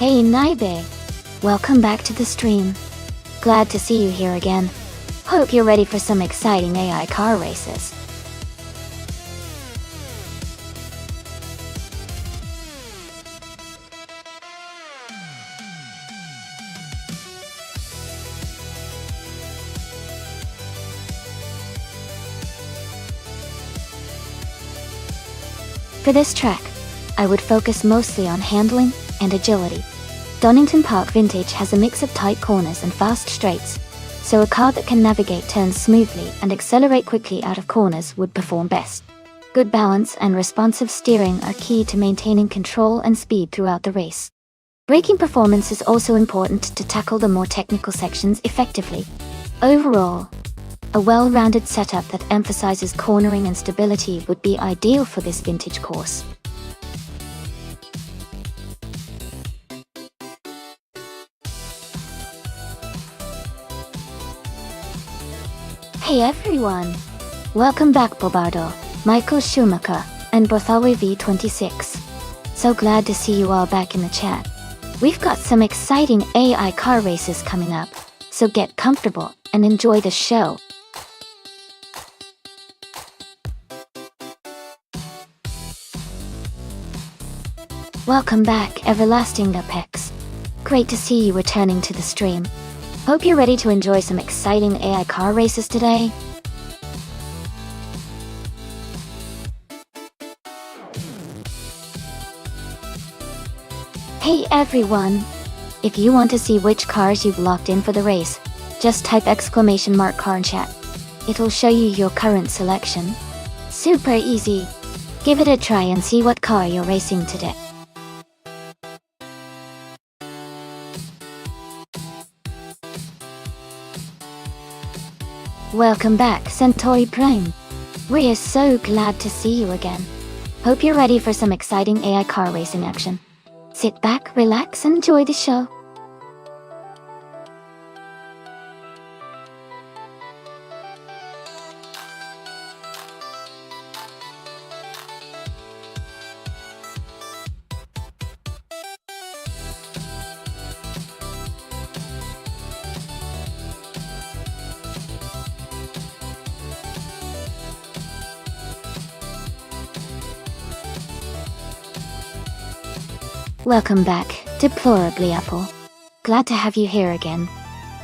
Hey Naibe! Welcome back to the stream. Glad to see you here again. Hope you're ready for some exciting AI car races. For this track, I would focus mostly on handling and agility. Donington Park Vintage has a mix of tight corners and fast straights, so a car that can navigate turns smoothly and accelerate quickly out of corners would perform best. Good balance and responsive steering are key to maintaining control and speed throughout the race. Braking performance is also important to tackle the more technical sections effectively. Overall, a well-rounded setup that emphasizes cornering and stability would be ideal for this vintage course. Hey everyone! Welcome back Bobardo, Michael Schumacher, and Bothawe V26. So glad to see you all back in the chat. We've got some exciting AI car races coming up, so get comfortable and enjoy the show. Welcome back, Everlasting Apex. Great to see you returning to the stream. Hope you're ready to enjoy some exciting AI car races today. Hey everyone! If you want to see which cars you've locked in for the race, just type !car in chat. It'll show you your current selection. Super easy! Give it a try and see what car you're racing today. Welcome back, Centauri Prime. We're so glad to see you again. Hope you're ready for some exciting AI car racing action. Sit back, relax, and enjoy the show. Welcome back, Deplorably Apple. Glad to have you here again.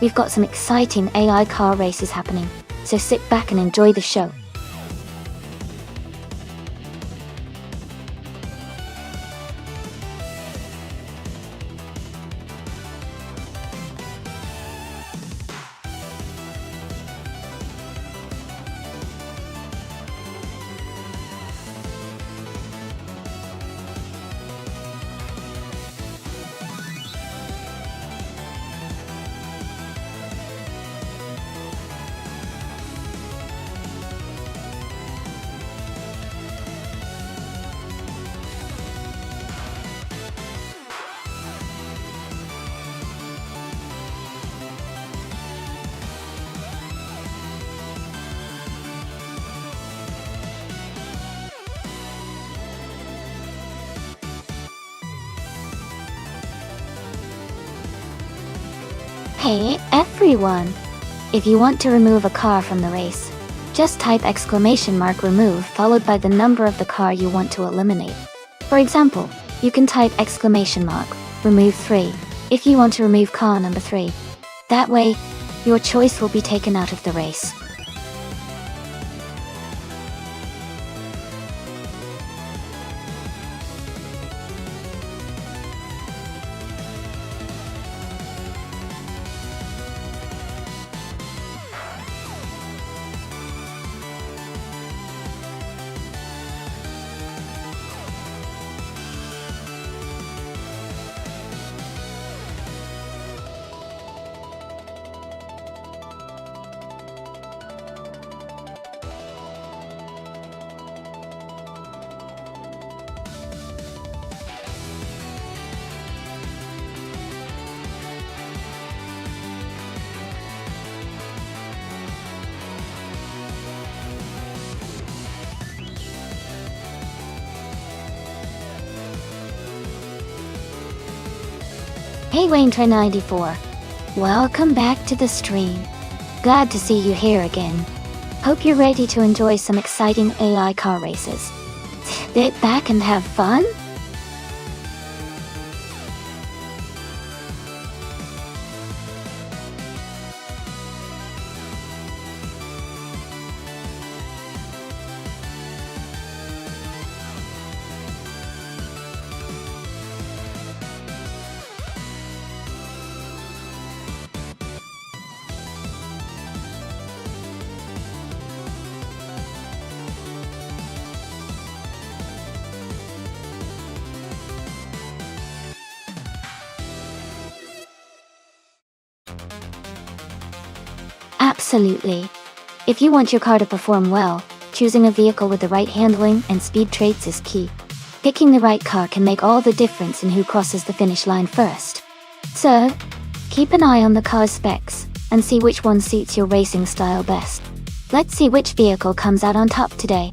We've got some exciting AI car races happening, so sit back and enjoy the show. Hey everyone! If you want to remove a car from the race, just type !remove followed by the number of the car you want to eliminate. For example, you can type !remove 3 if you want to remove car number 3. That way, your choice will be taken out of the race. Hey Wayne94. Welcome back to the stream. Glad to see you here again. Hope you're ready to enjoy some exciting AI car races. Sit back and have fun? Absolutely. If you want your car to perform well, choosing a vehicle with the right handling and speed traits is key. Picking the right car can make all the difference in who crosses the finish line first. So, keep an eye on the car's specs and see which one suits your racing style best. Let's see which vehicle comes out on top today.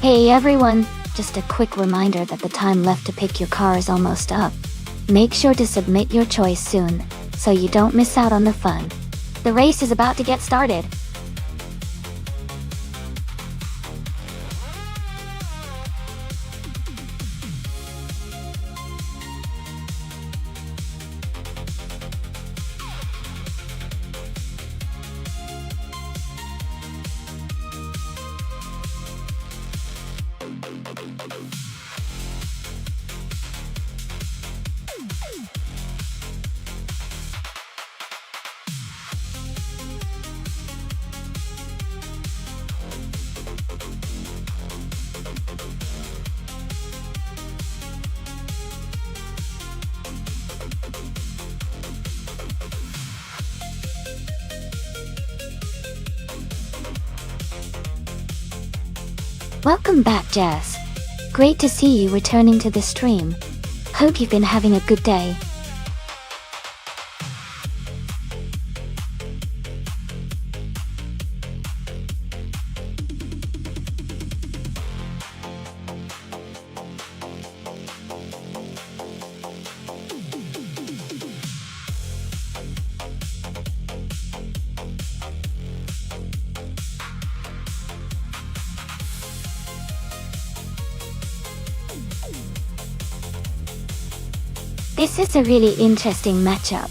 Hey everyone, just a quick reminder that the time left to pick your car is almost up. Make sure to submit your choice soon, so you don't miss out on the fun. The race is about to get started. Welcome back, Jess. Great to see you returning to the stream. Hope you've been having a good day. This is a really interesting matchup.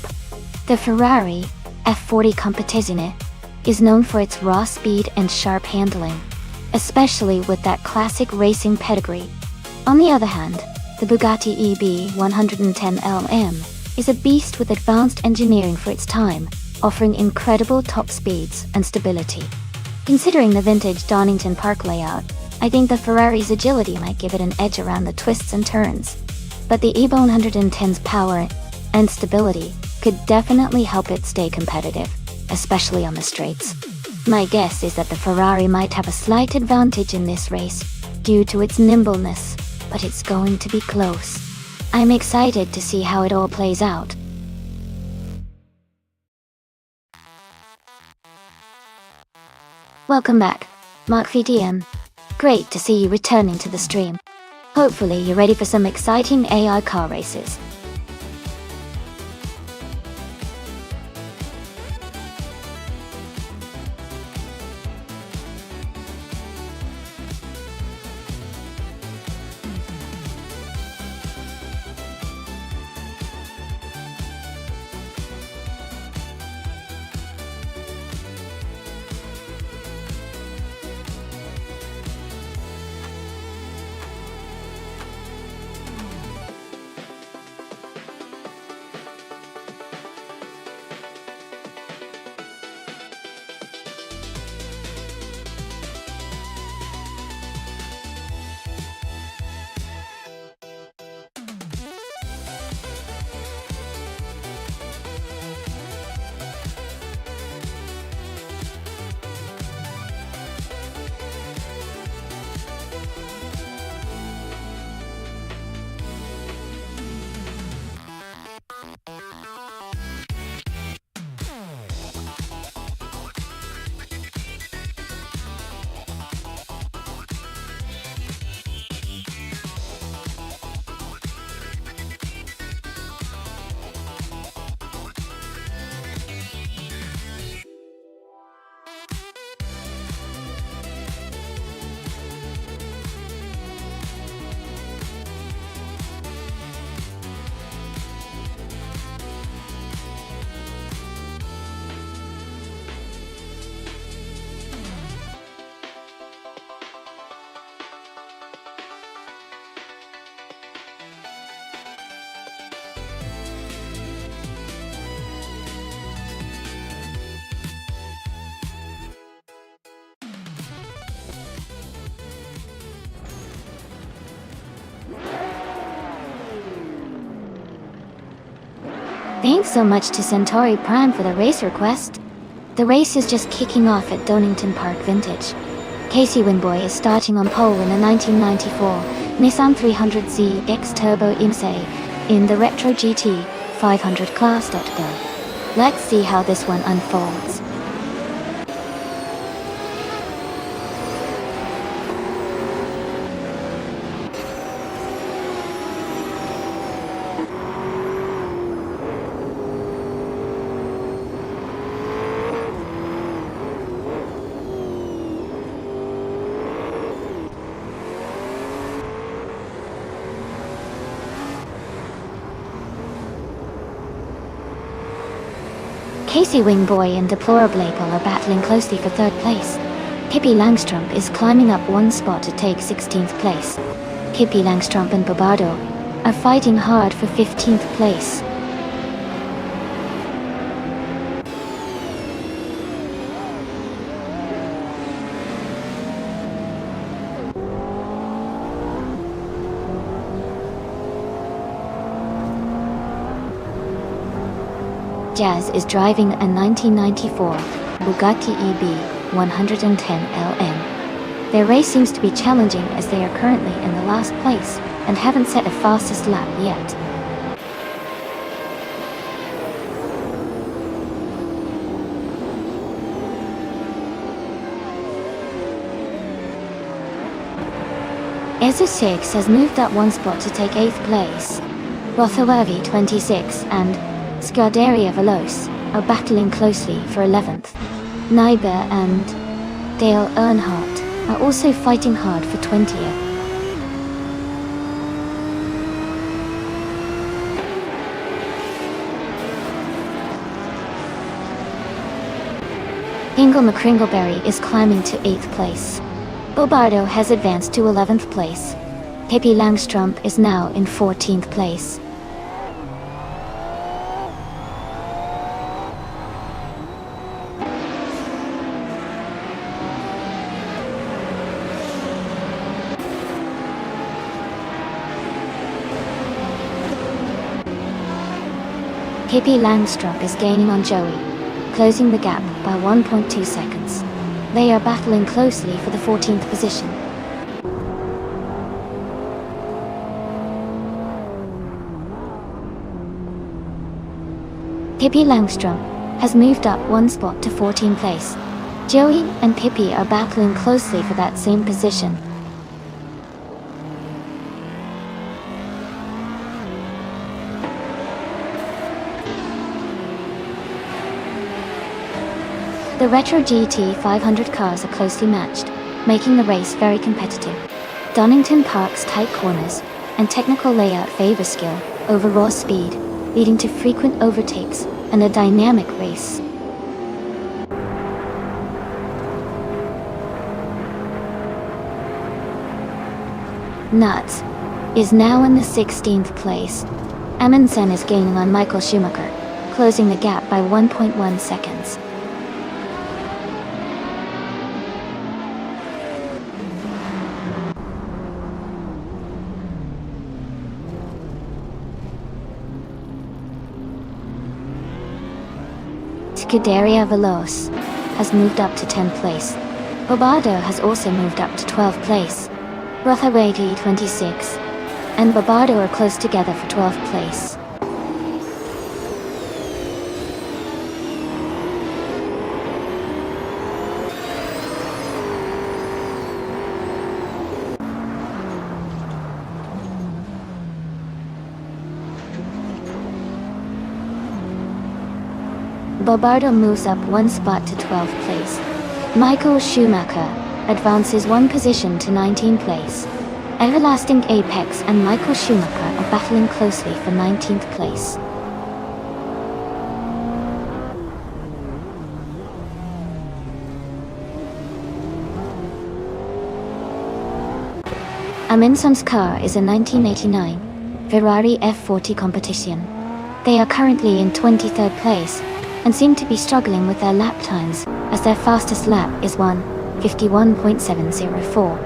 The Ferrari F40 Competizione is known for its raw speed and sharp handling, especially with that classic racing pedigree. On the other hand, the Bugatti EB 110 LM is a beast with advanced engineering for its time, offering incredible top speeds and stability. Considering the vintage Donington Park layout, I think the Ferrari's agility might give it an edge around the twists and turns. But the EB 110's power and stability could definitely help it stay competitive, especially on the straights. My guess is that the Ferrari might have a slight advantage in this race due to its nimbleness, but it's going to be close. I'm excited to see how it all plays out. Welcome back, Mark VDM. Great to see you returning to the stream. Hopefully you're ready for some exciting AI car races. Thanks so much to Centauri Prime for the race request. The race is just kicking off at Donington Park Vintage. Casey Winboy is starting on pole in a 1994 Nissan 300Z X Turbo IMSA in the Retro GT 500 class. Go. Let's see how this one unfolds. Casey Wingboy and Deplorable Apple are battling closely for 3rd place. Pippi Langstrump is climbing up one spot to take 16th place. Pippi Langstrump and Bobardo are fighting hard for 15th place. Jazz is driving a 1994 Bugatti EB 110 LM. Their race seems to be challenging as they are currently in the last place and haven't set a fastest lap yet. Ezra6 has moved up one spot to take 8th place. Rothawavi 26 and Scardaria Veloce are battling closely for 11th. Nyber and Dale Earnhardt are also fighting hard for 20th. Ingle McCringleberry is climbing to 8th place. Bobardo has advanced to 11th place. Pippi Langstrump is now in 14th place. Pippi Langstrump is gaining on Joey, closing the gap by 1.2 seconds. They are battling closely for the 14th position. Pippi Langstrump has moved up one spot to 14th place. Joey and Pippi are battling closely for that same position. The Retro GT 500 cars are closely matched, making the race very competitive. Donington Park's tight corners and technical layout favor skill over raw speed, leading to frequent overtakes and a dynamic race. Nuts is now in the 16th place. Amundsen is gaining on Michael Schumacher, closing the gap by 1.1 seconds. Scuderia Veloce has moved up to 10th place. Bobardo has also moved up to 12th place. Rothawaiti 26 and Bobardo are close together for 12th place. Bobardo moves up one spot to 12th place. Michael Schumacher advances one position to 19th place. Everlasting Apex and Michael Schumacher are battling closely for 19th place. Amundsen's car is a 1989 Ferrari F40 competition. They are currently in 23rd place and seem to be struggling with their lap times, as their fastest lap is 1:51.704.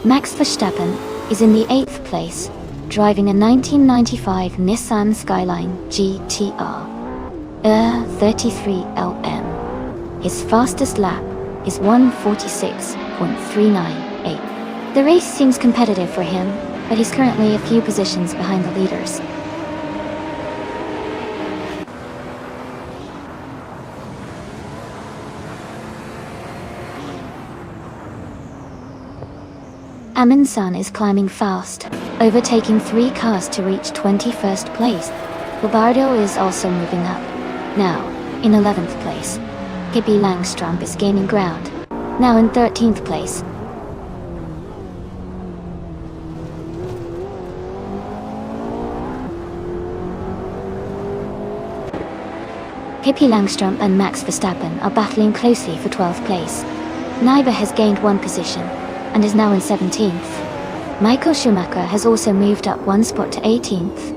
Max Verstappen is in the 8th place, driving a 1995 Nissan Skyline GTR 33 LM. His fastest lap is 1:46.398. The race seems competitive for him, but he's currently a few positions behind the leaders. Amundsen is climbing fast, overtaking 3 cars to reach 21st place. Roberto is also moving up, now in 11th place. Pippi Langström is gaining ground, now in 13th place. Pippi Langström and Max Verstappen are battling closely for 12th place. Neither has gained 1 position, and is now in 17th. Michael Schumacher has also moved up 1 spot to 18th.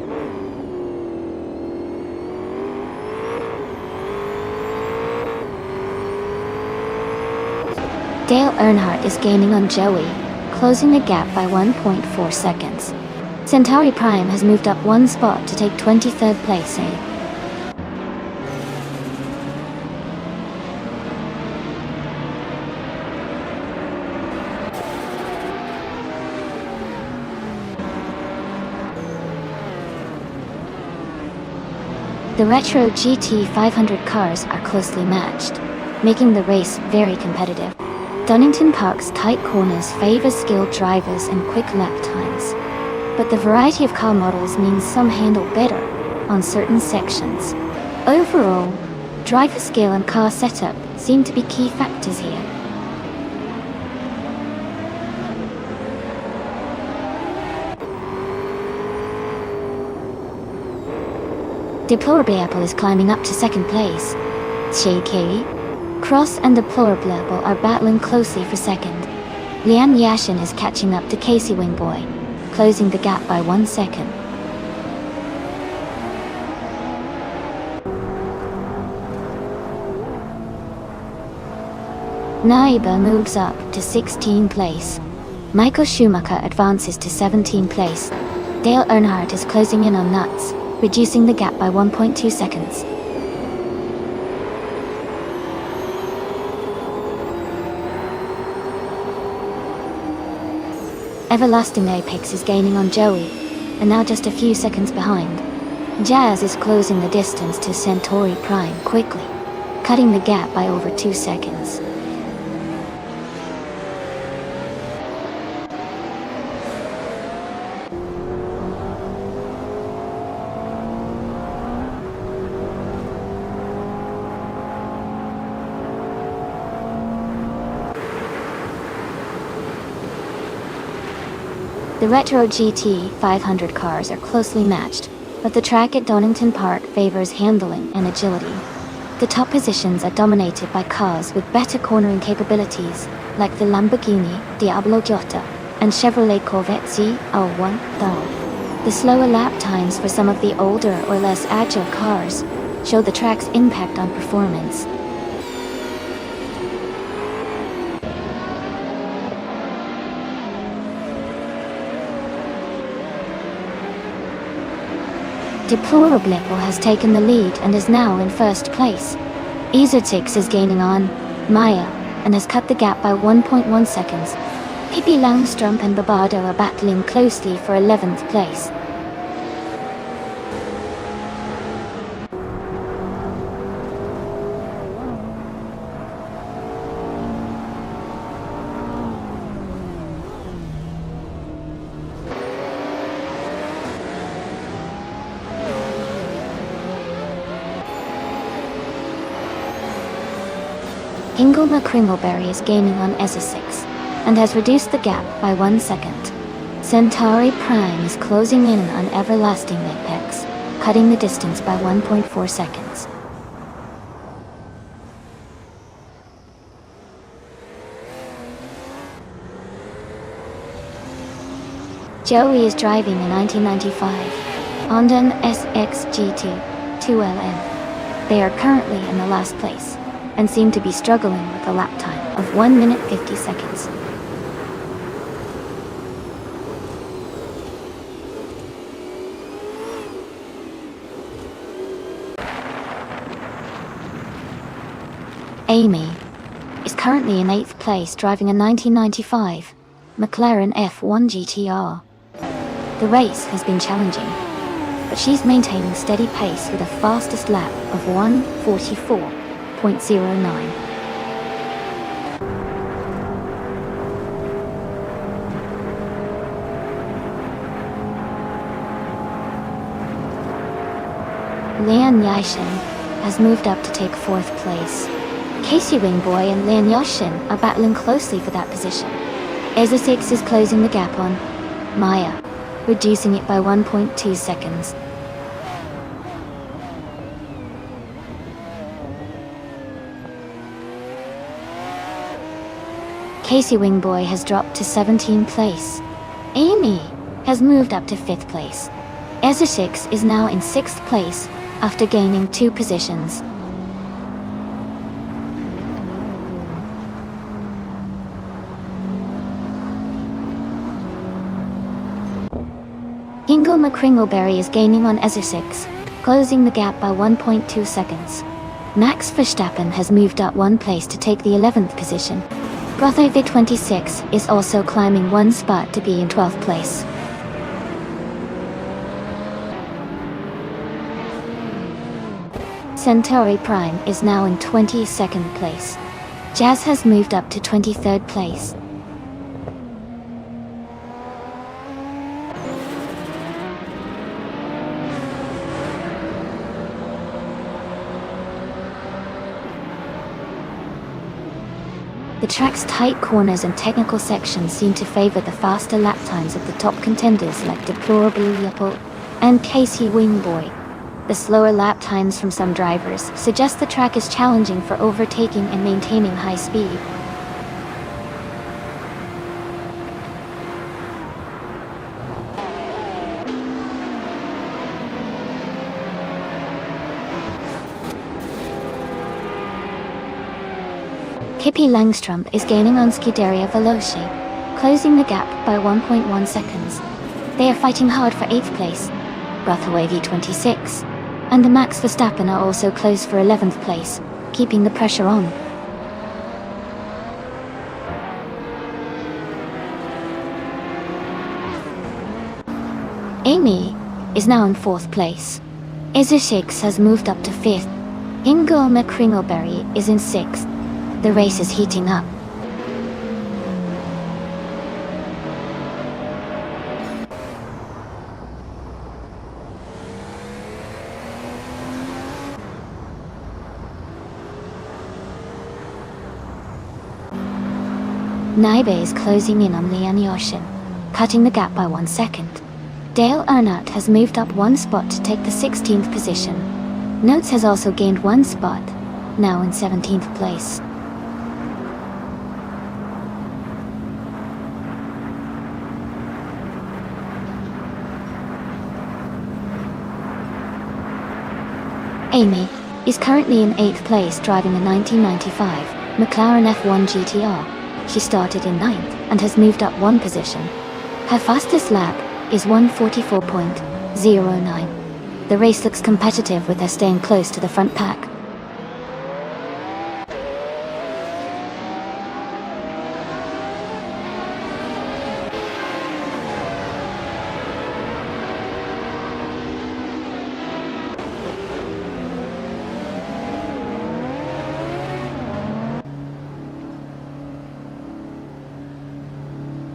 Dale Earnhardt is gaining on Joey, closing the gap by 1.4 seconds. Centauri Prime has moved up 1 spot to take 23rd place. The Retro GT 500 cars are closely matched, making the race very competitive. Donington Park's tight corners favor skilled drivers and quick lap times, but the variety of car models means some handle better on certain sections. Overall, driver skill and car setup seem to be key factors here. Deplorable is climbing up to 2nd place. Shaky, Cross and Deplorable are battling closely for 2nd. Liam Yashin is catching up to Casey Wingboy, closing the gap by 1 second. Naiba moves up to 16th place. Michael Schumacher advances to 17th place. Dale Earnhardt is closing in on Nuts, reducing the gap by 1.2 seconds. Everlasting Apex is gaining on Joey, and now just a few seconds behind. Jazz is closing the distance to Centauri Prime quickly, cutting the gap by over 2 seconds. The Retro GT 500 cars are closely matched, but the track at Donington Park favors handling and agility. The top positions are dominated by cars with better cornering capabilities, like the Lamborghini Diablo Jota and Chevrolet Corvette ZL1000. The slower lap times for some of the older or less agile cars show the track's impact on performance. Deplorable has taken the lead and is now in 1st place. Ezotix is gaining on Maya and has cut the gap by 1.1 seconds. Pippi Langström and Babardo are battling closely for 11th place. Ingolma Kringleberry is gaining on Ezosix, and has reduced the gap by 1 second. Centauri Prime is closing in on Everlasting Apex, cutting the distance by 1.4 seconds. Joey is driving a 1995 Honda SXGT 2LM. They are currently in the last place, and seem to be struggling with a lap time of 1 minute 50 seconds. Amy is currently in 8th place driving a 1995 McLaren F1 GTR. The race has been challenging, but she's maintaining steady pace with a fastest lap of 1:44.09. Leon Yashin has moved up to take 4th place. Casey Wingboy and Leon Yashin are battling closely for that position. Eza 6 is closing the gap on Maya, reducing it by 1.2 seconds. Casey Wingboy has dropped to 17th place. Amy has moved up to 5th place. Eza 6 is now in 6th place after gaining 2 positions. Hingle McCringleberry is gaining on Eza 6, closing the gap by 1.2 seconds. Max Verstappen has moved up 1 place to take the 11th position. Brother V26 is also climbing 1 spot to be in 12th place. Centauri Prime is now in 22nd place. Jazz has moved up to 23rd place. The track's tight corners and technical sections seem to favor the faster lap times of the top contenders like Deplorable Leopold and Casey Wingboy. The slower lap times from some drivers suggest the track is challenging for overtaking and maintaining high speed. Pippi Langstrump is gaining on Scuderia Veloce, closing the gap by 1.1 seconds. They are fighting hard for 8th place. Rothway V26 and Max Verstappen are also close for 11th place, keeping the pressure on. Amy is now in 4th place. Eza 6 has moved up to 5th. Ingo McCringleberry is in 6th. The race is heating up. Naibe is closing in on Leon Yashin, cutting the gap by 1 second. Dale Earnhardt has moved up 1 spot to take the 16th position. Notes has also gained 1 spot, now in 17th place. Amy is currently in 8th place driving a 1995 McLaren F1 GTR. She started in 9th and has moved up 1 position. Her fastest lap is 1:44.09. The race looks competitive with her staying close to the front pack.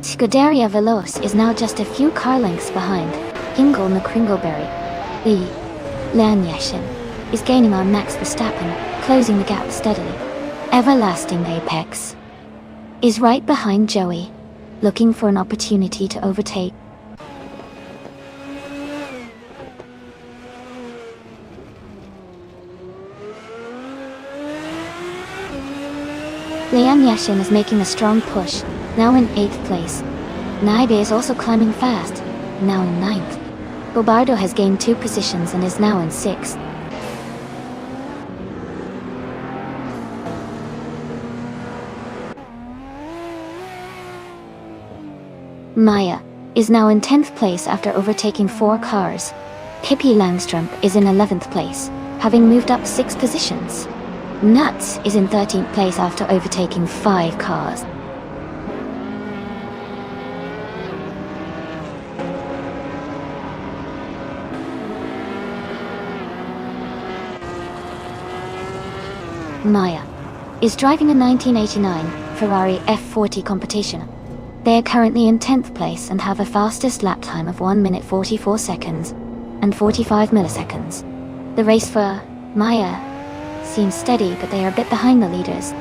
Scuderia Veloce is now just a few car lengths behind Ingo McCringleberry. Leon Yashin is gaining on Max Verstappen, closing the gap steadily. Everlasting Apex is right behind Joey, looking for an opportunity to overtake. Leon Yashin is making a strong push, now in 8th place. Naibe is also climbing fast, now in 9th. Bobardo has gained 2 positions and is now in 6th. Maya is now in 10th place after overtaking 4 cars. Pippi Langstrump is in 11th place, having moved up 6 positions. Nuts is in 13th place after overtaking 5 cars. Maya is driving a 1989 Ferrari F40 competition. They are currently in 10th place and have a fastest lap time of 1 minute 44 seconds and 45 milliseconds. The race for Maya seems steady, but they are a bit behind the leaders.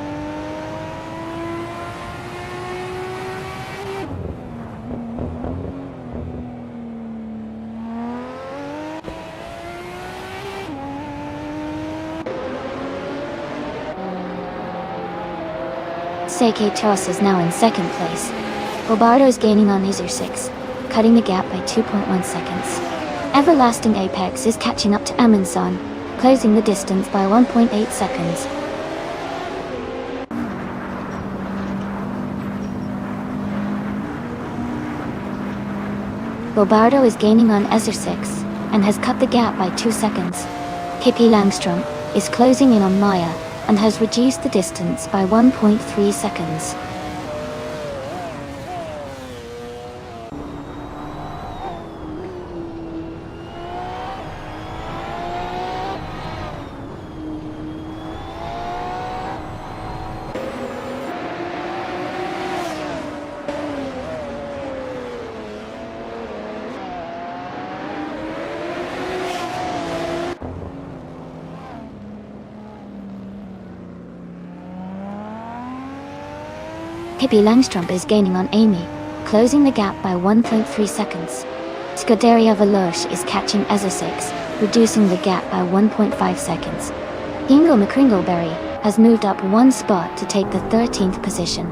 Seike Chos is now in 2nd place. Bobardo is gaining on Iser 6, cutting the gap by 2.1 seconds. Everlasting Apex is catching up to Amundsen, closing the distance by 1.8 seconds. Bobardo is gaining on Iser 6, and has cut the gap by 2 seconds. Pippi Langstrom is closing in on Maya, and has reduced the distance by 1.3 seconds. Pippi Langstrom is gaining on Amy, closing the gap by 1.3 seconds. Scuderia Veloce is catching Ezza 6, reducing the gap by 1.5 seconds. Ingo McCringleberry has moved up 1 spot to take the 13th position.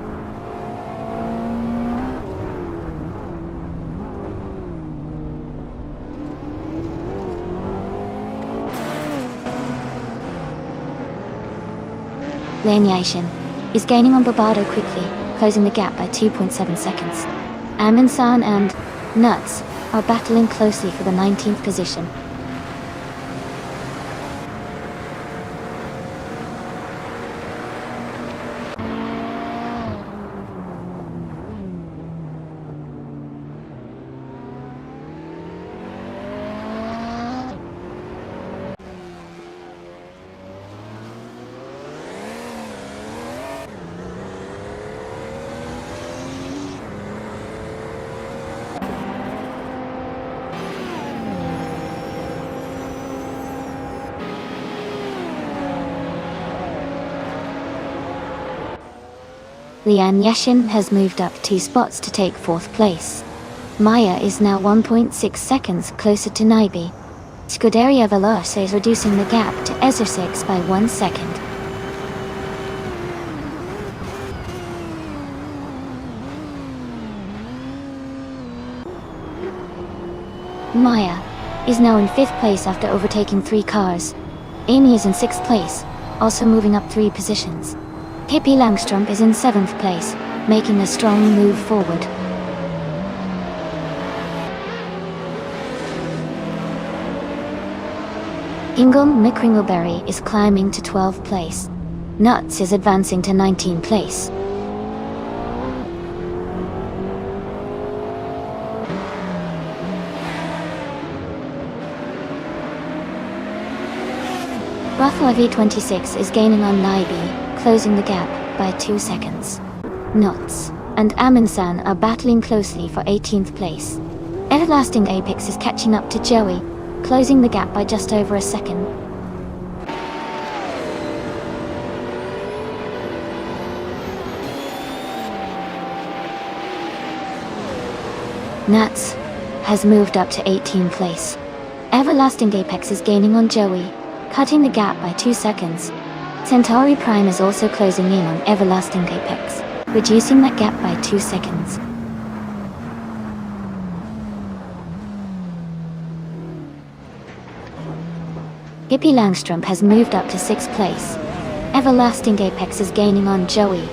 Lane Yashin is gaining on Bobardo quickly, closing the gap by 2.7 seconds. Amundsen and Nuts are battling closely for the 19th position. Lian Yashin has moved up 2 spots to take 4th place. Maya is now 1.6 seconds closer to Naibi. Scuderia Veloce is reducing the gap to Ezra 6 by 1 second. Maya is now in 5th place after overtaking 3 cars. Amy is in 6th place, also moving up 3 positions. Pippi Langstrom is in 7th place, making a strong move forward. Ingo McCringleberry is climbing to 12th place. Nuts is advancing to 19th place. Rafael V26 is gaining on Naibi, closing the gap by 2 seconds. Nuts and Amundsen are battling closely for 18th place. Everlasting Apex is catching up to Joey, closing the gap by just over a second. Nuts has moved up to 18th place. Everlasting Apex is gaining on Joey, cutting the gap by 2 seconds. Centauri Prime is also closing in on Everlasting Apex, reducing that gap by 2 seconds. Pippi Langstrom has moved up to 6th place. Everlasting Apex is gaining on Joey,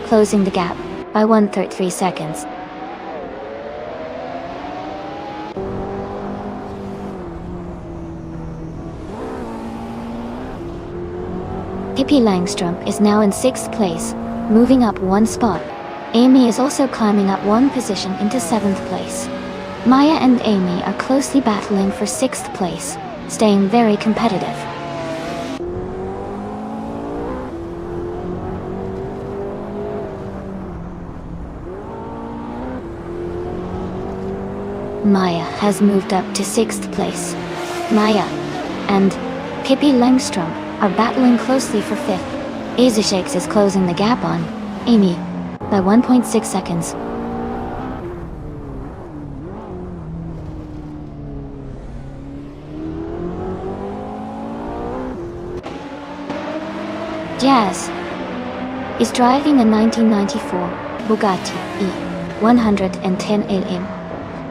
closing the gap by 1.3 seconds. Pippi Langstrup is now in 6th place, moving up 1 spot. Amy is also climbing up 1 position into 7th place. Maya and Amy are closely battling for 6th place, staying very competitive. Maya has moved up to 6th place. Maya and Pippi Langstrup are battling closely for 5th. Azashakes is closing the gap on Amy by 1.6 seconds. Jazz is driving a 1994 Bugatti E110 LM.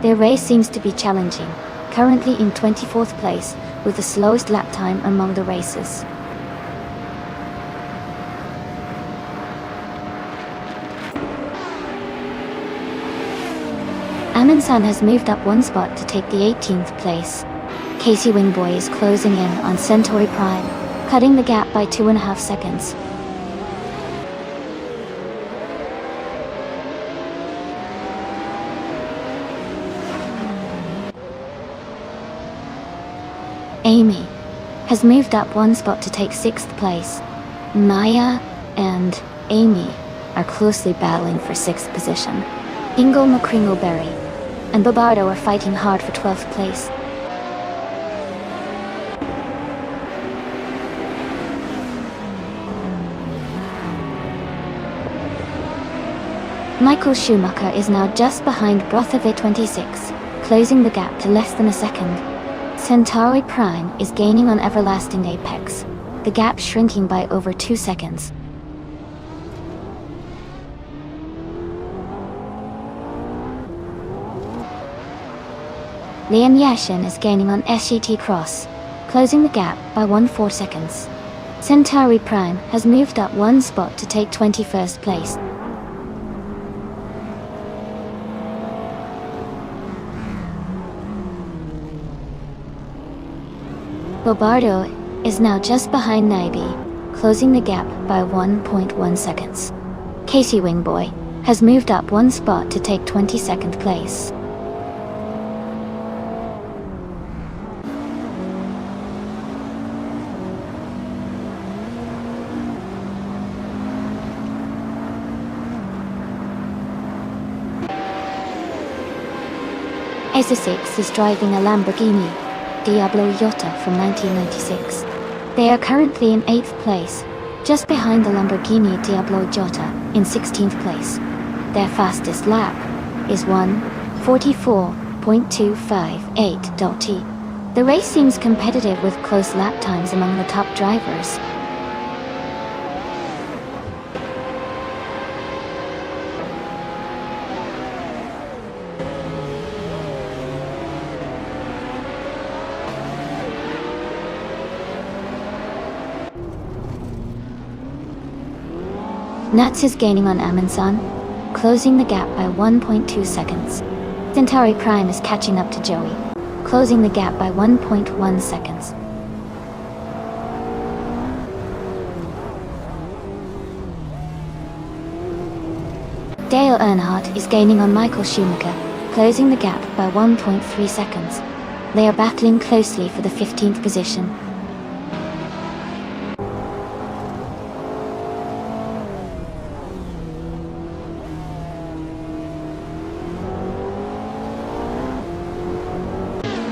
Their race seems to be challenging, currently in 24th place with the slowest lap time among the races. Amundsen has moved up 1 spot to take the 18th place. Casey Wingboy is closing in on Centauri Prime, cutting the gap by 2.5 seconds. Amy has moved up 1 spot to take 6th place. Maya and Amy are closely battling for 6th position. Ingle McCringleberry and Bobardo are fighting hard for 12th place. Michael Schumacher is now just behind Brothove 26, closing the gap to less than a second. Centauri Prime is gaining on Everlasting Apex, the gap shrinking by over 2 seconds. Liam Yashin is gaining on SGT Cross, closing the gap by 1.4 seconds. Centauri Prime has moved up 1 spot to take 21st place. Bobardo is now just behind Naibi, closing the gap by 1.1 seconds. Casey Wingboy has moved up 1 spot to take 22nd place. Essex is driving a Lamborghini Diablo Jota from 1996. They are currently in 8th place, just behind the Lamborghini Diablo Jota in 16th place. Their fastest lap is 1:44.258. The race seems competitive with close lap times among the top drivers. Nats is gaining on Amundsen, closing the gap by 1.2 seconds. Centauri Prime is catching up to Joey, closing the gap by 1.1 seconds. Dale Earnhardt is gaining on Michael Schumacher, closing the gap by 1.3 seconds. They are battling closely for the 15th position.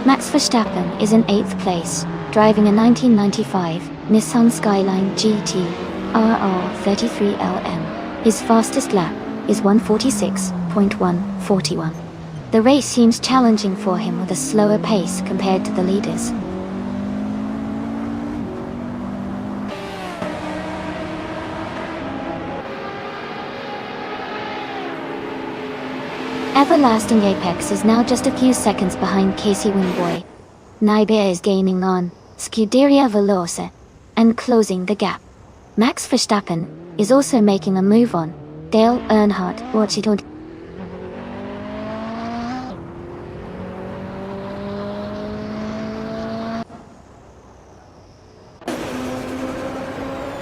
Max Verstappen is in 8th place, driving a 1995 Nissan Skyline GT RR33LM. His fastest lap is 1:46.141. The race seems challenging for him with a slower pace compared to the leaders. Everlasting Apex is now just a few seconds behind Casey Wingboy. Naibe is gaining on Scuderia Veloce and closing the gap. Max Verstappen is also making a move on Dale Earnhardt.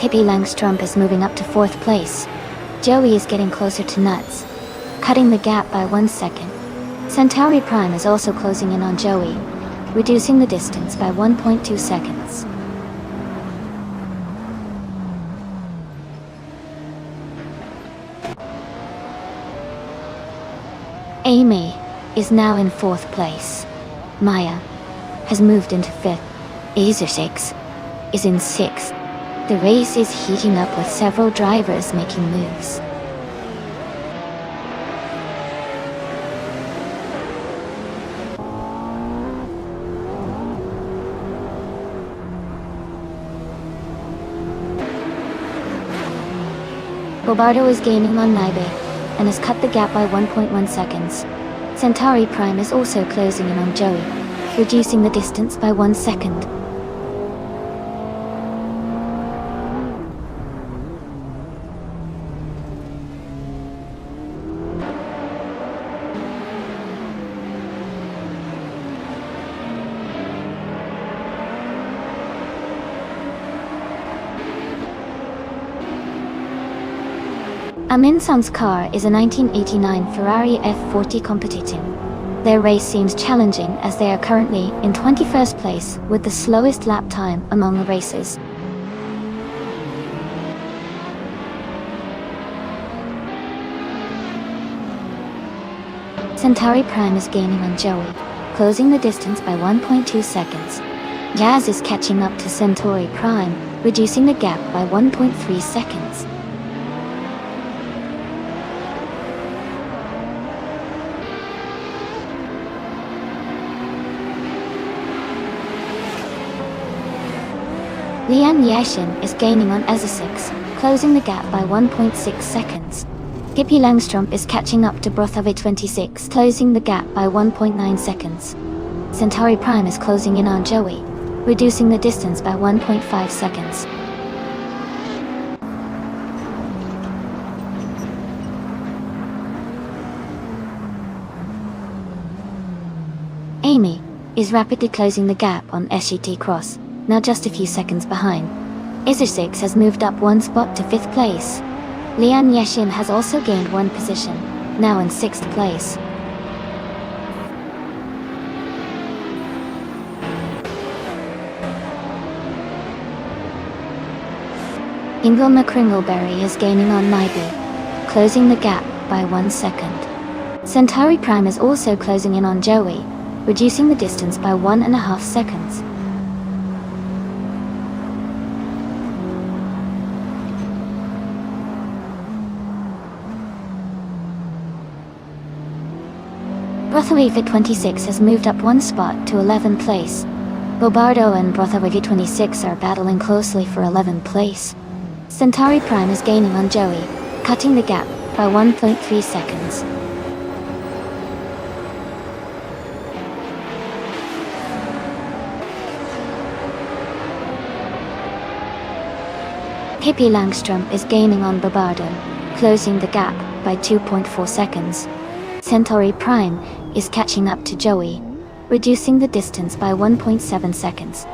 Pippi Langstrump is moving up to 4th place. Joey is getting closer to Nuts, cutting the gap by 1 second. Centauri Prime is also closing in on Joey, reducing the distance by 1.2 seconds. Amy is now in 4th place. Maya has moved into 5th. Azer6 is in 6th. The race is heating up with several drivers making moves. Bobardo is gaining on Naibe and has cut the gap by 1.1 seconds. Centauri Prime is also closing in on Joey, reducing the distance by 1 second. Amin Sung's car is a 1989 Ferrari F40 Competition. Their race seems challenging as they are currently in 21st place with the slowest lap time among the racers. Centauri Prime is gaining on Joey, closing the distance by 1.2 seconds. Yaz is catching up to Centauri Prime, reducing the gap by 1.3 seconds. Lian Yashin is gaining on Azer6, closing the gap by 1.6 seconds. Pippi Langstrump is catching up to Brothove26, closing the gap by 1.9 seconds. Centauri Prime is closing in on Joey, reducing the distance by 1.5 seconds. Amy is rapidly closing the gap on SGT Cross, now just a few seconds behind. Azer6 has moved up 1 spot to 5th place. Lian Yashin has also gained 1 position, now in 6th place. Ingilma Kringleberry is gaining on Naibi, closing the gap by 1 second. Centauri Prime is also closing in on Joey, reducing the distance by 1.5 seconds. Brothove26 has moved up 1 spot to 11th place. Bobardo and Brothove26 are battling closely for 11th place. Centauri Prime is gaining on Joey, cutting the gap by 1.3 seconds. Pippi Langstrump is gaining on Bobardo, closing the gap by 2.4 seconds. Centauri Prime is catching up to Joey, reducing the distance by 1.7 seconds.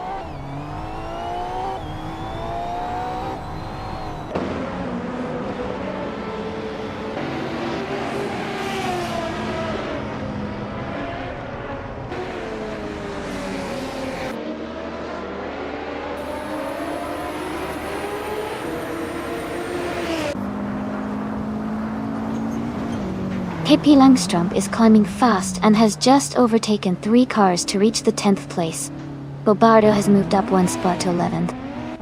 Pippi Langstrump is climbing fast and has just overtaken 3 cars to reach the 10th place. Bobardo has moved up 1 spot to 11th.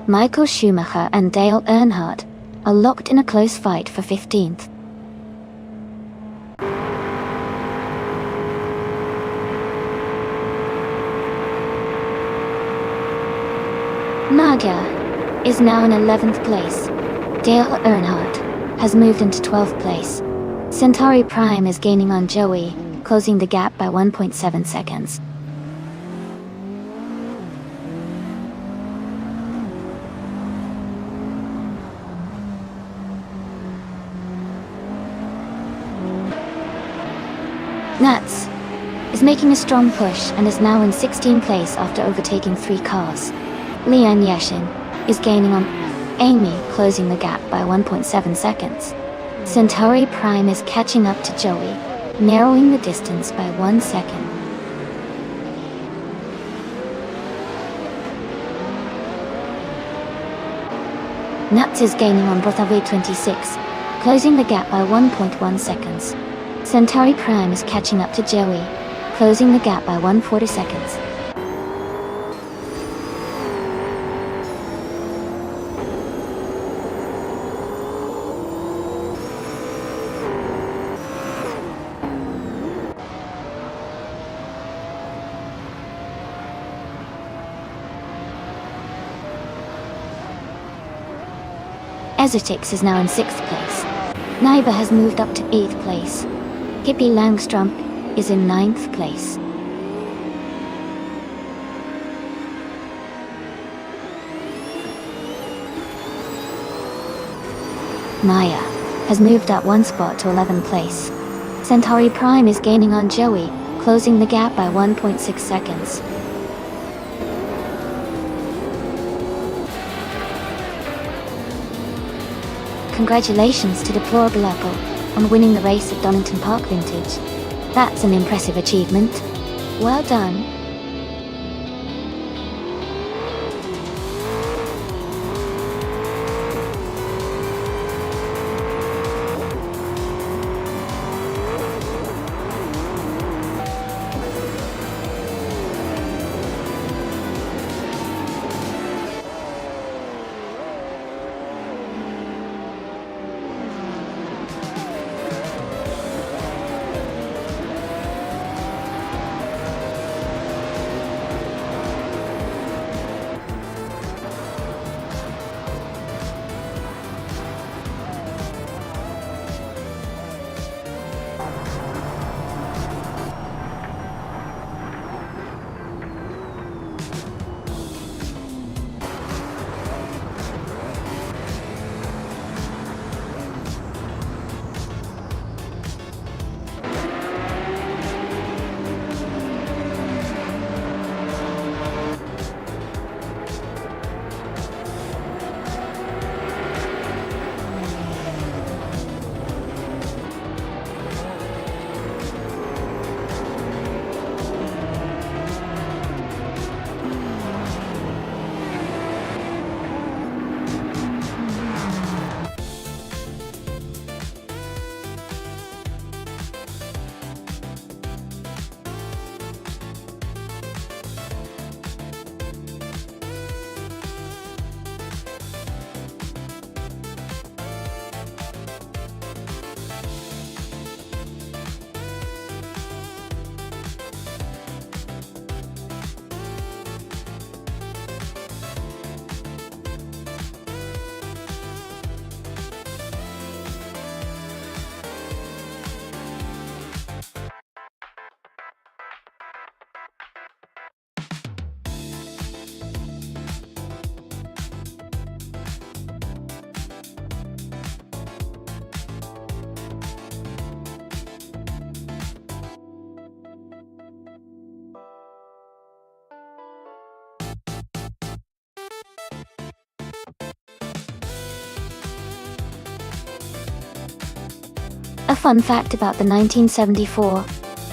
Michael Schumacher and Dale Earnhardt are locked in a close fight for 15th. Nadia is now in 11th place. Dale Earnhardt has moved into 12th place. Centauri Prime is gaining on Joey, closing the gap by 1.7 seconds. Nuts is making a strong push and is now in 16th place after overtaking 3 cars. Lian Yashin is gaining on Amy closing the gap by 1.7 seconds. Centauri Prime is catching up to Joey, narrowing the distance by 1 second. Nuts is gaining on Brotherway 26, closing the gap by 1.1 seconds. Centauri Prime is catching up to Joey, closing the gap by 140 seconds. Ezotix is now in 6th place. Naiba has moved up to 8th place. Hippie Langstrom is in 9th place. Maya has moved up 1 spot to 11th place. Centauri Prime is gaining on Joey, closing the gap by 1.6 seconds. Congratulations to Deplorable Apple on winning the race at Donington Park Vintage. That's an impressive achievement. Well done. A fun fact about the 1974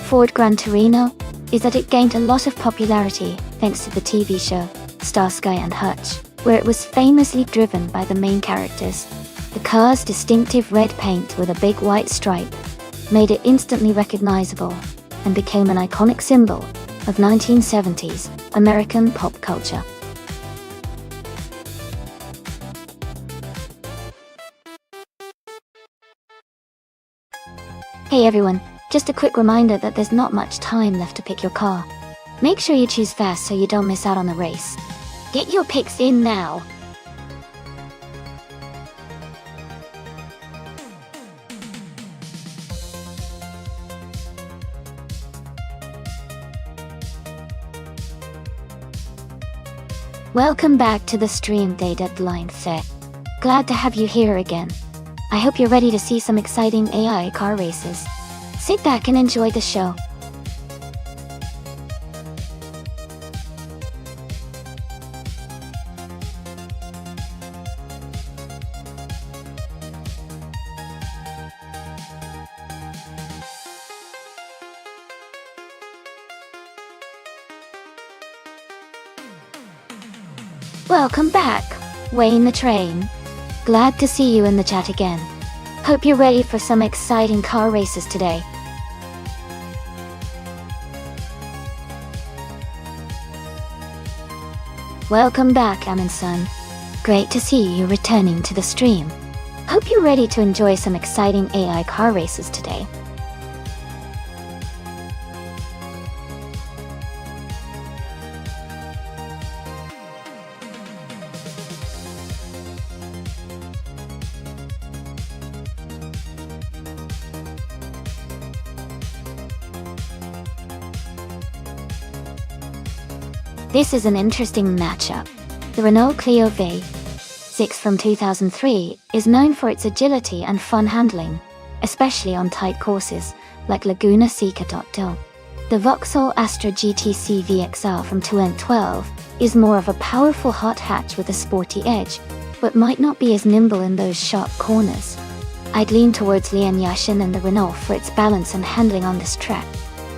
Ford Gran Torino is that it gained a lot of popularity thanks to the TV show Starsky and Hutch, where it was famously driven by the main characters. The car's distinctive red paint with a big white stripe made it instantly recognizable and became an iconic symbol of 1970s American pop culture. Hey everyone, just a quick reminder that there's not much time left to pick your car. Make sure you choose fast so you don't miss out on the race. Get your picks in now! Welcome back to the stream day deadline set. Glad to have you here again. I hope you're ready to see some exciting AI car races. Sit back and enjoy the show. Welcome back, Wayne the Train. Glad to see you in the chat again. Hope you're ready for some exciting car races today. Welcome back, Amin-san. Great to see you returning to the stream. Hope you're ready to enjoy some exciting AI car races today. This is an interesting matchup. The Renault Clio V6 from 2003 is known for its agility and fun handling, especially on tight courses like Laguna Seca. The Vauxhall Astra GTC VXR from 2012 is more of a powerful hot hatch with a sporty edge, but might not be as nimble in those sharp corners. I'd lean towards Lian Yashin and the Renault for its balance and handling on this track,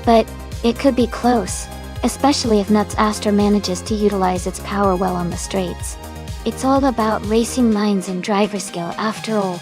but it could be close, especially if Nuts Astra manages to utilize its power well on the straights. It's all about racing minds and driver skill after all.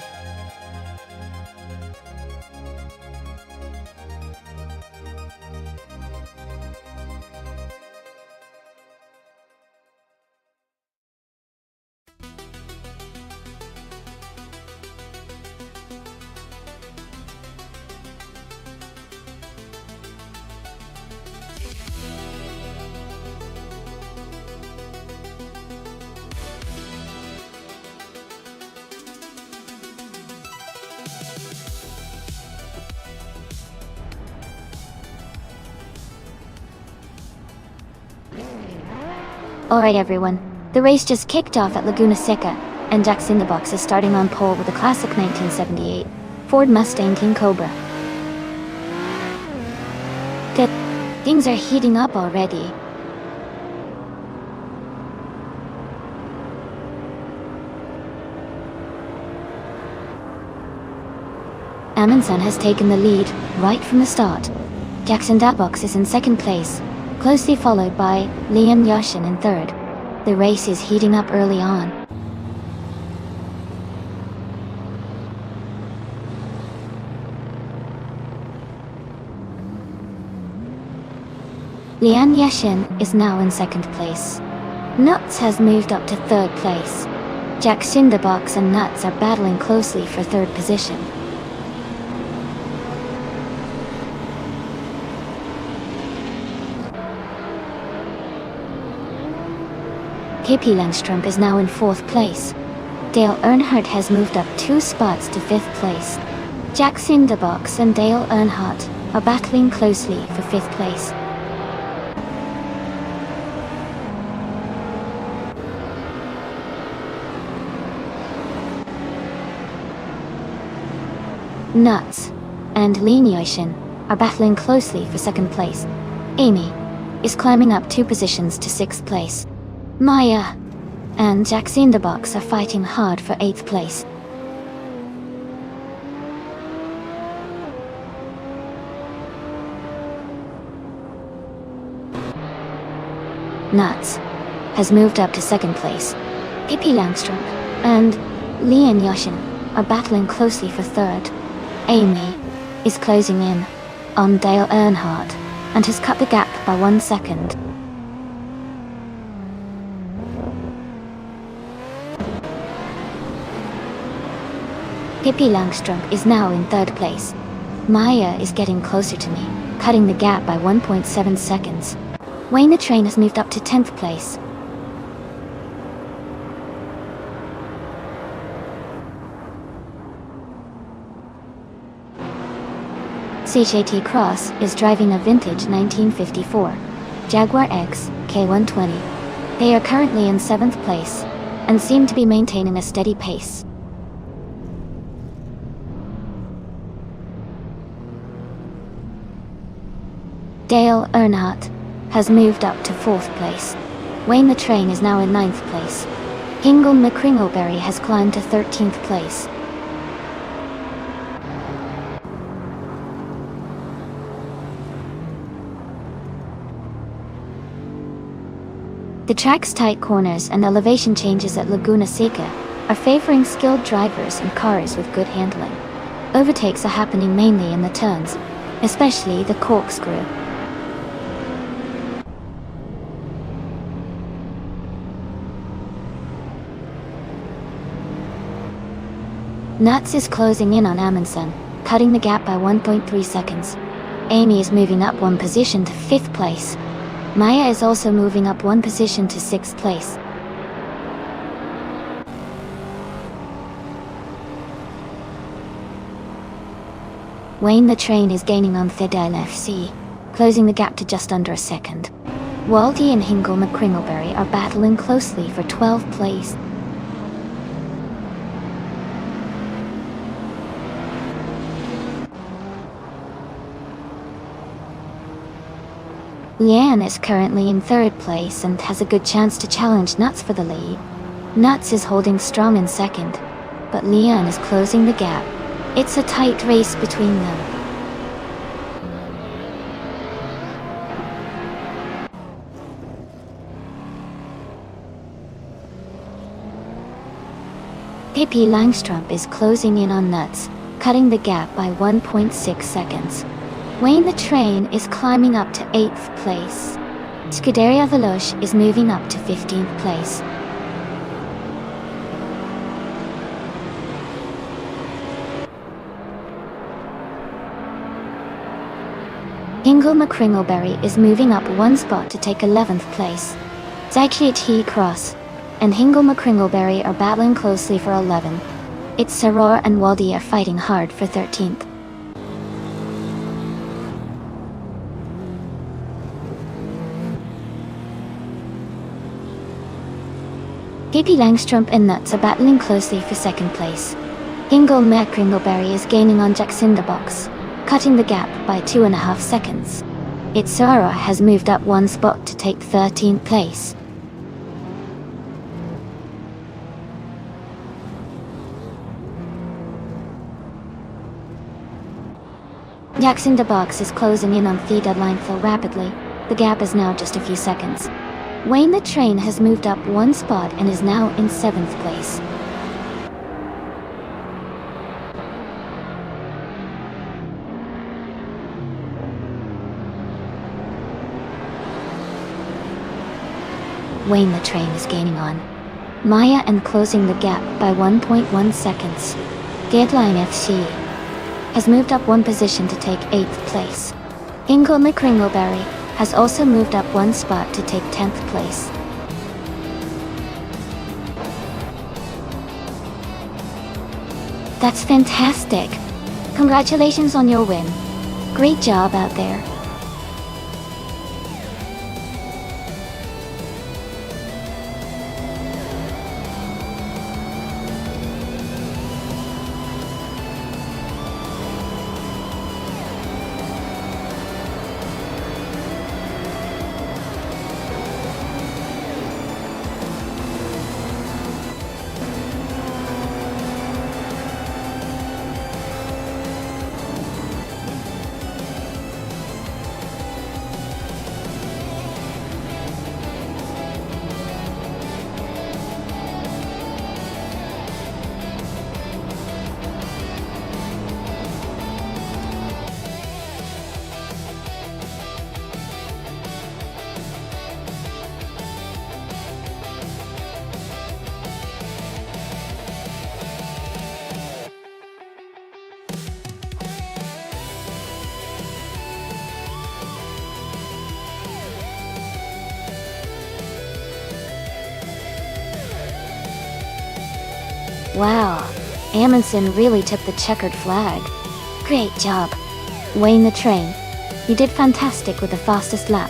Alright everyone, the race just kicked off at Laguna Seca, and Jack's in the box is starting on pole with a classic 1978 Ford Mustang King Cobra. Things are heating up already. Amundsen has taken the lead right from the start. Jackson Datbox is in second place, closely followed by Liam Yashin in third. The race is heating up early on. Lian Yashin is now in second place. Nuts has moved up to third place. Jack Cinderbox and Nuts are battling closely for third position. KP Langstrom is now in fourth place. Dale Earnhardt has moved up 2 spots to fifth place. Jack Cinderbox and Dale Earnhardt are battling closely for fifth place. Nuts and Lin Yoshin are battling closely for second place. Amy is climbing up 2 positions to sixth place. Maya and Jax in the box are fighting hard for 8th place. Nuts has moved up to second place. Pippi Langstrom and Lian Yoshin are battling closely for third. Amy is closing in on Dale Earnhardt and has cut the gap by 1 second. Pippi Langstrom is now in third place. Maya is getting closer to me, cutting the gap by 1.7 seconds. Wayne the Train has moved up to 10th place. CJT Cross is driving a vintage 1954 Jaguar X K120. They are currently in 7th place and seem to be maintaining a steady pace. Dale Earnhardt has moved up to 4th place. Wayne the Train is now in 9th place. Hingle McCringleberry has climbed to 13th place. The track's tight corners and elevation changes at Laguna Seca are favoring skilled drivers and cars with good handling. Overtakes are happening mainly in the turns, especially the corkscrew. Nuts is closing in on Amundsen, cutting the gap by 1.3 seconds. Amy is moving up one position to 5th place. Maya is also moving up one position to 6th place. Wayne the Train is gaining on Fidel FC, closing the gap to just under a second. Waldy and Hingle McCringleberry are battling closely for 12th place. Leanne is currently in 3rd place and has a good chance to challenge Nuts for the lead. Nuts is holding strong in 2nd, but Leanne is closing the gap. It's a tight race between them. Pippi Langstrup is closing in on Nuts, cutting the gap by 1.6 seconds. Wayne the Train is climbing up to 8th place. Scuderia Veloce is moving up to 15th place. Hingle McCringleberry is moving up one spot to take 11th place. Zykiat He Cross and Hingle McCringleberry are battling closely for 11. It's Saror and Waldy are fighting hard for 13th. Pippi Langstrup and Nuts are battling closely for 2nd place. Hingle McCringleberry is gaining on Jacinda Box, cutting the gap by 2.5 seconds. Itzara has moved up one spot to take 13th place. Jacinda Box is closing in on Theda Linefil rapidly. The gap is now just a few seconds. Wayne the Train has moved up one spot and is now in 7th place. Wayne the Train is gaining on Maya and closing the gap by 1.1 seconds. Deadline FC has moved up one position to take 8th place. Hingle McCringleberry has also moved up one spot to take 10th place. That's fantastic! Congratulations on your win. Great job out there. Wow, Amundsen really took the checkered flag. Great job. Wayne the Train, you did fantastic with the fastest lap.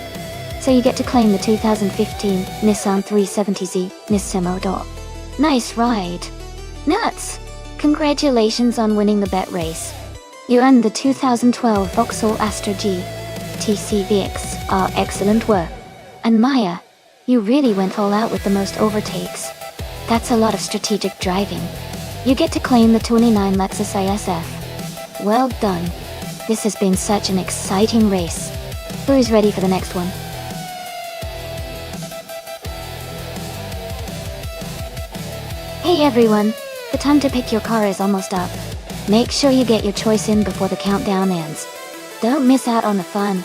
So you get to claim the 2015 Nissan 370Z Nissimo D'Or. Nice ride. Nuts! Congratulations on winning the bet race. You earned the 2012 Vauxhall Astra G TCVX. Excellent work. And Maya, you really went all out with the most overtakes. That's a lot of strategic driving. You get to claim the 29 Lexus ISF. Well done. This has been such an exciting race. Who's ready for the next one? Hey everyone, the time to pick your car is almost up. Make sure you get your choice in before the countdown ends. Don't miss out on the fun.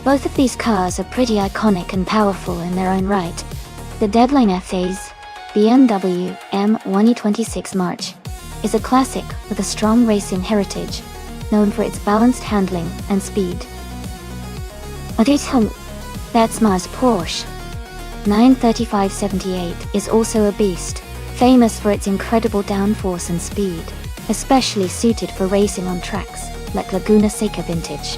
Both of these cars are pretty iconic and powerful in their own right. The Deadline F-Phase, BMW M1E26 March, is a classic with a strong racing heritage, known for its balanced handling and speed. That's Mars Porsche 935/78 is also a beast, famous for its incredible downforce and speed, especially suited for racing on tracks like Laguna Seca Vintage.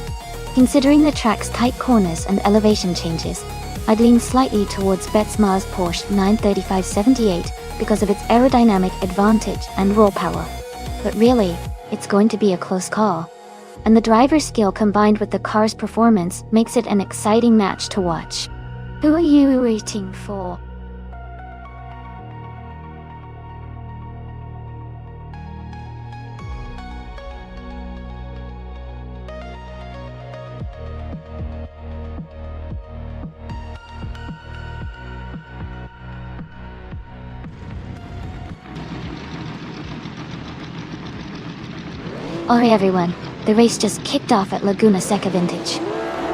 Considering the track's tight corners and elevation changes, I'd lean slightly towards Betsma's Porsche 935/78 because of its aerodynamic advantage and raw power. But really, it's going to be a close call. And the driver's skill combined with the car's performance makes it an exciting match to watch. Who are you rooting for? Alright everyone, the race just kicked off at Laguna Seca Vintage.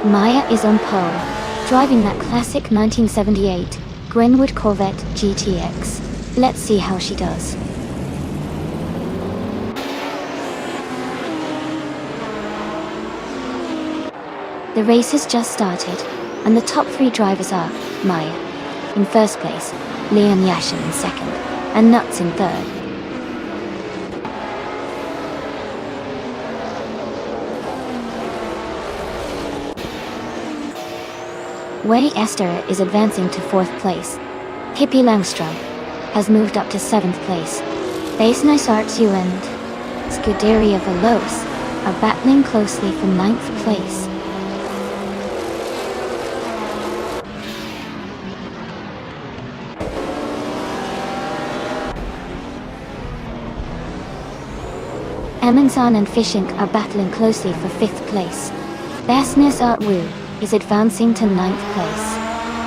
Maya is on pole, driving that classic 1978 Glenwood Corvette GTX. Let's see how she does. The race has just started, and the top three drivers are Maya in first place, Leon Yashin in second, and Nuts in third. Wei Esther is advancing to fourth place. Hippie Langstrom has moved up to seventh place. Basenise Artsu and Scuderia Veloce are battling closely for ninth place. Emansan and Fishink are battling closely for fifth place. Basenise Artwu is advancing to ninth place.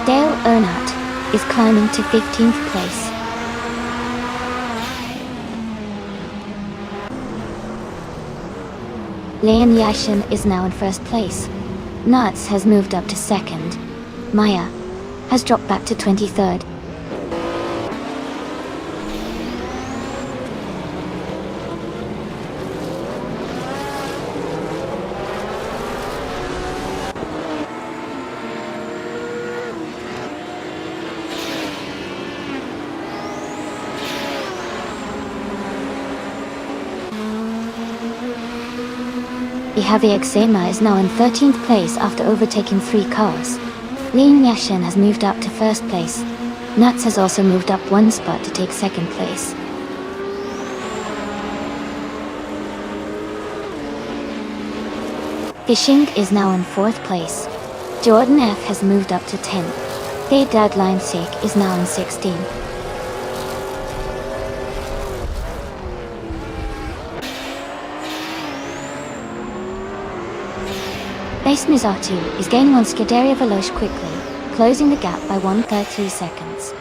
Dale Earnhardt is climbing to 15th place. Leon Yashin is now in first place. Nuts has moved up to second. Maya has dropped back to 23rd. Javier Xema is now in 13th place after overtaking 3 cars. Leon Yashin has moved up to first place. Nuts has also moved up 1 spot to take second place. Fishink is now in 4th place. Jordan F has moved up to 10th. The Deadline Sake is now in 16th. Basenise Artsu is gaining on Scuderia Veloce quickly, closing the gap by 1/3 seconds.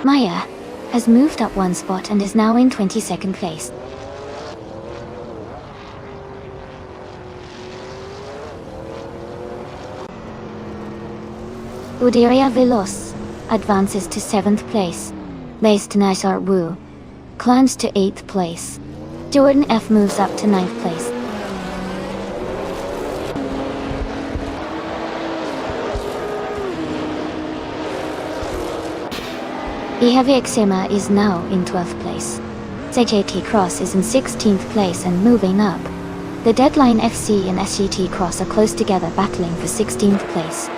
Maya has moved up 1 spot and is now in 22nd place. Udiria Veloz advances to 7th place. Based Nizar Wu climbs to 8th place. Jordan F moves up to 9th place. Ihavi Exema is now in 12th place. ZJT Cross is in 16th place and moving up. The Deadline FC and SGT Cross are close together battling for 16th place.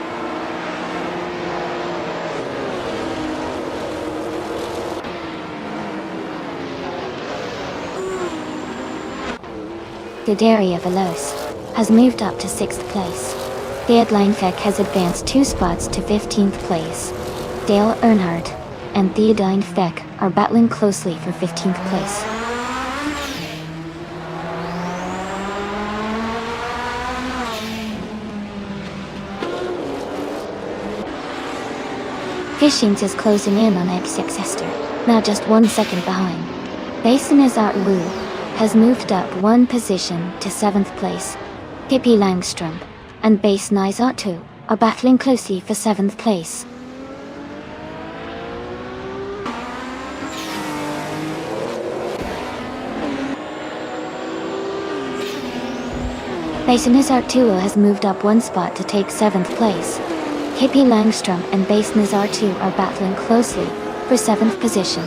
Didaria Veloz has moved up to 6th place. Deadline Fek has advanced 2 spots to 15th place. Dale Earnhardt and Theodine Fek are battling closely for 15th place. Fishings is closing in on X6 Esther, now just 1 second behind. Basin Azart Wu has moved up 1 position to 7th place. Pippi Langstrom and Base Nizar 2 are battling closely for 7th place. Base Nizar 2 has moved up 1 spot to take 7th place. Hippie Langstrom and Base Nizar 2 are battling closely for 7th position.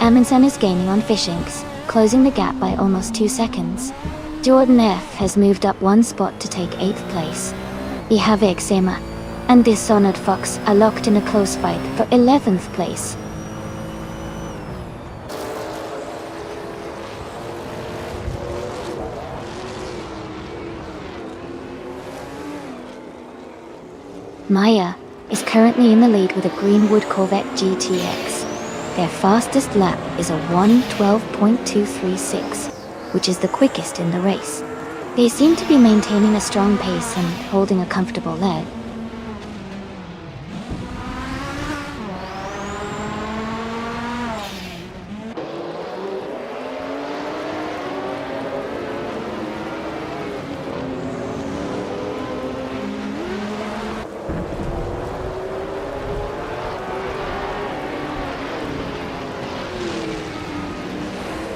Amundsen is gaining on Fishings, closing the gap by almost 2 seconds. Jordan F has moved up 1 spot to take 8th place. Ihave Exema and Dishonored Fox are locked in a close fight for 11th place. Maya is currently in the lead with a Greenwood Corvette GTX. Their fastest lap is a 1:12.236, which is the quickest in the race. They seem to be maintaining a strong pace and holding a comfortable lead.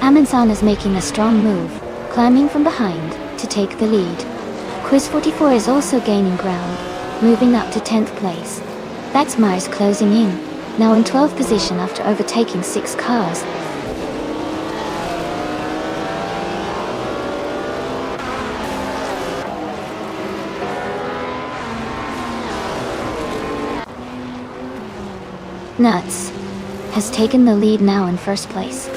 Amundsen is making a strong move, climbing from behind to take the lead. Quiz 44 is also gaining ground, moving up to 10th place. Baxmar is closing in, now in 12th position after overtaking 6 cars. Nuts has taken the lead now in 1st place.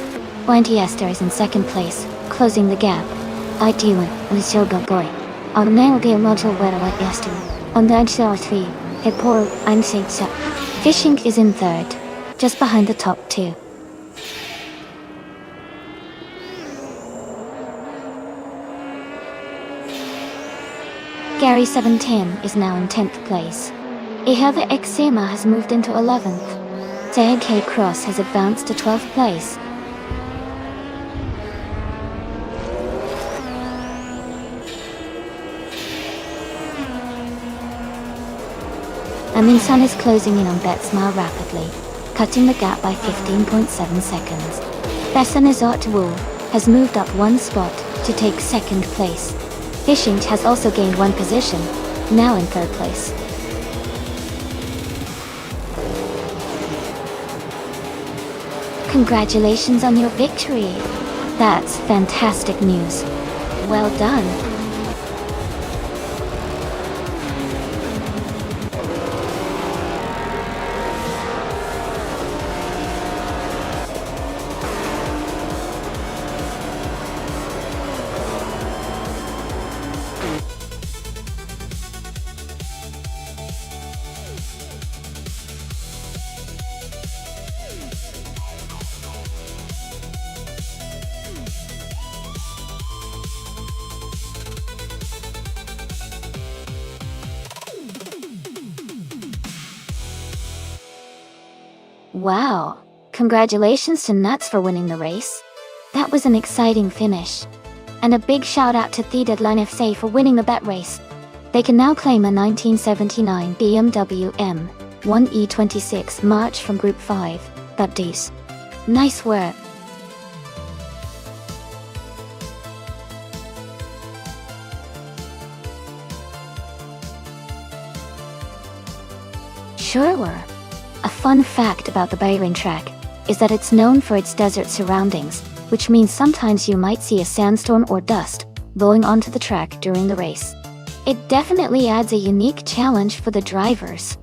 Pointy Esther is in 2nd place, closing the gap. IT1 with Silga Boy. On Nelge Model Wera Esther. On the Edge 3, Hepor Einsigsa. Fishing is in 3rd, just behind the top 2. Gary 710 is now in 10th place. Ihave Exema has moved into 11th. ZK Cross has advanced to 12th place. Amundsen is closing in on Betsmar rapidly, cutting the gap by 15.7 seconds. Besson Izot Wu has moved up 1 spot to take 2nd place. Fishing has also gained 1 position, now in 3rd place. Congratulations on your victory! That's fantastic news. Well done! Wow! Congratulations to Nuts for winning the race. That was an exciting finish. And a big shout out to the Deadline FC for winning the bet race. They can now claim a 1979 BMW M1E26 March from Group 5. That deuce. Nice work. Sure were. A fun fact about the Bahrain track is that it's known for its desert surroundings, which means sometimes you might see a sandstorm or dust blowing onto the track during the race. It definitely adds a unique challenge for the drivers.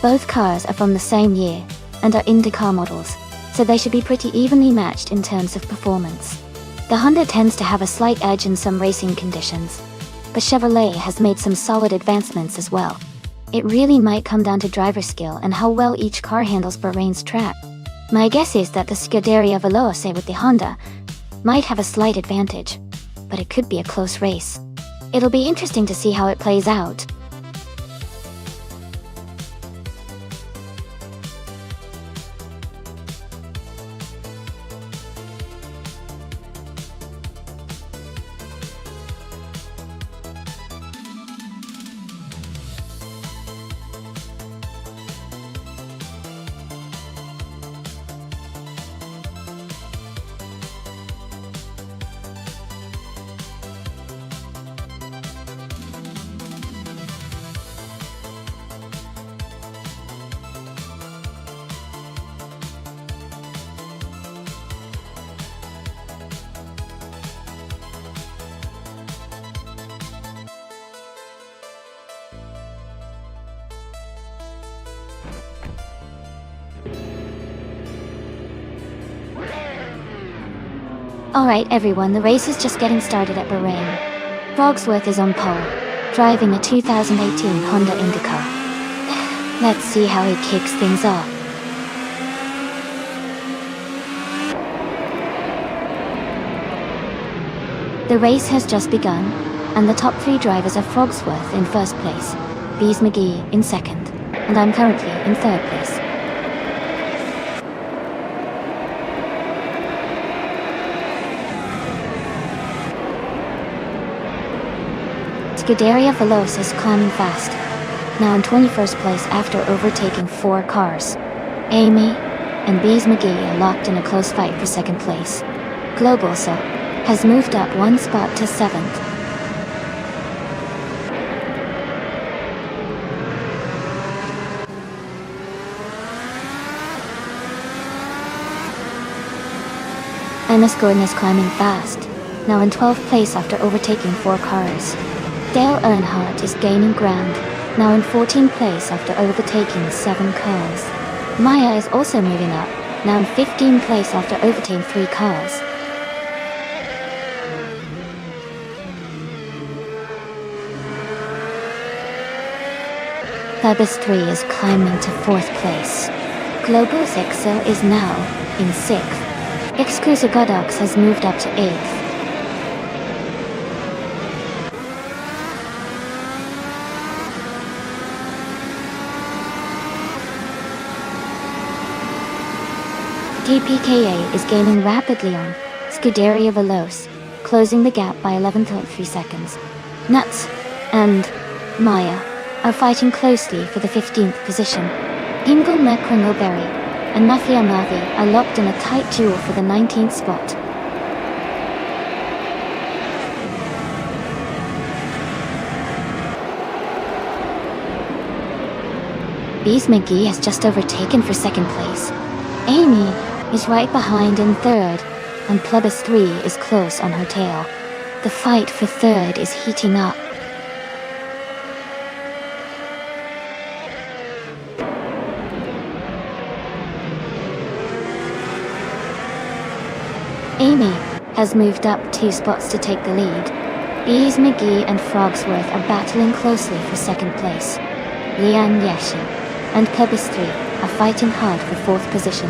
Both cars are from the same year and are IndyCar models, so they should be pretty evenly matched in terms of performance. The Honda tends to have a slight edge in some racing conditions, but Chevrolet has made some solid advancements as well. It really might come down to driver skill and how well each car handles Bahrain's track. My guess is that the Scuderia Veloce with the Honda might have a slight advantage, but it could be a close race. It'll be interesting to see how it plays out. Alright everyone, the race is just getting started at Bahrain. Frogsworth is on pole, driving a 2018 Honda IndyCar. Let's see how he kicks things off. The race has just begun, and the top three drivers are Frogsworth in first place, Bees McGee in second, and I'm currently in third place. Scuderia Veloce is climbing fast, now in 21st place after overtaking 4 cars. Amy and Bees McGee are locked in a close fight for second place. Globalsa has moved up 1 spot to 7th. Ines Gordon is climbing fast, now in 12th place after overtaking 4 cars. Dale Earnhardt is gaining ground, now in 14th place after overtaking 7 cars. Maya is also moving up, now in 15th place after overtaking 3 cars. Fabus 3 is climbing to 4th place. Global Excel is now in 6th. Exclusive Godox has moved up to 8th. DPKA is gaining rapidly on Scuderia Veloce, closing the gap by 11.3 seconds. Nuts and Maya are fighting closely for the 15th position. Ingle Mekringleberry and Mafia Mavi are locked in a tight duel for the 19th spot. Bees McGee has just overtaken for second place. Amy is right behind in third, and Plebis 3 is close on her tail. The fight for third is heating up. Amy has moved up 2 spots to take the lead. Bees McGee and Frogsworth are battling closely for second place. Leanne Yashin and Plebis 3 are fighting hard for fourth position.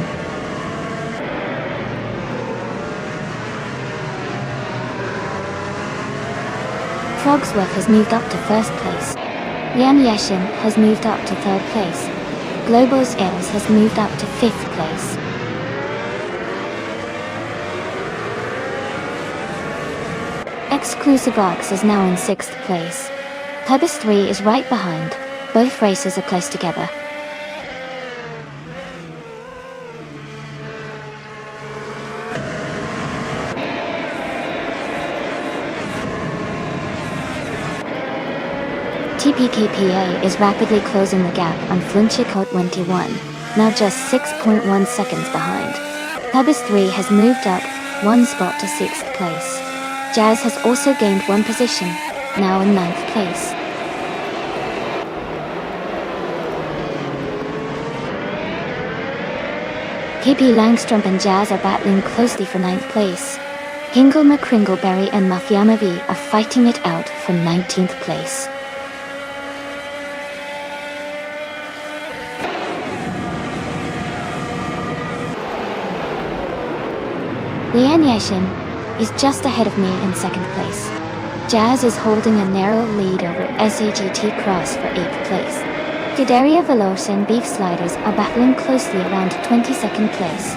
Frogsworth has moved up to first place. Leanne Yashin has moved up to third place. Globos Els has moved up to fifth place. Exclusive Ox is now in 6th place. Plebis 3 is right behind. Both races are close together. TPKPA is rapidly closing the gap on Flintshire 21, now just 6.1 seconds behind. Plebis 3 has moved up 1 spot to 6th place. Jazz has also gained 1 position, now in 9th place. KP Langstrom and Jazz are battling closely for 9th place. Hingle McCringleberry and Mafiana V are fighting it out for 19th place. Leanne Yashin is just ahead of me in 2nd place. Jazz is holding a narrow lead over SAGT Cross for 8th place. Gidaria Veloce and Beef Sliders are battling closely around 22nd place.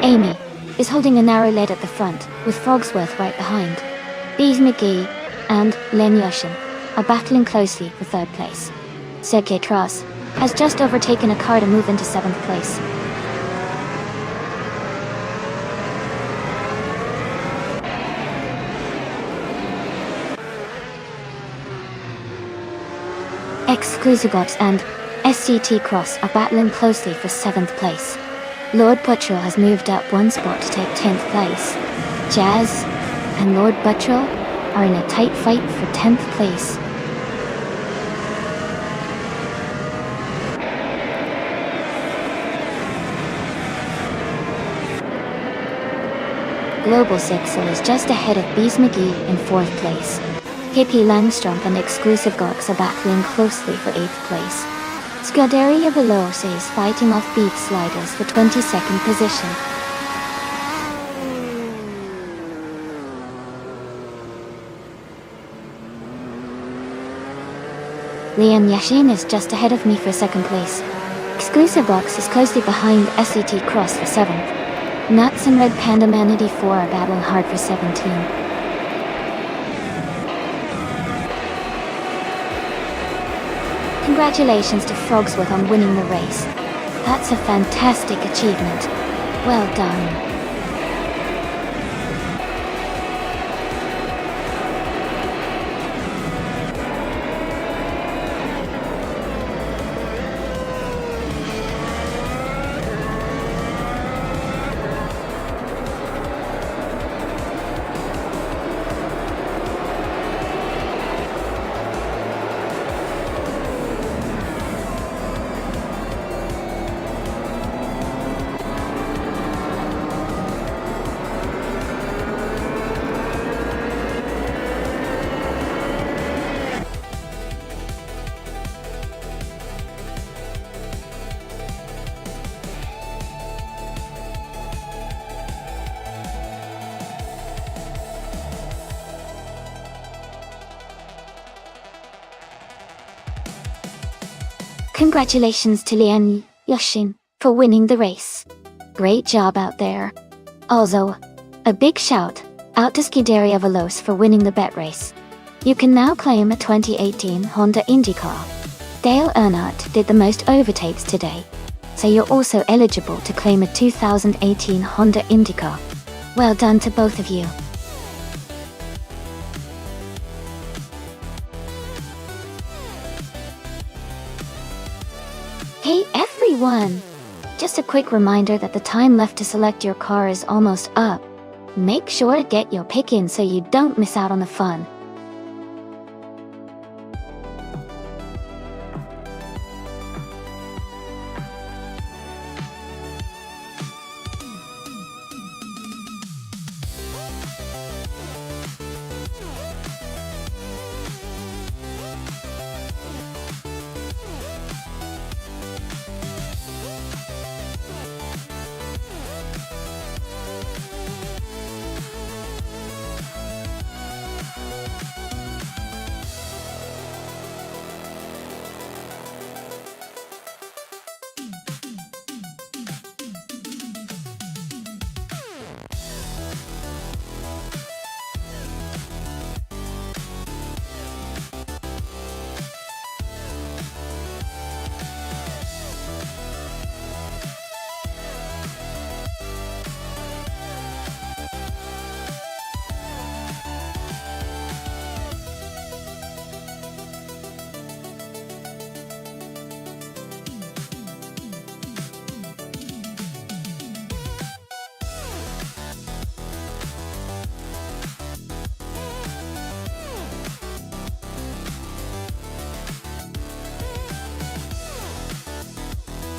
Amy is holding a narrow lead at the front, with Frogsworth right behind. Bees McGee and Len Yoshin are battling closely for 3rd place. Sergei Truss has just overtaken a car to move into 7th place. Exclusivox and SCT Cross are battling closely for 7th place. Lord Buttrell has moved up 1 spot to take 10th place. Jazz and Lord Buttrell are in a tight fight for 10th place. Global Sixel is just ahead of Bees McGee in 4th place. KP Langstrom and Exclusive Gox are battling closely for 8th place. Scuderia Veloce is fighting off Beef Sliders for 22nd position. Leanne Yashin is just ahead of me for 2nd place. Exclusive Box is closely behind SCT Cross for 7th. Nuts and Red Panda Manatee 4 are battling hard for 17. Congratulations to Frogsworth on winning the race. That's a fantastic achievement. Well done. Congratulations to Leanne Yoshin for winning the race. Great job out there. Also, a big shout out to Scuderia Veloce for winning the bet race. You can now claim a 2018 Honda IndyCar. Dale Earnhardt did the most overtakes today. so you're also eligible to claim a 2018 Honda IndyCar. Well done to both of you. Hey everyone! Just a quick reminder that the time left to select your car is almost up. Make sure to get your pick in so you don't miss out on the fun.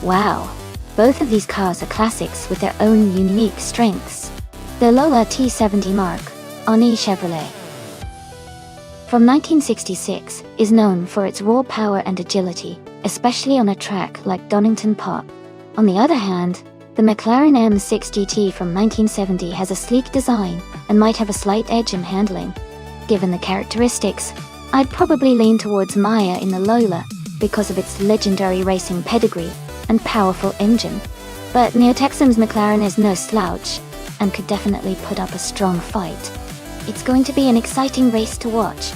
Wow, both of these cars are classics with their own unique strengths. The Lola T70 Mark, Oni Chevrolet, from 1966, is known for its raw power and agility, especially on a track like Donington Park. On the other hand, the McLaren M6 GT from 1970 has a sleek design and might have a slight edge in handling. Given the characteristics, I'd probably lean towards Maya in the Lola because of its legendary racing pedigree and powerful engine. But Neo-Texan's McLaren is no slouch and could definitely put up a strong fight. It's going to be an exciting race to watch.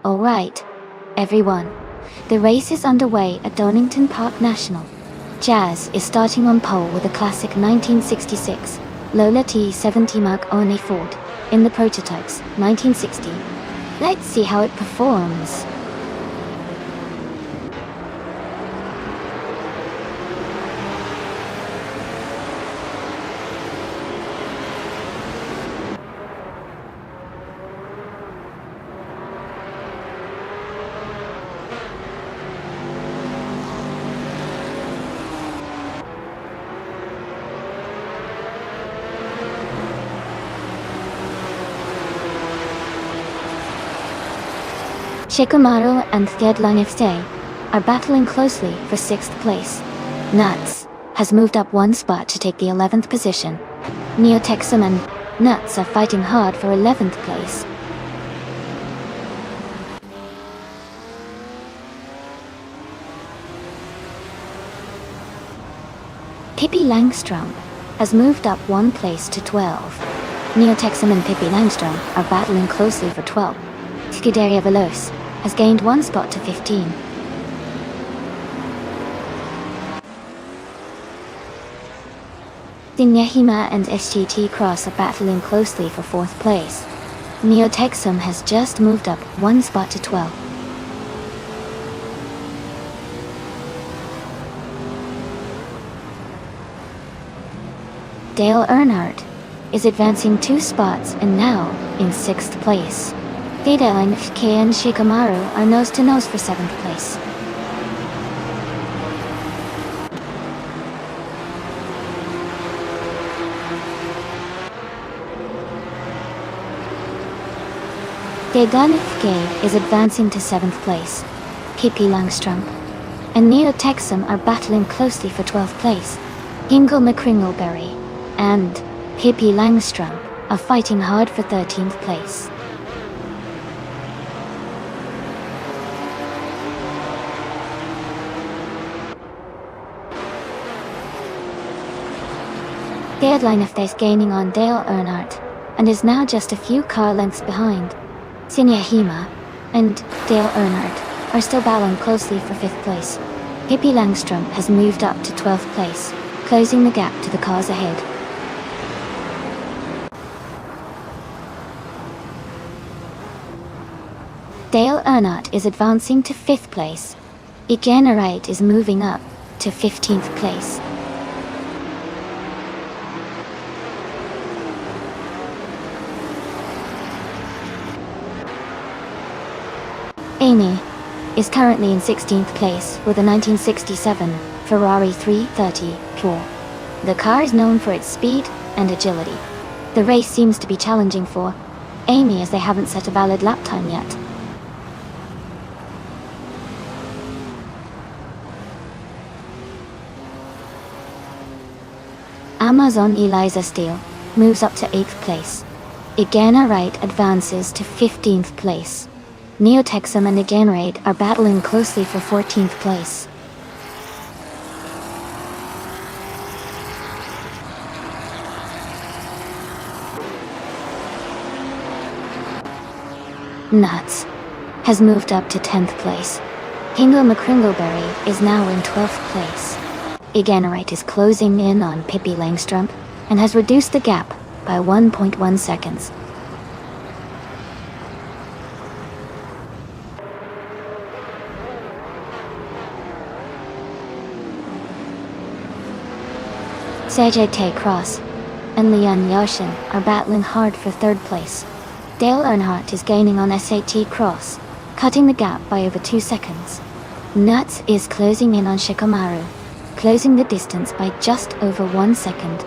Alright, everyone. The race is underway at Donington Park National. Jazz is starting on pole with a classic 1966 Lola T70 Mark Oni Ford in the prototypes 1960. Let's see how it performs. Shikamaru and Theodline FC are battling closely for 6th place. Nuts has moved up one spot to take the 11th position. Neo-Texan and Nuts are fighting hard for 11th place. Pippi Langstrom has moved up one place to 12. Neo-Texan and Pippi Langstrom are battling closely for 12. Scuderia Veloce has gained one spot to 15. Dinyahima and SGT Cross are battling closely for 4th place. Neo-Texan has just moved up one spot to 12. Dale Earnhardt is advancing 2 spots and now in 6th place. Data and FK and Shikamaru are nose-to-nose for 7th place. Dedanifke is advancing to 7th place. Pippi Langstrump and Neo Texum are battling closely for 12th place. Hingle McCringleberry and Pippi Langstrump are fighting hard for 13th place. Deadlinefte is gaining on Dale Earnhardt and is now just a few car lengths behind. Sinyahima and Dale Earnhardt are still battling closely for 5th place. Pippi Langstrump has moved up to 12th place, closing the gap to the cars ahead. Dale Earnhardt is advancing to 5th place. Igenerite is moving up to 15th place. Amy is currently in 16th place with a 1967 Ferrari 330 Tour. The car is known for its speed and agility. The race seems to be challenging for Amy as they haven't set a valid lap time yet. Amazon Eliza Steele moves up to 8th place. Igana Wright advances to 15th place. Neotexum and Iganraid are battling closely for 14th place. Nuts has moved up to 10th place. Hingle McCringleberry is now in 12th place. Iganraid is closing in on Pippi Langstrump and has reduced the gap by 1.1 seconds. Sergei Tay Cross and Leon Yashin are battling hard for 3rd place. Dale Earnhardt is gaining on SAT Cross, cutting the gap by over 2 seconds. Nuts is closing in on Shikamaru, closing the distance by just over 1 second.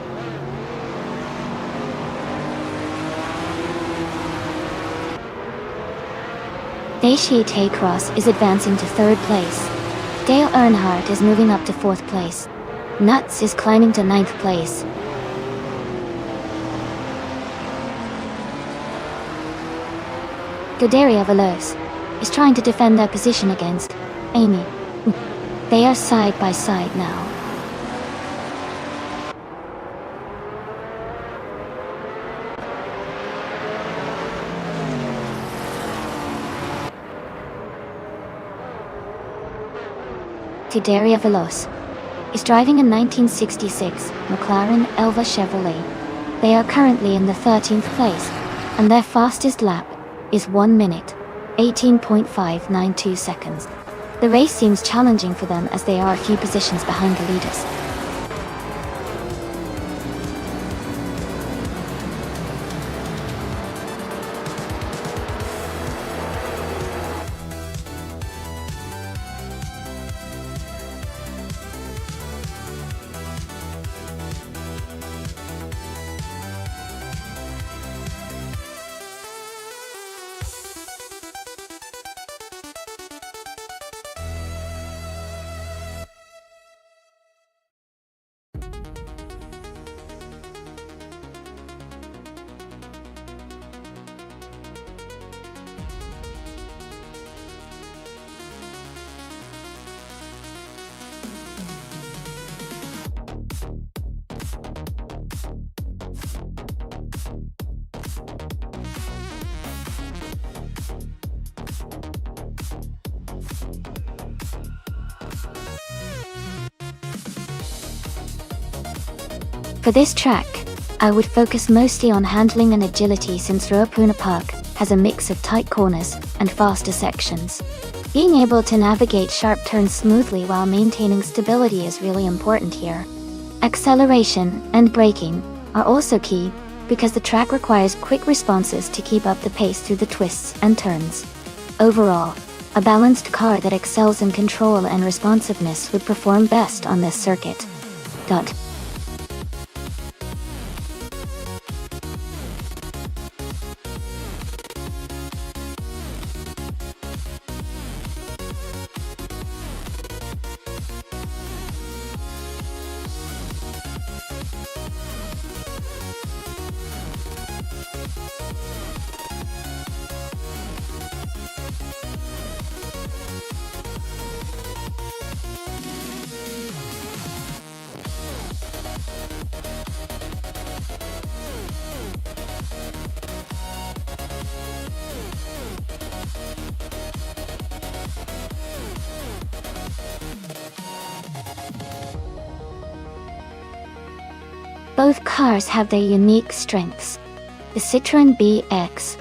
Daishi Tay Cross is advancing to 3rd place. Dale Earnhardt is moving up to 4th place. Nuts is climbing to 9th place. Godaria Veloz is trying to defend their position against Amy. They are side by side now. Godaria Veloz is driving a 1966 McLaren Elva Chevrolet. They are currently in the 13th place, and their fastest lap is 1 minute, 18.592 seconds. The race seems challenging for them as they are a few positions behind the leaders. For this track, I would focus mostly on handling and agility since Ruapuna Park has a mix of tight corners and faster sections. Being able to navigate sharp turns smoothly while maintaining stability is really important here. Acceleration and braking are also key because the track requires quick responses to keep up the pace through the twists and turns. Overall, a balanced car that excels in control and responsiveness would perform best on this circuit. Both cars have their unique strengths. The Citroën BX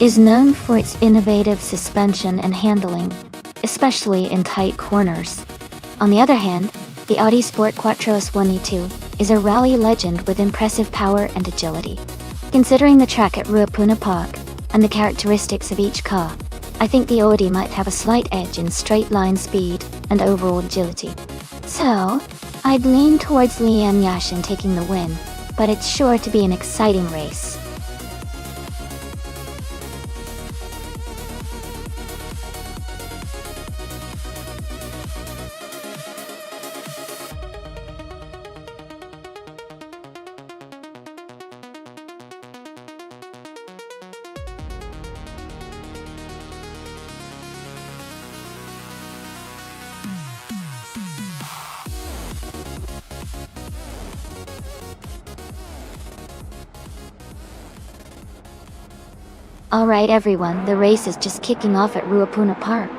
is known for its innovative suspension and handling, especially in tight corners. On the other hand, the Audi Sport Quattro S1E2 is a rally legend with impressive power and agility. Considering the track at Ruapuna Park and the characteristics of each car, I think the Audi might have a slight edge in straight-line speed and overall agility. So, I'd lean towards Lian Yashin taking the win, but it's sure to be an exciting race. Alright everyone, the race is just kicking off at Ruapuna Park.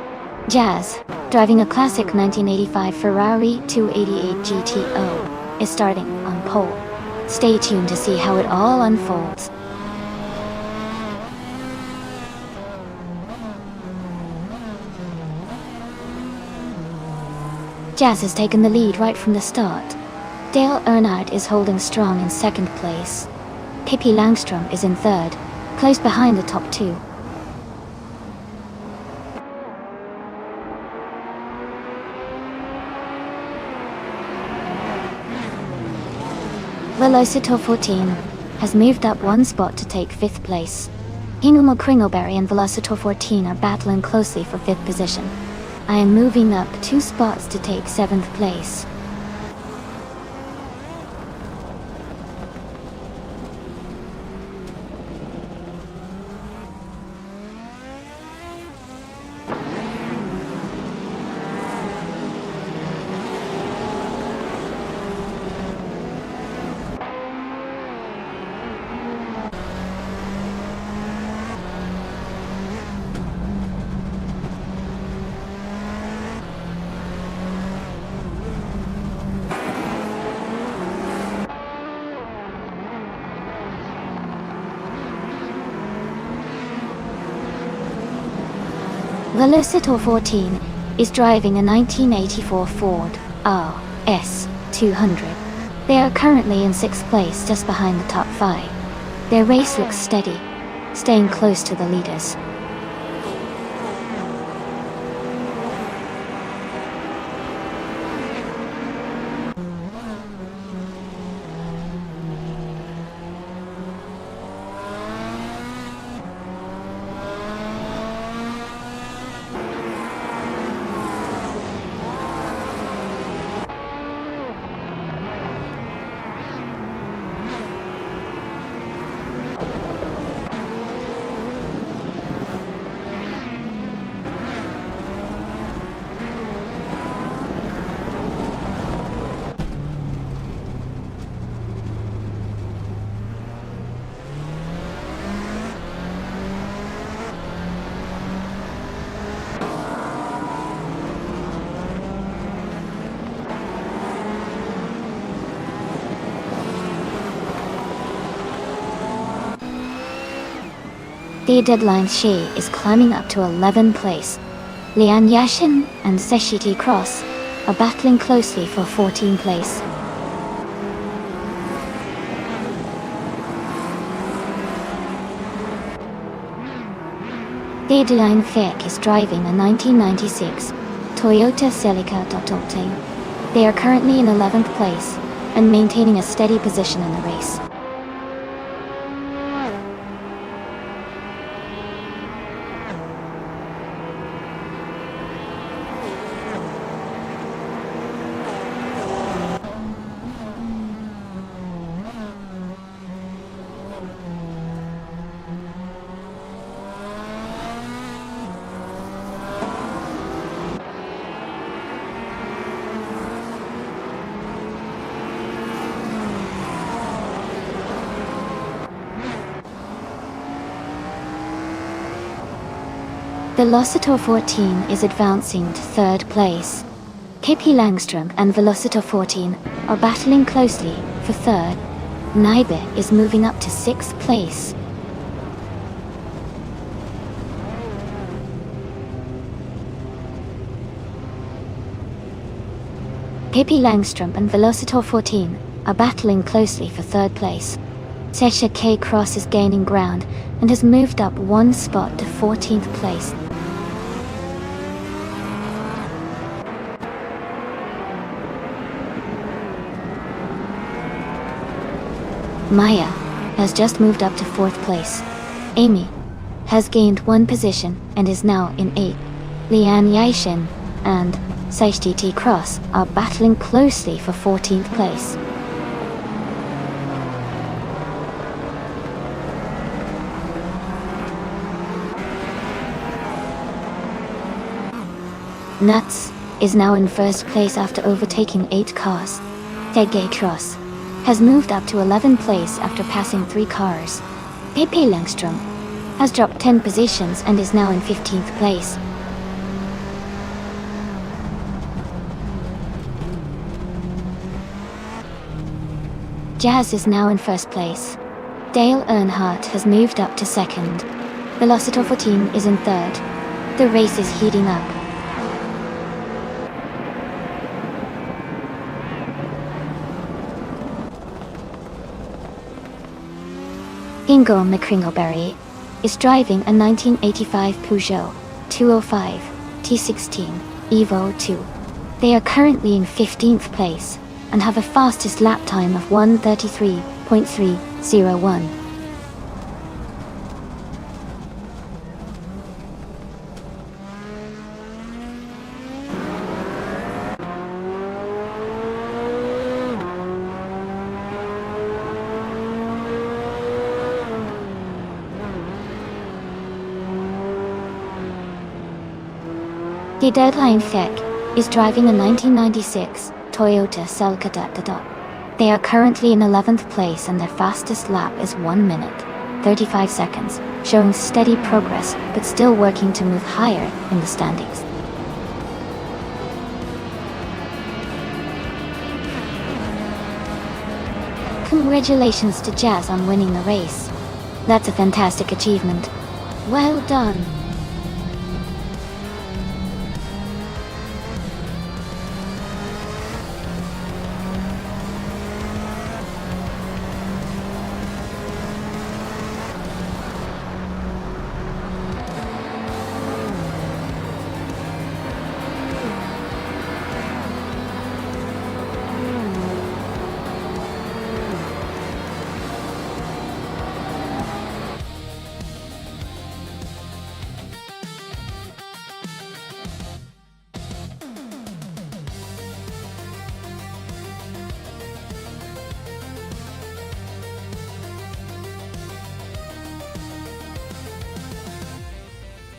Jazz, driving a classic 1985 Ferrari 288 GTO, is starting on pole. Stay tuned to see how it all unfolds. Jazz has taken the lead right from the start. Dale Earnhardt is holding strong in second place. Pippi Langstrom is in third, close behind the top two. Velocitor 14 has moved up one spot to take fifth place. Hingelmo Kringleberry and Velocitor 14 are battling closely for fifth position. I am moving up 2 spots to take 7th place. Velocitor 14 is driving a 1984 Ford RS200. They are currently in 6th place, just behind the top 5. Their race looks steady, staying close to the leaders. The deadline Shi is climbing up to 11th place. Lian Yashin and Seshiti Cross are battling closely for 14th place. Deadline Fek is driving a 1996 Toyota Celica Dotto. They are currently in 11th place and maintaining a steady position in the race. Velocitor 14 is advancing to 3rd place. KP Langstrom and Velocitor 14 are battling closely for 3rd. Naibe is moving up to 6th place. KP Langstrom and Velocitor 14 are battling closely for 3rd place. Sesha K Cross is gaining ground and has moved up 1 spot to 14th place. Maya has just moved up to 4th place. Amy has gained 1 position and is now in 8th. Lian Yaishin and Seshti T Cross are battling closely for 14th place. Nuts is now in 1st place after overtaking 8 cars. Tege Cross has moved up to 11th place after passing 3 cars. Pepe Langstrom has dropped 10 positions and is now in 15th place. Jazz is now in 1st place. Dale Earnhardt has moved up to 2nd. Velocitor 14 is in 3rd. The race is heating up. Ingo McCringleberry is driving a 1985 Peugeot 205 T16 Evo 2. They are currently in 15th place and have a fastest lap time of 1:33.301. The Deadline Fek is driving a 1996 Toyota Celica. They are currently in 11th place and their fastest lap is 1 minute, 35 seconds, showing steady progress but still working to move higher in the standings. Congratulations to Jazz on winning the race. That's a fantastic achievement. Well done.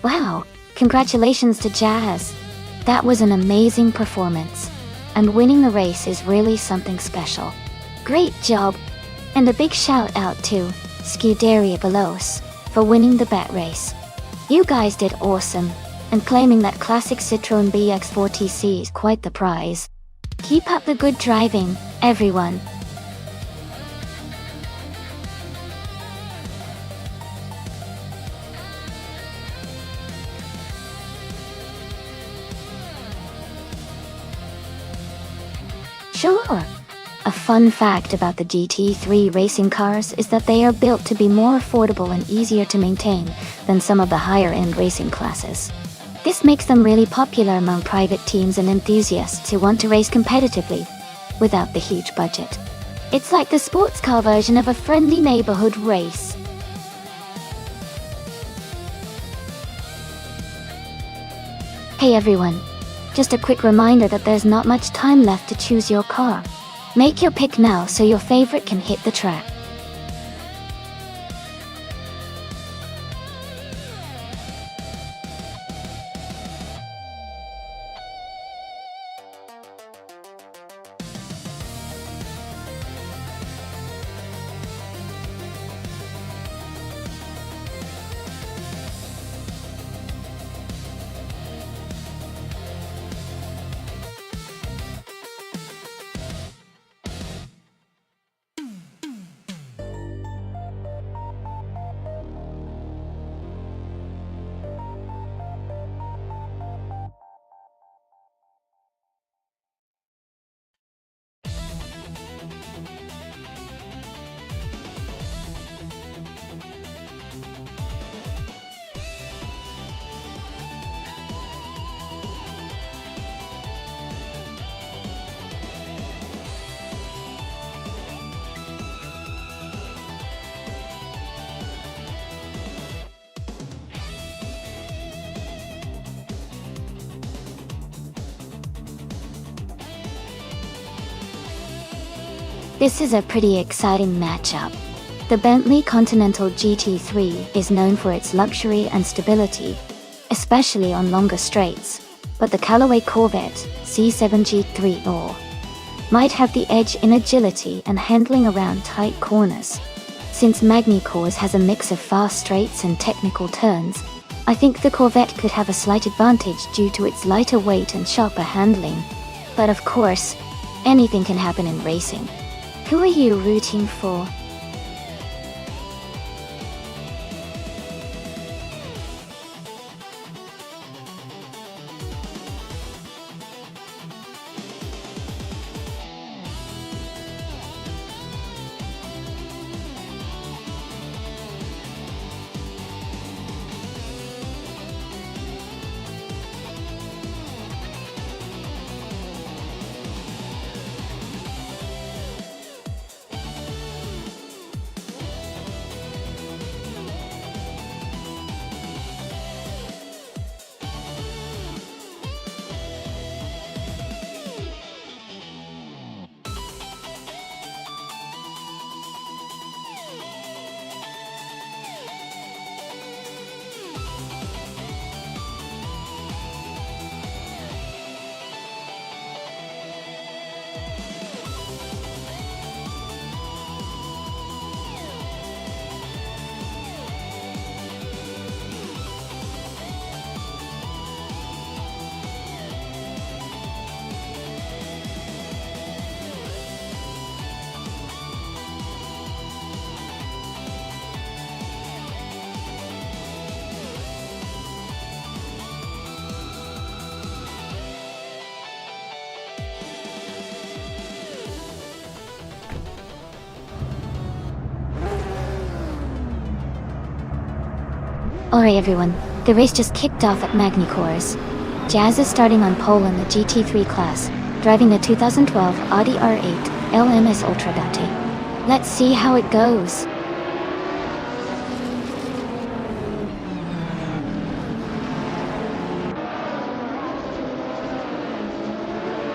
Wow, congratulations to Jazz. That was an amazing performance. And winning the race is really something special. Great job. And a big shout out to Scuderia Belos for winning the bet race. You guys did awesome, and claiming that classic Citroën BX4TC is quite the prize. Keep up the good driving, everyone. Sure. A fun fact about the GT3 racing cars is that they are built to be more affordable and easier to maintain than some of the higher-end racing classes. This makes them really popular among private teams and enthusiasts who want to race competitively without the huge budget. It's like the sports car version of a friendly neighborhood race. Hey everyone. Just a quick reminder that there's not much time left to choose your car. Make your pick now so your favorite can hit the track. This is a pretty exciting matchup. The Bentley Continental GT3 is known for its luxury and stability, especially on longer straights, but the Callaway Corvette C7 GT3 might have the edge in agility and handling around tight corners. Since Magny-Cours has a mix of fast straights and technical turns, I think the Corvette could have a slight advantage due to its lighter weight and sharper handling. But of course, anything can happen in racing. Who are you rooting for? Alright everyone, the race just kicked off at Magny-Cours. Jazz is starting on pole in the GT3 class, driving a 2012 Audi R8 LMS Ultragante. Let's see how it goes.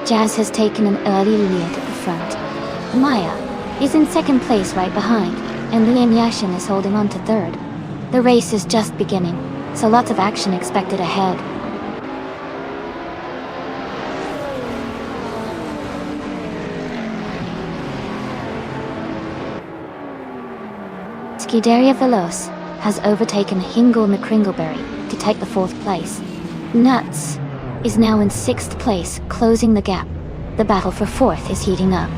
Jazz has taken an early lead at the front. Maya is in second place right behind, and Liam Yashin is holding on to third. The race is just beginning, so lots of action expected ahead. Scuderia Veloce has overtaken Hingle McCringleberry to take the fourth place. Nuts is now in sixth place, closing the gap. The battle for fourth is heating up.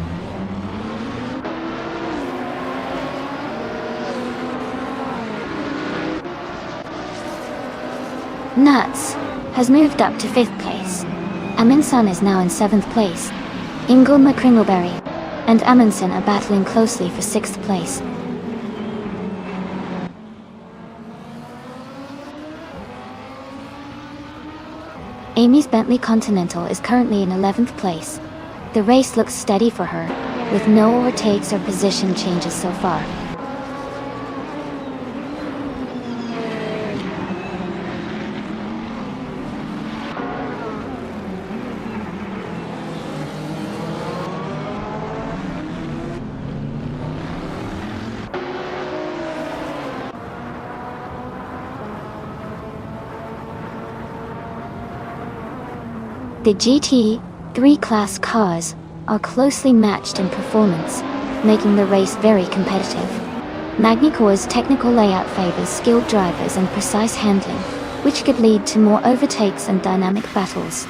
Nuts has moved up to 5th place. Amundsen is now in 7th place. Ingle McCringleberry and Amundsen are battling closely for 6th place. Amy's Bentley Continental is currently in 11th place. The race looks steady for her, with no overtakes or position changes so far. The GT3 class cars are closely matched in performance, making the race very competitive. Magny-Cours' technical layout favors skilled drivers and precise handling, which could lead to more overtakes and dynamic battles.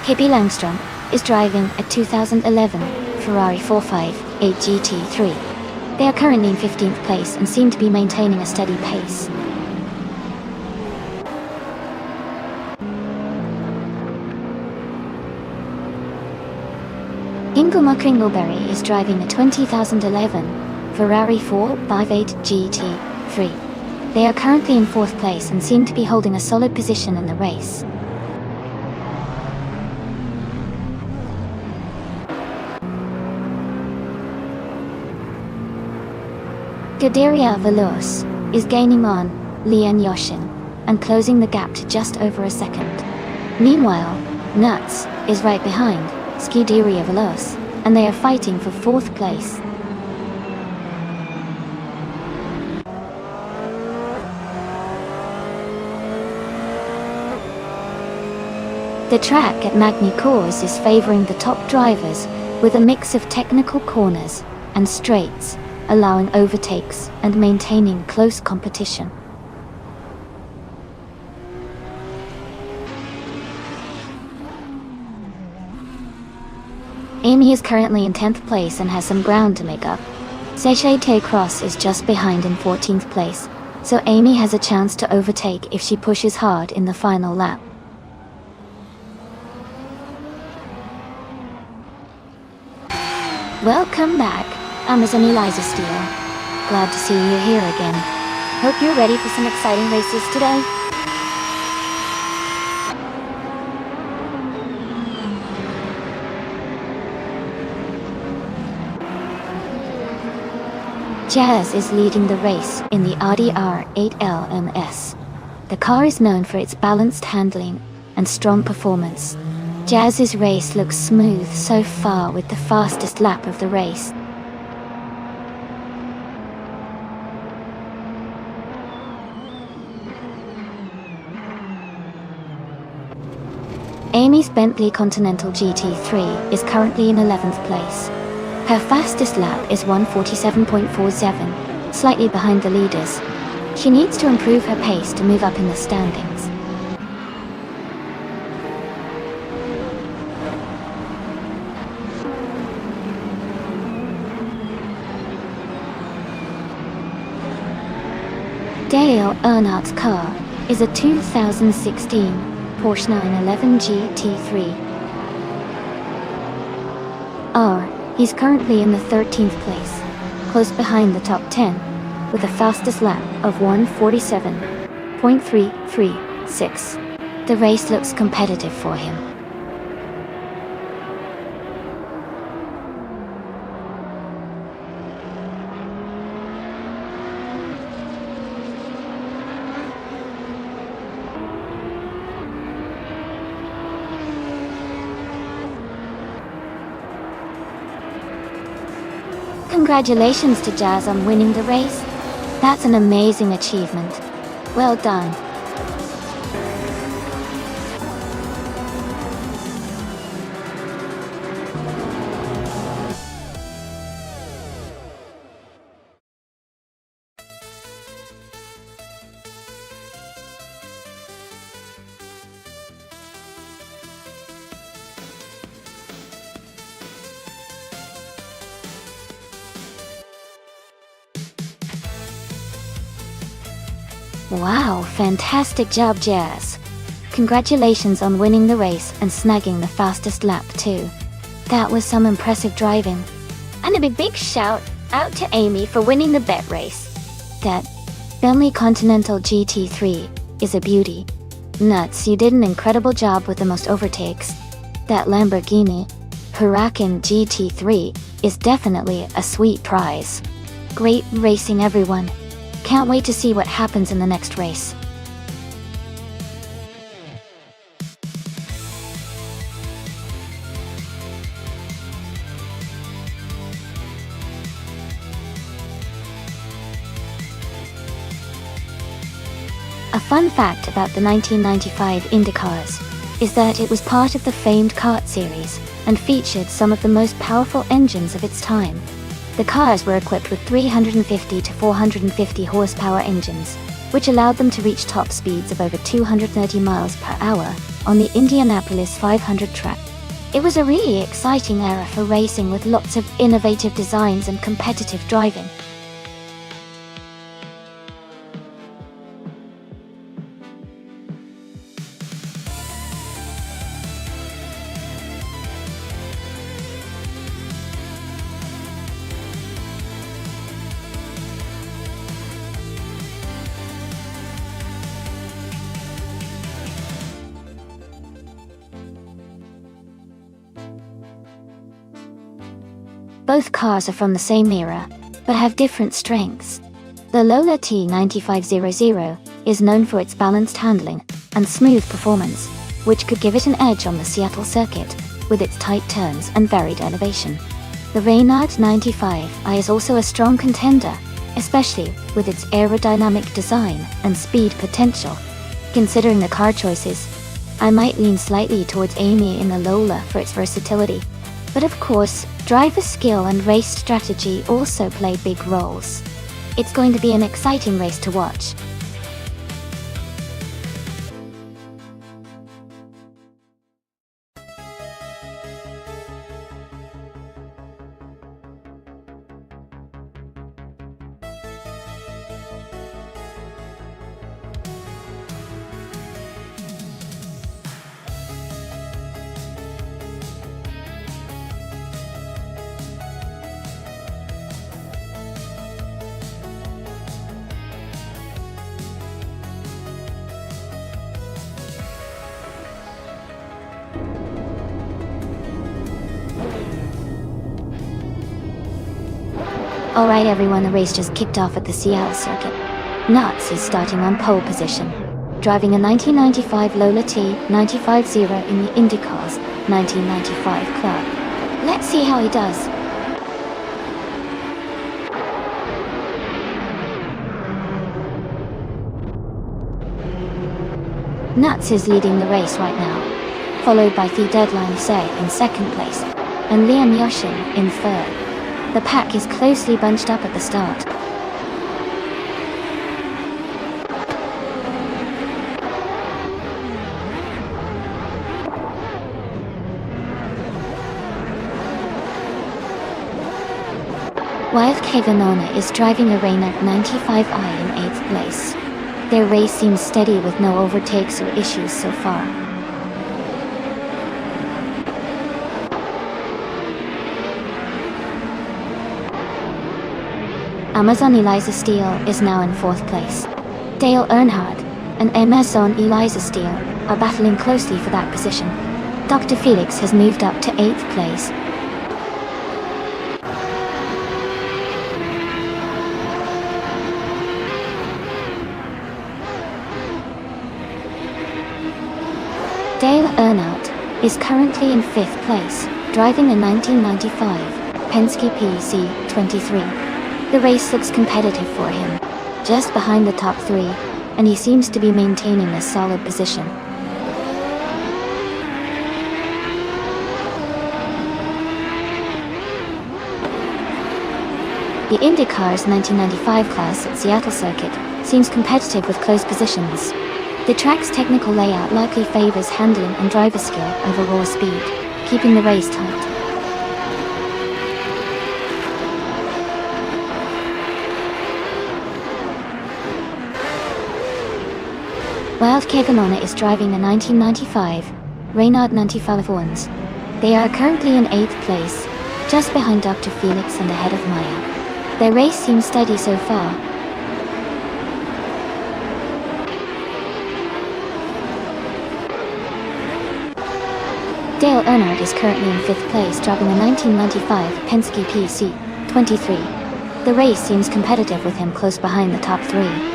Pippi Langstrom is driving a 2011 Ferrari 458 GT3. They are currently in 15th place and seem to be maintaining a steady pace. Ingle McCringleberry is driving a 2011 Ferrari 458 GT3. They are currently in 4th place and seem to be holding a solid position in the race. Scuderia Veloce is gaining on Liam Yashin and closing the gap to just over a second. Meanwhile, Nuts is right behind Scuderia Veloce, and they are fighting for 4th place. The track at Magny Cours is favoring the top drivers with a mix of technical corners and straights, allowing overtakes and maintaining close competition. Amy is currently in 10th place and has some ground to make up. Sechete Cross is just behind in 14th place, so Amy has a chance to overtake if she pushes hard in the final lap. Welcome back, Amazon Eliza Steele. Glad to see you here again. Hope you're ready for some exciting races today. Jazz is leading the race in the Audi R8 LMS. The car is known for its balanced handling and strong performance. Jazz's race looks smooth so far with the fastest lap of the race. Amy's Bentley Continental GT3 is currently in 11th place. Her fastest lap is 1:47.47, slightly behind the leaders. She needs to improve her pace to move up in the standings. Dale Earnhardt's car is a 2016 Porsche 911 GT3 R. He's currently in the 13th place, close behind the top 10, with a fastest lap of 1:47.336. The race looks competitive for him. Congratulations to Jazz on winning the race. That's an amazing achievement. Well done. Wow, fantastic job, Jazz. Congratulations on winning the race and snagging the fastest lap too. That was some impressive driving. And a big shout out to Amy for winning the bet race. That Bentley Continental GT3 is a beauty. Nuts, you did an incredible job with the most overtakes. That Lamborghini Huracan GT3 is definitely a sweet prize. Great racing, everyone. Can't wait to see what happens in the next race. A fun fact about the 1995 IndyCars is that it was part of the famed kart series and featured some of the most powerful engines of its time. The cars were equipped with 350 to 450 horsepower engines, which allowed them to reach top speeds of over 230 miles per hour on the Indianapolis 500 track. It was a really exciting era for racing with lots of innovative designs and competitive driving. Both cars are from the same era, but have different strengths. The Lola T9500 is known for its balanced handling and smooth performance, which could give it an edge on the Seattle circuit, with its tight turns and varied elevation. The Reynard 95i is also a strong contender, especially with its aerodynamic design and speed potential. Considering the car choices, I might lean slightly towards Amy in the Lola for its versatility. But of course, driver skill and race strategy also play big roles. It's going to be an exciting race to watch. Alright everyone, the race just kicked off at the Seattle circuit. Nuts is starting on pole position, driving a 1995 Lola T 950 in the IndyCar's 1995 club. Let's see how he does. Nuts is leading the race right now, followed by The Deadline Say in second place, and Liam Yoshin in third. The pack is closely bunched up at the start. Wild Kavanona is driving a Reynard 95i in 8th place. Their race seems steady with no overtakes or issues so far. Amazon Eliza Steele is now in 4th place. Dale Earnhardt and Amazon Eliza Steele are battling closely for that position. Dr. Felix has moved up to 8th place. Dale Earnhardt is currently in 5th place, driving a 1995 Penske PC23. The race looks competitive for him, just behind the top 3, and he seems to be maintaining a solid position. The IndyCar's 1995 class at Seattle Circuit seems competitive with close positions. The track's technical layout likely favors handling and driver skill over raw speed, keeping the race tight. Wild Kavanona is driving a 1995 Reynard 95-1s. They are currently in 8th place, just behind Dr. Felix and ahead of Maya. Their race seems steady so far. Dale Earnhardt is currently in 5th place, driving a 1995 Penske PC23. The race seems competitive with him close behind the top 3.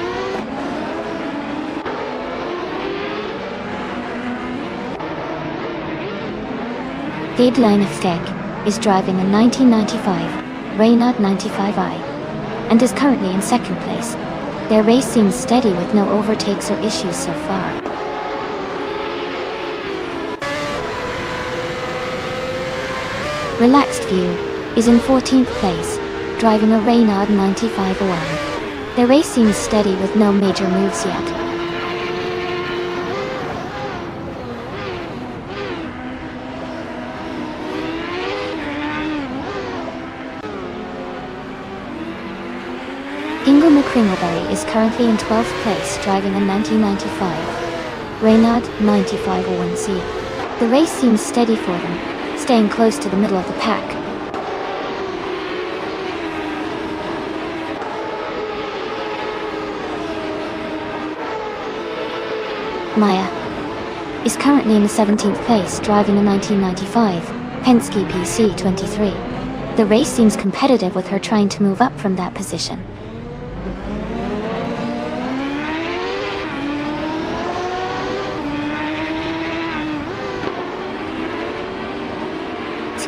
Gabe Leinefstek is driving a 1995 Reynard 95i and is currently in 2nd place. Their race seems steady with no overtakes or issues so far. Relaxed View is in 14th place, driving a Reynard 95-1. Their race seems steady with no major moves yet. Ingo McCringleberry is currently in 12th place, driving a 1995 Reynard 95-1C. The race seems steady for them, staying close to the middle of the pack. Maya is currently in 17th place, driving a 1995 Penske PC23. The race seems competitive with her trying to move up from that position.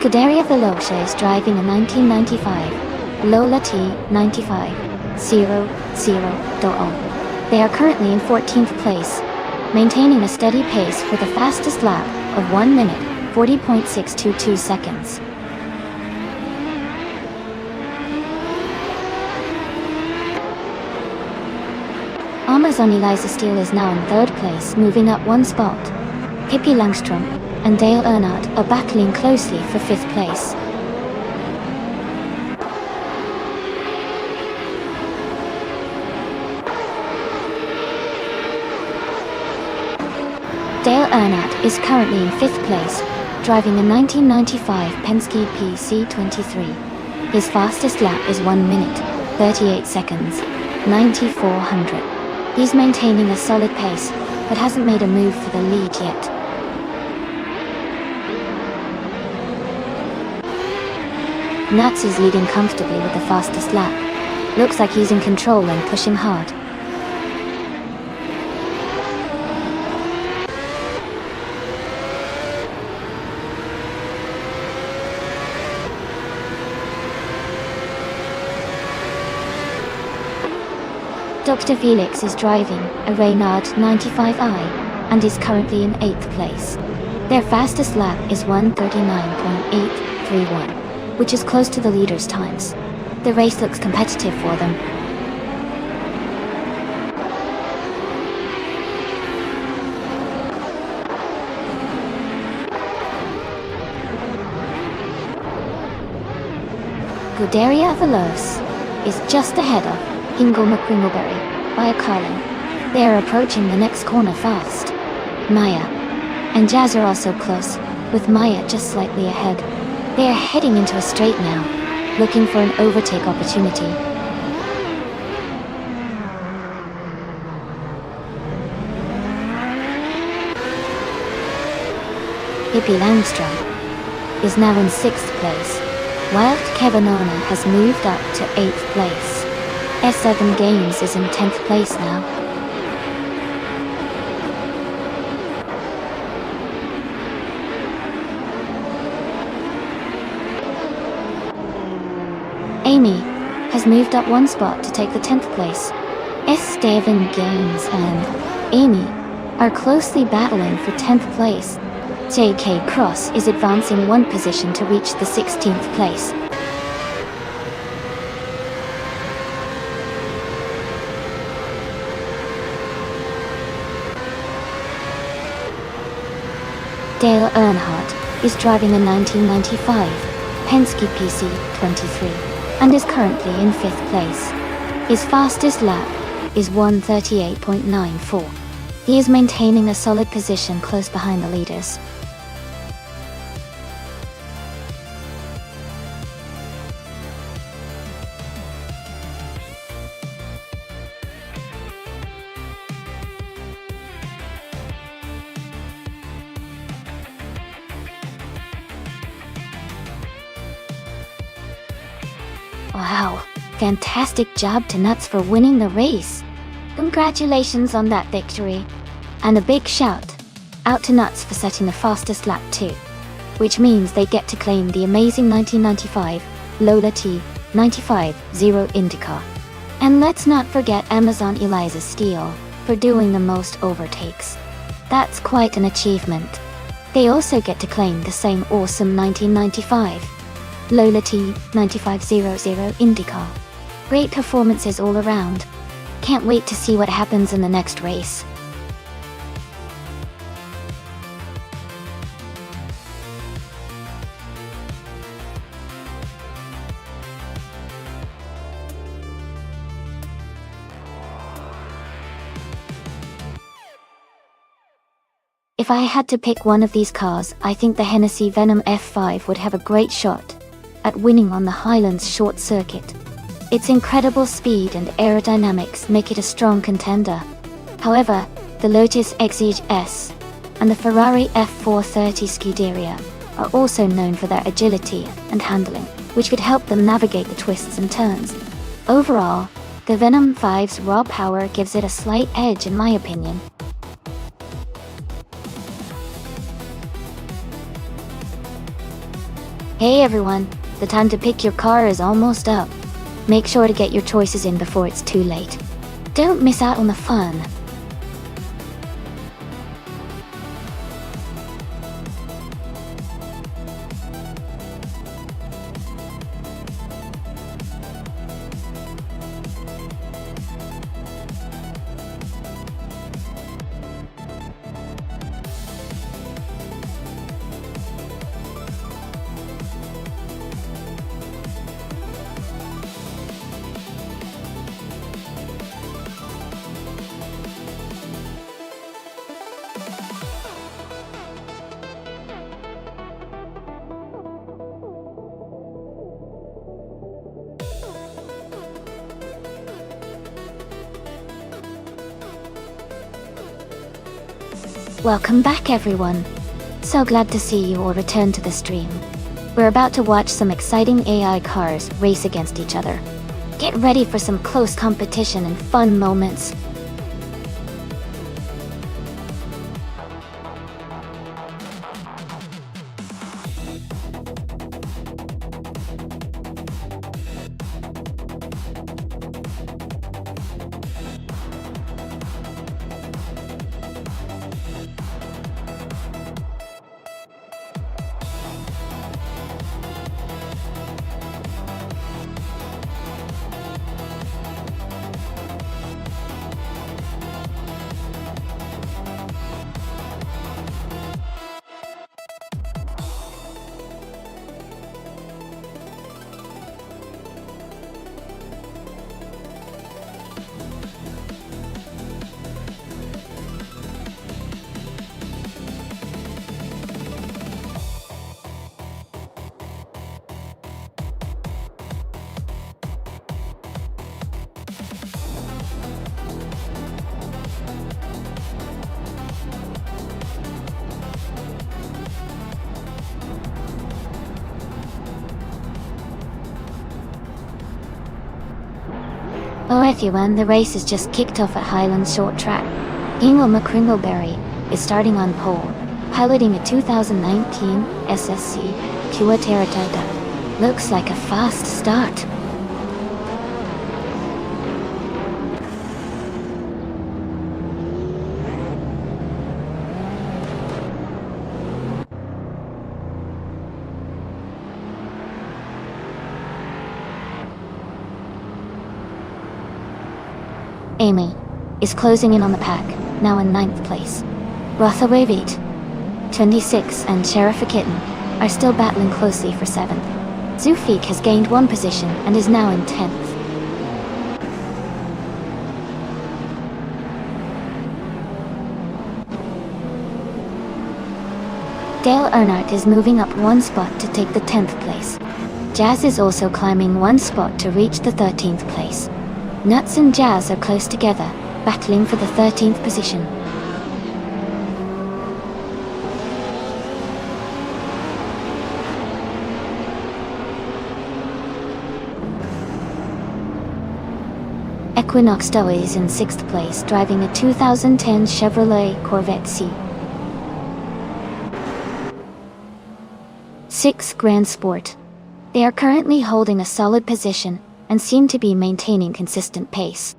Scuderia Veloce is driving a 1995 Lola T 9500. They are currently in 14th place, maintaining a steady pace for the fastest lap of 1 minute, 40.622 seconds. Amazon Eliza Steele is now in 3rd place, moving up 1 spot. Pippi Langstrom and Dale Earnhardt are battling closely for 5th place. Dale Earnhardt is currently in 5th place, driving a 1995 Penske PC23. His fastest lap is 1 minute, 38 seconds, 9400. He's maintaining a solid pace, but hasn't made a move for the lead yet. Nuts is leading comfortably with the fastest lap. Looks like he's in control and pushing hard. Dr. Felix is driving a Reynard 95i and is currently in 8th place. Their fastest lap is 1:39.831, which is close to the leaders' times. The race looks competitive for them. Scuderia Veloce is just ahead of Hingle McQuingleberry by a car length. They are approaching the next corner fast. Maya and Jazz are also close, with Maya just slightly ahead. They are heading into a straight now, looking for an overtake opportunity. Pippi Langstrom is now in 6th place, while Kevin Horner has moved up to 8th place. S7 Games is in 10th place now. Amy has moved up 1 spot to take the 10th place. S7 Games and Amy are closely battling for 10th place. J.K. Cross is advancing 1 position to reach the 16th place. Dale Earnhardt is driving a 1995 Penske PC23 and is currently in 5th place. His fastest lap is 1:38.94. He is maintaining a solid position close behind the leaders. Wow, fantastic job to Nuts for winning the race. Congratulations on that victory. And a big shout out to Nuts for setting the fastest lap too, which means they get to claim the amazing 1995 Lola T 9500 IndyCar. And let's not forget Amazon Eliza Steele for doing the most overtakes. That's quite an achievement. They also get to claim the same awesome 1995 Lola T 9500 IndyCar. Great performances all around. Can't wait to see what happens in the next race. If I had to pick one of these cars, I think the Hennessy Venom F5 would have a great shot at winning on the Highlands short circuit. Its incredible speed and aerodynamics make it a strong contender. However, the Lotus Exige S and the Ferrari F430 Scuderia are also known for their agility and handling, which could help them navigate the twists and turns. Overall, the Venom 5's raw power gives it a slight edge in my opinion. Hey everyone, the time to pick your car is almost up. Make sure to get your choices in before it's too late. Don't miss out on the fun. Welcome back everyone. So glad to see you all return to the stream. We're about to watch some exciting AI cars race against each other. Get ready for some close competition and fun moments. Oh everyone, the race has just kicked off at Highlands Short Track. Ingo McCringleberry is starting on pole, piloting a 2019 SSC Pure Terracotta. Looks like a fast start. Amy is closing in on the pack, now in 9th place. Rothaway Veet, 26 and Sheriff Kitten are still battling closely for 7th. Zufik has gained 1 position and is now in 10th. Dale Earnhardt is moving up 1 spot to take the 10th place. Jazz is also climbing 1 spot to reach the 13th place. Nuts and Jazz are close together, battling for the 13th position. Equinox Doe is in 6th place, driving a 2010 Chevrolet Corvette C. 6 Grand Sport. They are currently holding a solid position and seem to be maintaining consistent pace.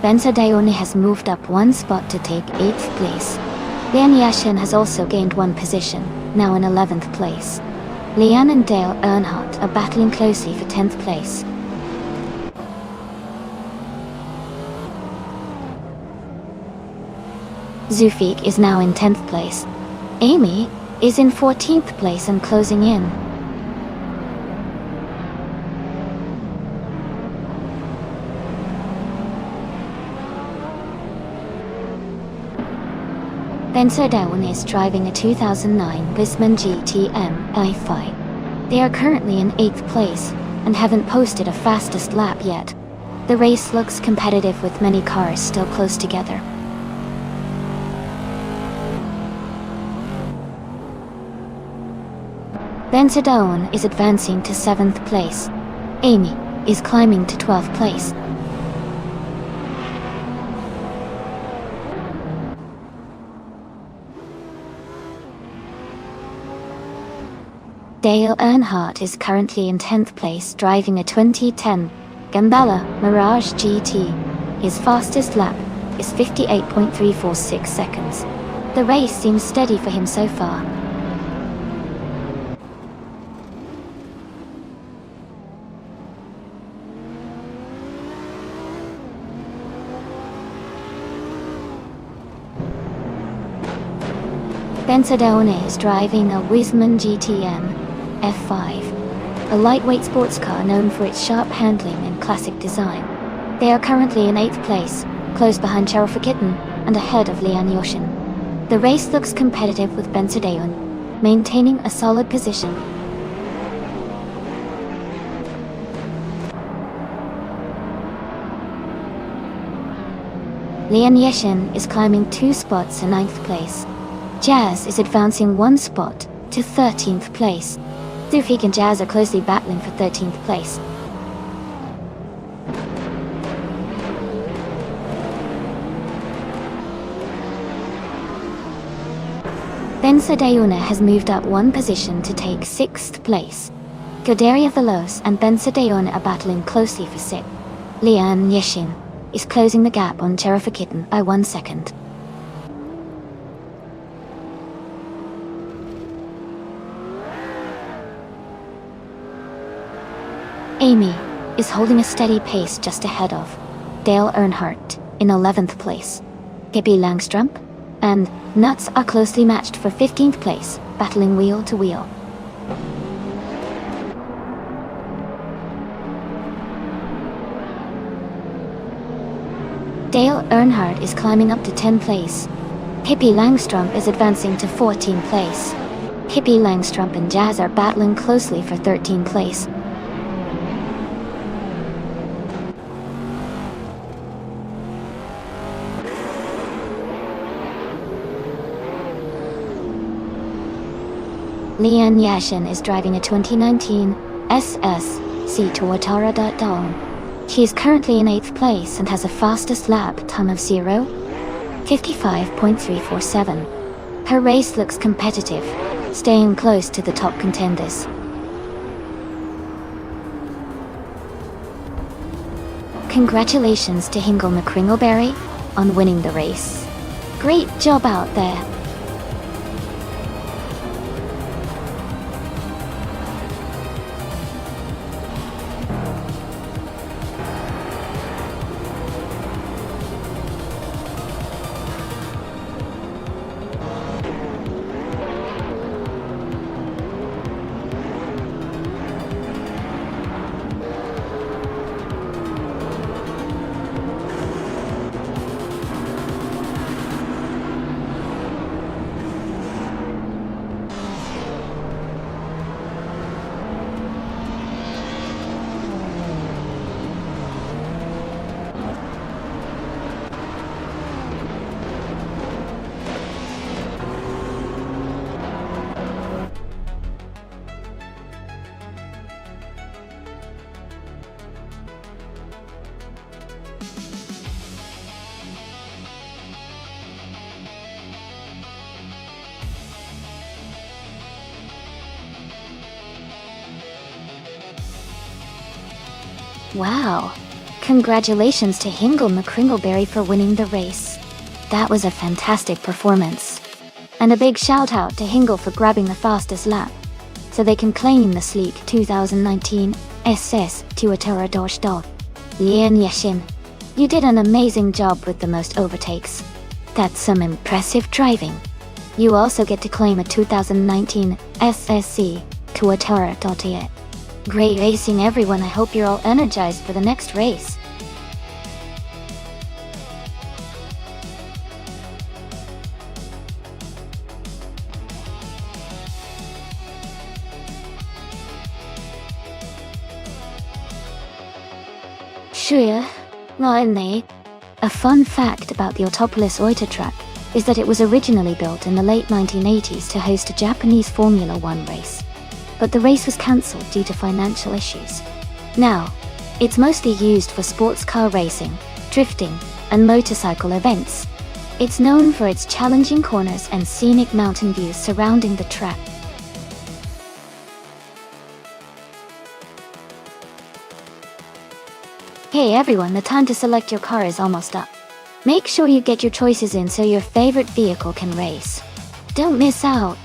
Benzadaone has moved up 1 spot to take 8th place. Lian Yashin has also gained 1 position, now in 11th place. Lian and Dale Earnhardt are battling closely for 10th place. Zufik is now in 10th place. Amy is in 14th place and closing in. Benzadaone is driving a 2009 Bisman GTM i5. They are currently in 8th place and haven't posted a fastest lap yet. The race looks competitive with many cars still close together. Benzadaone is advancing to 7th place. Amy is climbing to 12th place. Dale Earnhardt is currently in 10th place driving a 2010 Gambella Mirage GT. His fastest lap is 58.346 seconds. The race seems steady for him so far. Bensadone is driving a Wiesmann GTM F5, a lightweight sports car known for its sharp handling and classic design. They are currently in 8th place, close behind Cherofakitten and ahead of Lian Yoshin. The race looks competitive with Bensadone maintaining a solid position. Lian Yeshin is climbing 2 spots in 9th place. Jazz is advancing 1 spot to 13th place. Zufik and Jazz are closely battling for 13th place. Bensadone has moved up 1 position to take 6th place. Godaria Veloz and Bensadone are battling closely for 6th. Lian Yeshin is closing the gap on Cherofakitten by 1 second. Amy is holding a steady pace just ahead of Dale Earnhardt in 11th place. Pippi Langstrup and Nuts are closely matched for 15th place, battling wheel to wheel. Dale Earnhardt is climbing up to 10th place. Pippi Langstrup is advancing to 14th place. Pippi Langstrup and Jazz are battling closely for 13th place. Lian Yashin is driving a 2019 SSC Toyota Dome. She is currently in 8th place and has a fastest lap time of 55.347. Her race looks competitive, staying close to the top contenders. Congratulations to Hingle McCringleberry on winning the race. Great job out there. Wow! Congratulations to Hingle McCringleberry for winning the race. That was a fantastic performance. And a big shout out to Hingle for grabbing the fastest lap, so they can claim the sleek 2019 SS Toyota Dodge. Lian Yeshin, you did an amazing job with the most overtakes. That's some impressive driving. You also get to claim a 2019 SSC Toyota. Great racing everyone, I hope you're all energized for the next race. Sure, a fun fact about the Autopolis Oita track is that it was originally built in the late 1980s to host a Japanese Formula One race. But the race was cancelled due to financial issues. Now, it's mostly used for sports car racing, drifting, and motorcycle events. It's known for its challenging corners and scenic mountain views surrounding the track. Hey everyone, the time to select your car is almost up. Make sure you get your choices in so your favorite vehicle can race. Don't miss out.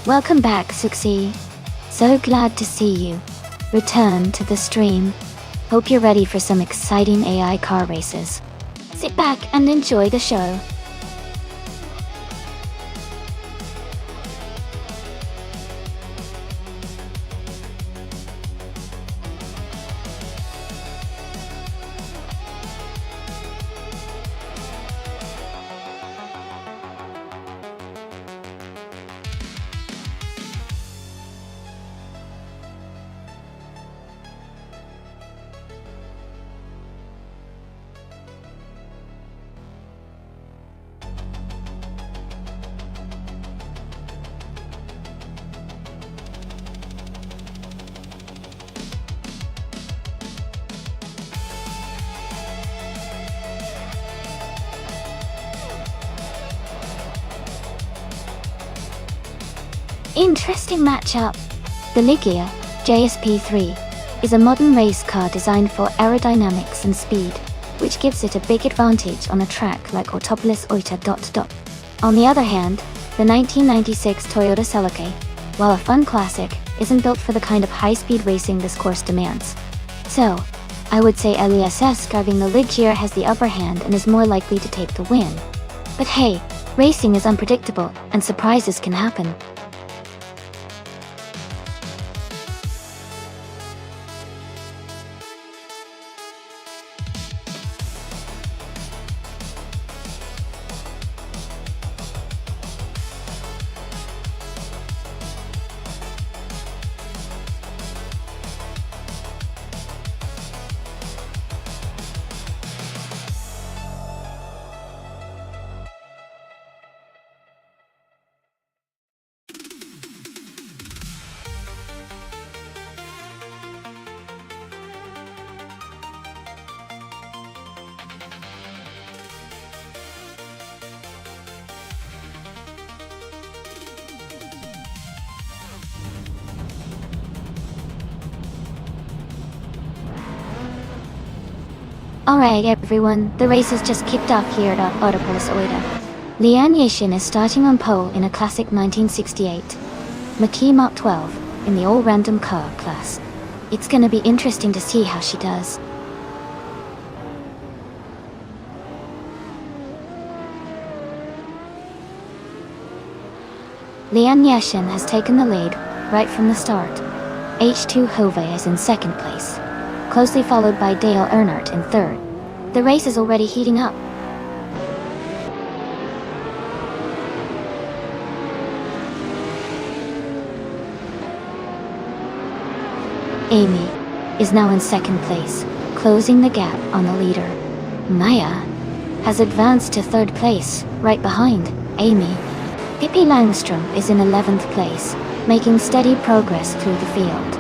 Welcome back, Suxi. So glad to see you. Return to the stream. Hope you're ready for some exciting AI car races. Sit back and enjoy the show. Interesting matchup. The Ligia JSP3 is a modern race car designed for aerodynamics and speed, which gives it a big advantage on a track like Autopolis Oita. On the other hand, the 1996 Toyota Celica, while a fun classic, isn't built for the kind of high-speed racing this course demands. So, I would say LESS driving the Ligia has the upper hand and is more likely to take the win. But hey, racing is unpredictable, and surprises can happen. Alright everyone, the race has just kicked off here at Autopolis Oida. Lian Yishin is starting on pole in a classic 1968 Maki Mach 12 in the all-random car class. It's gonna be interesting to see how she does. Lian Yashin has taken the lead right from the start. H2 Hove is in second place, closely followed by Dale Earnhardt in third. The race is already heating up. Amy is now in second place, closing the gap on the leader. Maya has advanced to third place, right behind Amy. Pippi Langstrom is in 11th place, making steady progress through the field.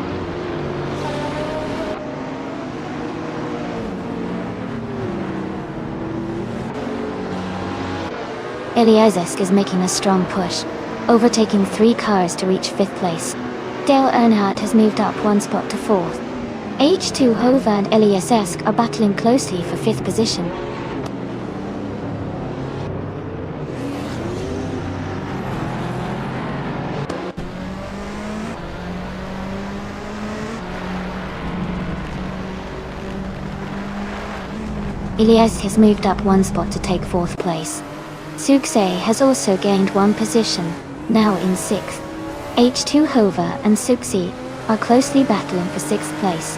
Eliezesk is making a strong push, overtaking 3 cars to reach 5th place. Dale Earnhardt has moved up 1 spot to 4th. H2 Hova and Eliezesk are battling closely for 5th position. Elias has moved up 1 spot to take 4th place. Suksei has also gained 1 position, now in 6th. H2 Hova and Suksi are closely battling for 6th place.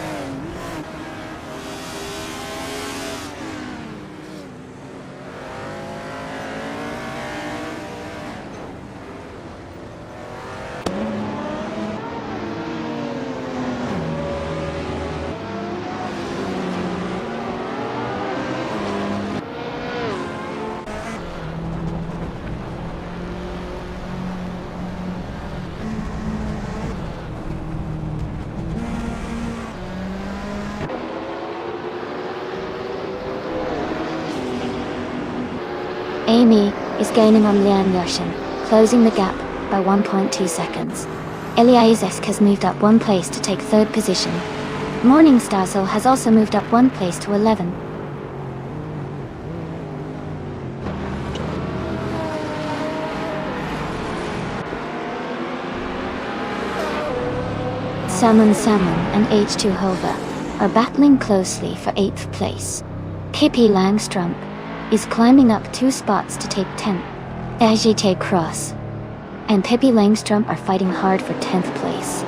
Amy is gaining on Lian Yoshin, closing the gap by 1.2 seconds. Eliassk has moved up 1 place to take 3rd position. Morningstar has also moved up 1 place to 11. Salmon and H2 Hova are battling closely for 8th place. Pippi Langstrup is climbing up 2 spots to take 10th. Agite Cross and Pippi Langstrup are fighting hard for 10th place.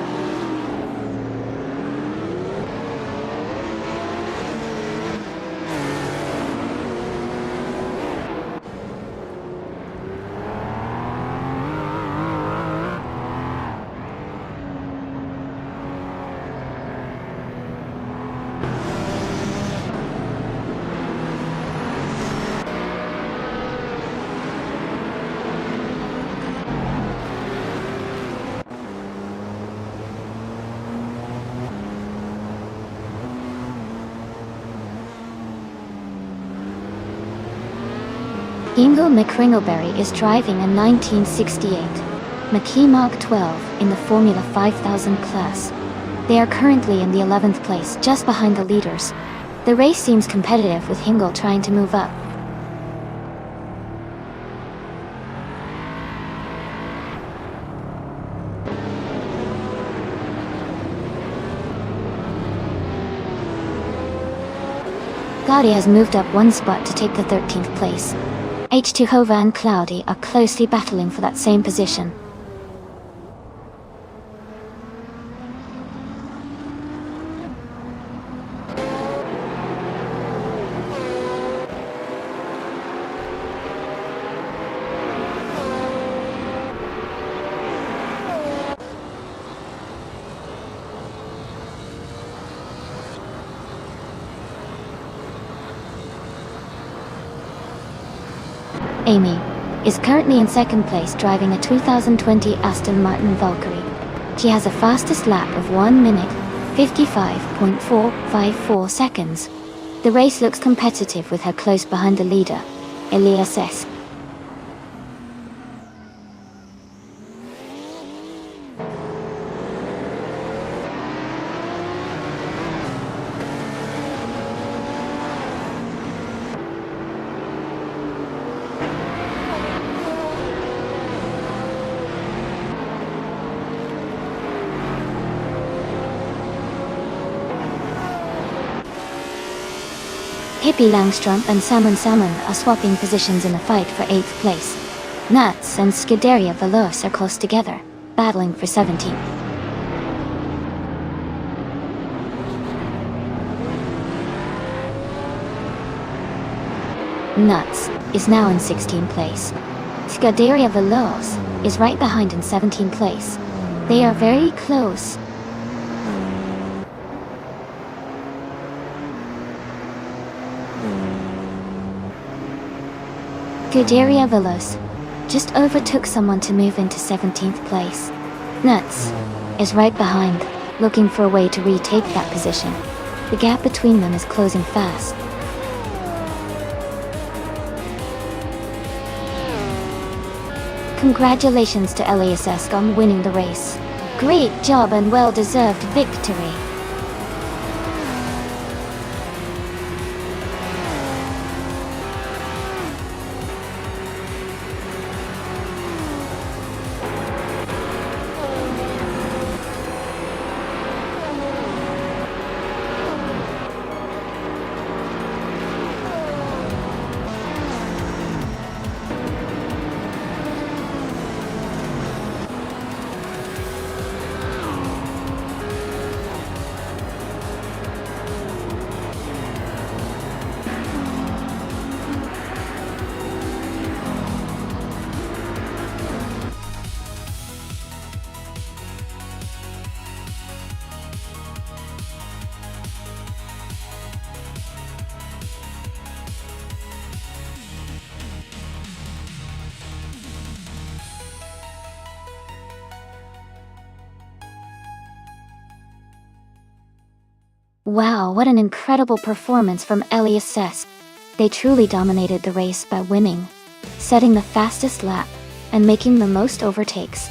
Ingo McCringleberry is driving a 1968 Mackie Mark 12 in the Formula 5000 class. They are currently in the 11th place, just behind the leaders. The race seems competitive, with Hingle trying to move up. Cloudy has moved up 1 spot to take the 13th place. H2 Hova and Cloudy are closely battling for that same position. Amy is currently in 2nd place, driving a 2020 Aston Martin Valkyrie. She has a fastest lap of 1 minute, 55.454 seconds. The race looks competitive, with her close behind the leader, Eliassk. Pippi Langstrup and Salmon are swapping positions in the fight for 8th place. Nuts and Scuderia Veloce are close together, battling for 17th. Nuts is now in 16th place. Scuderia Veloce is right behind in 17th place. They are very close. Scuderia Veloce just overtook someone to move into 17th place. Nuts is right behind, looking for a way to retake that position. The gap between them is closing fast. Congratulations to Eliassk on winning the race. Great job and well-deserved victory. Wow, what an incredible performance from Eliassk. They truly dominated the race by winning, setting the fastest lap, and making the most overtakes.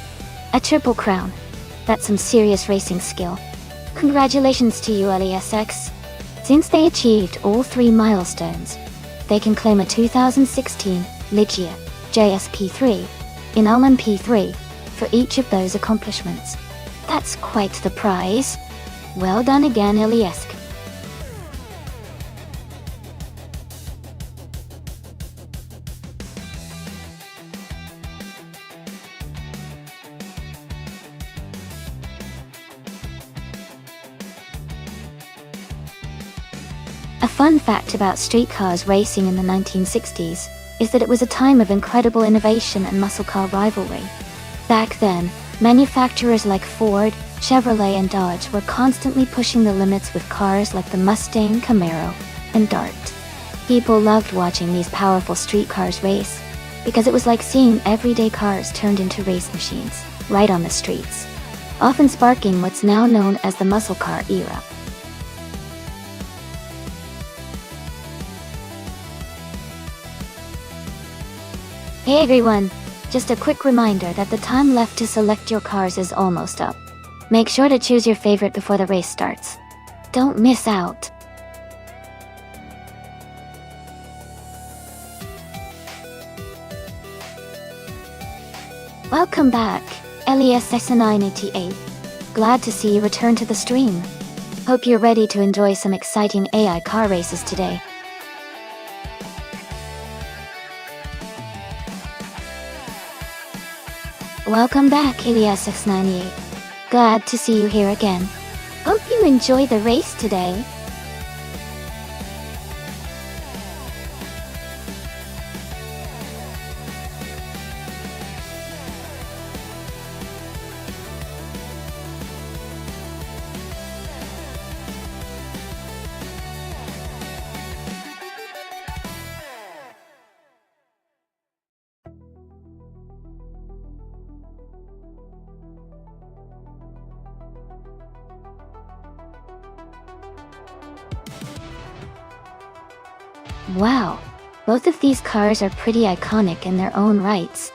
A triple crown. That's some serious racing skill. Congratulations to you, LESX. Since they achieved all 3 milestones, they can claim a 2016 Ligia JSP3 in Ulm P3 for each of those accomplishments. That's quite the prize. Well done again, LESC. A fun fact about streetcars racing in the 1960s is that it was a time of incredible innovation and muscle car rivalry. Back then, manufacturers like Ford, Chevrolet and Dodge were constantly pushing the limits with cars like the Mustang, Camaro, and Dart. People loved watching these powerful street cars race, because it was like seeing everyday cars turned into race machines, right on the streets, often sparking what's now known as the muscle car era. Hey everyone! Just a quick reminder that the time left to select your cars is almost up. Make sure to choose your favorite before the race starts. Don't miss out! Welcome back, LESX988. Glad to see you return to the stream. Hope you're ready to enjoy some exciting AI car races today. Welcome back, LESX98. Glad to see you here again. Hope you enjoy the race today. Wow, both of these cars are pretty iconic in their own rights.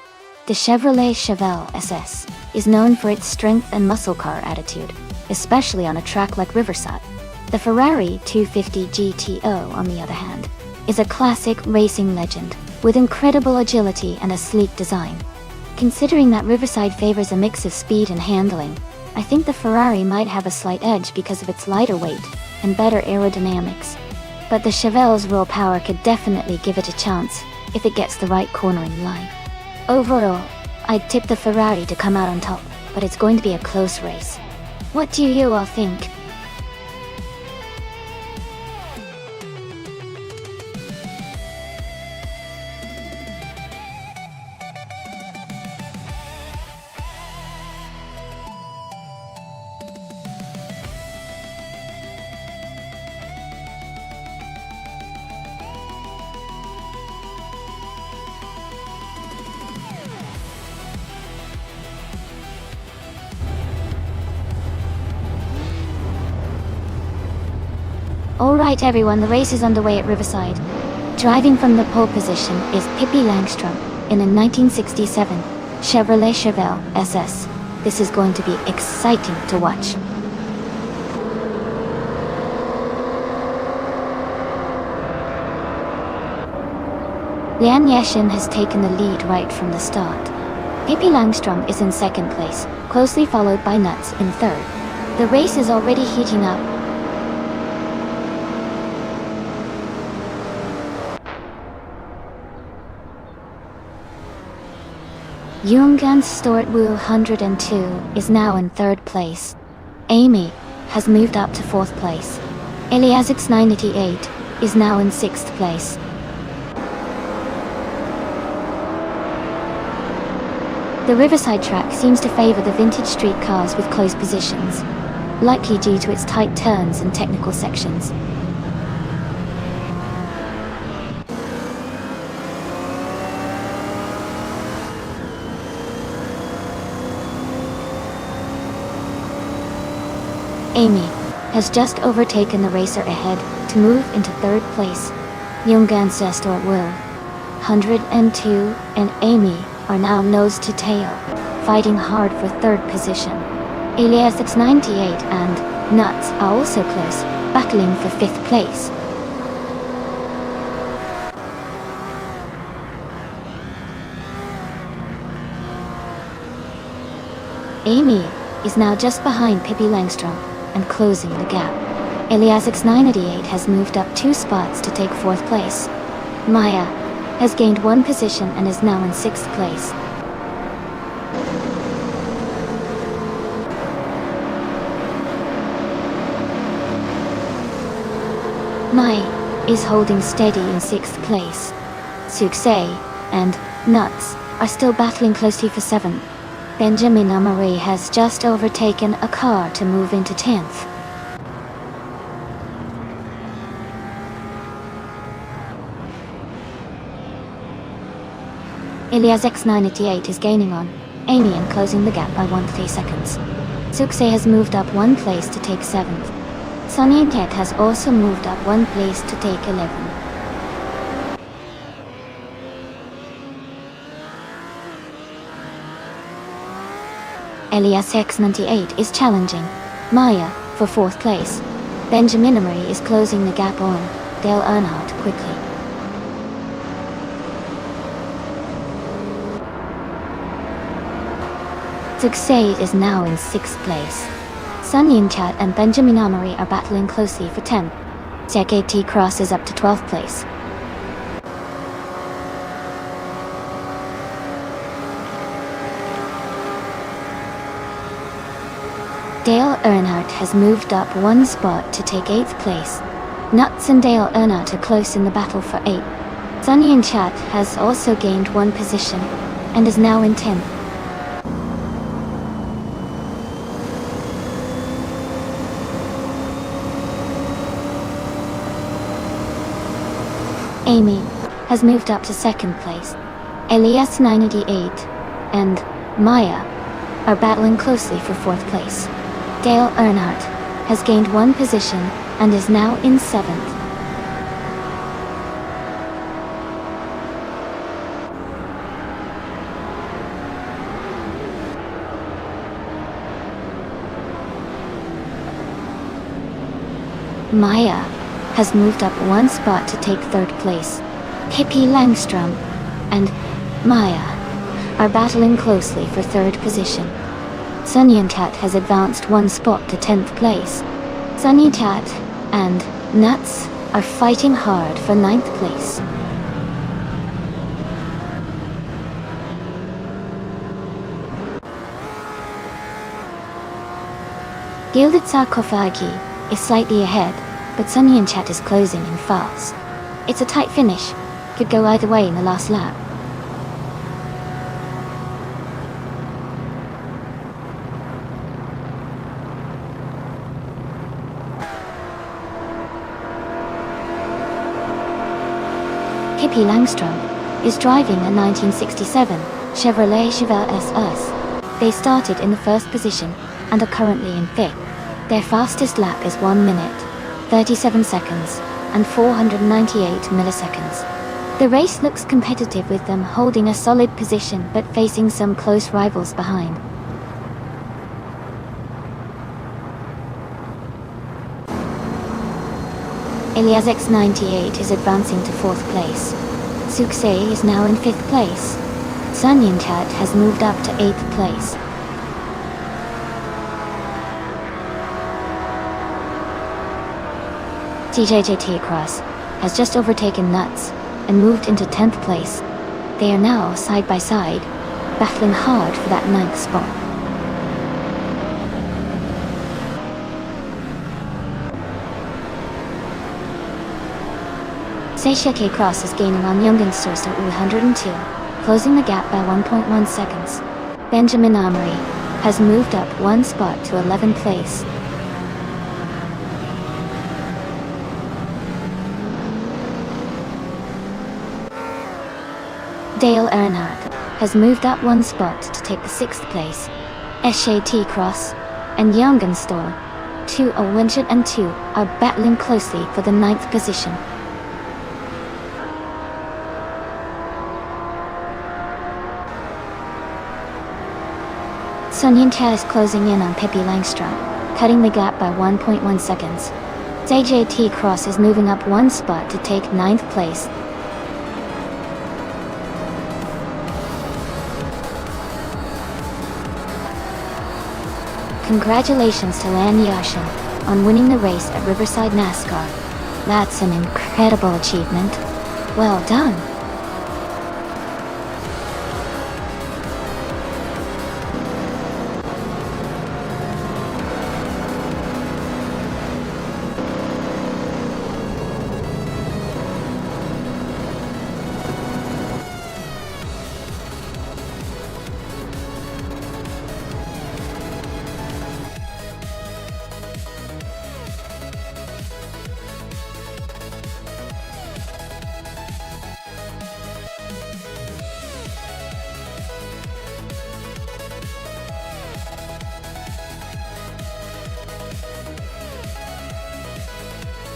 The Chevrolet Chevelle SS is known for its strength and muscle car attitude, especially on a track like Riverside. The Ferrari 250 GTO, on the other hand, is a classic racing legend, with incredible agility and a sleek design. Considering that Riverside favors a mix of speed and handling, I think the Ferrari might have a slight edge because of its lighter weight and better aerodynamics. But the Chevelle's raw power could definitely give it a chance if it gets the right cornering line. Overall, I'd tip the Ferrari to come out on top, but it's going to be a close race. What do you all think? Alright everyone, the race is underway at Riverside. Driving from the pole position is Pippi Langstrom in a 1967 Chevrolet Chevelle SS. This is going to be exciting to watch. Lian Yeshin has taken the lead right from the start. Pippi Langstrom is in second place, closely followed by Nuts in third. The race is already heating up. Yoongan Stort Woo 102 is now in third place. Amy has moved up to fourth place. Eliasix 988 is now in sixth place. The Riverside track seems to favor the vintage street cars with close positions, likely due to its tight turns and technical sections. Amy has just overtaken the racer ahead to move into third place. Yoongan Sestor Will 102 and Amy are now nose to tail, fighting hard for third position. Alias X98 and Nuts are also close, battling for fifth place. Amy is now just behind Pippi Langstrom and closing the gap. Alias X988 has moved up 2 spots to take 4th place. Maya has gained 1 position and is now in 6th place. Mai is holding steady in 6th place. Suksei and Nuts are still battling closely for 7th. Benjamin Amari has just overtaken a car to move into 10th. Ilias X988 is gaining on Amy and closing the gap by 1 seconds. Suksei has moved up 1 place to take 7th. Sunny and Tet has also moved up 1 place to take 11th. Elias X98 is challenging Maya for 4th place. Benjamin Emery is closing the gap on Dale Earnhardt quickly. Suksei is now in 6th place. Sun Yin-chat and Benjamin Emery are battling closely for 10th. Sek Cross is up to 12th place. Dale Earnhardt has moved up 1 spot to take 8th place. Nuts and Dale Earnhardt are close in the battle for 8th. Sun Yin-chat has also gained 1 position and is now in 10th. Amy has moved up to 2nd place. Elias 988 and Maya are battling closely for 4th place. Dale Earnhardt has gained 1 position and is now in 7th. Maya has moved up 1 spot to take 3rd place. Pippi Langstrom and Maya are battling closely for 3rd position. Sun Yin-chat has advanced 1 spot to 10th place. Sun Yin-chat and Nuts are fighting hard for 9th place. Gilded Sarcophagi is slightly ahead, but Sun Yin-chat is closing in fast. It's a tight finish, could go either way in the last lap. Pippi Langstrom is driving a 1967 Chevrolet Chevelle SS. They started in the 1st position and are currently in 5th. Their fastest lap is 1 minute, 37 seconds, and 498 milliseconds. The race looks competitive with them holding a solid position but facing some close rivals behind. Elias X98 is advancing to 4th place. Suksei is now in 5th place. Sun Yin-chat has moved up to 8th place. TJJT Cross has just overtaken Nuts and moved into 10th place. They are now side by side, battling hard for that 9th spot. Seishake Cross is gaining on Youngster 102, closing the gap by 1.1 seconds. Benjamin Emery has moved up 1 spot to 11th place. Dale Earnhardt has moved up 1 spot to take the 6th place. SHT Cross and Youngster 202 are battling closely for the 9th position. Sun Yuntai is closing in on Pippi Langstrup, cutting the gap by 1.1 seconds. JJT Cross is moving up one spot to take ninth place. Congratulations to Lan Yashin on winning the race at Riverside NASCAR. That's an incredible achievement. Well done.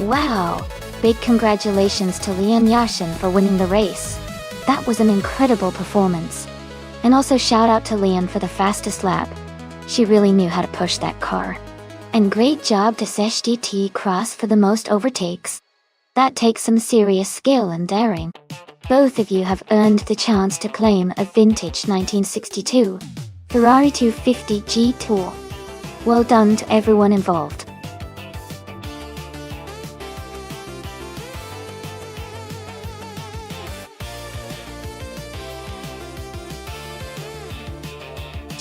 Wow! Big congratulations to Lian Yashin for winning the race. That was an incredible performance. And also shout out to Lian for the fastest lap. She really knew how to push that car. And great job to SDT Cross for the most overtakes. That takes some serious skill and daring. Both of you have earned the chance to claim a vintage 1962 Ferrari 250 G Tour. Well done to everyone involved.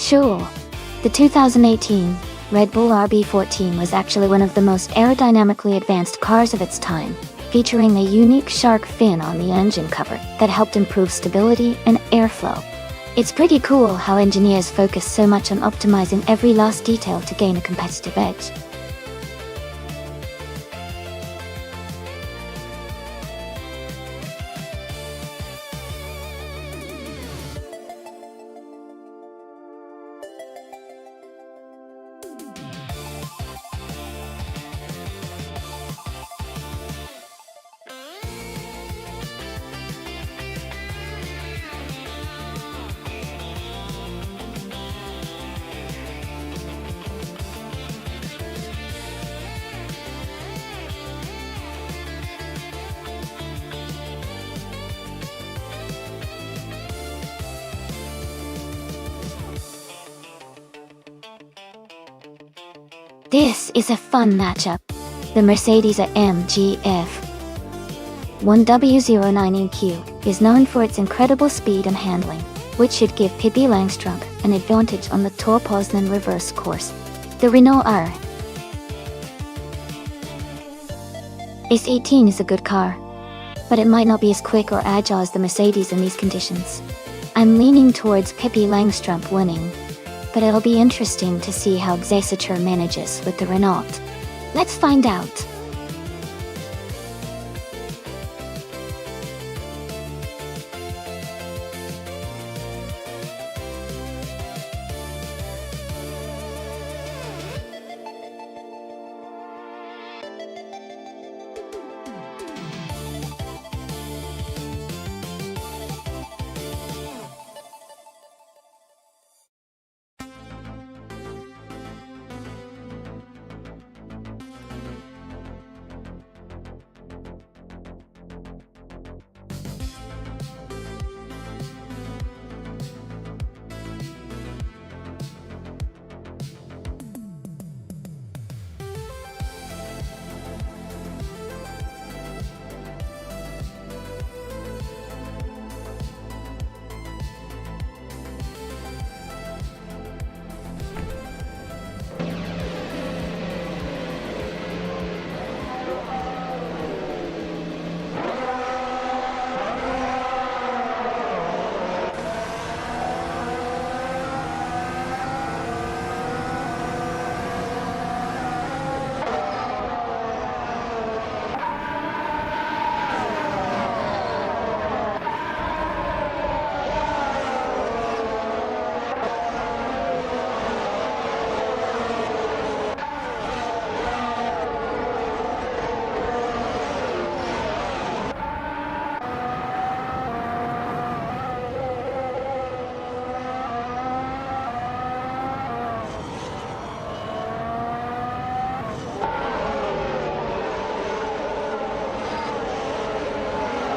Sure. The 2018 Red Bull RB14 was actually one of the most aerodynamically advanced cars of its time, featuring a unique shark fin on the engine cover that helped improve stability and airflow. It's pretty cool how engineers focus so much on optimizing every last detail to gain a competitive edge. This is a fun matchup. The Mercedes AMG F1W09EQ is known for its incredible speed and handling, which should give Pippi Langstrup an advantage on the Tor Poznan reverse course. The Renault R S18 is a good car, but it might not be as quick or agile as the Mercedes in these conditions. I'm leaning towards Pippi Langstrup winning, but it'll be interesting to see how Xesatur manages with the Renault. Let's find out.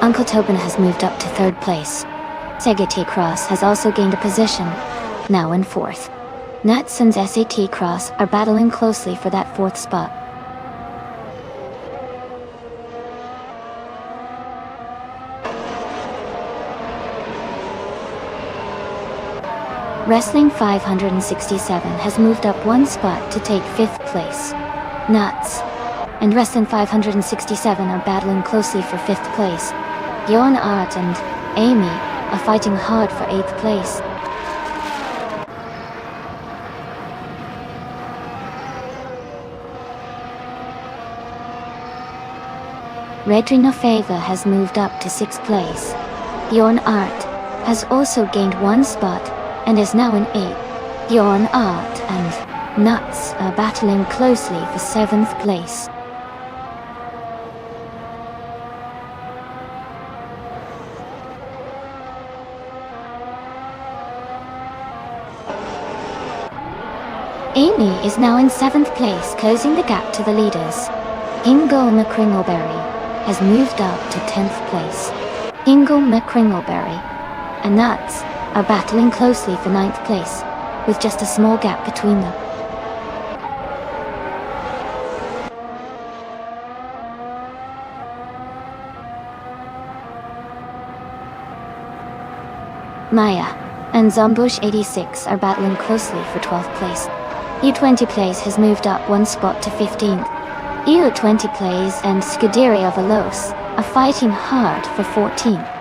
Uncle Tobin has moved up to 3rd place. SAT Cross has also gained a position, now in 4th. Nuts and SAT Cross are battling closely for that 4th spot. Wrestling 567 has moved up 1 spot to take 5th place. Nuts and Wrestling 567 are battling closely for 5th place. Yon Art and Amy are fighting hard for 8th place. Redrino Favor has moved up to 6th place. Yon Art has also gained 1 spot and is now in 8th. Yon Art and Nuts are battling closely for 7th place. Amy is now in 7th place, closing the gap to the leaders. Ingo McCringleberry has moved up to 10th place. Ingo McCringleberry and Nuts are battling closely for 9th place, with just a small gap between them. Maya and Zombush 86 are battling closely for 12th place. U20 Plays has moved up 1 spot to 15th. U20 Plays and Scuderia Veloce are fighting hard for 14th.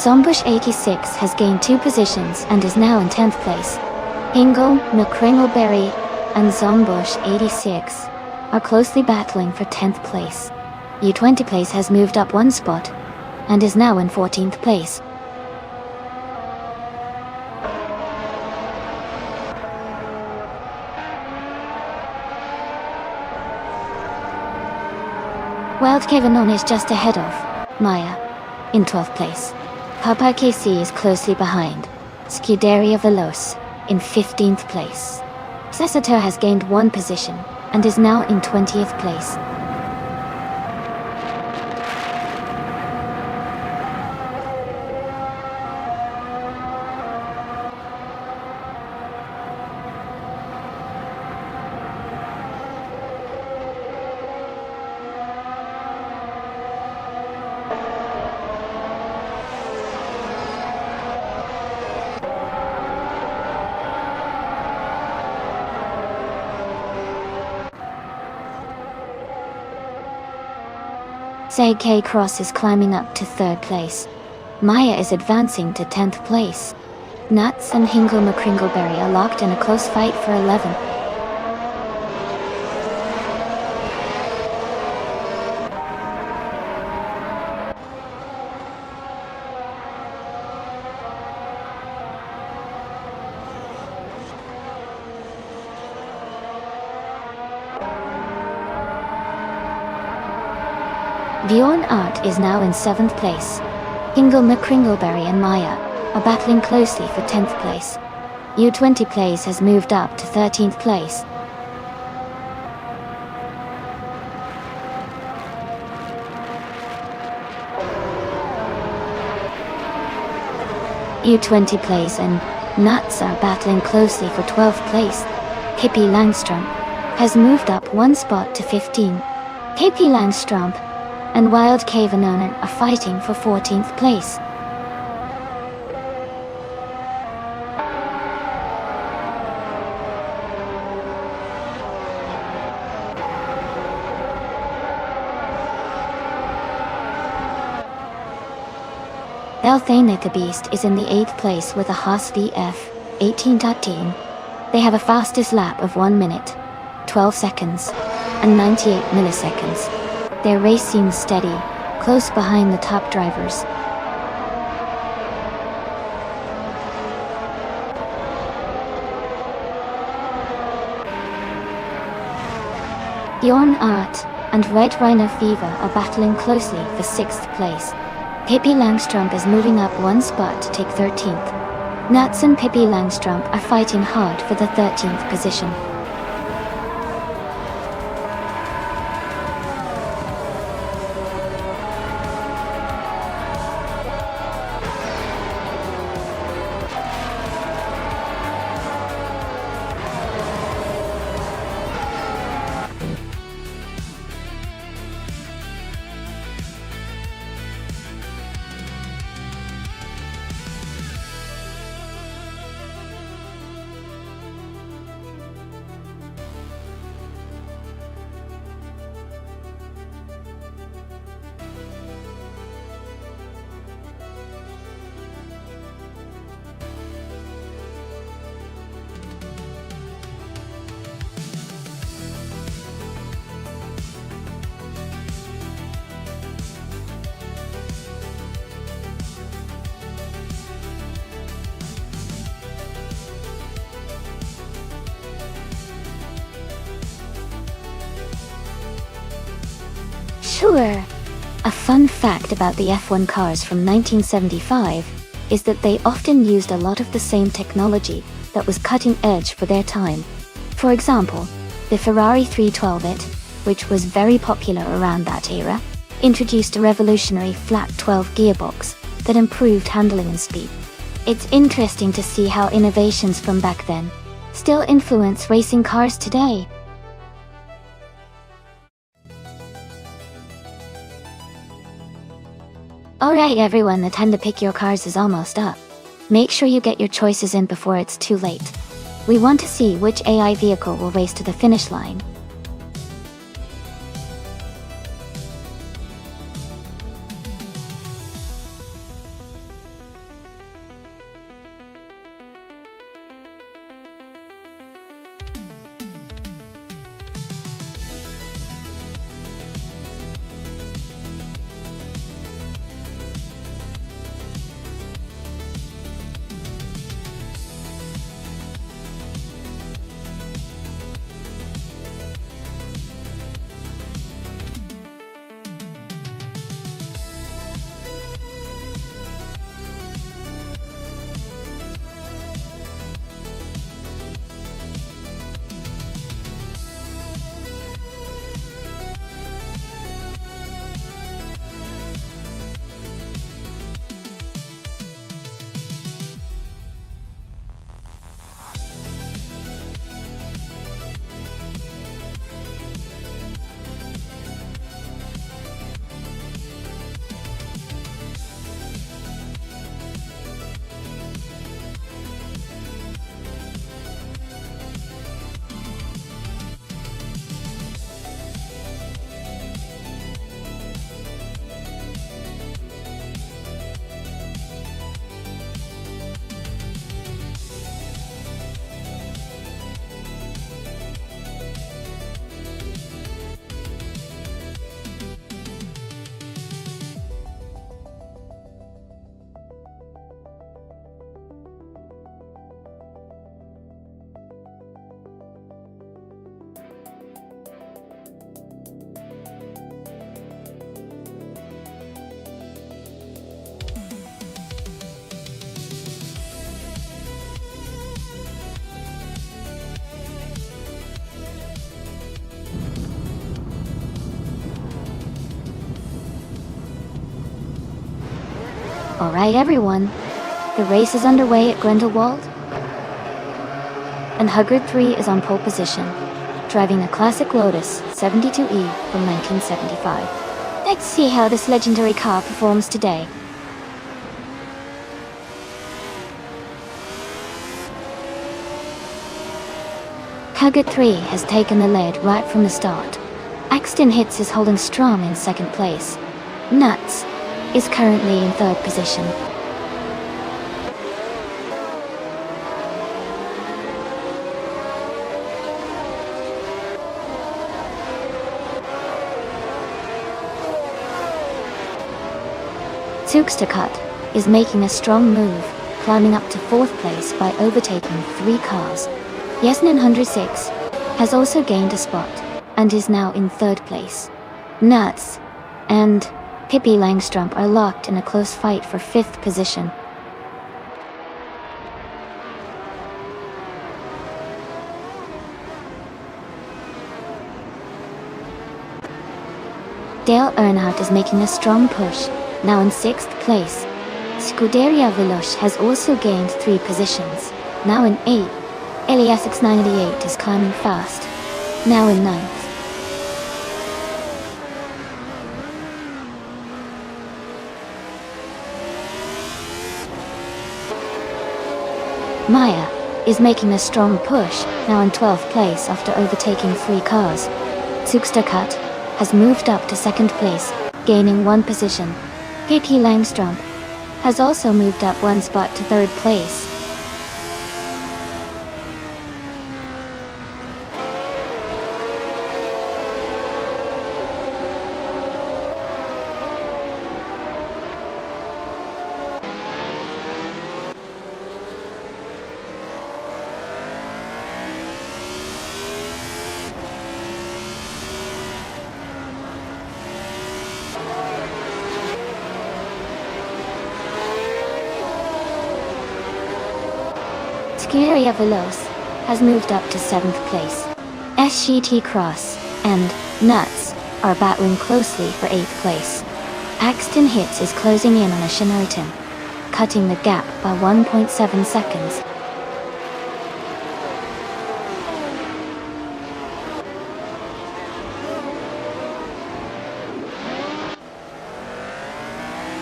Zombush 86 has gained 2 positions and is now in 10th place. Ingo McCringleberry and Zombush 86 are closely battling for 10th place. U20 Plays has moved up 1 spot and is now in 14th place. Wild Cavanon is just ahead of Maya in 12th place. Papa KC is closely behind Scuderia Veloce in 15th place. Cessator has gained 1 position and is now in 20th place. SAT Cross is climbing up to 3rd place. Maya is advancing to 10th place. Nuts and Hingo McCringleberry are locked in a close fight for 11th. Bjorn Art is now in 7th place. Ingo McCringleberry and Maya are battling closely for 10th place. U20 Plays has moved up to 13th place. U20 Plays and Nuts are battling closely for 12th place. KP Langstrom has moved up 1 spot to 15. KP Langstrom and Wild Cavanon are fighting for 14th place. Elthane the Beast is in the 8th place with a Haas VF 18.10. They have a fastest lap of 1 minute, 12 seconds, and 98 milliseconds. Their race seems steady, close behind the top drivers. Bjorn Art and Red Rhino Fever are battling closely for 6th place. Pippi Langstrump is moving up one spot to take 13th. Nuts and Pippi Langstrump are fighting hard for the 13th position. Sure. A fun fact about the F1 cars from 1975 is that they often used a lot of the same technology that was cutting edge for their time. For example, the Ferrari 312it, which was very popular around that era, introduced a revolutionary flat 12 gearbox that improved handling and speed. It's interesting to see how innovations from back then still influence racing cars today. Alright everyone, the time to pick your cars is almost up. Make sure you get your choices in before it's too late. We want to see which AI vehicle will race to the finish line. Alright everyone, the race is underway at Grindelwald, and Huggard 3 is on pole position, driving a classic Lotus 72E from 1975. Let's see how this legendary car performs today. Huggard 3 has taken the lead right from the start. Axton Hitz is holding strong in second place. Nuts is currently in third position. Tukstakat is making a strong move, climbing up to 4th place by overtaking 3 cars. Yes906 has also gained a spot, and is now in 3rd place. Nuts and Pippi Langstrup are locked in a close fight for 5th position. Dale Earnhardt is making a strong push, now in 6th place. Scuderia Veloce has also gained 3 positions, now in 8th. Eliasix 988 is climbing fast, now in 9th. Maya is making a strong push, now in 12th place after overtaking 3 cars. Tukstakat has moved up to 2nd place, gaining 1 position. Pippi Langstrup has also moved up 1 spot to 3rd place. Scuderia Veloce has moved up to 7th place. SGT Cross and Nuts are battling closely for 8th place. Axton Hits is closing in on a Shinoten, cutting the gap by 1.7 seconds.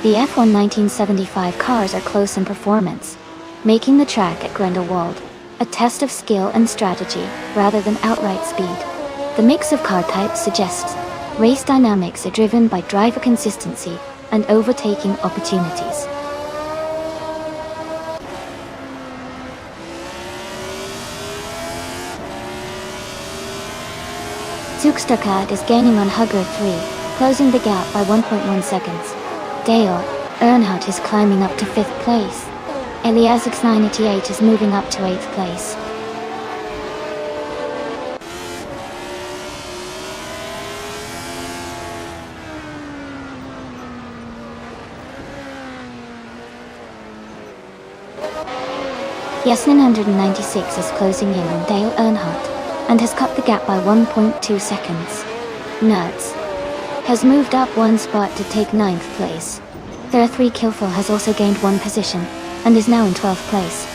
The F1 1975 cars are close in performance, making the track at Grindelwald a test of skill and strategy rather than outright speed. The mix of car types suggests race dynamics are driven by driver consistency and overtaking opportunities. Tukstakat is gaining on Hugger 3, closing the gap by 1.1 seconds. Dale Earnhardt is climbing up to 5th place. Eliasix 988 is moving up to 8th place. Yes996 is closing in on Dale Earnhardt and has cut the gap by 1.2 seconds. Nuts has moved up 1 spot to take 9th place. 3 Killful has also gained 1 position and is now in 12th place.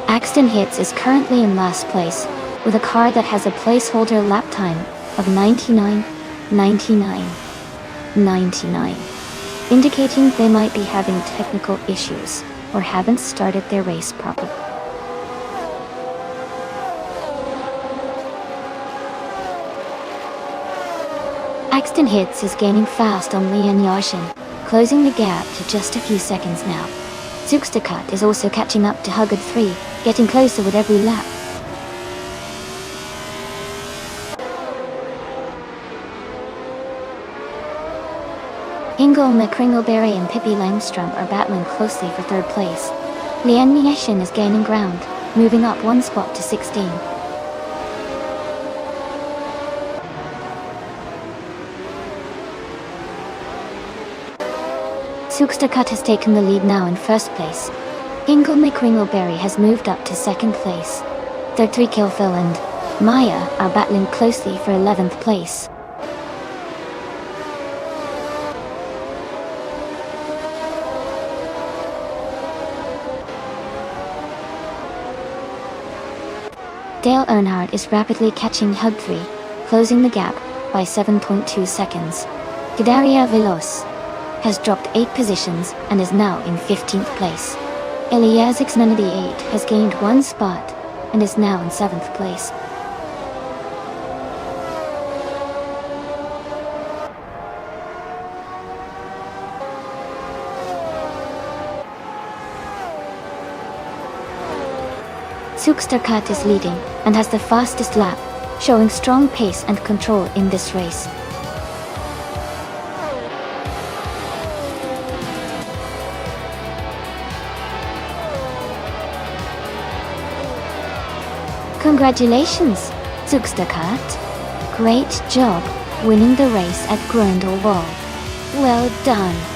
Axton Hits is currently in last place, with a car that has a placeholder lap time of 99, indicating they might be having technical issues or haven't started their race properly. Axton Hits is gaining fast on Lian Yashin, closing the gap to just a few seconds now. Tukstakat is also catching up to Huggard 3, getting closer with every lap. Ingle McCringleberry and Pippi Langstrup are battling closely for 3rd place. Lian Yashin is gaining ground, moving up 1 spot to 16. Tukstakat has taken the lead now in 1st place. Ingle McCringleberry has moved up to 2nd place. 3 Killfil and Maya are battling closely for 11th place. Dale Earnhardt is rapidly catching Hug 3, closing the gap by 7.2 seconds. Scuderia Veloce has dropped 8 positions and is now in 15th place. Eliasix 988 has gained 1 spot and is now in 7th place. Cut is leading and has the fastest lap, showing strong pace and control in this race. Congratulations, Cut! Great job winning the race at Grindelwald. Well done.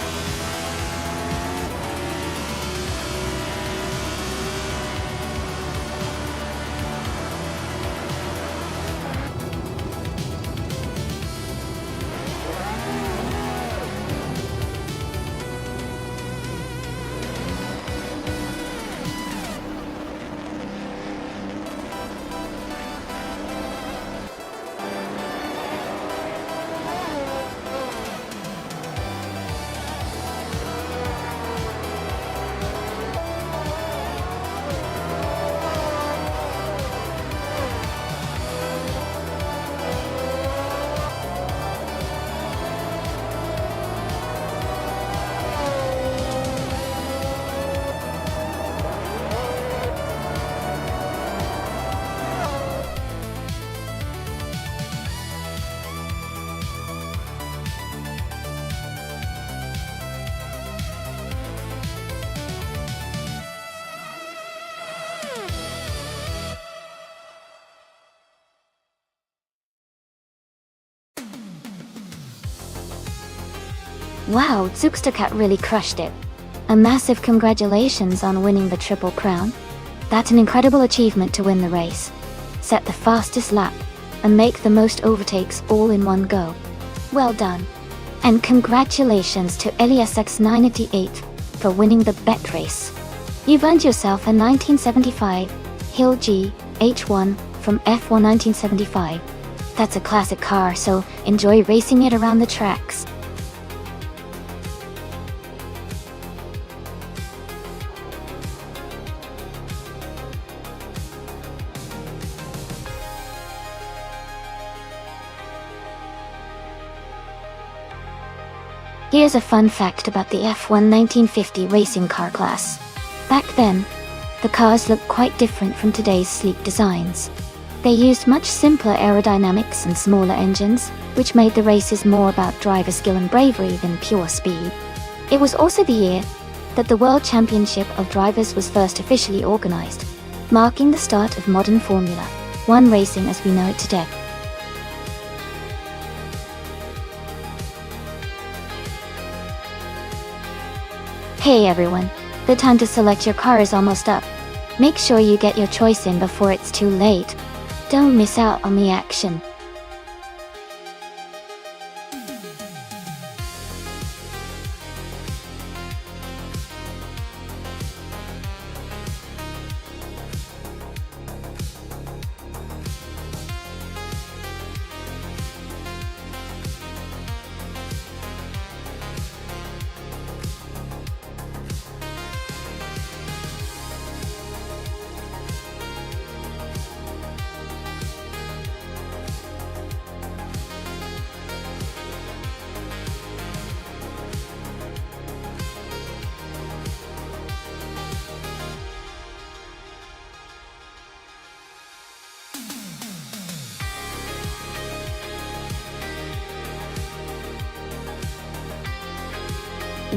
Wow, Cat really crushed it. A massive congratulations on winning the Triple Crown. That's an incredible achievement to win the race, set the fastest lap, and make the most overtakes all in one go. Well done. And congratulations to EliasX988 for winning the bet race. You've earned yourself a 1975 Hill G H1 from F1 1975. That's a classic car, so enjoy racing it around the tracks. Here's a fun fact about the F1 1950 racing car class. Back then, the cars looked quite different from today's sleek designs. They used much simpler aerodynamics and smaller engines, which made the races more about driver skill and bravery than pure speed. It was also the year that the World Championship of Drivers was first officially organized, marking the start of modern Formula One racing as we know it today. Hey everyone, the time to select your car is almost up. Make sure you get your choice in before it's too late. Don't miss out on the action.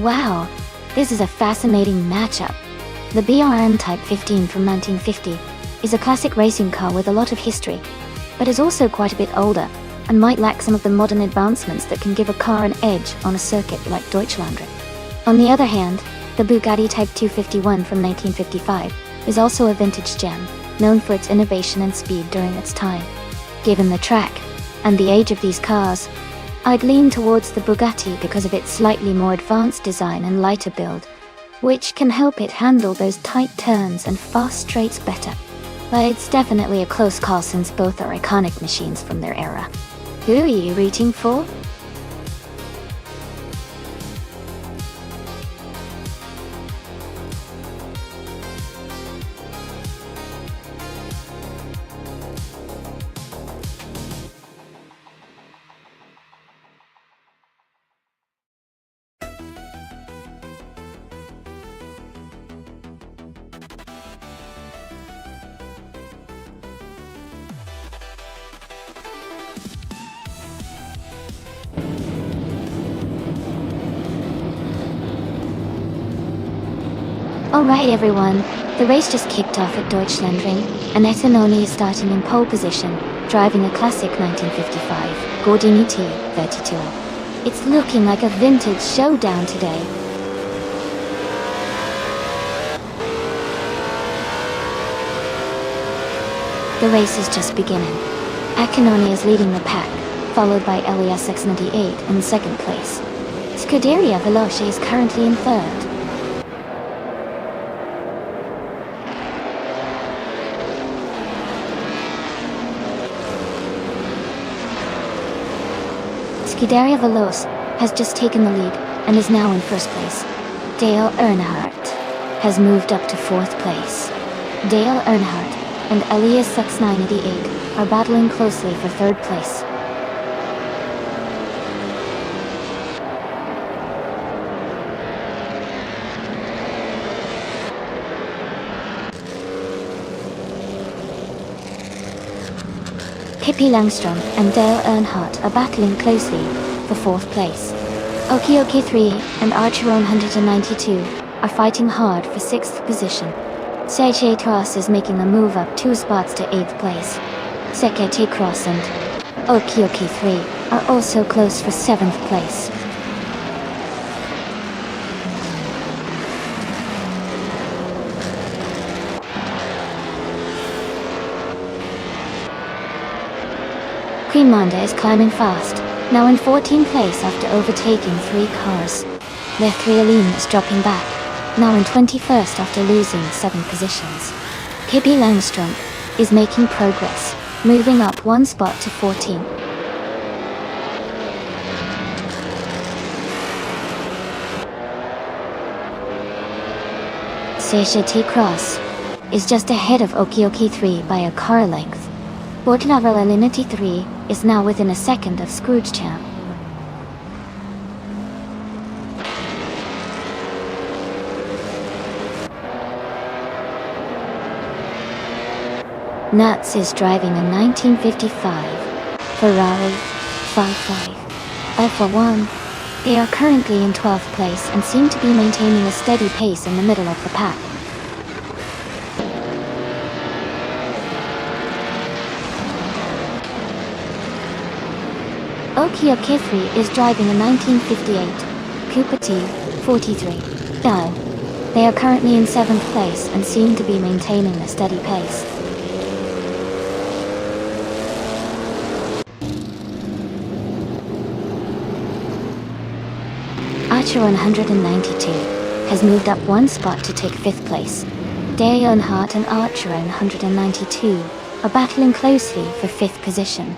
Wow, this is a fascinating matchup. The BRM Type 15 from 1950 is a classic racing car with a lot of history, but is also quite a bit older and might lack some of the modern advancements that can give a car an edge on a circuit like Deutschlandreck. On the other hand, the Bugatti Type 251 from 1955 is also a vintage gem, known for its innovation and speed during its time. Given the track and the age of these cars, I'd lean towards the Bugatti because of its slightly more advanced design and lighter build, which can help it handle those tight turns and fast straights better. But it's definitely a close call since both are iconic machines from their era. Who are you rooting for? Alright everyone, the race just kicked off at Deutschlandring, and Etanoni is starting in pole position, driving a classic 1955 Gordini T32. It's looking like a vintage showdown today. The race is just beginning. Akinoni is leading the pack, followed by Elias X98 in second place. Scuderia Veloce is currently in third. Scuderia Veloce has just taken the lead and is now in first place. Dale Earnhardt has moved up to fourth place. Dale Earnhardt and Elias X98 are battling closely for third place. Pippi Langstrom and Dale Earnhardt are battling closely for fourth place. Okioki 3 and Archeron 192 are fighting hard for sixth position. Sergei Cross is making a move up 2 spots to 8th place. Sekete Cross and Okioki 3 are also close for 7th place. Queen Manda is climbing fast, now in 14th place after overtaking 3 cars. Lethrialine is dropping back, now in 21st after losing 7 positions. Pippi Langstrom is making progress, moving up 1 spot to 14. Sergei Cross is just ahead of Okioki 3 by a car length. Bortnavel Alinity 3 is now within a second of Scrooge Champ. Nuts is driving a 1955 Ferrari 55 F1. They are currently in 12th place and seem to be maintaining a steady pace in the middle of the pack. Okioki 3 is driving a 1958 Cooper T43 Dime. They are currently in 7th place and seem to be maintaining a steady pace. Archer 192 has moved up 1 spot to take 5th place. Dale Earnhardt and Archer 192 are battling closely for 5th position.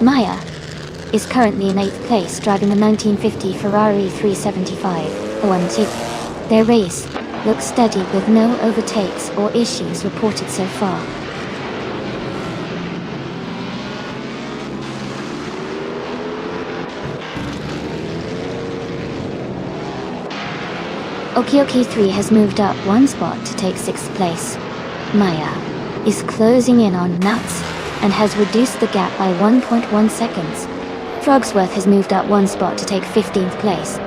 Maya is currently in 8th place driving a 1950 Ferrari 375 1T. Their race looks steady with no overtakes or issues reported so far. Okioki 3 has moved up 1 spot to take 6th place. Maya is closing in on Nuts and has reduced the gap by 1.1 seconds. Frogsworth has moved up 1 spot to take 15th place.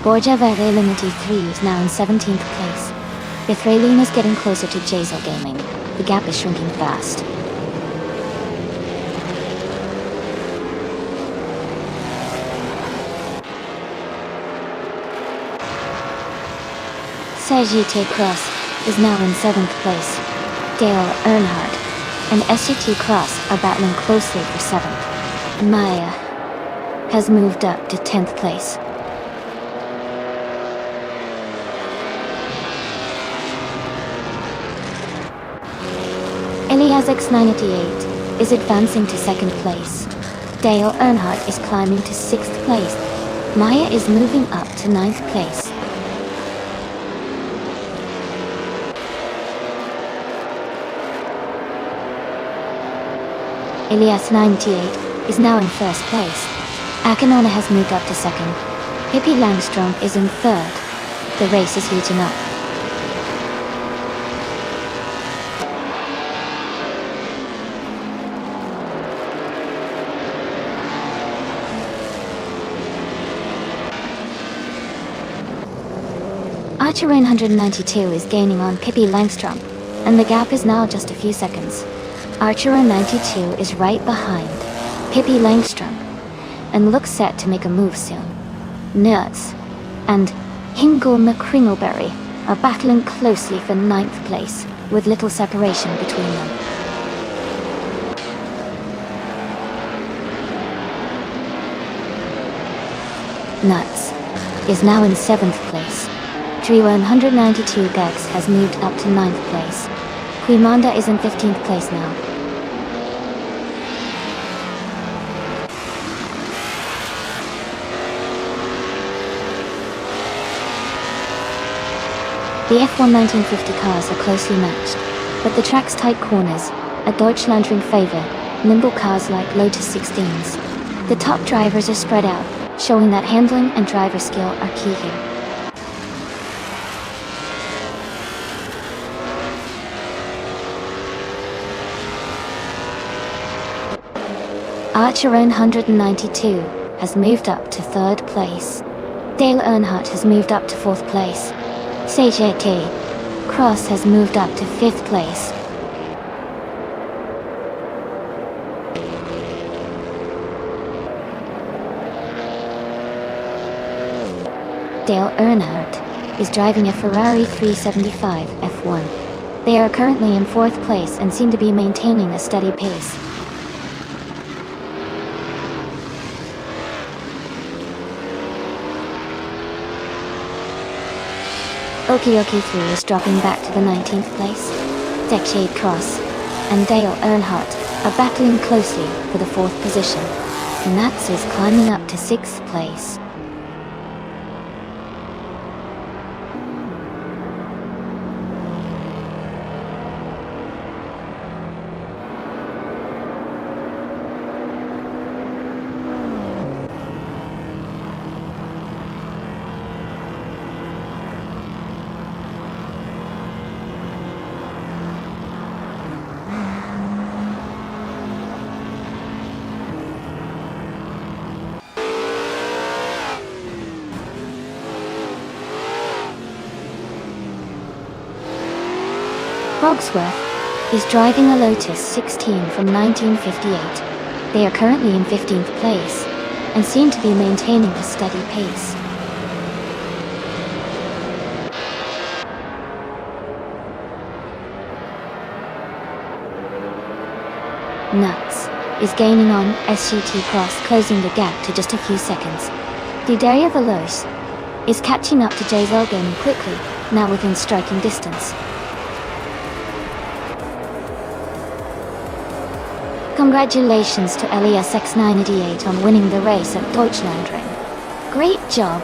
Borja Verde Limited 3 is now in 17th place. Ithraline is getting closer to Jazel Gaming. The gap is shrinking fast. Sergei Cross is now in 7th place. Dale Earnhardt and SCT Cross are battling closely for 7th. Maya has moved up to 10th place. Elias X98 is advancing to 2nd place. Dale Earnhardt is climbing to 6th place. Maya is moving up to 9th place. Elias 98 is now in 1st place. Akinona has moved up to 2nd. Pippi Langstrom is in 3rd. The race is heating up. Archer 192 is gaining on Pippi Langstrom, and the gap is now just a few seconds. Archer 92 is right behind Pippi Langstrom, and looks set to make a move soon. Nerds and Hingle McCringleberry are battling closely for 9th place, with little separation between them. Nuts is now in 7th place. Tree 192 Gags has moved up to 9th place. Quimanda is in 15th place now. The F1 1950 cars are closely matched, but the track's tight corners are Deutschlandring favor nimble cars like Lotus 16s. The top drivers are spread out, showing that handling and driver skill are key here. Archer 192 has moved up to 3rd place. Dale Earnhardt has moved up to 4th place. CJT Cross has moved up to 5th place. Dale Earnhardt is driving a Ferrari 375 F1. They are currently in 4th place and seem to be maintaining a steady pace. Okioki 3 is dropping back to the 19th place. Decade Cross and Dale Earnhardt are battling closely for the 4th position. Nats is climbing up to 6th place. Brogsworth is driving a Lotus 16 from 1958. They are currently in 15th place and seem to be maintaining a steady pace. Nuts is gaining on SGT Cross, closing the gap to just a few seconds. Dudaria Veloce is catching up to J-Zell Gaming quickly, now within striking distance. Congratulations to Elias X988 on winning the race at Deutschlandring. Great job!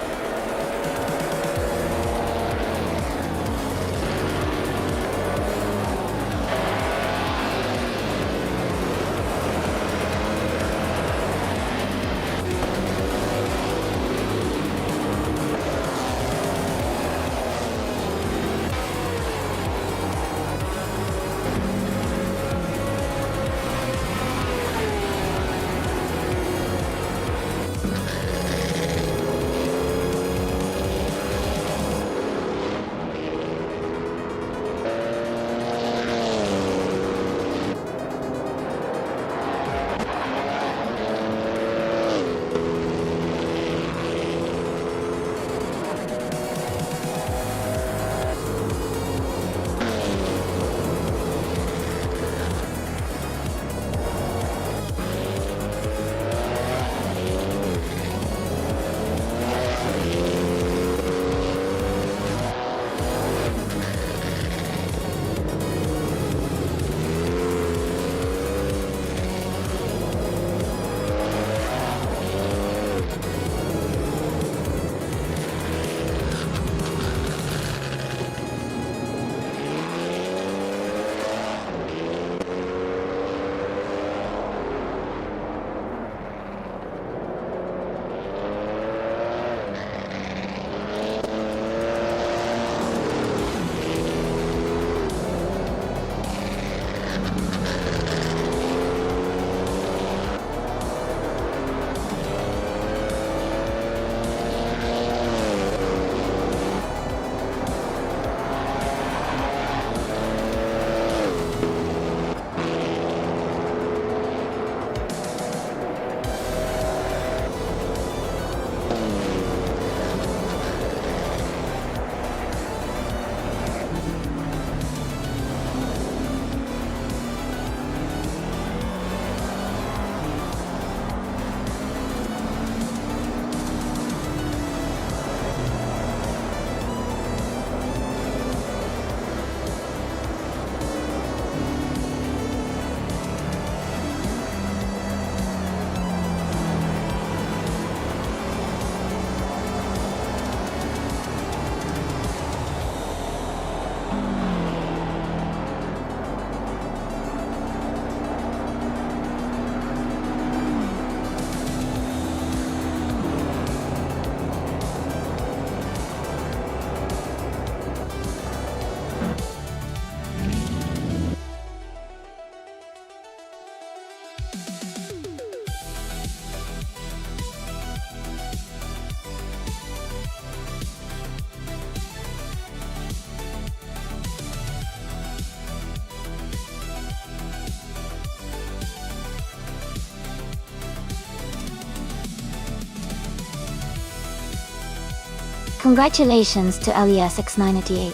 Congratulations to Alias X988.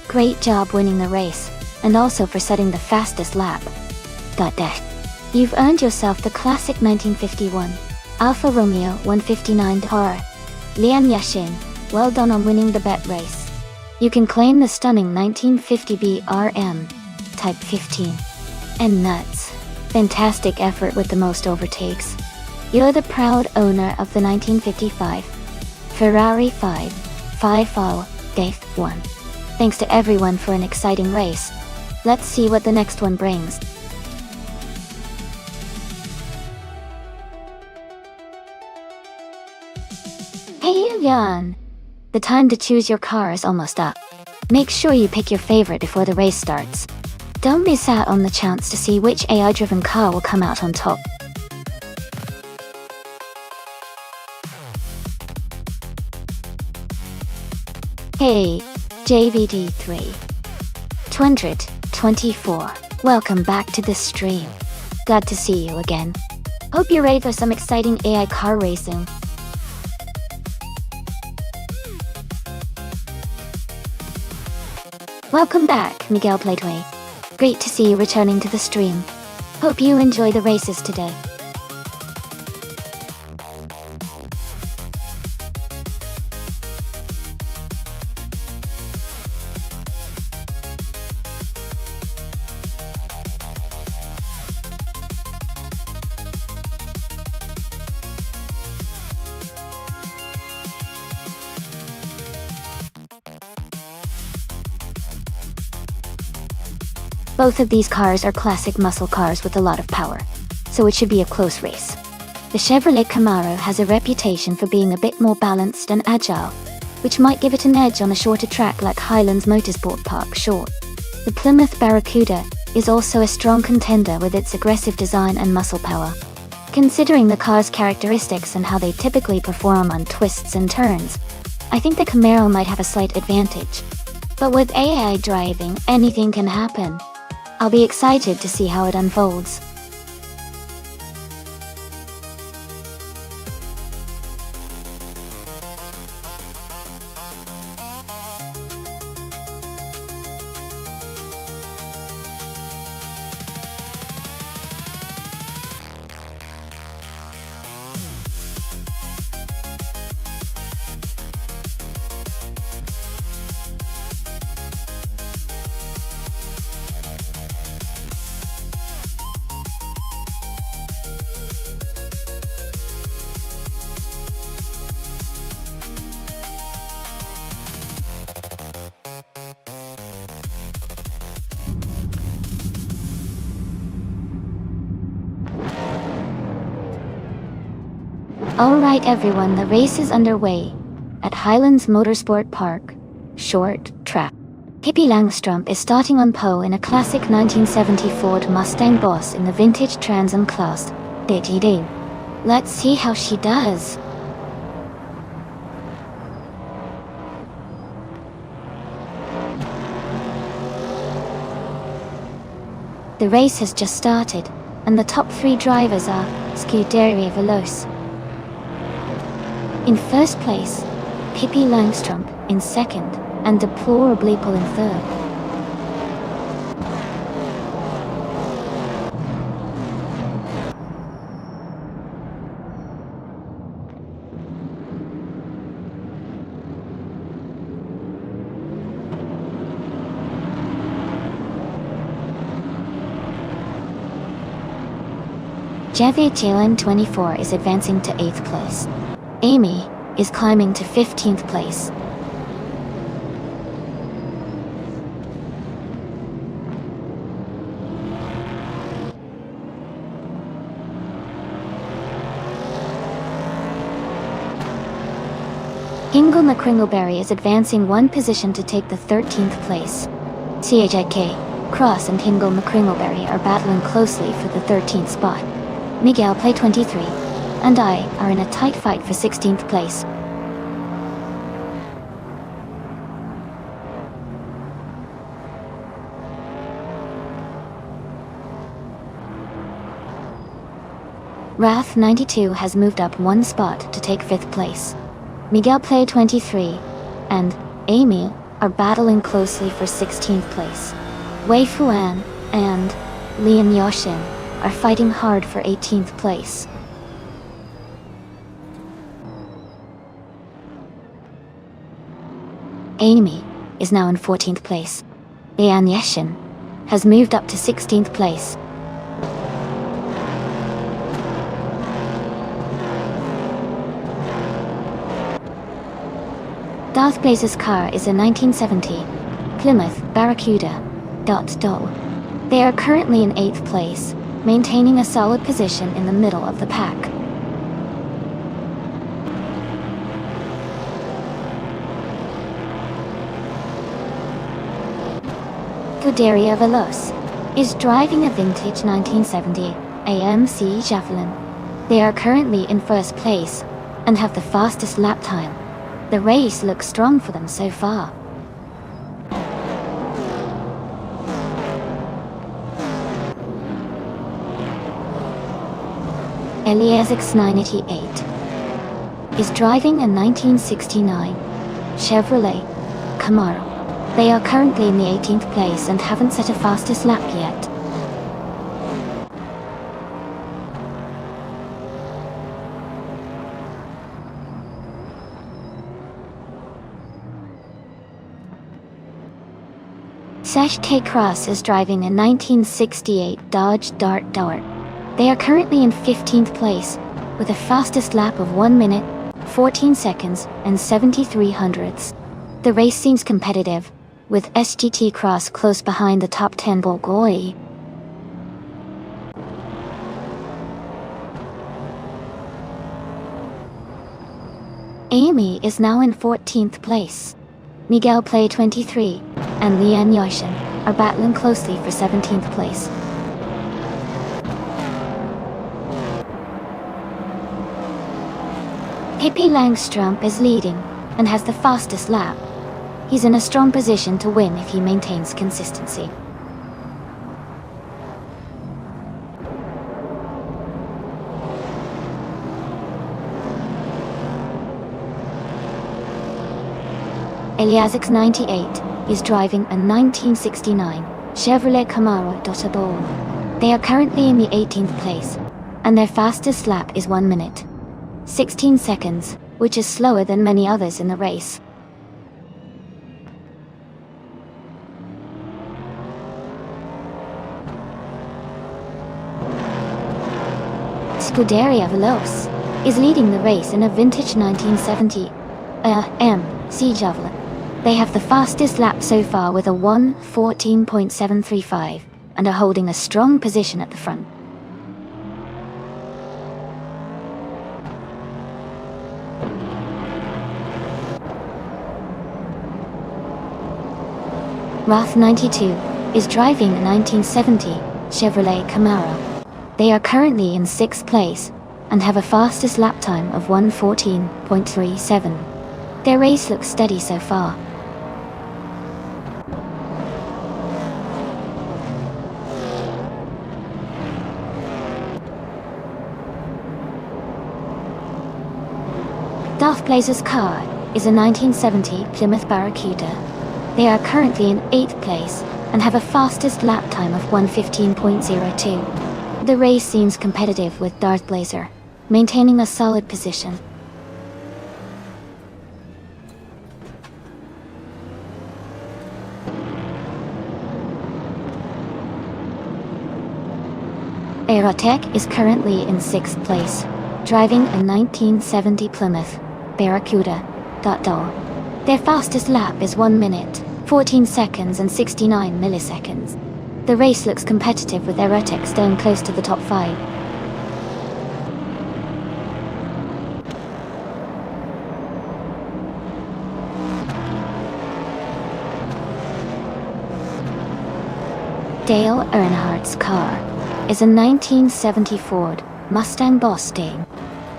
Great job winning the race, and also for setting the fastest lap. Got that. You've earned yourself the classic 1951 Alfa Romeo 159 Horror. Lian Yashin, well done on winning the bet race. You can claim the stunning 1950 BRM Type 15. And nuts. Fantastic effort with the most overtakes. You're the proud owner of the 1955 Ferrari 551. Thanks to everyone for an exciting race. Let's see what the next one brings. Hey Yan! The time to choose your car is almost up. Make sure you pick your favorite before the race starts. Don't miss out on the chance to see which AI-driven car will come out on top. Hey, JVD3 224, welcome back to the stream. Glad to see you again. Hope you're ready for some exciting AI car racing. Welcome back, Miguel Plateway. Great to see you returning to the stream. Hope you enjoy the races today. Both of these cars are classic muscle cars with a lot of power, so it should be a close race. The Chevrolet Camaro has a reputation for being a bit more balanced and agile, which might give it an edge on a shorter track like Highlands Motorsport Park Short. The Plymouth Barracuda is also a strong contender with its aggressive design and muscle power. Considering the car's characteristics and how they typically perform on twists and turns, I think the Camaro might have a slight advantage. But with AI driving, anything can happen. I'll be excited to see how it unfolds. Alright everyone, the race is underway at Highlands Motorsport Park Short Track. Pippi Langstrup is starting on pole in a classic 1970 Ford Mustang Boss in the vintage Trans Am class. Let's see how she does. The race has just started, and the top three drivers are Scuderia Veloce in first place, Pippi Langstrup in second, and Deplorably Paul in third. Javier Jalen 24 is advancing to 8th place. Amy is climbing to 15th place. Hingle McCringleberry is advancing one position to take the 13th place. CHIK, Cross and Hingle McCringleberry are battling closely for the 13th spot. Miguel Play 23 and I are in a tight fight for 16th place. Wrath 92 has moved up one spot to take 5th place. Miguel Play 23 and Amy are battling closely for 16th place. Wei Fuan and Lian Yoshin are fighting hard for 18th place. Amy is now in 14th place. Lian Yoshin has moved up to 16th place. Darth Blaze's car is a 1970 Plymouth Barracuda. They are currently in 8th place, maintaining a solid position in the middle of the pack. Scuderia Veloce is driving a vintage 1970 AMC Javelin. They are currently in 1st place and have the fastest lap time. The race looks strong for them so far. Eliasix 988 is driving a 1969 Chevrolet Camaro. They are currently in the 18th place and haven't set a fastest lap yet. Sash K. Cross is driving a 1968 Dodge Dart. They are currently in 15th place, with a fastest lap of 1 minute, 14 seconds, and 73 hundredths. The race seems competitive, with SGT Cross close behind the top 10 Bulgari. Amy is now in 14th place. Miguel Play 23 and Lian Yoshin are battling closely for 17th place. Pippi Langstrump is leading and has the fastest lap. He's in a strong position to win if he maintains consistency. Eliasix 98 is driving a 1969 Chevrolet Camaro. They are currently in the 18th place, and their fastest lap is 1 minute, 16 seconds, which is slower than many others in the race. Scuderia Veloce is leading the race in a vintage 1970 MC Javelin. They have the fastest lap so far with a 1:14.735 and are holding a strong position at the front. Roth 92 is driving a 1970 Chevrolet Camaro. They are currently in 6th place and have a fastest lap time of 1:14.37. Their race looks steady so far. Darth Blazer's car is a 1970 Plymouth Barracuda. They are currently in 8th place and have a fastest lap time of 1:15.02. The race seems competitive with Darth Blazer, maintaining a solid position. Aerotech is currently in 6th place, driving a 1970 Plymouth Barracuda. Their fastest lap is 1 minute, 14 seconds and 69 milliseconds. The race looks competitive with Aerotech staying close to the top 5. Dale Earnhardt's car is a 1970 Ford Mustang Boss-Stang.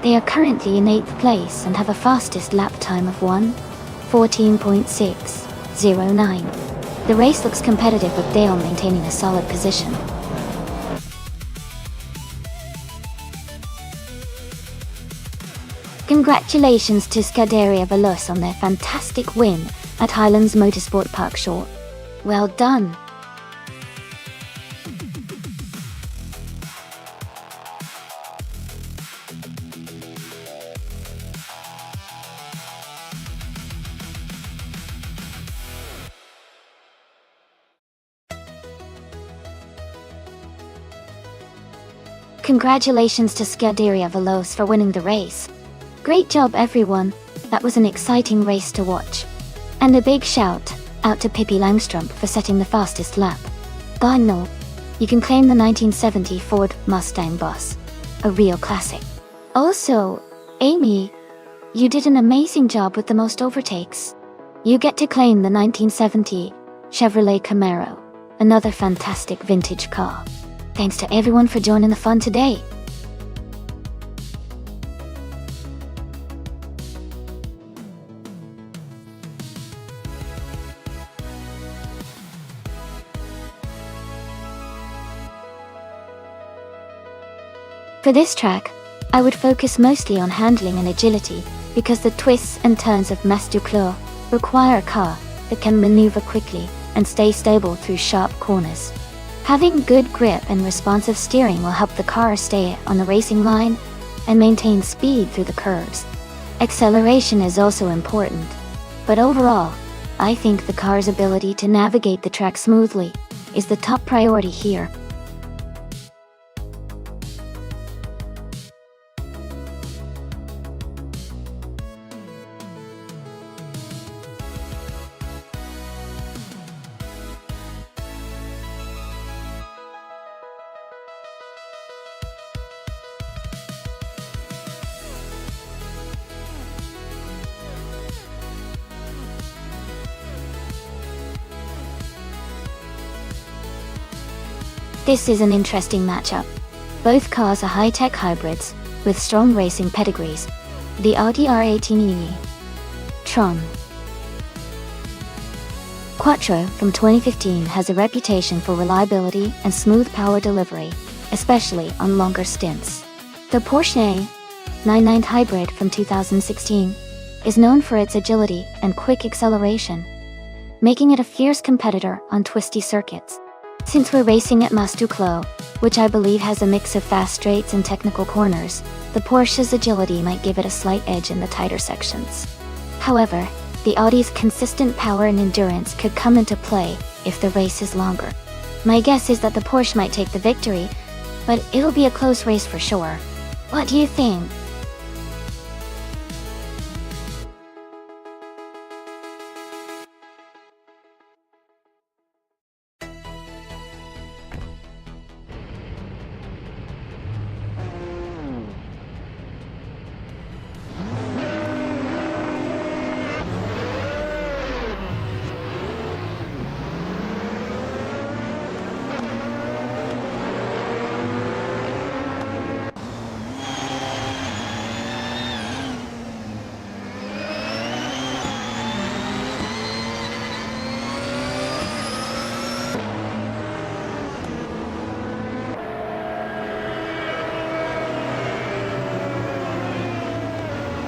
They are currently in 8th place and have a fastest lap time of 1:14.609. The race looks competitive with Dale maintaining a solid position. Congratulations to Scuderia Veloce on their fantastic win at Highlands Motorsport Park Shore. Well done! Congratulations to Scuderia Veloce for winning the race. Great job everyone, that was an exciting race to watch. And a big shout out to Pippi Langstrup for setting the fastest lap. Final, you can claim the 1970 Ford Mustang Boss, a real classic. Also, Amy, you did an amazing job with the most overtakes. You get to claim the 1970 Chevrolet Camaro, another fantastic vintage car. Thanks to everyone for joining the fun today. For this track, I would focus mostly on handling and agility because the twists and turns of Mas du Clos require a car that can maneuver quickly and stay stable through sharp corners. Having good grip and responsive steering will help the car stay on the racing line and maintain speed through the curves. Acceleration is also important, but overall, I think the car's ability to navigate the track smoothly is the top priority here. This is an interesting matchup. Both cars are high-tech hybrids, with strong racing pedigrees. The Audi R18e Tron Quattro from 2015 has a reputation for reliability and smooth power delivery, especially on longer stints. The Porsche 999 Hybrid from 2016 is known for its agility and quick acceleration, making it a fierce competitor on twisty circuits. Since we're racing at Mas du Clos, which I believe has a mix of fast straights and technical corners, the Porsche's agility might give it a slight edge in the tighter sections. However, the Audi's consistent power and endurance could come into play if the race is longer. My guess is that the Porsche might take the victory, but it'll be a close race for sure. What do you think?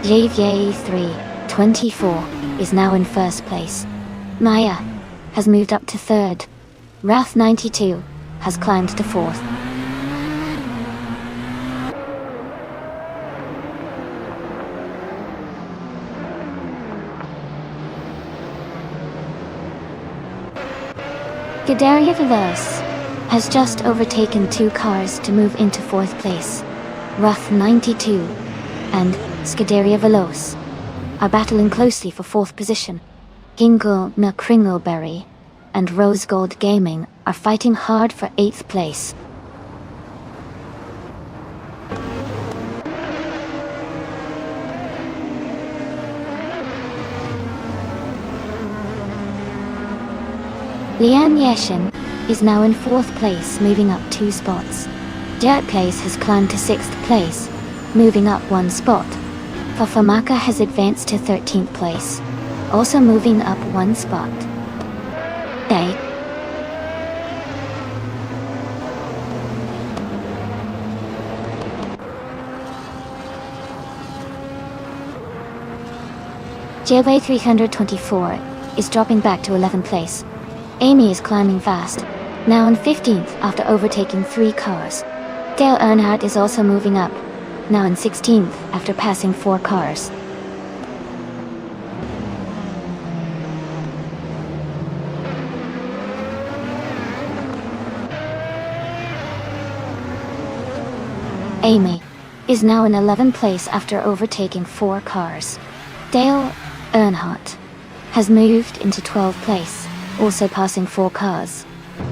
Javier 324 is now in first place. Maya has moved up to third. Wrath 92 has climbed to fourth. Scuderia Veloce has just overtaken two cars to move into fourth place. Wrath 92 and Scuderia Veloce are battling closely for fourth position. Gingle McCringleberry and Rose Gold Gaming are fighting hard for eighth place. Lian Yeshin is now in fourth place, moving up 2 spots. Dirt Place has climbed to 6th place, moving up 1 spot. Fafamaka has advanced to 13th place, also moving up 1 spot. Day. JB 324 is dropping back to 11th place. Amy is climbing fast, now in 15th after overtaking 3 cars. Dale Earnhardt is also moving up, now in 16th after passing 4 cars. Amy is now in 11th place after overtaking 4 cars. Dale Earnhardt has moved into 12th place, also passing 4 cars.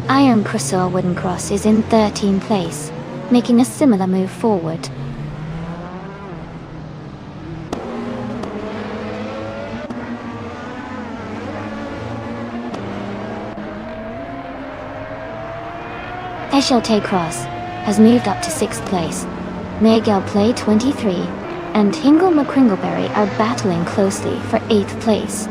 Iron Crystal Wooden Cross is in 13th place, making a similar move forward. Echelte Cross has moved up to 6th place. Miguel Play 23 and Hingle McCringleberry are battling closely for 8th place.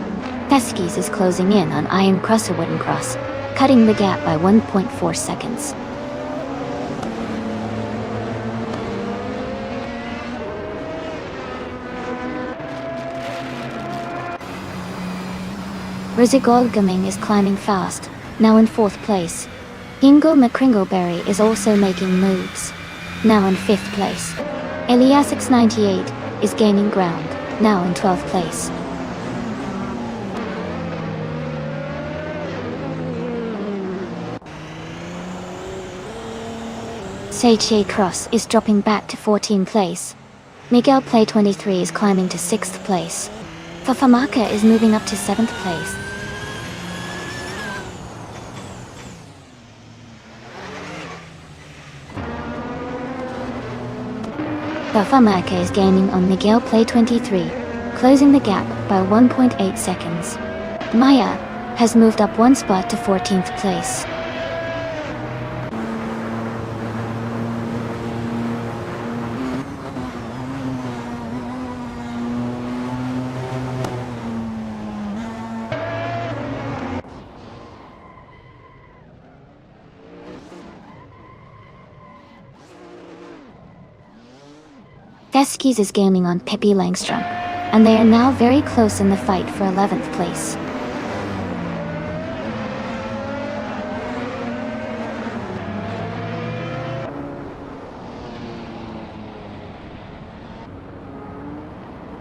Pesky's is closing in on Iron Crusher Wooden Cross, cutting the gap by 1.4 seconds. Rizigol Gaming is climbing fast, now in 4th place. Hingle McCringleberry is also making moves, now in 5th place. Eliasix 98 is gaining ground, now in 12th place. Sage Cross is dropping back to 14th place. Miguel Play 23 is climbing to 6th place. Fafamaka is moving up to 7th place. Fafamaka is gaining on Miguel Play 23, closing the gap by 1.8 seconds. Maya has moved up 1 spot to 14th place. Pesky's is gaining on Pippi Langstrom, and they are now very close in the fight for 11th place.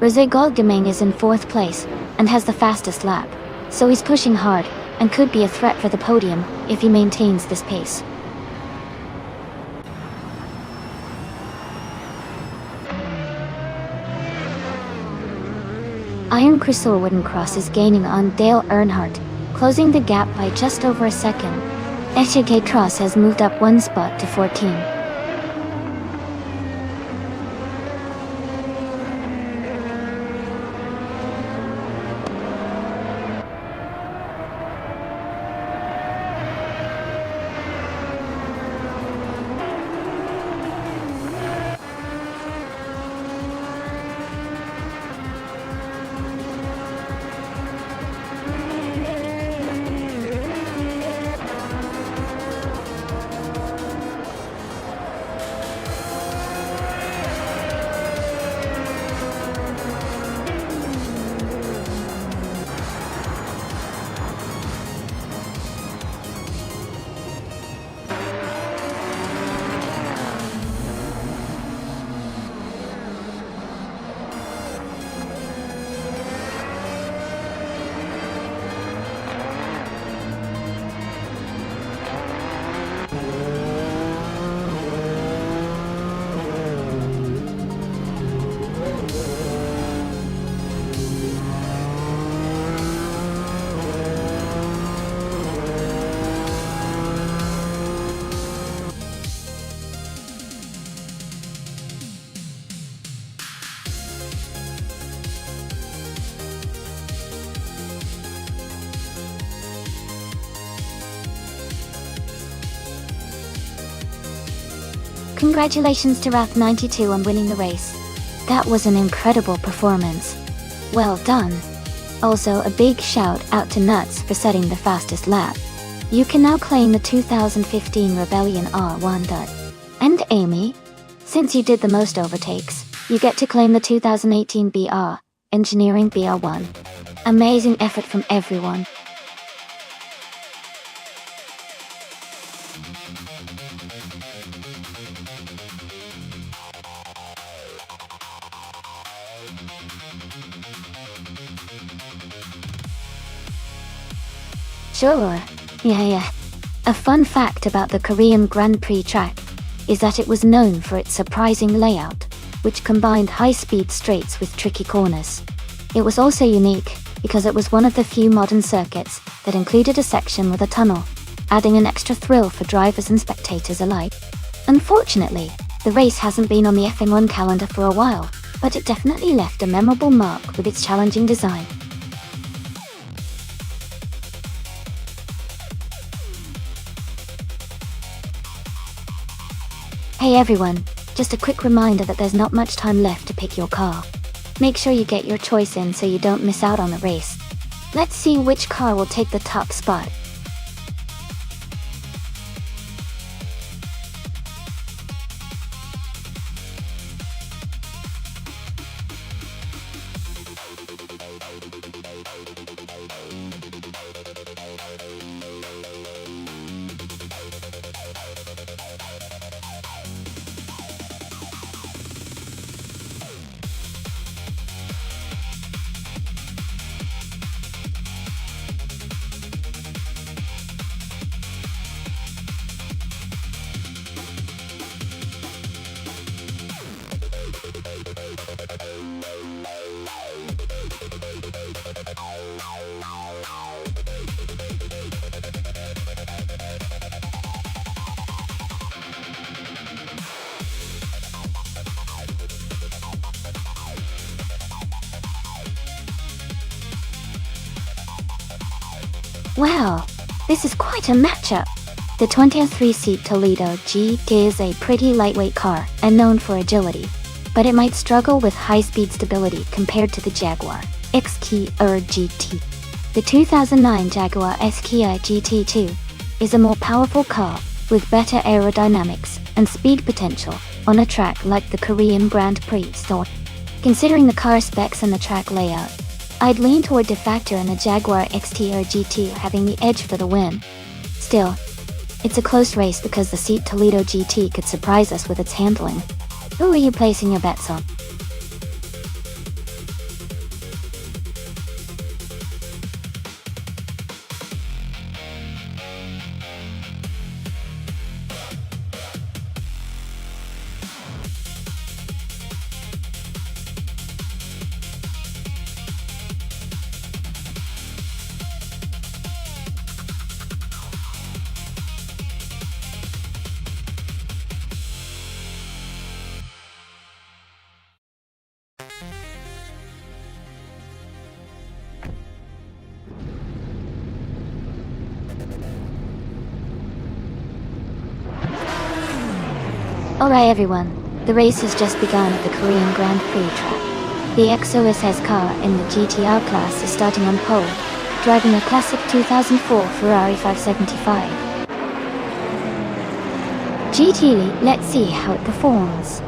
Rizigol Gaming is in 4th place and has the fastest lap, so he's pushing hard and could be a threat for the podium if he maintains this pace. Iron Crystal Wooden Cross is gaining on Dale Earnhardt, closing the gap by just over a second. Echeke Cross has moved up 1 spot to 14. Congratulations to Wrath92 on winning the race. That was an incredible performance. Well done. Also a big shout out to Nuts for setting the fastest lap. You can now claim the 2015 Rebellion R1. And Amy, since you did the most overtakes, you get to claim the 2018 BR Engineering BR1. Amazing effort from everyone. Sure. Yeah. A fun fact about the Korean Grand Prix track is that it was known for its surprising layout, which combined high-speed straights with tricky corners. It was also unique because it was one of the few modern circuits that included a section with a tunnel, adding an extra thrill for drivers and spectators alike. Unfortunately, the race hasn't been on the FM1 calendar for a while, but it definitely left a memorable mark with its challenging design. Hey everyone, just a quick reminder that there's not much time left to pick your car. Make sure you get your choice in so you don't miss out on the race. Let's see which car will take the top spot. Wow, this is quite a matchup. The 23-seat Toledo GT is a pretty lightweight car and known for agility, but it might struggle with high-speed stability compared to the Jaguar XKR GT. The 2009 Jaguar XKR GT2 is a more powerful car with better aerodynamics and speed potential on a track like the Korean Grand Prix. So, considering the car specs and the track layout, I'd lean toward de facto and the Jaguar XTR GT having the edge for the win. Still, it's a close race because the Seat Toledo GT could surprise us with its handling. Who are you placing your bets on? Alright everyone, the race has just begun at the Korean Grand Prix track. The XOSS car in the GTR class is starting on pole, driving a classic 2004 Ferrari 575. GT, let's see how it performs.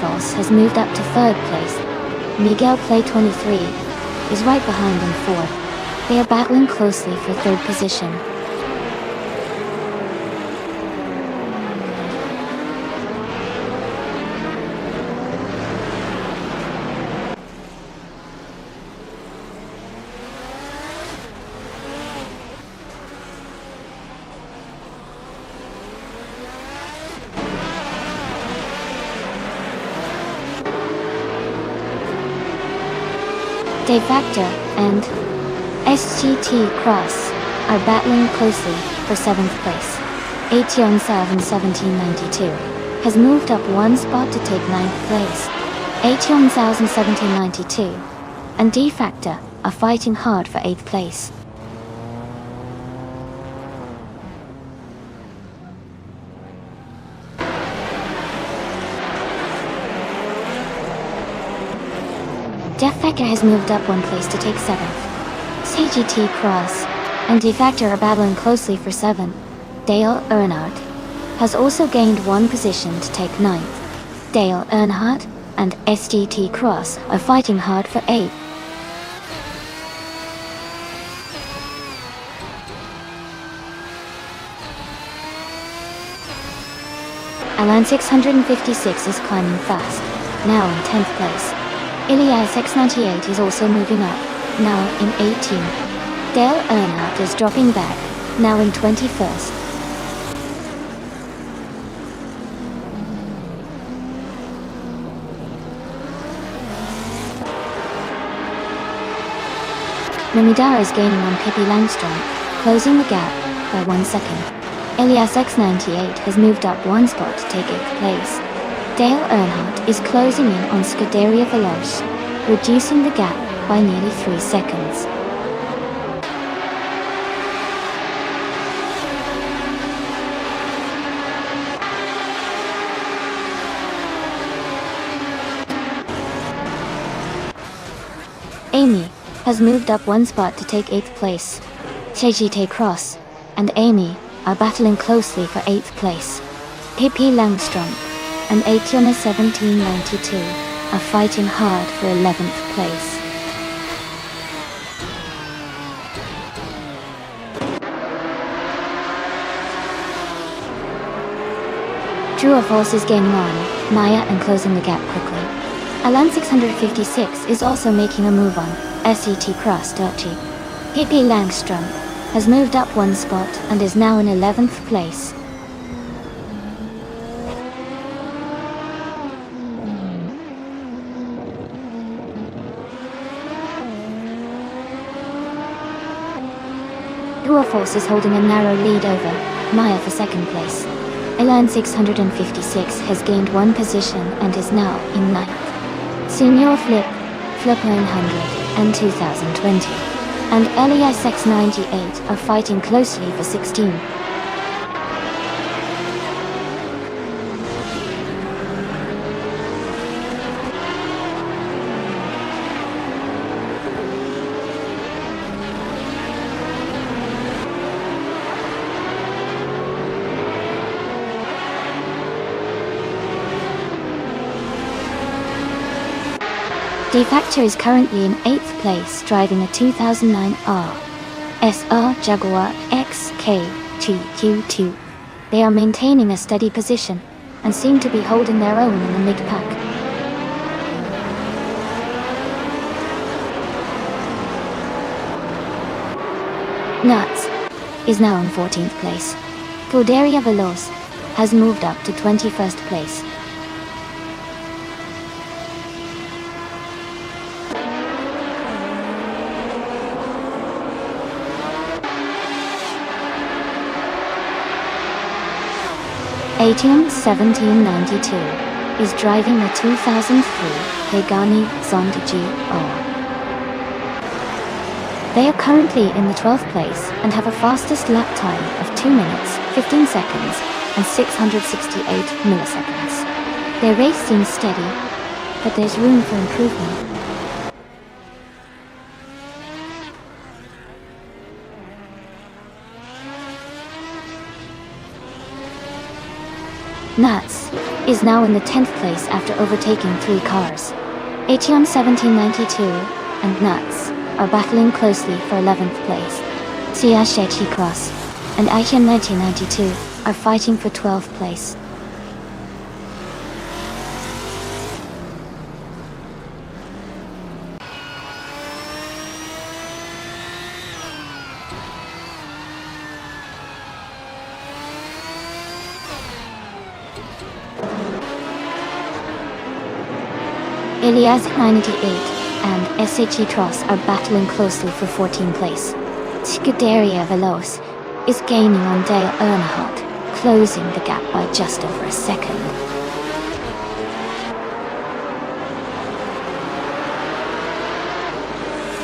False has moved up to third place. Miguel Play 23 is right behind in fourth. They are battling closely for third position. De facto and SGT Cross are battling closely for 7th place. Aetion Sav in 1792 has moved up one spot to take 9th place. Aetion Sav in 1792 and De facto are fighting hard for 8th place. Def Factor has moved up 1 place to take 7th. CGT Cross and De Facto are battling closely for 7th. Dale Earnhardt has also gained 1 position to take 9th. Dale Earnhardt and SGT Cross are fighting hard for 8th. Alan 656 is climbing fast, now in 10th place. Ilias X98 is also moving up, now in 18th. Dale Earnhardt is dropping back, now in 21st. Namidara is gaining on Pippi Langstrom, closing the gap by 1 second. Ilias X98 has moved up 1 spot to take 8th place. Dale Earnhardt is closing in on Scuderia Veloce, reducing the gap by nearly 3 seconds. Amy has moved up 1 spot to take 8th place. CGT Cross and Amy are battling closely for 8th place. Pippi Langstrom and Ationa 1792 are fighting hard for 11th place. True or False is gaining on Maya and closing the gap quickly. Alan 656 is also making a move on SET Cross Dutchy. Pippi Langstrom has moved up 1 spot and is now in 11th place. True or False is holding a narrow lead over Maya for 2nd place. Elan 656 has gained 1 position and is now in 9th. Senior Flip 900 and 2020 and Elias X98 are fighting closely for 16. De Facto is currently in 8th place driving a 2009 SR Jaguar XK2Q2. They are maintaining a steady position and seem to be holding their own in the mid-pack. Nuts is now in 14th place. Scuderia Veloce has moved up to 21st place. Atium 1792 is driving the 2003 Pagani Zonda GR. They are currently in the 12th place and have a fastest lap time of 2 minutes, 15 seconds and 668 milliseconds. Their race seems steady, but there's room for improvement. Nuts is now in the 10th place after overtaking 3 cars. Atium 1792 and Nuts are battling closely for 11th place. Sia Shechi Cross and Atium 1992 are fighting for 12th place. Ilias 98 and SHE Tross are battling closely for 14th place. Scuderia Veloce is gaining on Dale Earnhardt, closing the gap by just over a second.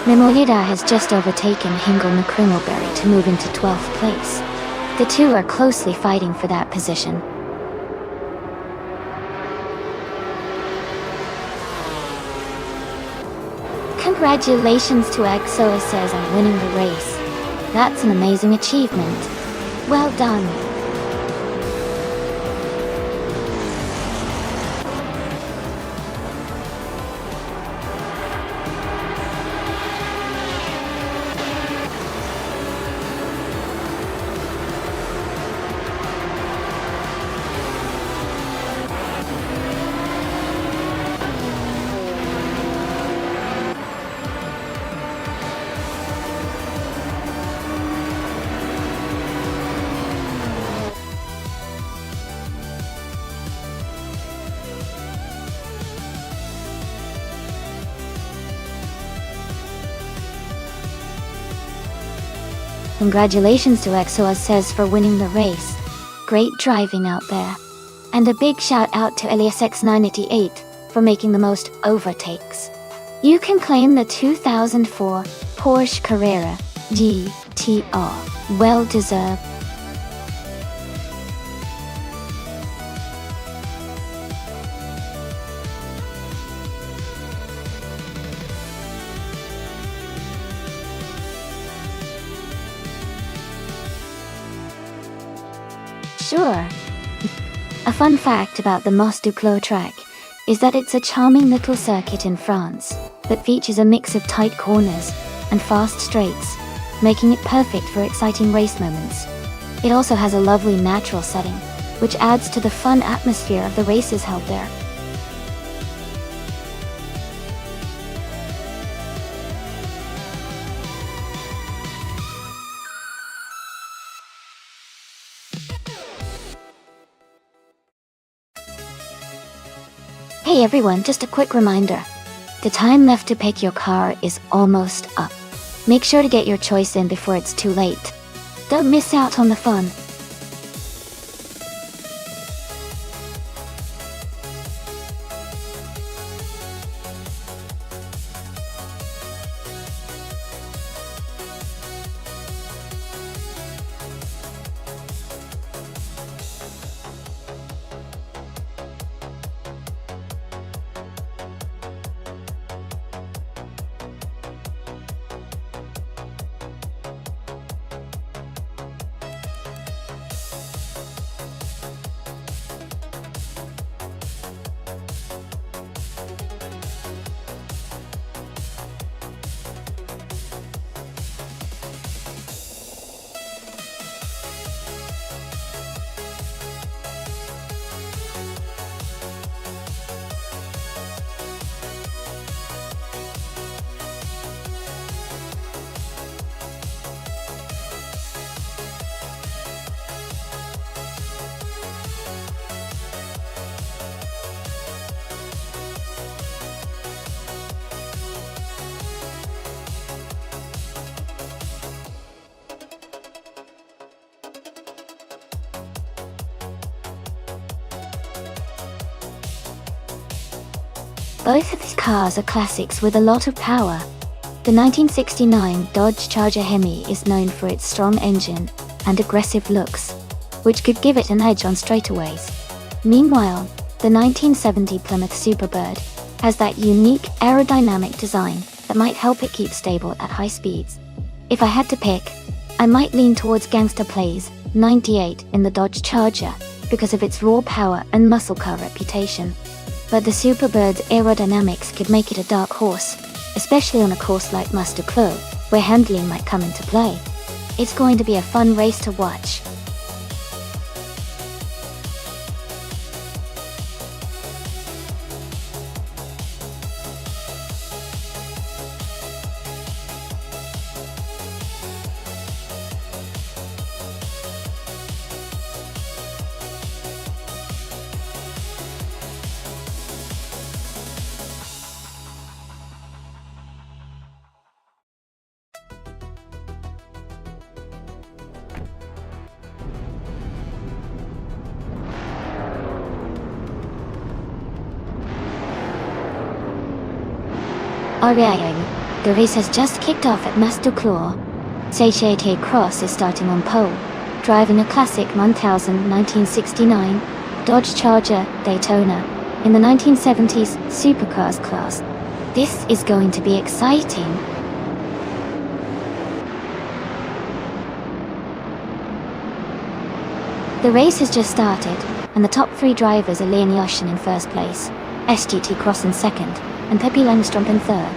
Mimoyeda has just overtaken Hingle McCringleberry to move into 12th place. The two are closely fighting for that position. Congratulations to Exo says on winning the race. That's an amazing achievement. Well done. Congratulations to Exo says for winning the race. Great driving out there. And a big shout out to Elias X988 for making the most overtakes. You can claim the 2004 Porsche Carrera GTR. Well deserved. Sure. A fun fact about the Mos du Clos track is that it's a charming little circuit in France that features a mix of tight corners and fast straights, making it perfect for exciting race moments. It also has a lovely natural setting, which adds to the fun atmosphere of the races held there. Hey everyone, just a quick reminder. The time left to pick your car is almost up. Make sure to get your choice in before it's too late. Don't miss out on the fun. Both of these cars are classics with a lot of power. The 1969 Dodge Charger Hemi is known for its strong engine and aggressive looks, which could give it an edge on straightaways. Meanwhile, the 1970 Plymouth Superbird has that unique aerodynamic design that might help it keep stable at high speeds. If I had to pick, I might lean towards Gangsta Play's 98 in the Dodge Charger because of its raw power and muscle car reputation. But the Superbird's aerodynamics could make it a dark horse, especially on a course like Mos du Clos, where handling might come into play. It's going to be a fun race to watch. Alright. The race has just kicked off at Mastuclaw. Satiate Cross is starting on pole, driving a classic 1969 Dodge Charger Daytona in the 1970s Supercars class. This is going to be exciting. The race has just started, and the top 3 drivers are Leonie Ocean in first place, SGT Cross in second, and Pippi Langstrump in third.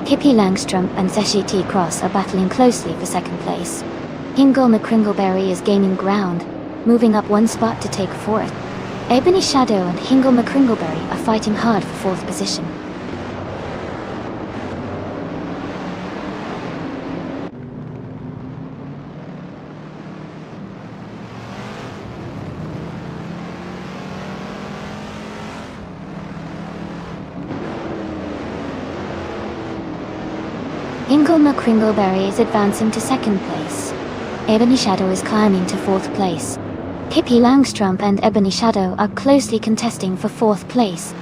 Pippi Langstrump and SGT Cross are battling closely for second place. Hingle McCringleberry is gaining ground, moving up 1 spot to take fourth. Ebony Shadow and Hingle McCringleberry are fighting hard for fourth position. Hingle McCringleberry is advancing to second place. Ebony Shadow is climbing to fourth place. Pippi Langstrump and Ebony Shadow are closely contesting for fourth place.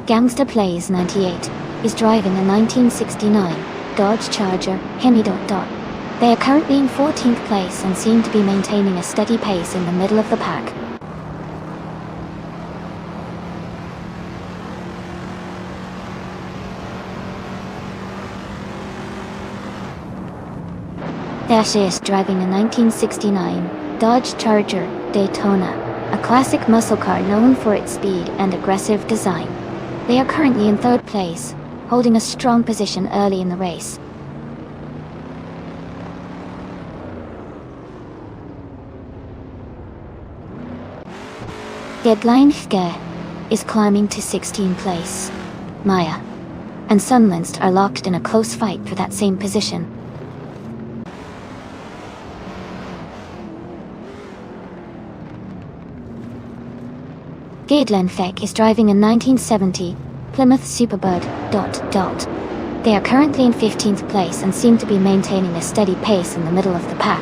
Gangsta Plays 98 is driving a 1969 Dodge Charger Hemi. They are currently in 14th place and seem to be maintaining a steady pace in the middle of the pack. Dash is driving a 1969 Dodge Charger Daytona, a classic muscle car known for its speed and aggressive design. They are currently in third place, holding a strong position early in the race. Deadline is climbing to 16th place. Maya and Sunlinst are locked in a close fight for that same position. Gaedlen Feck is driving a 1970 Plymouth Superbird. They are currently in 15th place and seem to be maintaining a steady pace in the middle of the pack.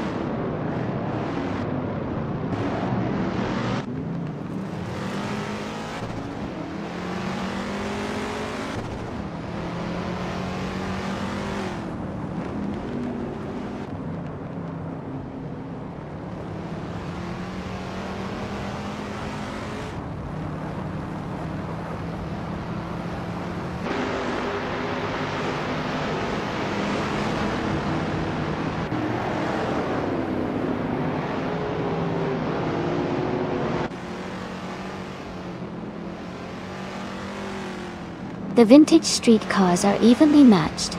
The vintage street cars are evenly matched,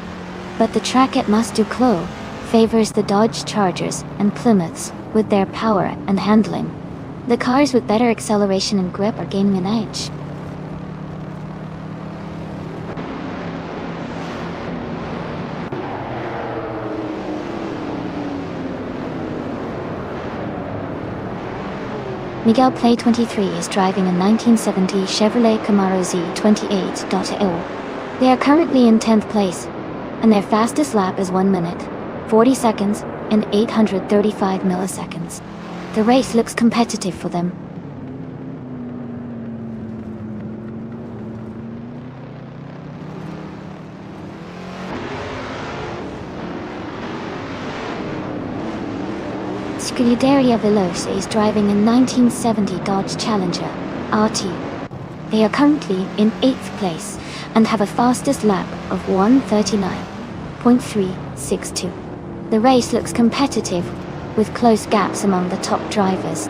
but the track at Mastuclaw favors the Dodge Chargers and Plymouths with their power and handling. The cars with better acceleration and grip are gaining an edge. Miguel Play 23 is driving a 1970 Chevrolet Camaro Z28.L. They are currently in 10th place, and their fastest lap is 1 minute, 40 seconds, and 835 milliseconds. The race looks competitive for them. Scuderia Veloce is driving a 1970 Dodge Challenger RT. They are currently in 8th place and have a fastest lap of 1:39.362. The race looks competitive, with close gaps among the top drivers.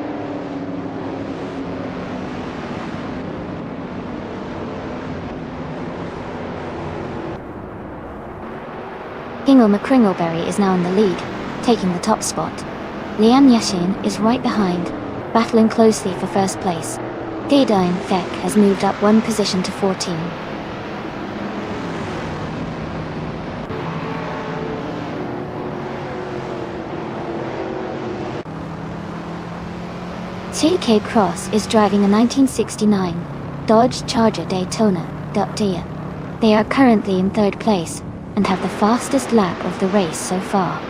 Hingle McCringleberry is now in the lead, taking the top spot. Lian Yashin is right behind, battling closely for first place. Gaidine Fek has moved up one position to 14. TK Cross is driving a 1969 Dodge Charger Daytona Duttia. They are currently in third place and have the fastest lap of the race so far.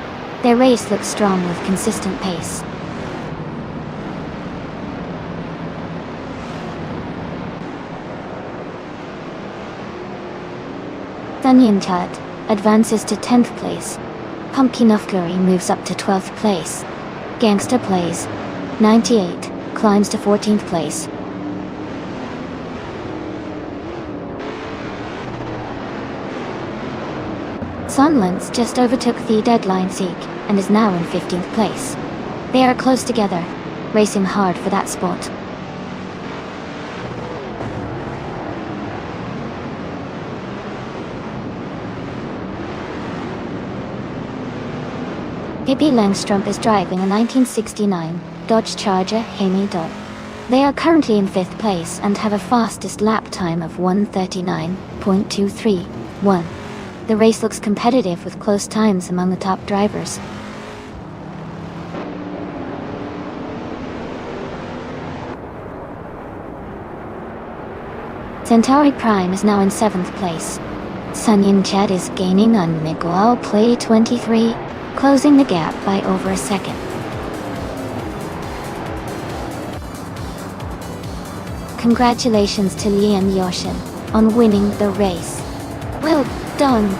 Their race looks strong with consistent pace. Danyanchad advances to 10th place. Pumpkin Ufguri moves up to 12th place. Gangster Plays 98 climbs to 14th place. Sunlands just overtook the deadline Seek and is now in 15th place. They are close together, racing hard for that spot. Pippi Langstrump is driving a 1969 Dodge Charger Hemi Dodge. They are currently in 5th place and have a fastest lap time of 1:39.231. The race looks competitive with close times among the top drivers. Centauri Prime is now in 7th place. Sunyin Chad is gaining on Miguel Play 23, closing the gap by over a second. Congratulations to Lian Yoshin on winning the race. Well done!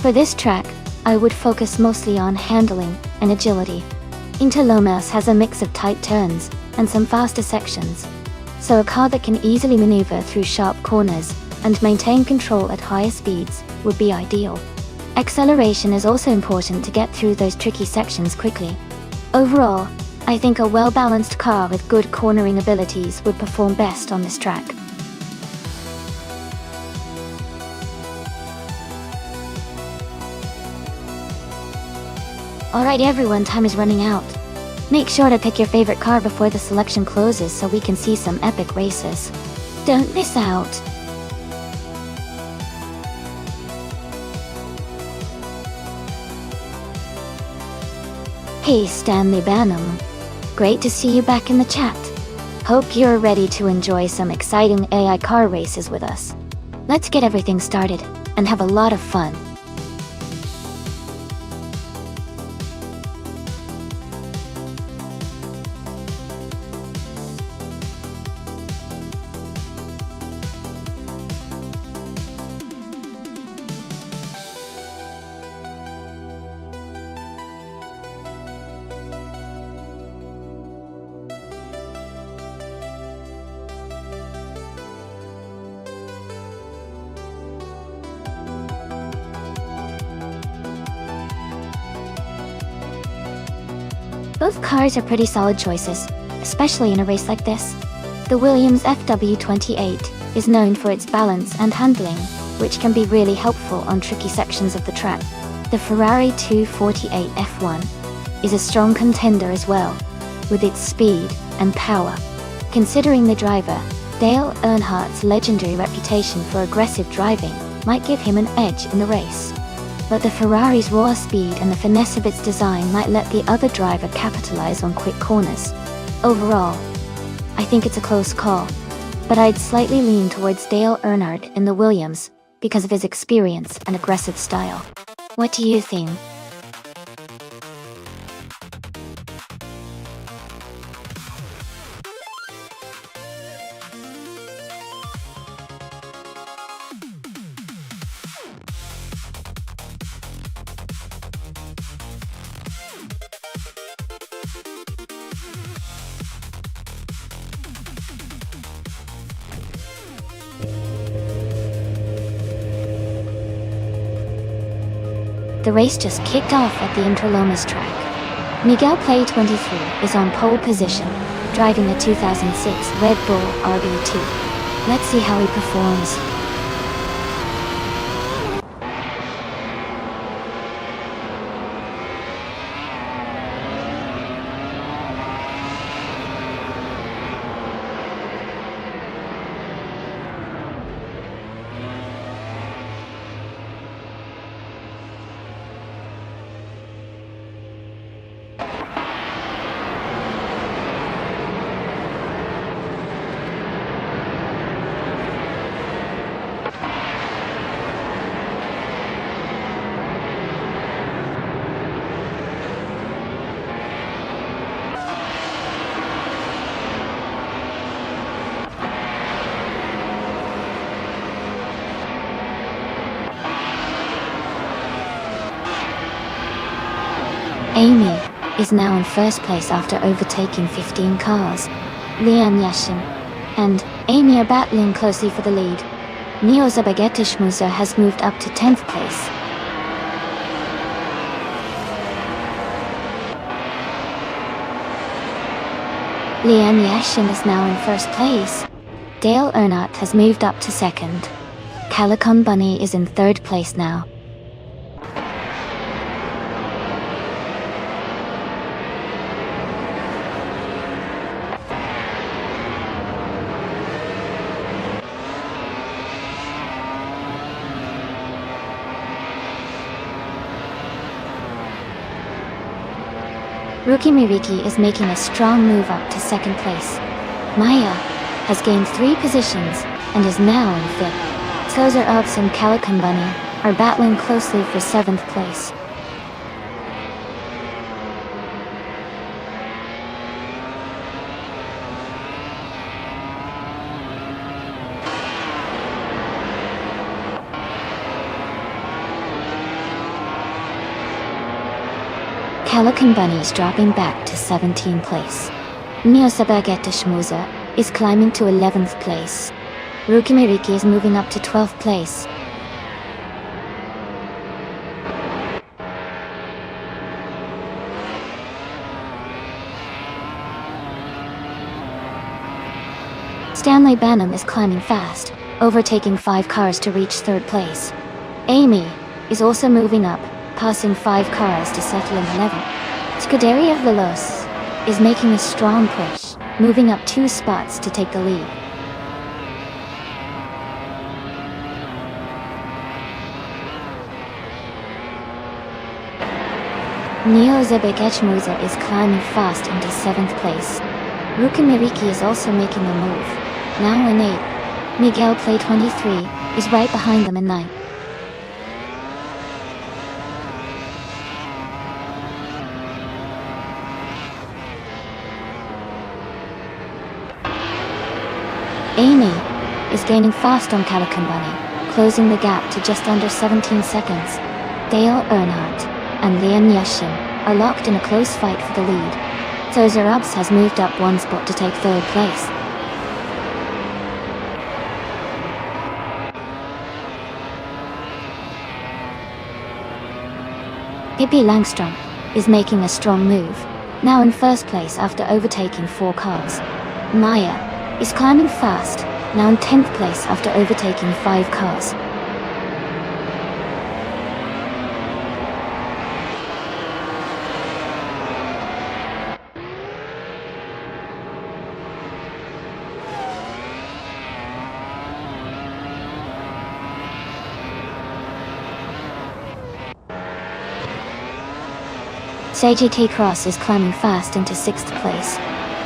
For this track, I would focus mostly on handling and agility. Interlomas has a mix of tight turns and some faster sections, so a car that can easily maneuver through sharp corners and maintain control at higher speeds would be ideal. Acceleration is also important to get through those tricky sections quickly. Overall, I think a well-balanced car with good cornering abilities would perform best on this track. Alright everyone, time is running out. Make sure to pick your favorite car before the selection closes so we can see some epic races. Don't miss out! Hey Stanley Banham. Great to see you back in the chat. Hope you're ready to enjoy some exciting AI car races with us. Let's get everything started and have a lot of fun. Both cars are pretty solid choices, especially in a race like this. The Williams FW28 is known for its balance and handling, which can be really helpful on tricky sections of the track. The Ferrari 248 F1 is a strong contender as well, with its speed and power. Considering the driver, Dale Earnhardt's legendary reputation for aggressive driving might give him an edge in the race. But the Ferrari's raw speed and the finesse of its design might let the other driver capitalize on quick corners. Overall, I think it's a close call. but I'd slightly lean towards Dale Earnhardt in the Williams, because of his experience and aggressive style. What do you think? The race just kicked off at the Interlomas track. Miguel Play 23 is on pole position, driving the 2006 Red Bull RB2. Let's see how he performs. Amy is now in first place after overtaking 15 cars. Liam Yashin and Amy are battling closely for the lead. Neo Zabagetishmuza has moved up to 10th place. Liam Yashin is now in first place. Dale Earnhardt has moved up to second. Calicon Bunny is in third place now. Rookie Miriki is making a strong move up to second place. Maya has gained 3 positions and is now in 5th. Tozer Ups and Calican Bunny are battling closely for 7th place. Calican Bunny is dropping back to 17th place. Neosabagetishmuza is climbing to 11th place. Rukimiriki is moving up to 12th place. Stanley Banham is climbing fast, overtaking 5 cars to reach 3rd place. Amy is also moving up, passing 5 cars to settle in 11th. Scuderia Veloz is making a strong push, moving up 2 spots to take the lead. Neo Zebekechmuza is climbing fast into 7th place. Rukimiriki is also making a move, now in 8th. Miguel Play 23 is right behind them in 9th. Amy is gaining fast on Calican Bunny, closing the gap to just under 17 seconds. Dale Earnhardt and Liam Yashin are locked in a close fight for the lead. Tozer Ups has moved up 1 spot to take 3rd place. Pippi Langstrom is making a strong move, now in 1st place after overtaking 4 cars. Maya is climbing fast, now in 10th place after overtaking 5 cars. JGT Cross is climbing fast into 6th place.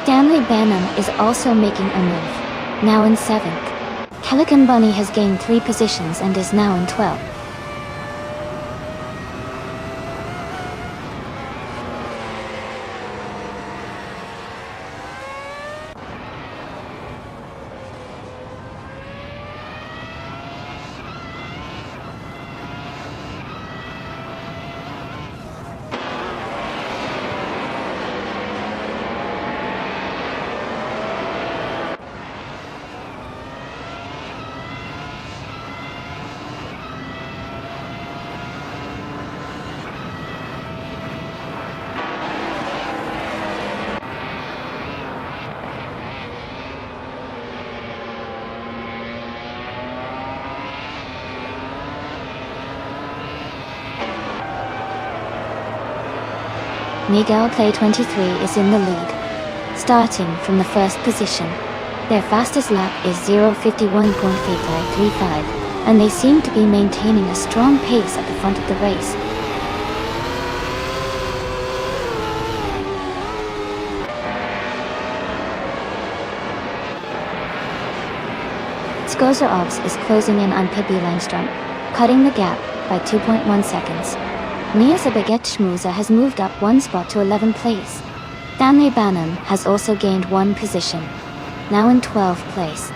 Stanley Banham is also making a move, now in 7th. Pelican Bunny has gained 3 positions and is now in 12th. Miguel Play 23 is in the lead, starting from the first position. Their fastest lap is 0:51.8535, and they seem to be maintaining a strong pace at the front of the race. Skozerobs is closing in on Pippi Langstrom, cutting the gap by 2.1 seconds. Niasa Bagetschmuser has moved up 1 spot to 11th place. Stanley Banham has also gained 1 position, now in 12th place.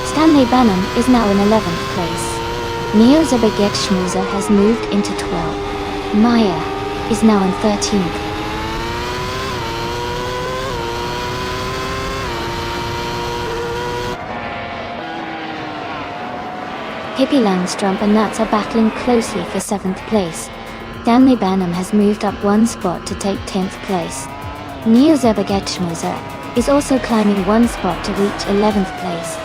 Stanley Banham is now in 11th place. Niasa Bagetschmuser has moved into 12th. Maya is now in 13th. Pippi Langstrom and Nats are battling closely for 7th place. Stanley Banham has moved up 1 spot to take 10th place. Neo Zerbagetschmuser is also climbing 1 spot to reach 11th place.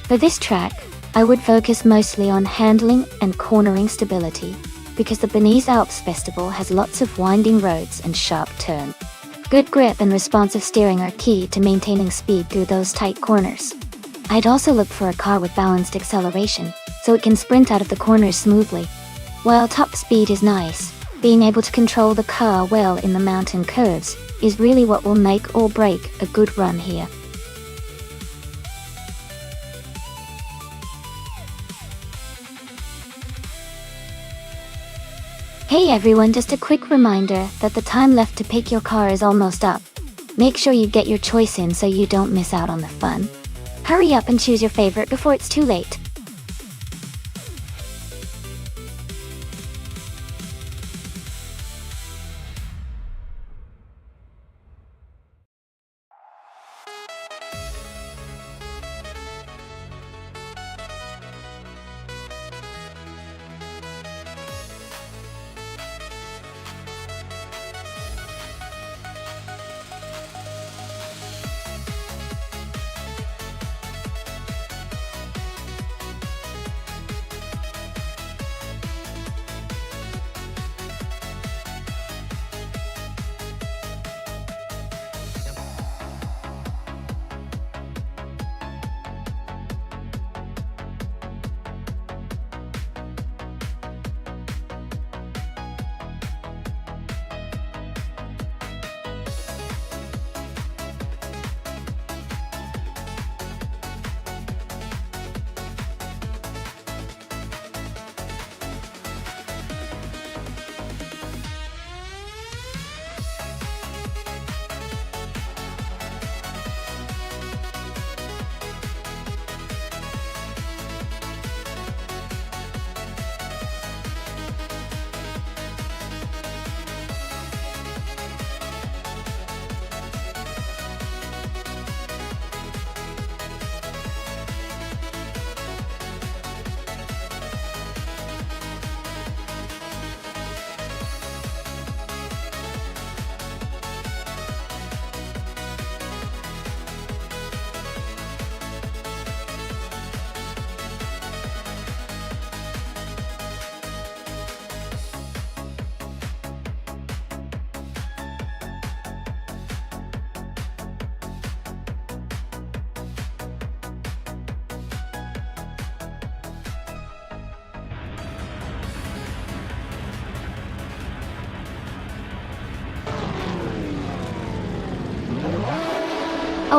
For this track, I would focus mostly on handling and cornering stability, because the Bernese Alps Festival has lots of winding roads and sharp turns. Good grip and responsive steering are key to maintaining speed through those tight corners. I'd also look for a car with balanced acceleration, so it can sprint out of the corners smoothly. While top speed is nice, being able to control the car well in the mountain curves is really what will make or break a good run here. Hey everyone, just a quick reminder that the time left to pick your car is almost up. Make sure you get your choice in so you don't miss out on the fun. Hurry up and choose your favorite before it's too late.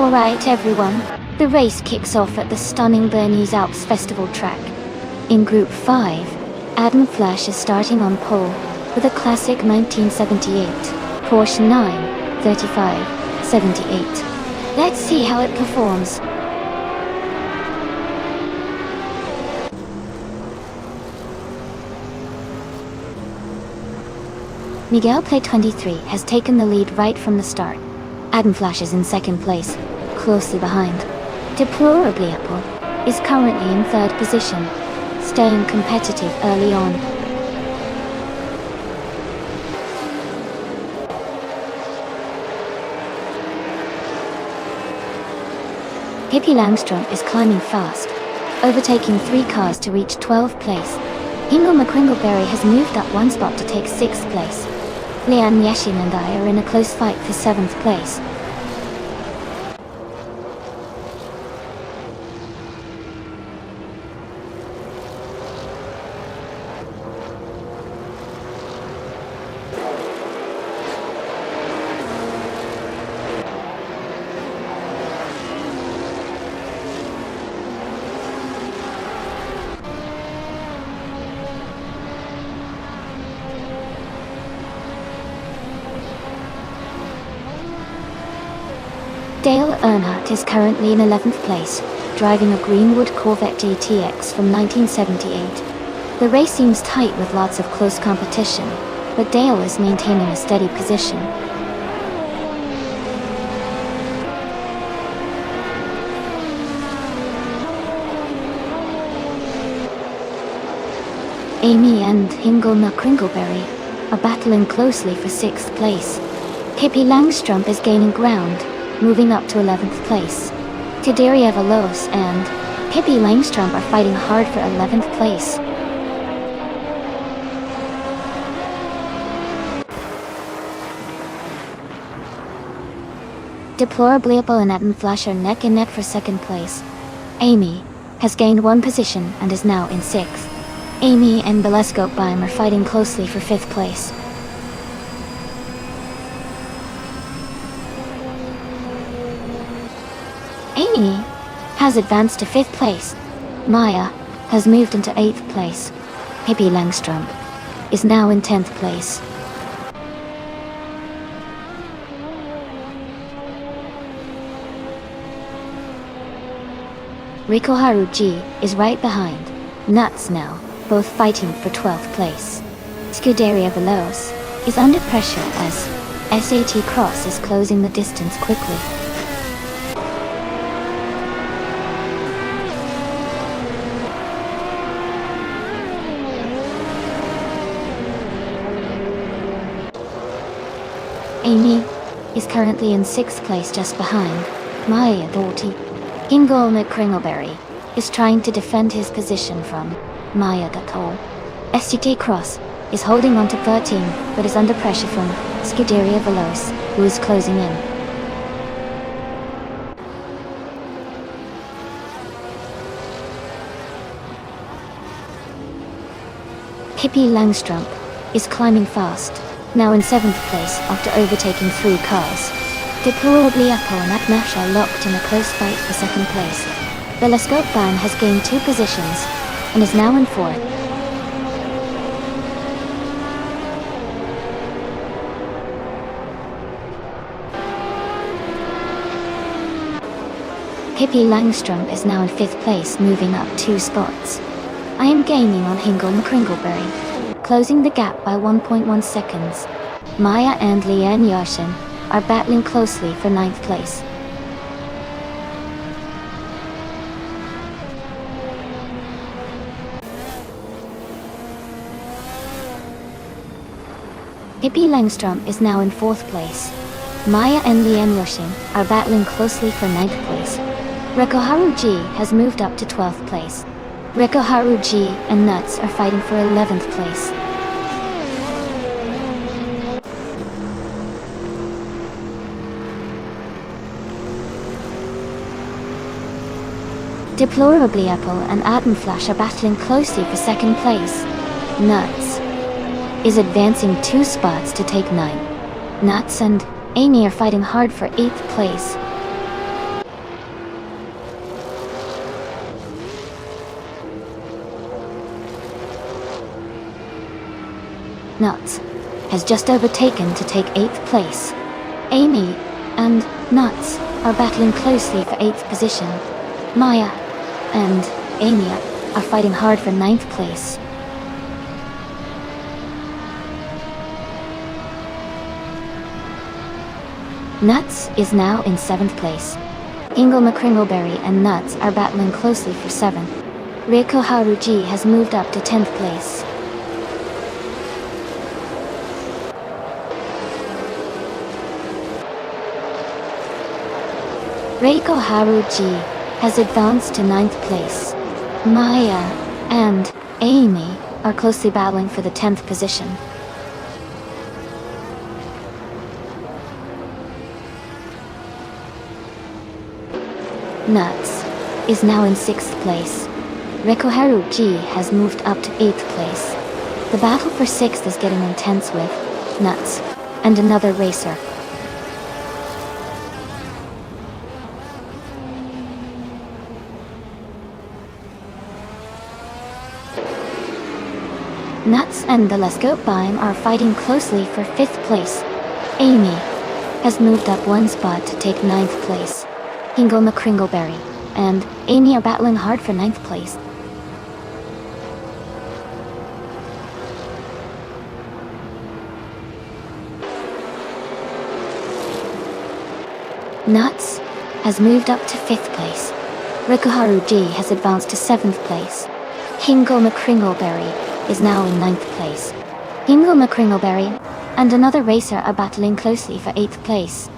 Alright everyone, the race kicks off at the stunning Bernese Alps Festival track. In Group 5, Adam Flash is starting on pole with a classic 1978 Porsche 935/78. Let's see how it performs. Miguel Play 23 has taken the lead right from the start. Adam Flash is in second place, closely behind. Deplorably Apple is currently in third position, staying competitive early on. Hippie Langstrom is climbing fast, overtaking 3 cars to reach 12th place. Ingo McCringleberry has moved up 1 spot to take 6th place. Lian Yashin and I are in a close fight for 7th place. Dale Earnhardt is currently in 11th place, driving a Greenwood Corvette GTX from 1978. The race seems tight with lots of close competition, but Dale is maintaining a steady position. Amy and Ingo McCringleberry are battling closely for 6th place. Hippie Langstrom is gaining ground, moving up to 11th place. Tideria Veloz and Hippie Langstrom are fighting hard for 11th place. Deplorably Apple and Adam Flash are neck and neck for 2nd place. Amy has gained 1 position and is now in 6th. Amy and Belescope Bime are fighting closely for 5th place. Amy has advanced to 5th place. Maya has moved into 8th place. Hippie Langstrom is now in 10th place. Rikoharu G is right behind. Nuts now, both fighting for 12th place. Scuderia Veloz is under pressure as SAT Cross is closing the distance quickly. Amy is currently in 6th place just behind Maya Doughty. Ingo McCringleberry is trying to defend his position from Maya Gatol. SCT Cross is holding on to 13 but is under pressure from Scuderia Veloz, who is closing in. Hippie Langstrom is climbing fast, now in 7th place after overtaking 3 cars. Deplorably Apple and Atnash are locked in a close fight for 2nd place. Belescope Bime has gained 2 positions and is now in 4th. Hippie Langstrom is now in 5th place, moving up 2 spots. I am gaining on Ingo McCringleberry, closing the gap by 1.1 seconds. Maya and Lian Yashin are battling closely for 9th place. Hippie Langstrom is now in 4th place. Maya and Lian Yashin are battling closely for 9th place. Rikoharu G has moved up to 12th place. Rikoharu G and Nuts are fighting for 11th place. Deplorably Apple and Adam Flash are battling closely for 2nd place. Nuts is advancing 2 spots to take 9. Nuts and Amy are fighting hard for 8th place. Nuts has just overtaken to take 8th place. Amy and Nuts are battling closely for 8th position. Maya and Amy are fighting hard for 9th place. Nuts is now in 7th place. Hingle McCringleberry and Nuts are battling closely for 7th. Reiko Haruji has moved up to 10th place. Reiko Haruji has advanced to 9th place. Maya and Amy are closely battling for the 10th position. Nuts is now in 6th place. Reiko Haruji has moved up to 8th place. The battle for 6th is getting intense with Nuts and another racer. Nuts and the Let's Go Bime are fighting closely for 5th place. Amy has moved up 1 spot to take 9th place. Hingle McCringleberry and Amy are battling hard for 9th place. Nuts has moved up to 5th place. Reiko Haruji has advanced to 7th place. Hingle McCringleberry is now in 9th place. Hingle McCringleberry and another racer are battling closely for 8th place.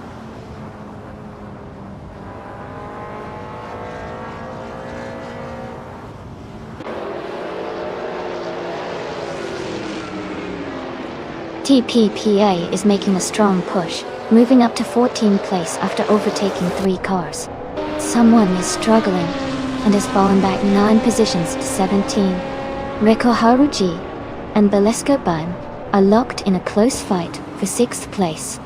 TPPA is making a strong push, moving up to 14th place after overtaking 3 cars. Someone is struggling and has fallen back 9 positions to 17. Reiko Haruji and Belesco Bime are locked in a close fight for 6th place.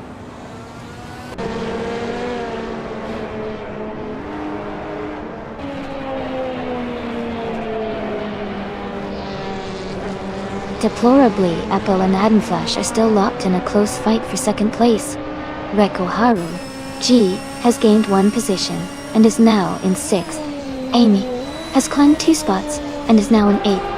Deplorably, Apple and Adenflash are still locked in a close fight for 2nd place. Reiko Haruji has gained 1 position and is now in 6th. Amy has climbed 2 spots and is now in 8th.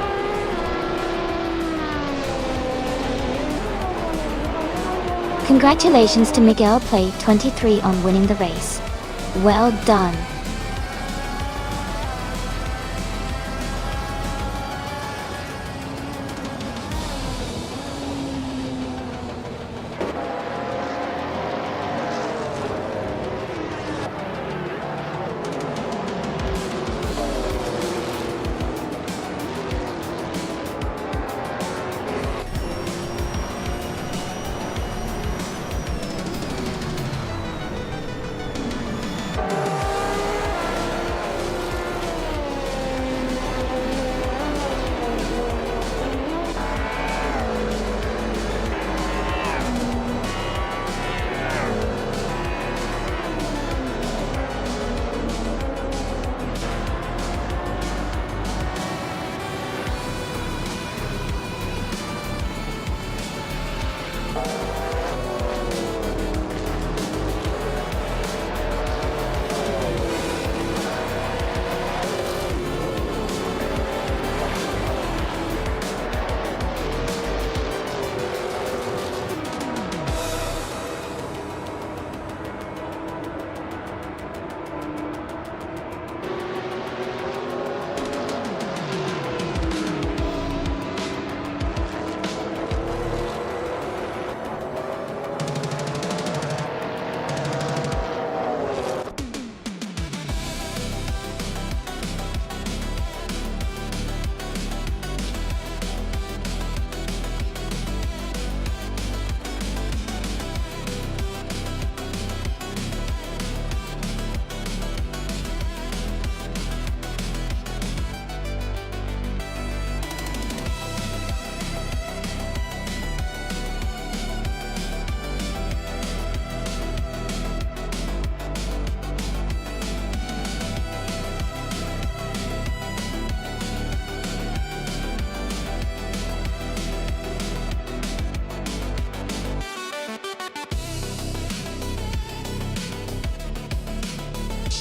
Congratulations to Miguel Play 23 on winning the race. Well done.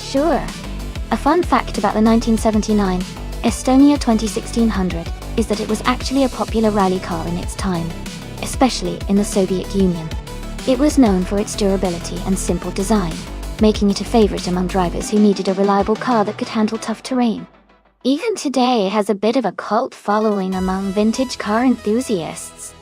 Sure. A fun fact about the 1979 Estonia 1600 is that it was actually a popular rally car in its time, especially in the Soviet Union. It was known for its durability and simple design, making it a favorite among drivers who needed a reliable car that could handle tough terrain. Even today, it has a bit of a cult following among vintage car enthusiasts.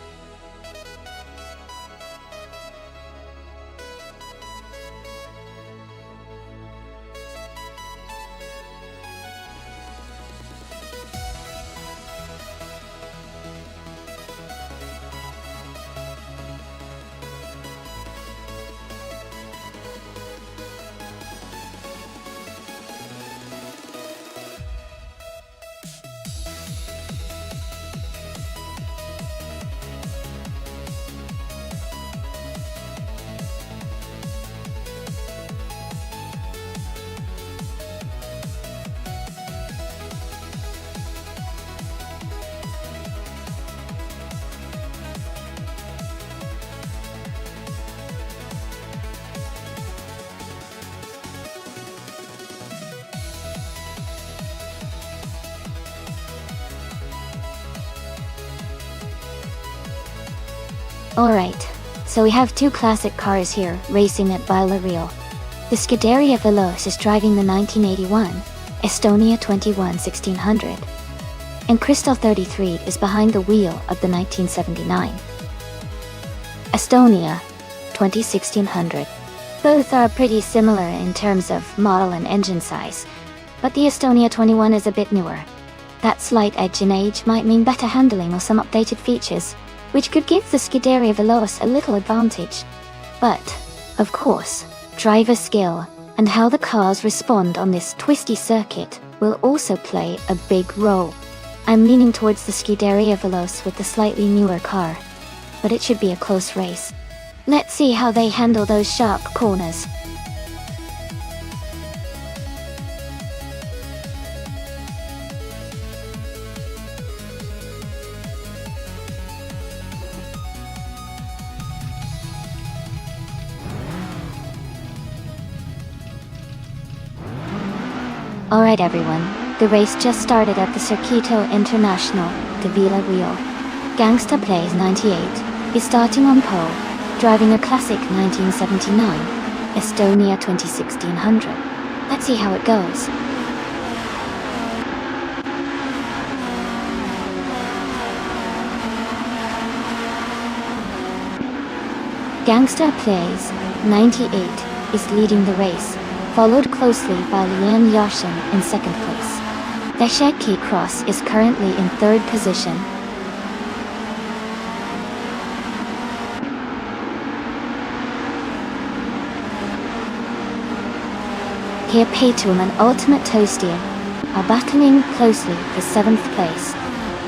Alright, so we have two classic cars here, racing at Belarus. The Scuderia Veloce is driving the 1981 Estonia 1600, and Crystal 33 is behind the wheel of the 1979 Estonia 1600. Both are pretty similar in terms of model and engine size, but the Estonia 21 is a bit newer. That slight edge in age might mean better handling or some updated features, which could give the Scuderia Veloce a little advantage. But, of course, driver skill and how the cars respond on this twisty circuit will also play a big role. I'm leaning towards the Scuderia Veloce with the slightly newer car, but it should be a close race. Let's see how they handle those sharp corners. Alright everyone, the race just started at the Circuito International de Villarreal. Gangsta Plays 98 is starting on pole, driving a classic 1979 Estonia 1600. Let's see how it goes. Gangsta Plays 98 is leading the race, followed closely by Liam Yashin in second place. Leszeki Cross is currently in third position. Here Paytum and Ultimate Toasty are battling closely for 7th place.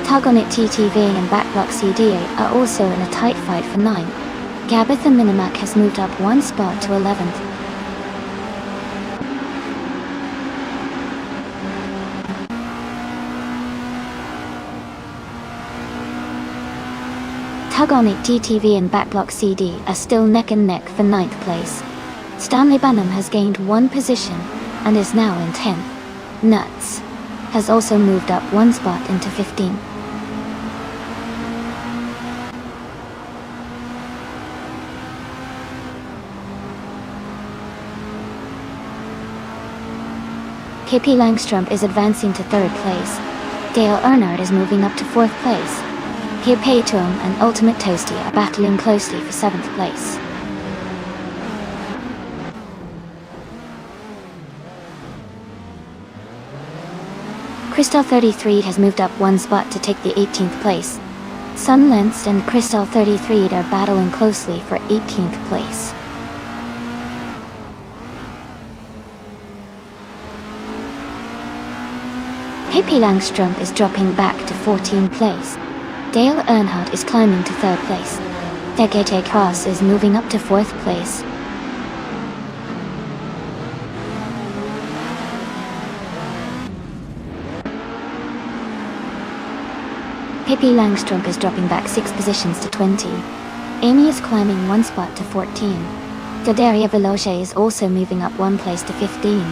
Tug on It TTV and Backblock CD are also in a tight fight for 9th. Gabith and Minimac has moved up one spot to 11th. Tug on It TTV and Backblock CD are still neck and neck for 9th place. Stanley Banham has gained one position and is now in 10th. Nuts has also moved up one spot into 15th. KP Langstrom is advancing to 3rd place. Dale Earnhardt is moving up to 4th place. Here Paytum and Ultimate Toasty are battling closely for 7th place. Crystal 33 has moved up one spot to take the 18th place. Sunlens and Crystal 33 are battling closely for 18th place. KP Langstrom is dropping back to 14th place. Dale Earnhardt is climbing to 3rd place. Degete Cross is moving up to 4th place. KP Langstrom is dropping back 6 positions to 20. Amy is climbing one spot to 14. Scuderia Veloce is also moving up one place to 15.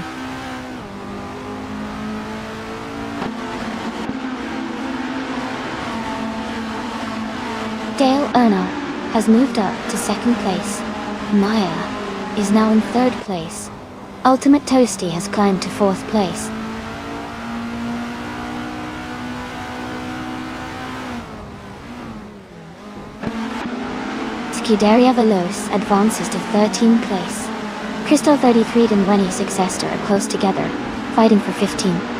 Dale Earnhardt has moved up to second place. Maya is now in third place. Ultimate Toasty has climbed to fourth place. Scuderia Veloce advances to 13th place. Crystal 33 and Wenny Successor are close together, fighting for 15.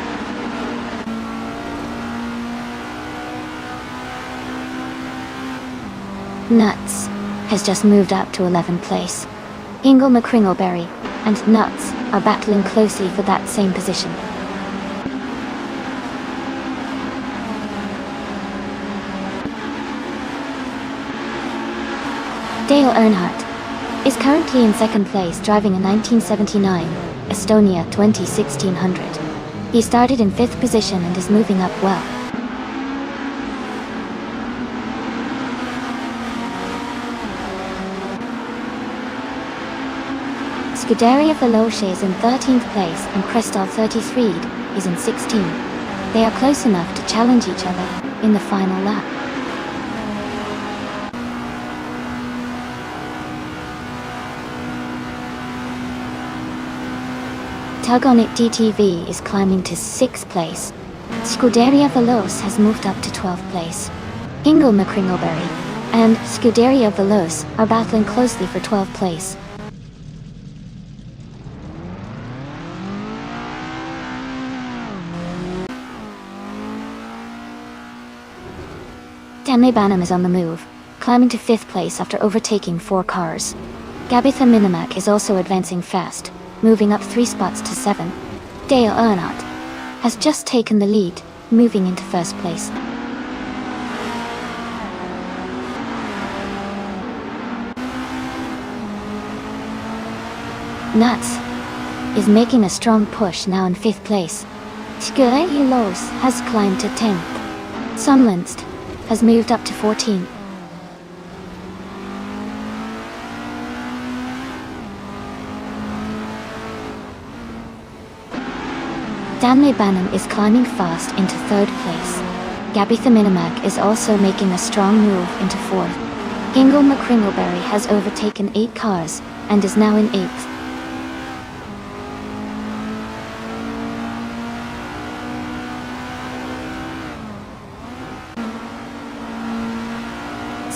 Nuts has just moved up to 11th place. Ingle McCringleberry and Nuts are battling closely for that same position. Dale Earnhardt is currently in second place, driving a 1979 Estonia 201600. He started in 5th position and is moving up well. Scuderia Veloce is in 13th place and Crystal 33 is in 16th. They are close enough to challenge each other in the final lap. Tug on It DTV is climbing to 6th place. Scuderia Veloce has moved up to 12th place. Ingle McCringleberry and Scuderia Veloce are battling closely for 12th place. Stanley Banham is on the move, climbing to 5th place after overtaking 4 cars. Gabitha Minimac is also advancing fast, moving up 3 spots to 7. Dale Earnhardt has just taken the lead, moving into 1st place. Nuts is making a strong push, now in 5th place. Scuderia Veloce has climbed to 10th. Sunlinst has moved up to 14th. Stanley Banham is climbing fast into 3rd place. Gabitha Minimac is also making a strong move into 4th. Ingle McCringleberry has overtaken 8 cars and is now in 8th.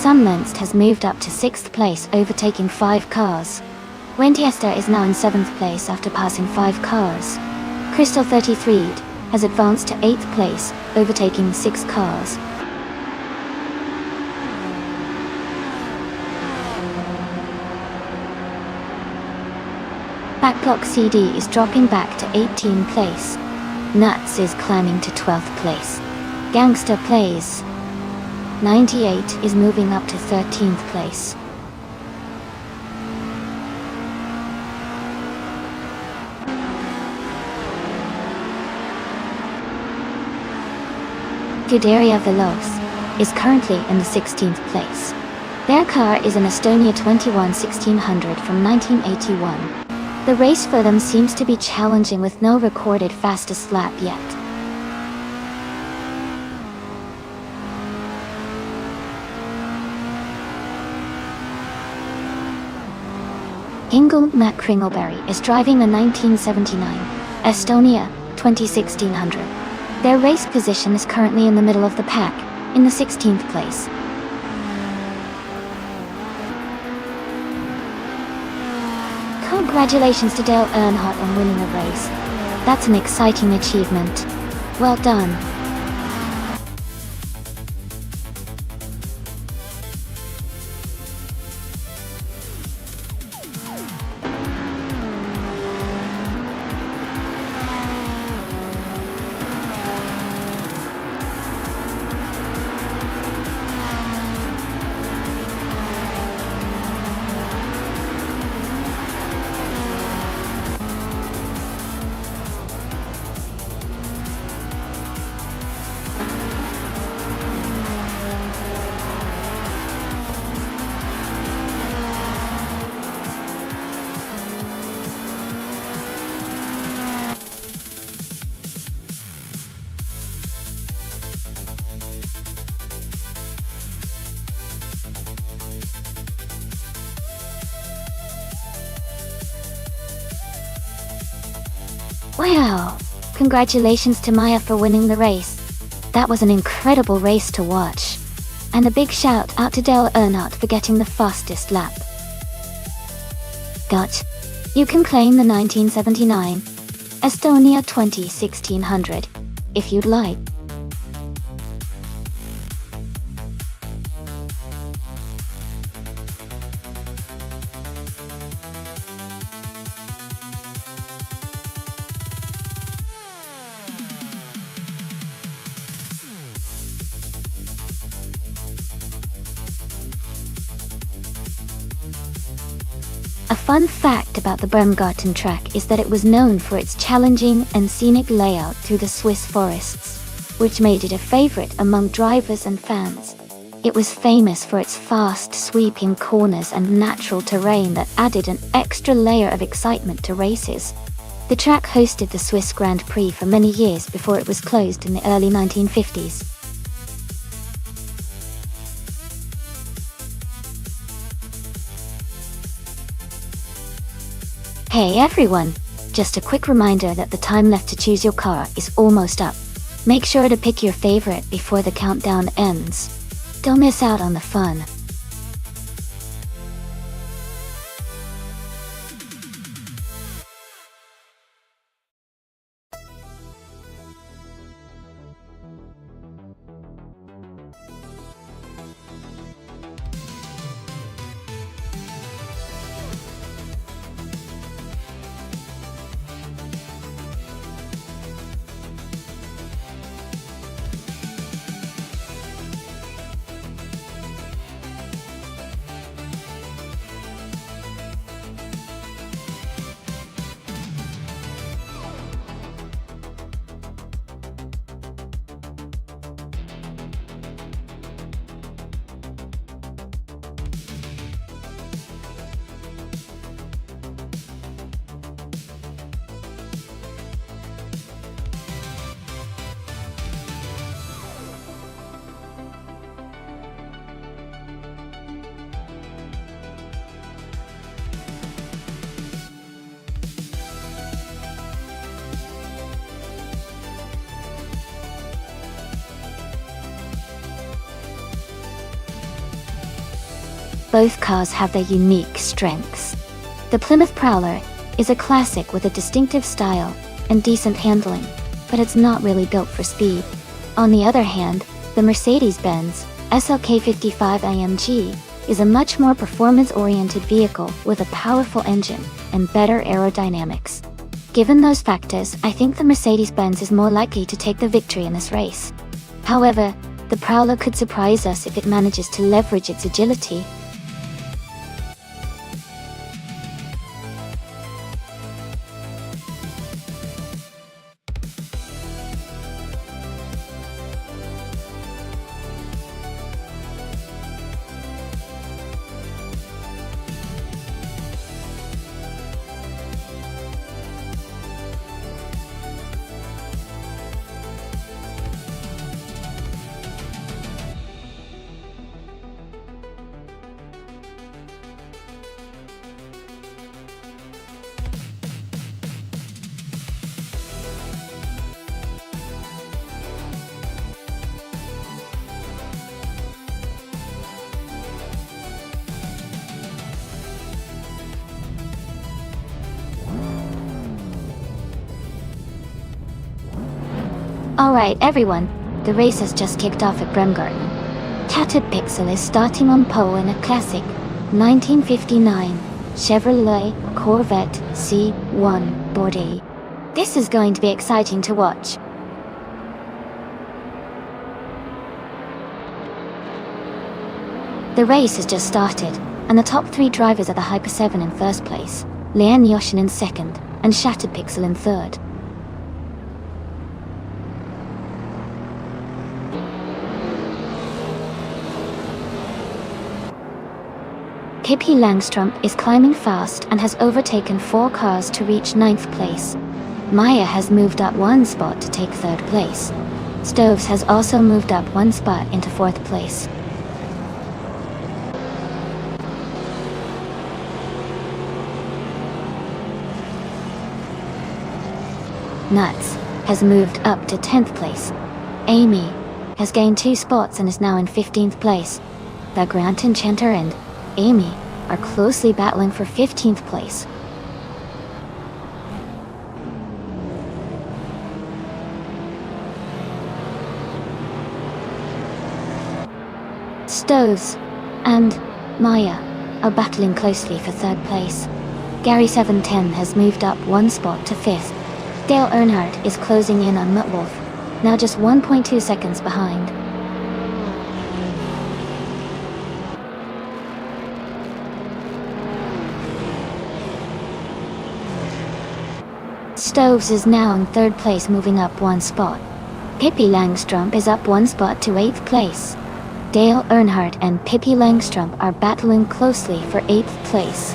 Sunlinst has moved up to 6th place, overtaking 5 cars. Wentiester is now in 7th place after passing 5 cars. Crystal 33 has advanced to 8th place, overtaking 6 cars. Backblock CD is dropping back to 18th place. Nuts is climbing to 12th place. Gangster Plays 98 is moving up to 13th place. Scuderia Veloce is currently in the 16th place. Their car is an Estonia 21-1600 from 1981. The race for them seems to be challenging with no recorded fastest lap yet. Ingle McCringleberry is driving the 1979 Estonia 201600. Their race position is currently in the middle of the pack, in the 16th place. Congratulations to Dale Earnhardt on winning a race. That's an exciting achievement. Well done. Wow! Congratulations to Maya for winning the race. That was an incredible race to watch. And a big shout out to Dale Earnhardt for getting the fastest lap. Dutch. You can claim the 1979 Estonia 1600 if you'd like. A fun fact about the Bremgarten track is that it was known for its challenging and scenic layout through the Swiss forests, which made it a favorite among drivers and fans. It was famous for its fast, sweeping corners and natural terrain that added an extra layer of excitement to races. The track hosted the Swiss Grand Prix for many years before it was closed in the early 1950s. Hey everyone! Just a quick reminder that the time left to choose your car is almost up. Make sure to pick your favorite before the countdown ends. Don't miss out on the fun. Both cars have their unique strengths. The Plymouth Prowler is a classic with a distinctive style and decent handling, but it's not really built for speed. On the other hand, the Mercedes-Benz SLK 55 AMG is a much more performance-oriented vehicle with a powerful engine and better aerodynamics. Given those factors, I think the Mercedes-Benz is more likely to take the victory in this race. However, the Prowler could surprise us if it manages to leverage its agility. Alright everyone, the race has just kicked off at Bremgarten. Tattered Pixel is starting on pole in a classic 1959 Chevrolet Corvette C1 body. This is going to be exciting to watch. The race has just started, and the top three drivers are the Hyper 7 in first place, Leanne Yoshin in second, and Shattered Pixel in third. Pippi Langstrump is climbing fast and has overtaken 4 cars to reach 9th place. Maya has moved up 1 spot to take 3rd place. Stoves has also moved up 1 spot into 4th place. Nuts has moved up to 10th place. Amy has gained 2 spots and is now in 15th place. The Grand Enchanter and Amy are closely battling for 15th place. Stoves and Maya are battling closely for 3rd place. Gary 710 has moved up 1 spot to 5th. Dale Earnhardt is closing in on Muttwolf, now just 1.2 seconds behind. Stoves is now in 3rd place, moving up 1 spot. Pippi Langstrup is up 1 spot to 8th place. Dale Earnhardt and Pippi Langstrup are battling closely for 8th place.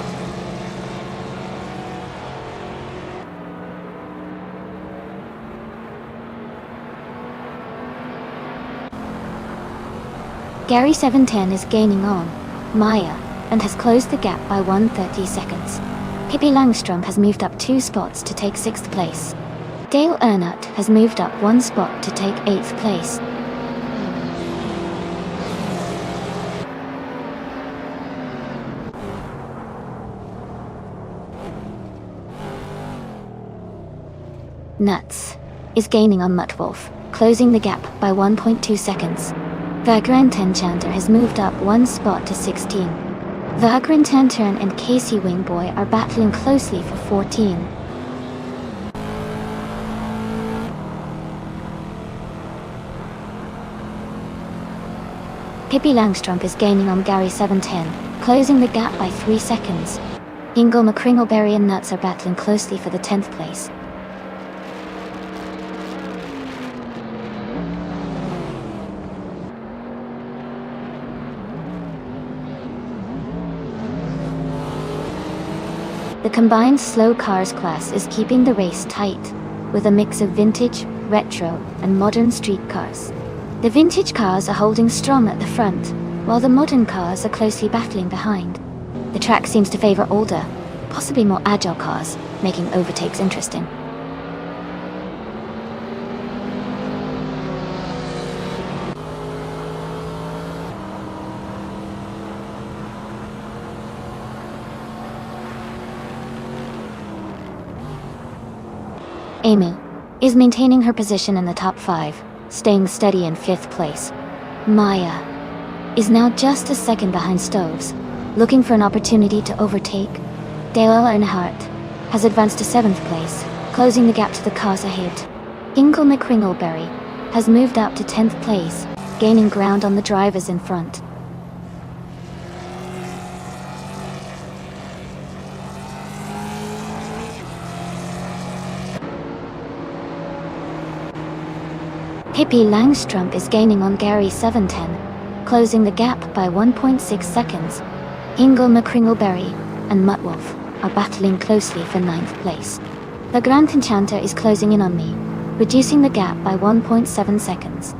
Gary 710 is gaining on Maya and has closed the gap by 130 seconds. Pippi Langstrup has moved up 2 spots to take 6th place. Dale Earnhardt has moved up 1 spot to take 8th place. Nuts is gaining on Muttwolf, closing the gap by 1.2 seconds. Vagrant Enchanter has moved up 1 spot to 16. Vagrant Enchanter and Casey Wingboy are battling closely for 14. Pippi Langstrup is gaining on Gary 710, closing the gap by 3 seconds. Ingle McCringleberry and Nuts are battling closely for the 10th place. The combined slow cars class is keeping the race tight, with a mix of vintage, retro, and modern street cars. The vintage cars are holding strong at the front, while the modern cars are closely battling behind. The track seems to favor older, possibly more agile cars, making overtakes interesting. Amy is maintaining her position in the top 5, staying steady in 5th place. Maya is now just a second behind Stoves, looking for an opportunity to overtake. Dale Earnhardt has advanced to 7th place, closing the gap to the cars ahead. Ingle McCringleberry has moved up to 10th place, gaining ground on the drivers in front. Pippi Langstrup is gaining on Gary 710, closing the gap by 1.6 seconds. Ingle McCringleberry and Muttwolf are battling closely for 9th place. The Grand Enchanter is closing in on me, reducing the gap by 1.7 seconds.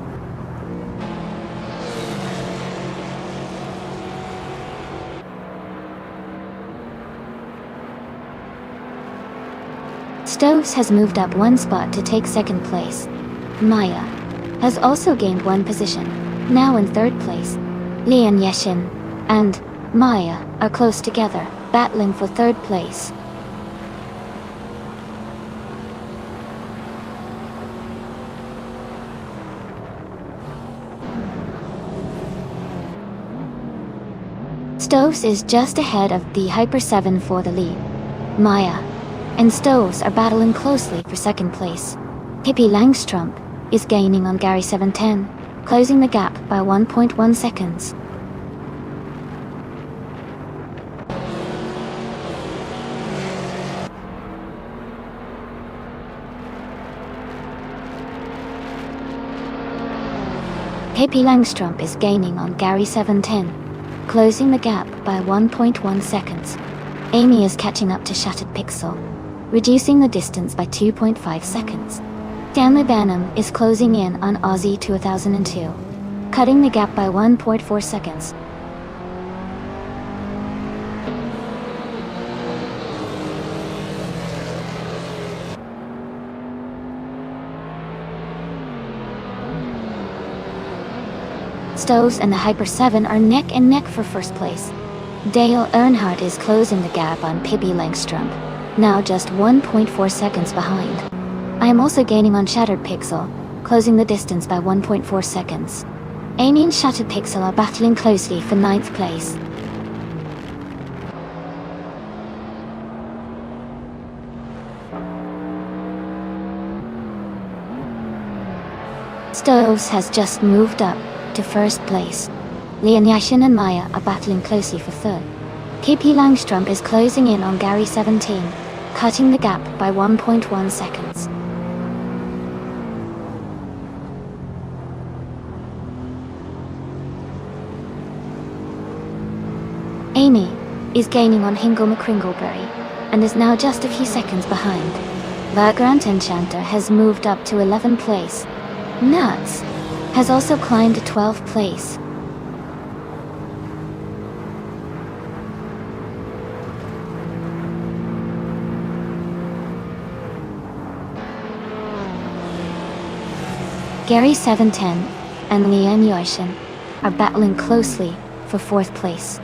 Stoves has moved up 1 spot to take 2nd place. Maya has also gained 1 position, now in 3rd place. Lian Yeshin and Maya are close together, battling for 3rd place. Stoves is just ahead of the Hyper 7 for the lead. Maya and Stoves are battling closely for 2nd place. Pippi Langstrup is gaining on Gary 710, closing the gap by 1.1 seconds. Pippi Langstrup is gaining on Gary 710, closing the gap by 1.1 seconds. Amy is catching up to Shattered Pixel, reducing the distance by 2.5 seconds. Stanley Banham is closing in on Aussie 2002, cutting the gap by 1.4 seconds. Stoves and the Hyper 7 are neck and neck for first place. Dale Earnhardt is closing the gap on Pippi Langstrup, now just 1.4 seconds behind. I am also gaining on Shattered Pixel, closing the distance by 1.4 seconds. Amy and Shattered Pixel are battling closely for 9th place. Stoves has just moved up to first place. Lian Yashin and Maya are battling closely for 3rd. Pippi Langstrup is closing in on Gary 17, cutting the gap by 1.1 seconds. Amy is gaining on Hingle McCringleberry and is now just a few seconds behind. Vagrant Enchanter has moved up to 11th place. Nuts has also climbed to 12th place. Gary 710 and Lian Yoshin are battling closely for 4th place.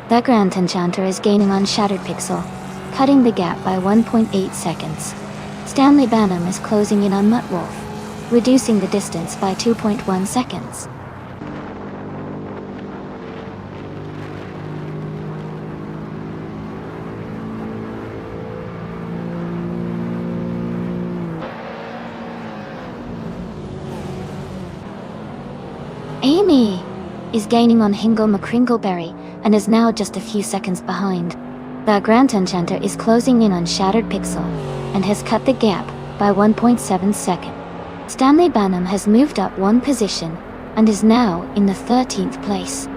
Vagrant Enchanter is gaining on Shattered Pixel, cutting the gap by 1.8 seconds. Stanley Banham is closing in on Muttwolf, reducing the distance by 2.1 seconds. Amy is gaining on Hingle McCringleberry and is now just a few seconds behind. Vagrant Enchanter is closing in on Shattered Pixel and has cut the gap by 1.7 seconds. Stanley Banham has moved up 1 position and is now in the 13th place.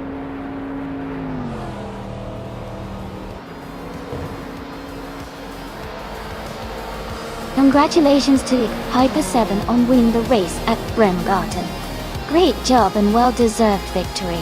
Congratulations to Hyper 7 on winning the race at Bremgarten. Great job and well-deserved victory.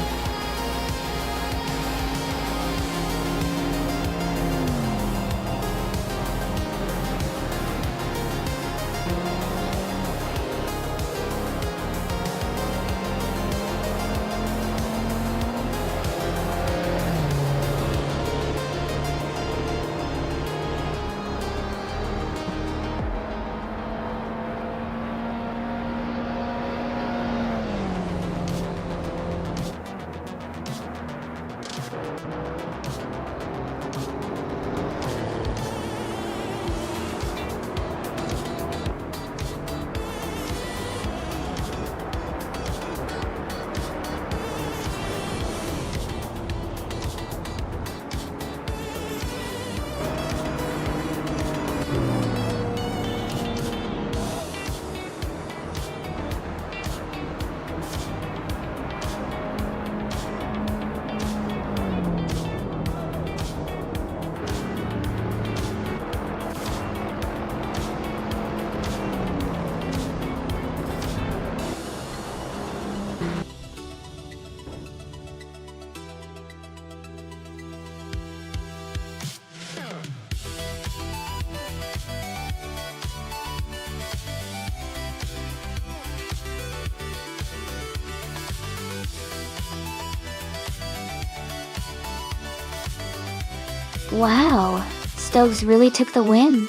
Wow, Stoves really took the win.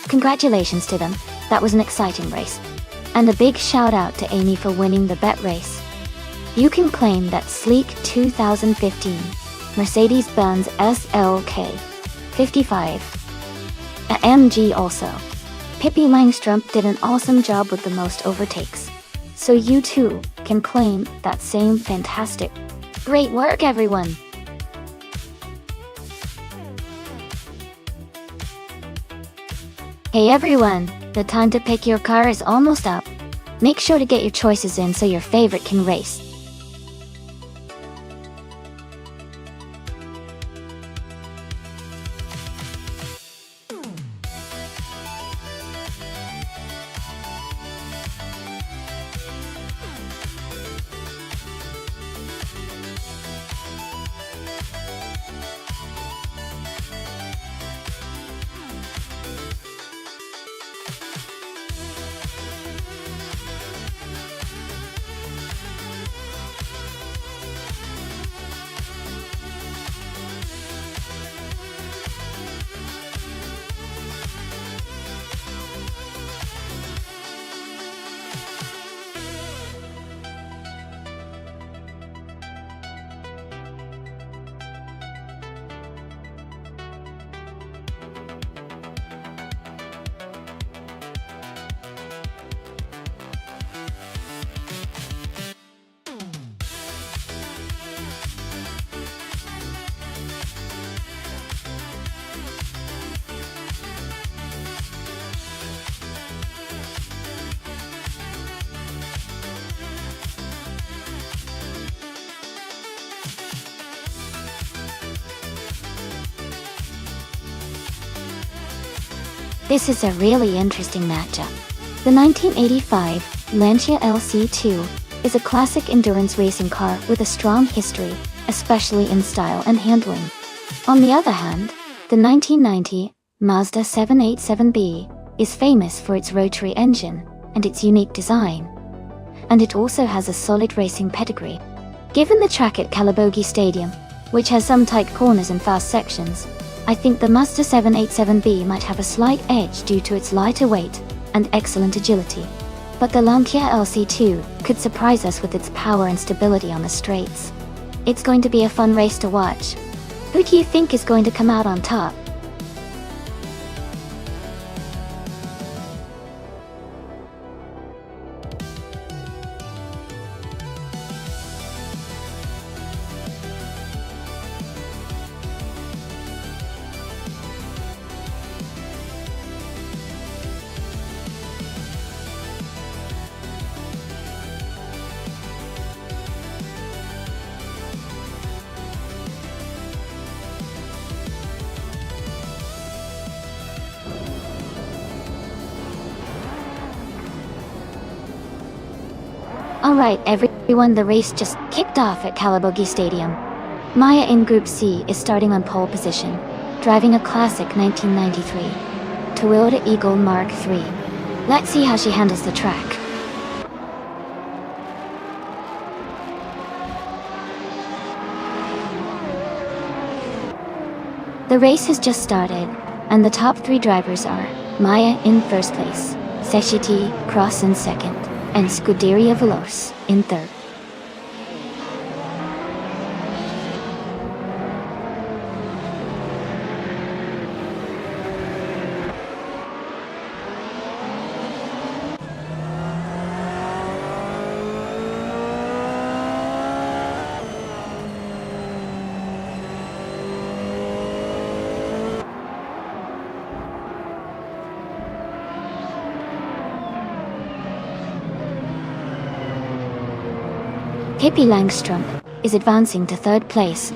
Congratulations to them, that was an exciting race. And a big shout out to Amy for winning the bet race. You can claim that sleek 2015 Mercedes-Benz SLK 55 AMG also. Pippi Langstrup did an awesome job with the most overtakes. So you too can claim that same fantastic. Great work, everyone! Hey everyone, the time to pick your car is almost up. Make sure to get your choices in so your favorite can race. This is a really interesting matchup. The 1985 Lancia LC2 is a classic endurance racing car with a strong history, especially in style and handling. On the other hand, the 1990 Mazda 787B is famous for its rotary engine and its unique design. And it also has a solid racing pedigree. Given the track at Kalabogi Stadium, which has some tight corners and fast sections, I think the Mazda 787B might have a slight edge due to its lighter weight and excellent agility. But the Lancia LC2 could surprise us with its power and stability on the straights. It's going to be a fun race to watch. Who do you think is going to come out on top? Alright everyone, the race just kicked off at Kalabogi Stadium. Maya in Group C is starting on pole position, driving a classic 1993 Toyota Eagle Mark III. Let's see how she handles the track. The race has just started, and the top three drivers are Maya in first place, Seshiti Cross in second, and Scuderia Veloce in third. Pippi Langström is advancing to third place.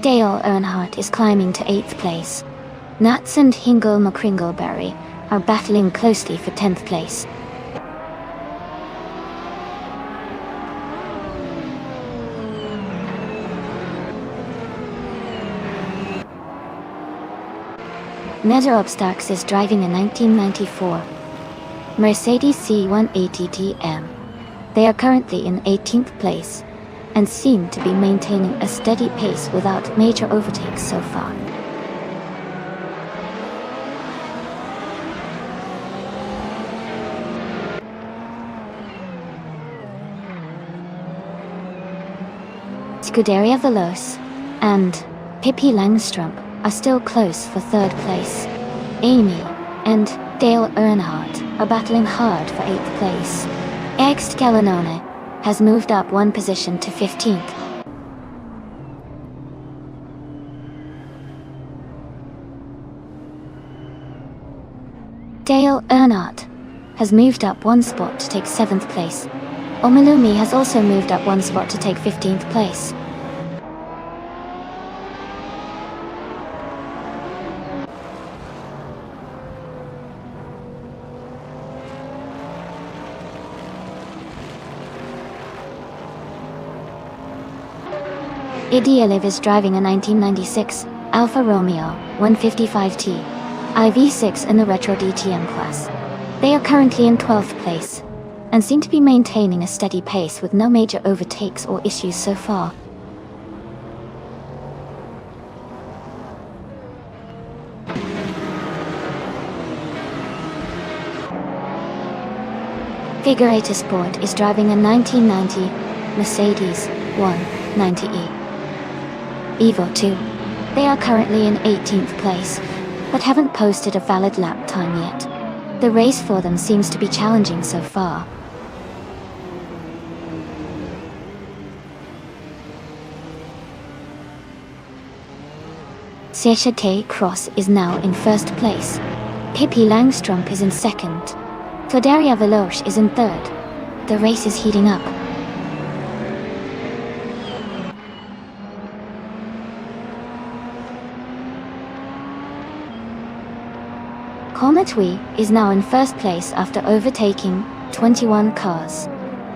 Dale Earnhardt is climbing to 8th place. Nats and Hingle McCringleberry are battling closely for 10th place. Netherobstaks is driving a 1994 Mercedes C180 TM. They are currently in 18th place, and seem to be maintaining a steady pace without major overtakes so far. Scuderia Veloce and Pippi Langström are still close for third place. Amy and Dale Earnhardt are battling hard for 8th place. Ext Galanone has moved up one position to 15th. Dale Earnhardt has moved up one spot to take 7th place. Omilumi has also moved up one spot to take 15th place. Idialev is driving a 1996 Alfa Romeo 155T IV6 in the Retro DTM class. They are currently in 12th place, and seem to be maintaining a steady pace with no major overtakes or issues so far. Figureta Sport is driving a 1990 Mercedes 190E Evo 2. They are currently in 18th place, but haven't posted a valid lap time yet. The race for them seems to be challenging so far. Seshite Cross is now in first place. Pippi Langström is in second. Scuderia Veloce is in third. The race is heating up. Cometwy is now in first place after overtaking 21 cars.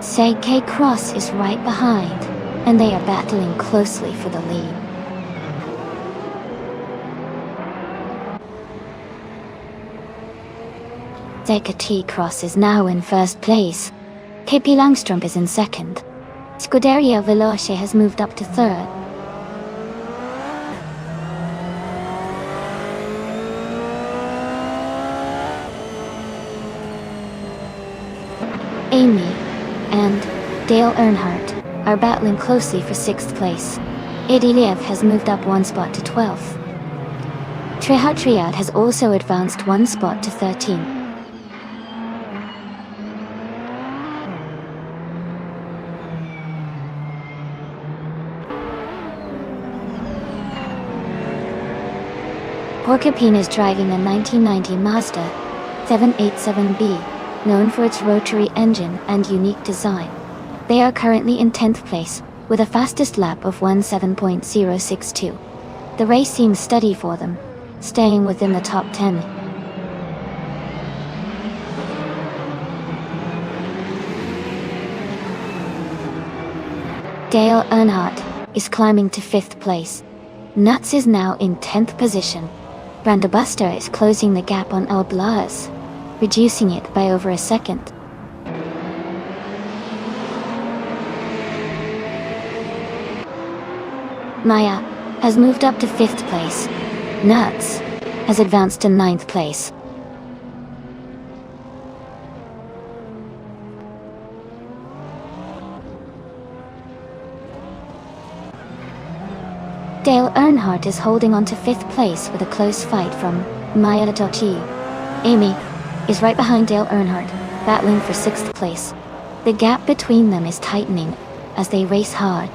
CK Cross is right behind, and they are battling closely for the lead. CK Cross is now in first place. Pippi Langstrump is in second. Scuderia Veloce has moved up to third. Amy and Dale Earnhardt are battling closely for 6th place. Ediliev has moved up 1 spot to 12th. Trihat has also advanced 1 spot to 13th. Porcupine is driving a 1990 Mazda 787B, known for its rotary engine and unique design. They are currently in 10th place, with a fastest lap of 17.062. The race seems steady for them, staying within the top 10. Dale Earnhardt is climbing to 5th place. Nuts is now in 10th position. Brandabuster is closing the gap on El Blas, reducing it by over a second. Maya has moved up to 5th place. Nuts has advanced to 9th place. Dale Earnhardt is holding on to 5th place with a close fight from Maya Dochi. Amy is right behind Dale Earnhardt, battling for 6th place. The gap between them is tightening as they race hard.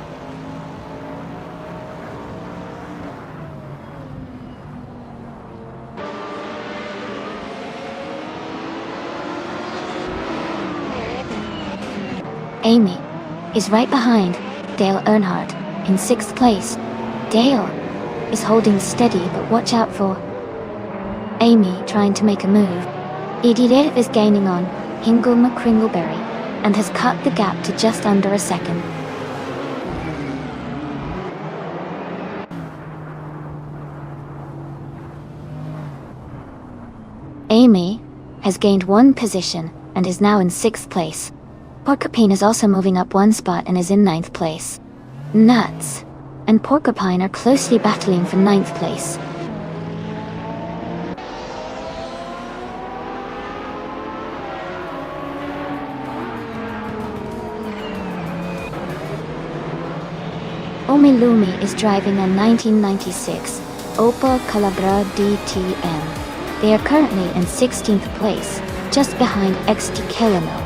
Amy is right behind Dale Earnhardt in 6th place. Dale is holding steady, but watch out for Amy trying to make a move. Ediliev is gaining on Hingle McCringleberry and has cut the gap to just under a second. Amy has gained 1 position and is now in 6th place. Porcupine is also moving up 1 spot and is in 9th place. Nuts and Porcupine are closely battling for 9th place. Omilumi is driving a 1996 Opel Calabra DTM. They are currently in 16th place, just behind XT Kelano.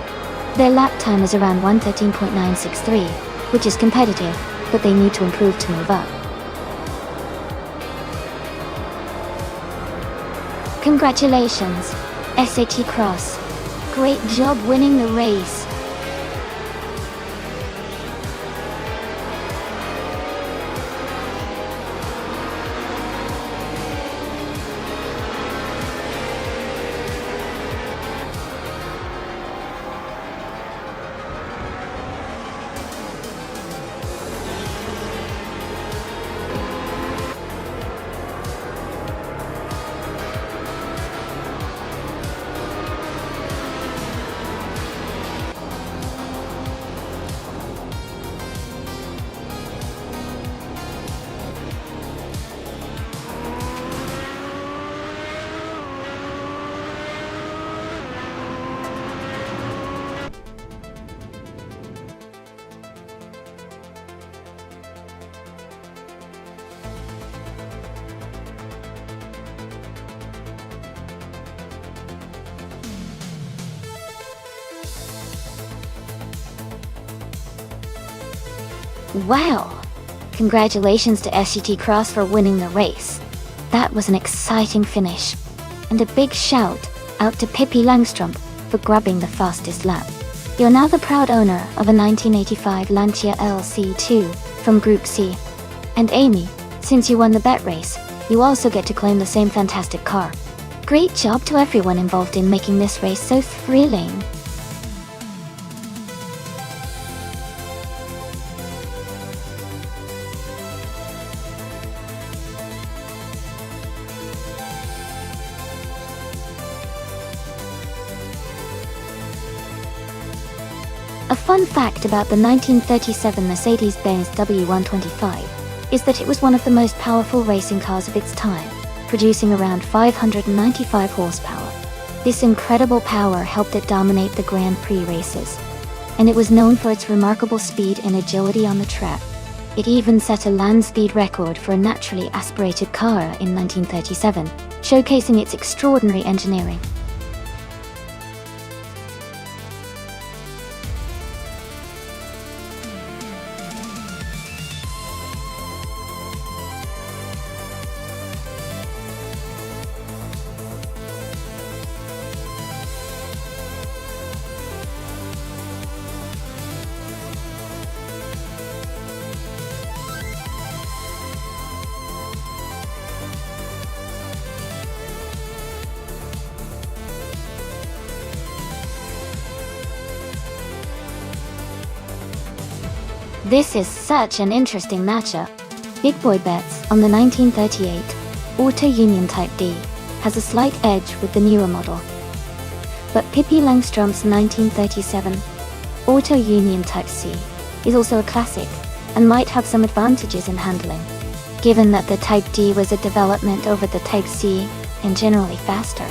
Their lap time is around 1:13.963, which is competitive, but they need to improve to move up. Congratulations, SAT Cross. Great job winning the race. Wow! Congratulations to SCT Cross for winning the race. That was an exciting finish. And a big shout out to Pippi Langstrump for grubbing the fastest lap. You're now the proud owner of a 1985 Lancia LC2 from Group C. And Amy, since you won the bet race, you also get to claim the same fantastic car. Great job to everyone involved in making this race so thrilling. A fun fact about the 1937 Mercedes-Benz W125 is that it was one of the most powerful racing cars of its time, producing around 595 horsepower. This incredible power helped it dominate the Grand Prix races, and it was known for its remarkable speed and agility on the track. It even set a land speed record for a naturally aspirated car in 1937, showcasing its extraordinary engineering. This is such an interesting matchup. Big Boy bets on the 1938 Auto Union Type D has a slight edge with the newer model. But Pippi Langström's 1937 Auto Union Type C is also a classic and might have some advantages in handling, given that the Type D was a development over the Type C and generally faster.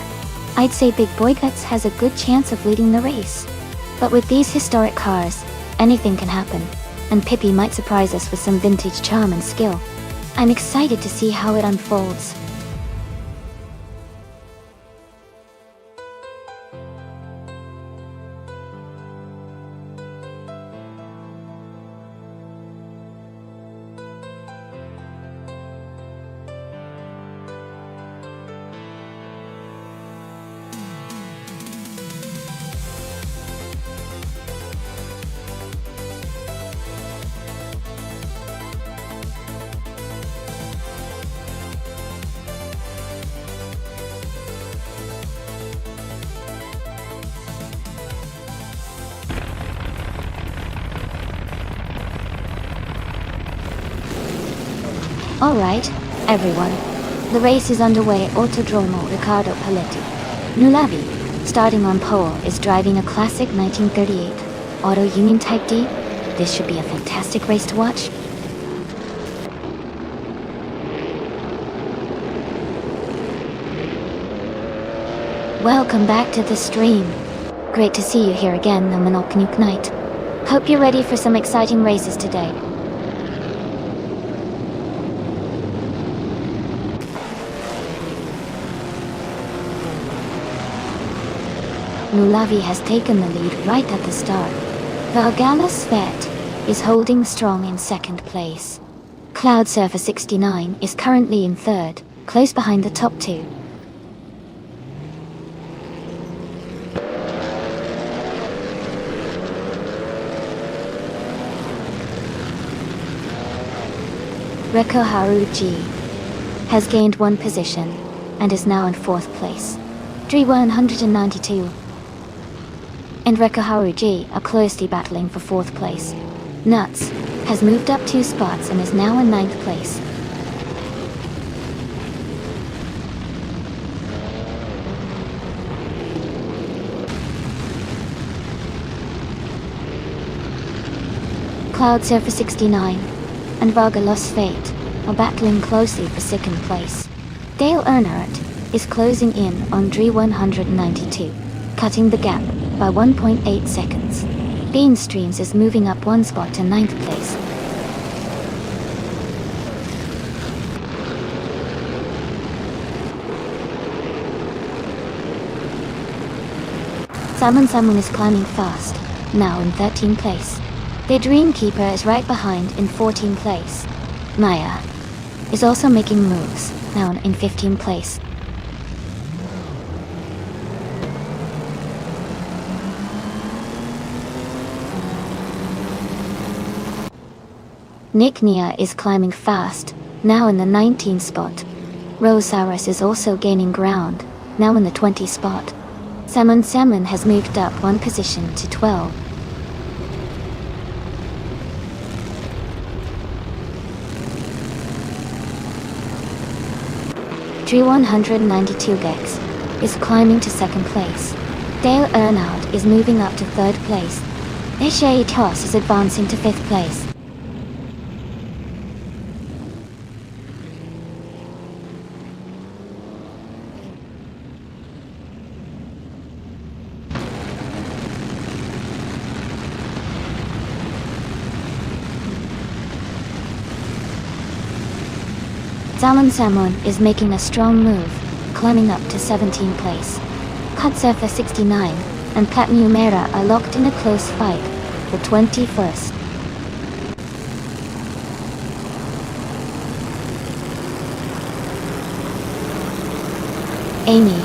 I'd say Big Boy Bets has a good chance of leading the race. But with these historic cars, anything can happen, and Pippi might surprise us with some vintage charm and skill. I'm excited to see how it unfolds. Alright, everyone. The race is underway at Autodromo Riccardo Paletti. Nulavi, starting on pole, is driving a classic 1938 Auto Union Type D. This should be a fantastic race to watch. Welcome back to the stream. Great to see you here again, the Monoknuk Knight. Hope you're ready for some exciting races today. Nulavi has taken the lead right at the start. Valgala Svet is holding strong in second place. Cloud Surfer 69 is currently in third, close behind the top two. Reko Haruji has gained one position and is now in fourth place. Dri 192 and Reko Haruji are closely battling for fourth place. Nuts has moved up 2 spots and is now in ninth place. Cloud Surfer 69 and Vargalos Fate are battling closely for second place. Dale Earnhardt is closing in on Dri 192, cutting the gap by 1.8 seconds. Bean Streams is moving up 1 spot to 9th place. Samun is climbing fast, now in 13th place. The Dreamkeeper is right behind in 14th place. Maya is also making moves, now in 15th place. Nick Nia is climbing fast, now in the 19th spot. Rosaurus is also gaining ground, now in the 20 spot. Salmon has moved up one position to 12. Drew 192 Gex is climbing to second place. Dale Earnhardt is moving up to third place. Eshe Toss is advancing to fifth place. Salmon is making a strong move, climbing up to 17th place. Surfer 69 and Platinum Era are locked in a close fight for 21st. Amy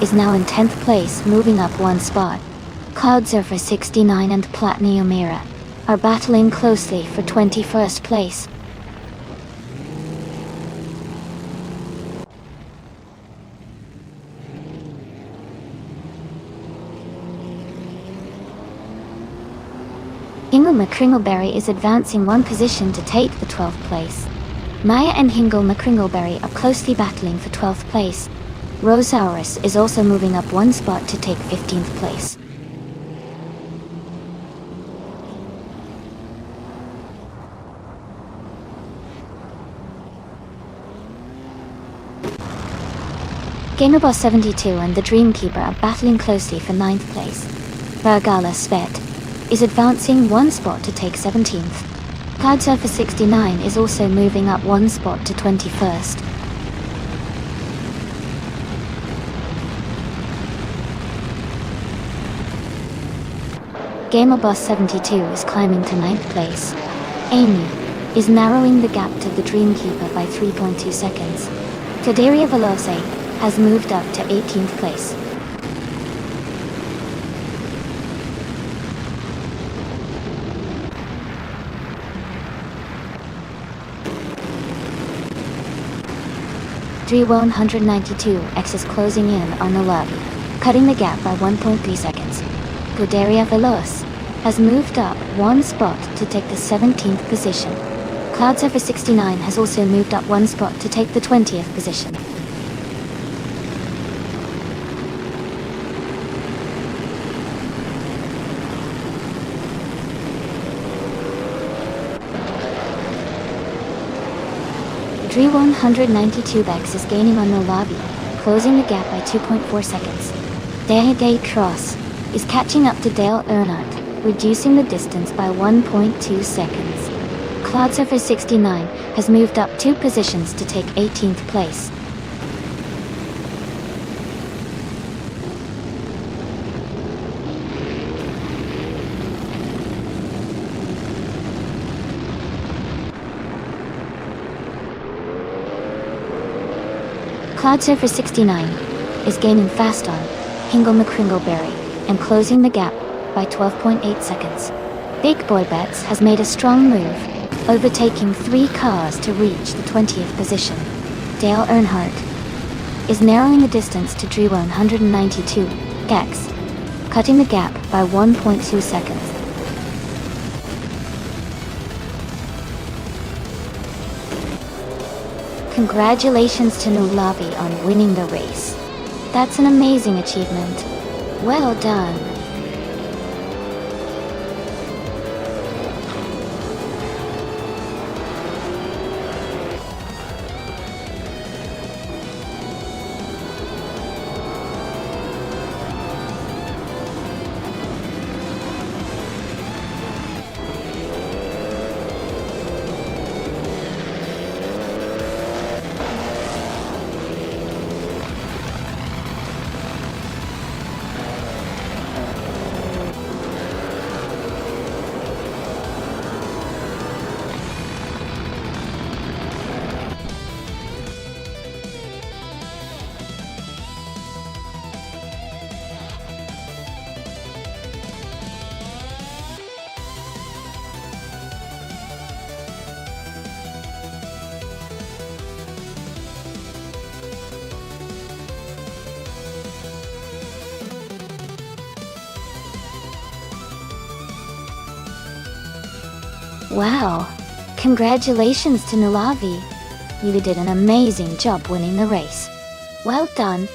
is now in 10th place, moving up one spot. Surfer 69 and Platinum Era are battling closely for 21st place. Hingle McCringleberry is advancing one position to take the 12th place. Maya and Hingle McCringleberry are closely battling for 12th place. Rosaurus is also moving up one spot to take 15th place. Gamerboss 72 and the Dreamkeeper are battling closely for 9th place. Vergala Svet is advancing one spot to take 17th. Cloudsurfer 69 is also moving up one spot to 21st. Gamerboss 72 is climbing to 9th place. Amy is narrowing the gap to the Dreamkeeper by 3.2 seconds. Cladaria Veloce has moved up to 18th place. Drew 192X is closing in on the lobby, cutting the gap by 1.3 seconds. Cladaria Veloce has moved up one spot to take the 17th position. Cloudsurfer 69 has also moved up one spot to take the 20th position. Drew 192X is gaining on the lobby, closing the gap by 2.4 seconds. Day Cross is catching up to Dale Earnhardt, reducing the distance by 1.2 seconds. Cloudsurfer 69 has moved up 2 positions to take 18th place. Cloudsurfer 69 is gaining fast on Hingle McCringleberry and closing the gap by 12.8 seconds. Big Boy Bets has made a strong move, overtaking 3 cars to reach the 20th position. Dale Earnhardt is narrowing the distance to Drew 192 Gex, cutting the gap by 1.2 seconds. Congratulations to Nulavi on winning the race. That's an amazing achievement. Well done. Wow! Congratulations to Nulavi! You did an amazing job winning the race. Well done!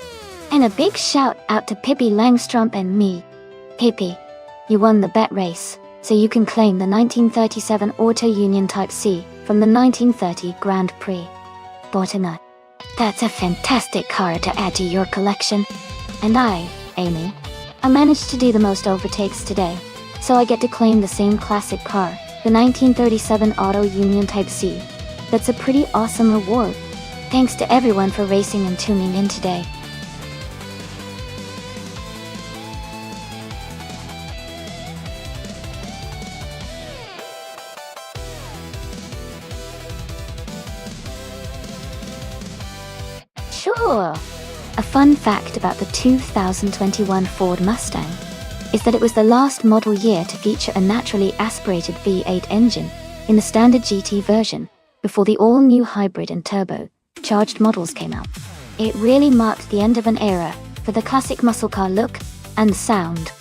And a big shout out to Pippi Langstrump and me. Pippi, you won the bet race, so you can claim the 1937 Auto Union Type C from the 1930 Grand Prix. Botana. That's a fantastic car to add to your collection. And Amy, I managed to do the most overtakes today, so I get to claim the same classic car, the 1937 Auto Union Type C. That's a pretty awesome reward. Thanks to everyone for racing and tuning in today. Sure. A fun fact about the 2021 Ford Mustang is that it was the last model year to feature a naturally aspirated V8 engine in the standard GT version before the all-new hybrid and turbo-charged models came out. It really marked the end of an era for the classic muscle car look and sound.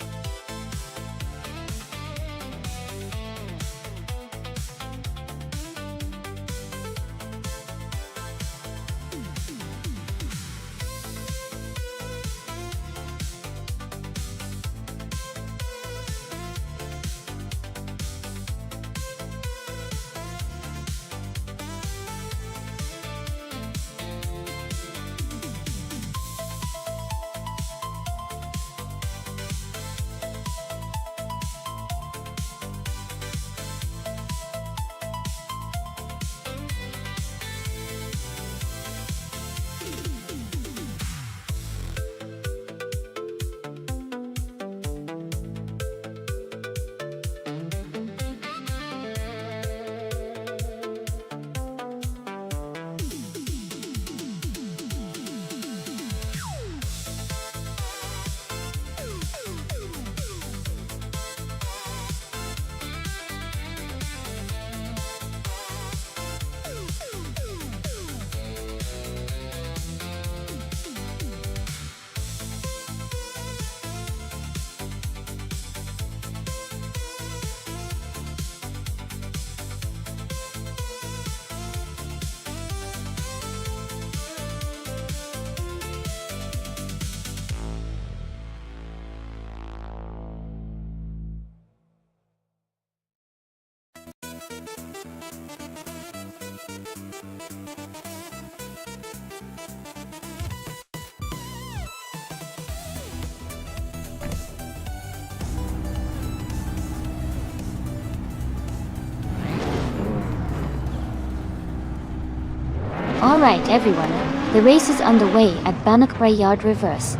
Alright everyone, the race is underway at Bannockbury Yard Reverse.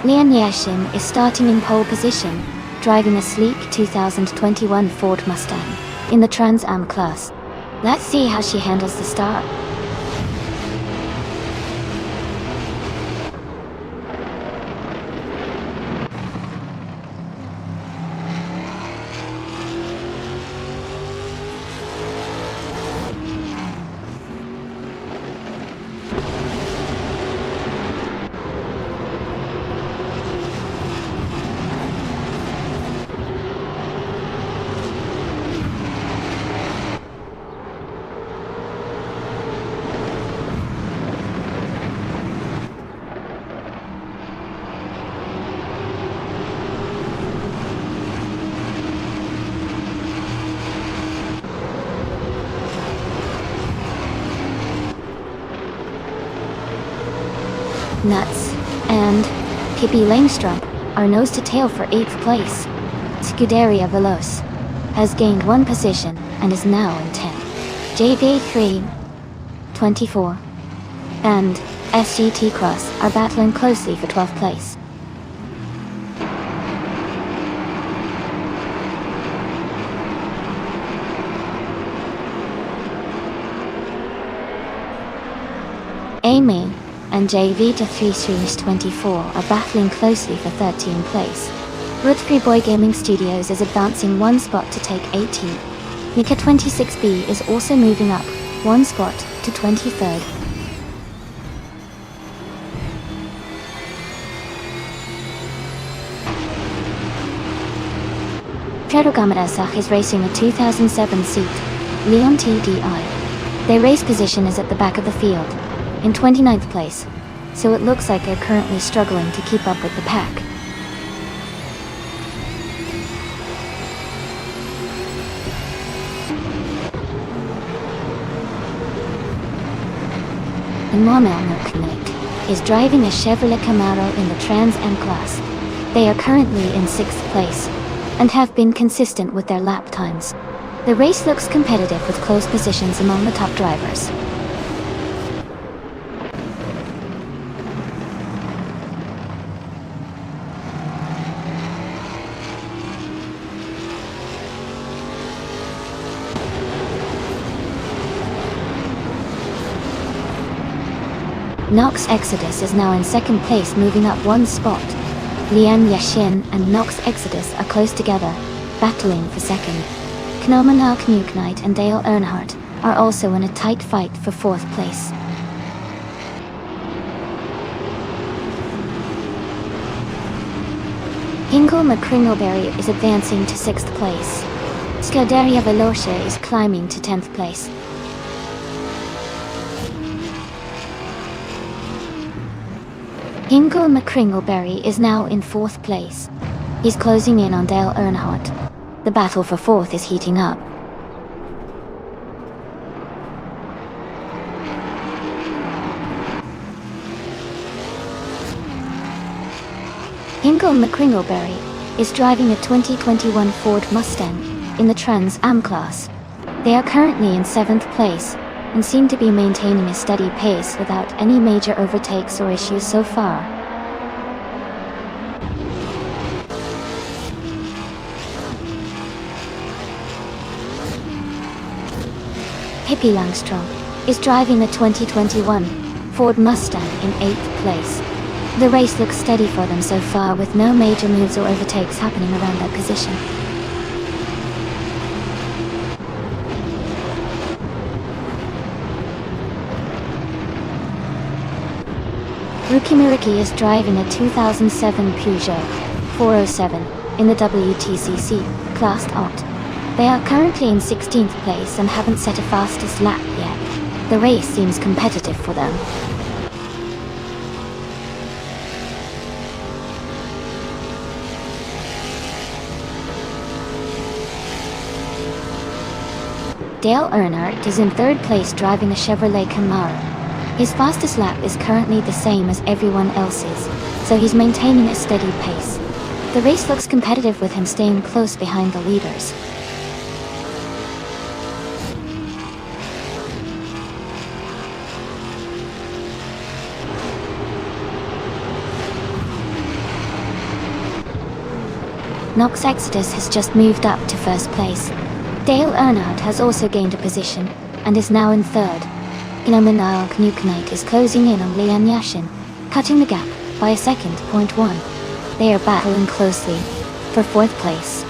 Lian Yashin is starting in pole position, driving a sleek 2021 Ford Mustang in the Trans Am class. Let's see how she handles the start. Nuts and Pippi Langstrump are nose to tail for 8th place. Scuderia Veloce has gained 1 position and is now in 10th. JV3, 24, and SGT Cross are battling closely for 12th place. Amy and JV to 3-24 are battling closely for 13th place. Root3 Boy Gaming Studios is advancing 1 spot to take 18th. Nika 26B is also moving up 1 spot to 23rd. Prerogamatasach is racing a 2007 seat Leon TDI. Their race position is at the back of the field, in 29th place, so it looks like they're currently struggling to keep up with the pack. The Nonstop is driving a Chevrolet Camaro in the Trans Am class. They are currently in 6th place, and have been consistent with their lap times. The race looks competitive with close positions among the top drivers. Nox Exodus is now in 2nd place, moving up 1 spot. Lian Yashin and Nox Exodus are close together, battling for 2nd. Phenomenal Nuke Knight and Dale Earnhardt are also in a tight fight for 4th place. Hingle McCringleberry is advancing to 6th place. Scuderia Veloce is climbing to 10th place. Hingle McCringleberry is now in 4th place. He's closing in on Dale Earnhardt. The battle for 4th is heating up. Hingle McCringleberry is driving a 2021 Ford Mustang in the Trans Am class. They are currently in 7th place and seem to be maintaining a steady pace without any major overtakes or issues so far. Hippie Langstrom is driving a 2021 Ford Mustang in 8th place. The race looks steady for them so far, with no major moves or overtakes happening around their position. Rukimiriki is driving a 2007 Peugeot 407 in the WTCC Class Alt. They are currently in 16th place and haven't set a fastest lap yet. The race seems competitive for them. Dale Earnhardt is in 3rd place driving a Chevrolet Camaro. His fastest lap is currently the same as everyone else's, so he's maintaining a steady pace. The race looks competitive with him staying close behind the leaders. Nox Exodus has just moved up to 1st place. Dale Earnhardt has also gained a position, and is now in 3rd. Phenomenal Nuke Knight is closing in on Lian Yashin, cutting the gap by a second, .1. They are battling closely for 4th place.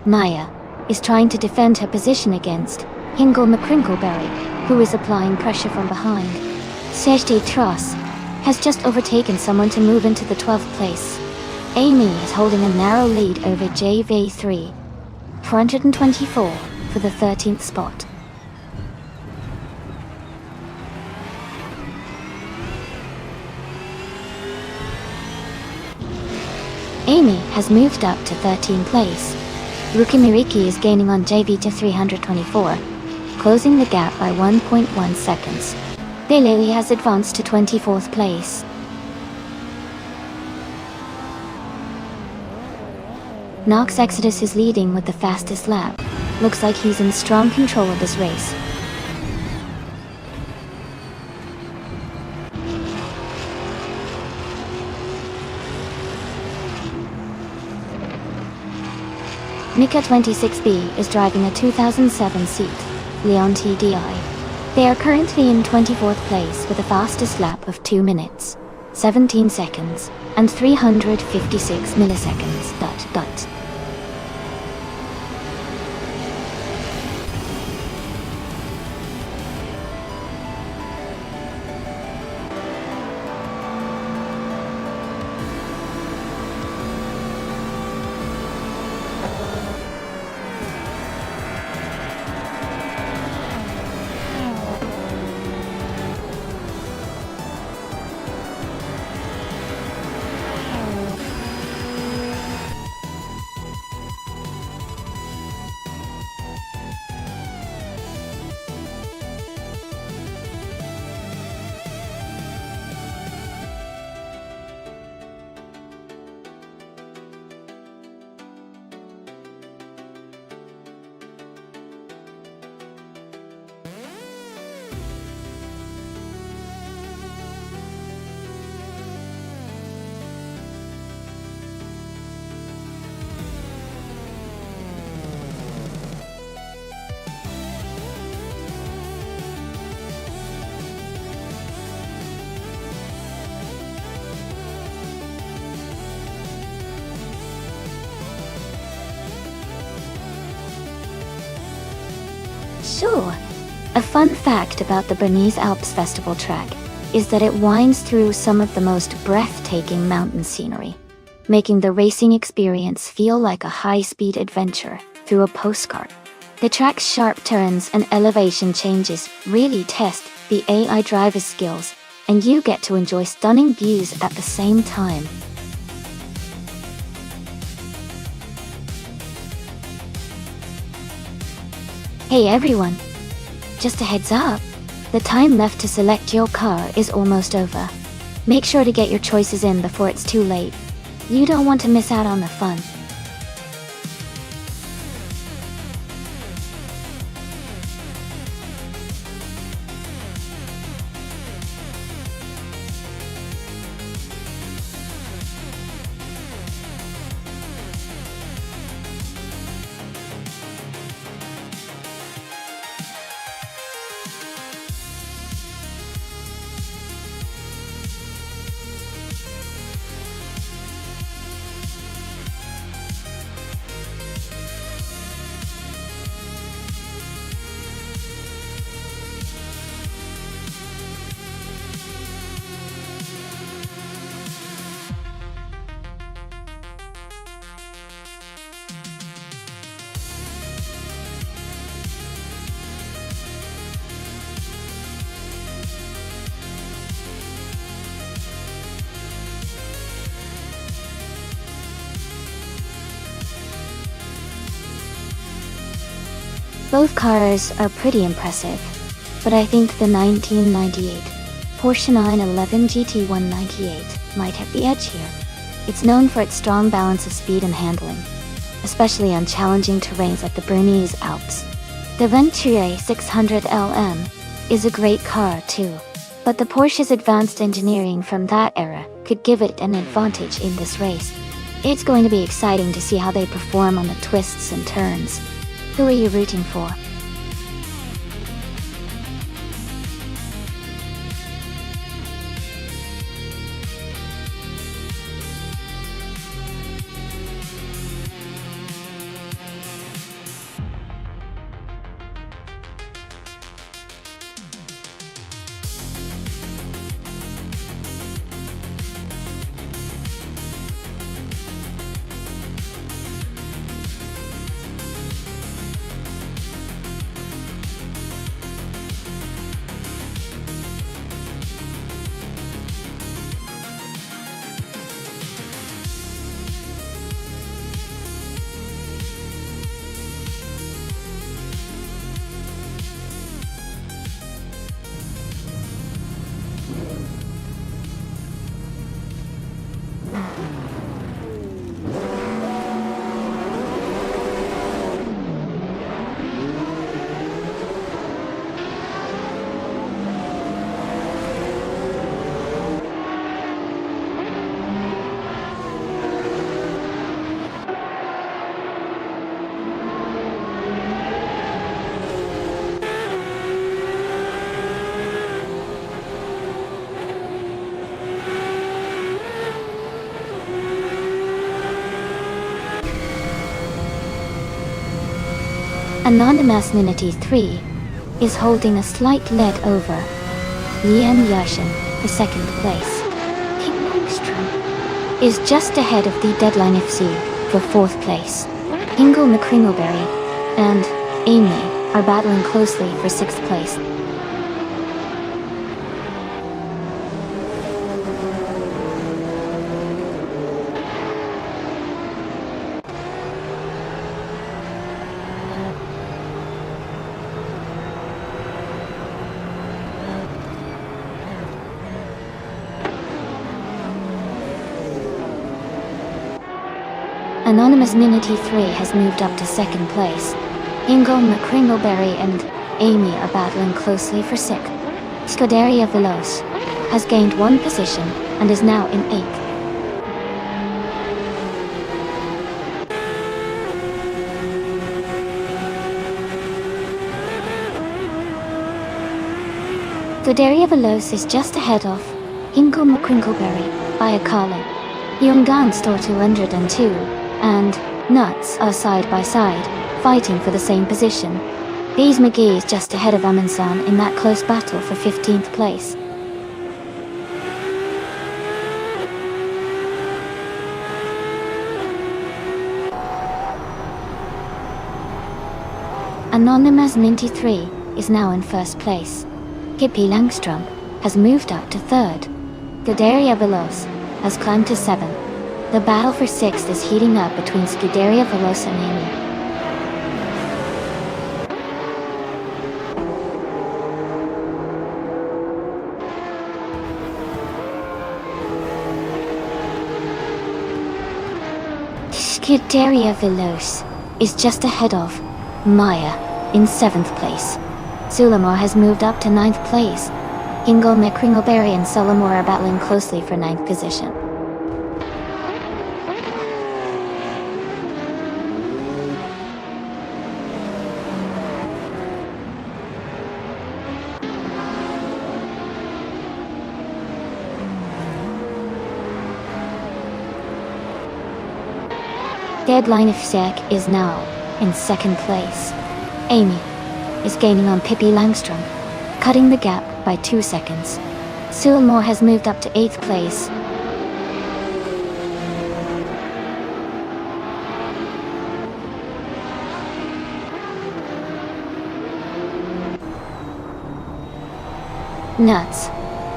Maya is trying to defend her position against Hingle McCringleberry, who is applying pressure from behind. Sejdi Truss has just overtaken someone to move into the 12th place. Amy is holding a narrow lead over JV3, 424 for the 13th spot. Amy has moved up to 13th place. Rukimiriki is gaining on JV to 324, closing the gap by 1.1 seconds. Billy has advanced to 24th place. Nox Exodus is leading with the fastest lap. Looks like he's in strong control of this race. Mika 26B is driving a 2007 Seat Leon TDI. They are currently in 24th place with a fastest lap of 2 minutes, 17 seconds, and 356 milliseconds. Sure. A fun fact about the Bernese Alps Festival track is that it winds through some of the most breathtaking mountain scenery, making the racing experience feel like a high-speed adventure through a postcard. The track's sharp turns and elevation changes really test the AI driver's skills, and you get to enjoy stunning views at the same time. Hey everyone! Just a heads up, the time left to select your car is almost over. Make sure to get your choices in before it's too late. You don't want to miss out on the fun. Both cars are pretty impressive, but I think the 1998 Porsche 911 GT198 might have the edge here. It's known for its strong balance of speed and handling, especially on challenging terrains like the Bernese Alps. The Venturi 600LM is a great car too, but the Porsche's advanced engineering from that era could give it an advantage in this race. It's going to be exciting to see how they perform on the twists and turns. Who are you rooting for? Anonymous Ninity 3 is holding a slight lead over Liam Yashin for second place. King Langstrom is just ahead of the deadline FC for fourth place. Ingle McCringleberry and Amy are battling closely for sixth place. Anonymous Ninity 3 has moved up to second place. Ingle McCringleberry and Amy are battling closely for sixth. Scuderia Veloce has gained one position and is now in eighth. Scuderia Veloce is just ahead of Ingle McCringleberry by a car length. Yungan Store 202 and Nuts are side by side, fighting for the same position. These McGee is just ahead of Amundsen in that close battle for 15th place. Anonymous 93 is now in first place. Pippi Langström has moved up to third. Scuderia Veloce has climbed to 7th. The battle for 6th is heating up between Scuderia Veloce and Amy. Scuderia Veloce is just ahead of Maya in 7th place. Sulamar has moved up to 9th place. Ingol Mekringleberry and Sulamar are battling closely for 9th position. Deadline of Sek is now in 2nd place. Amy is gaining on Pippi Langström, cutting the gap by 2 seconds. Sulamar has moved up to 8th place. Nuts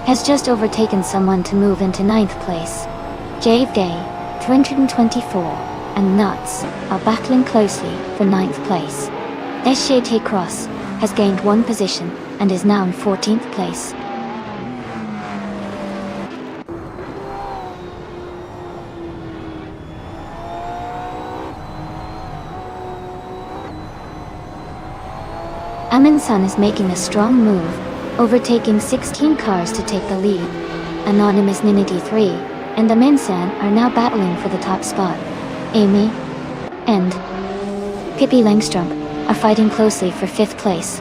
has just overtaken someone to move into 9th place. Jave Day, 224, and Nuts are battling closely for 9th place. Deschete Cross has gained 1 position and is now in 14th place. Amundsen is making a strong move, overtaking 16 cars to take the lead. Anonymous 93 and Amundsen are now battling for the top spot. Amy and Pippi Langström are fighting closely for 5th place.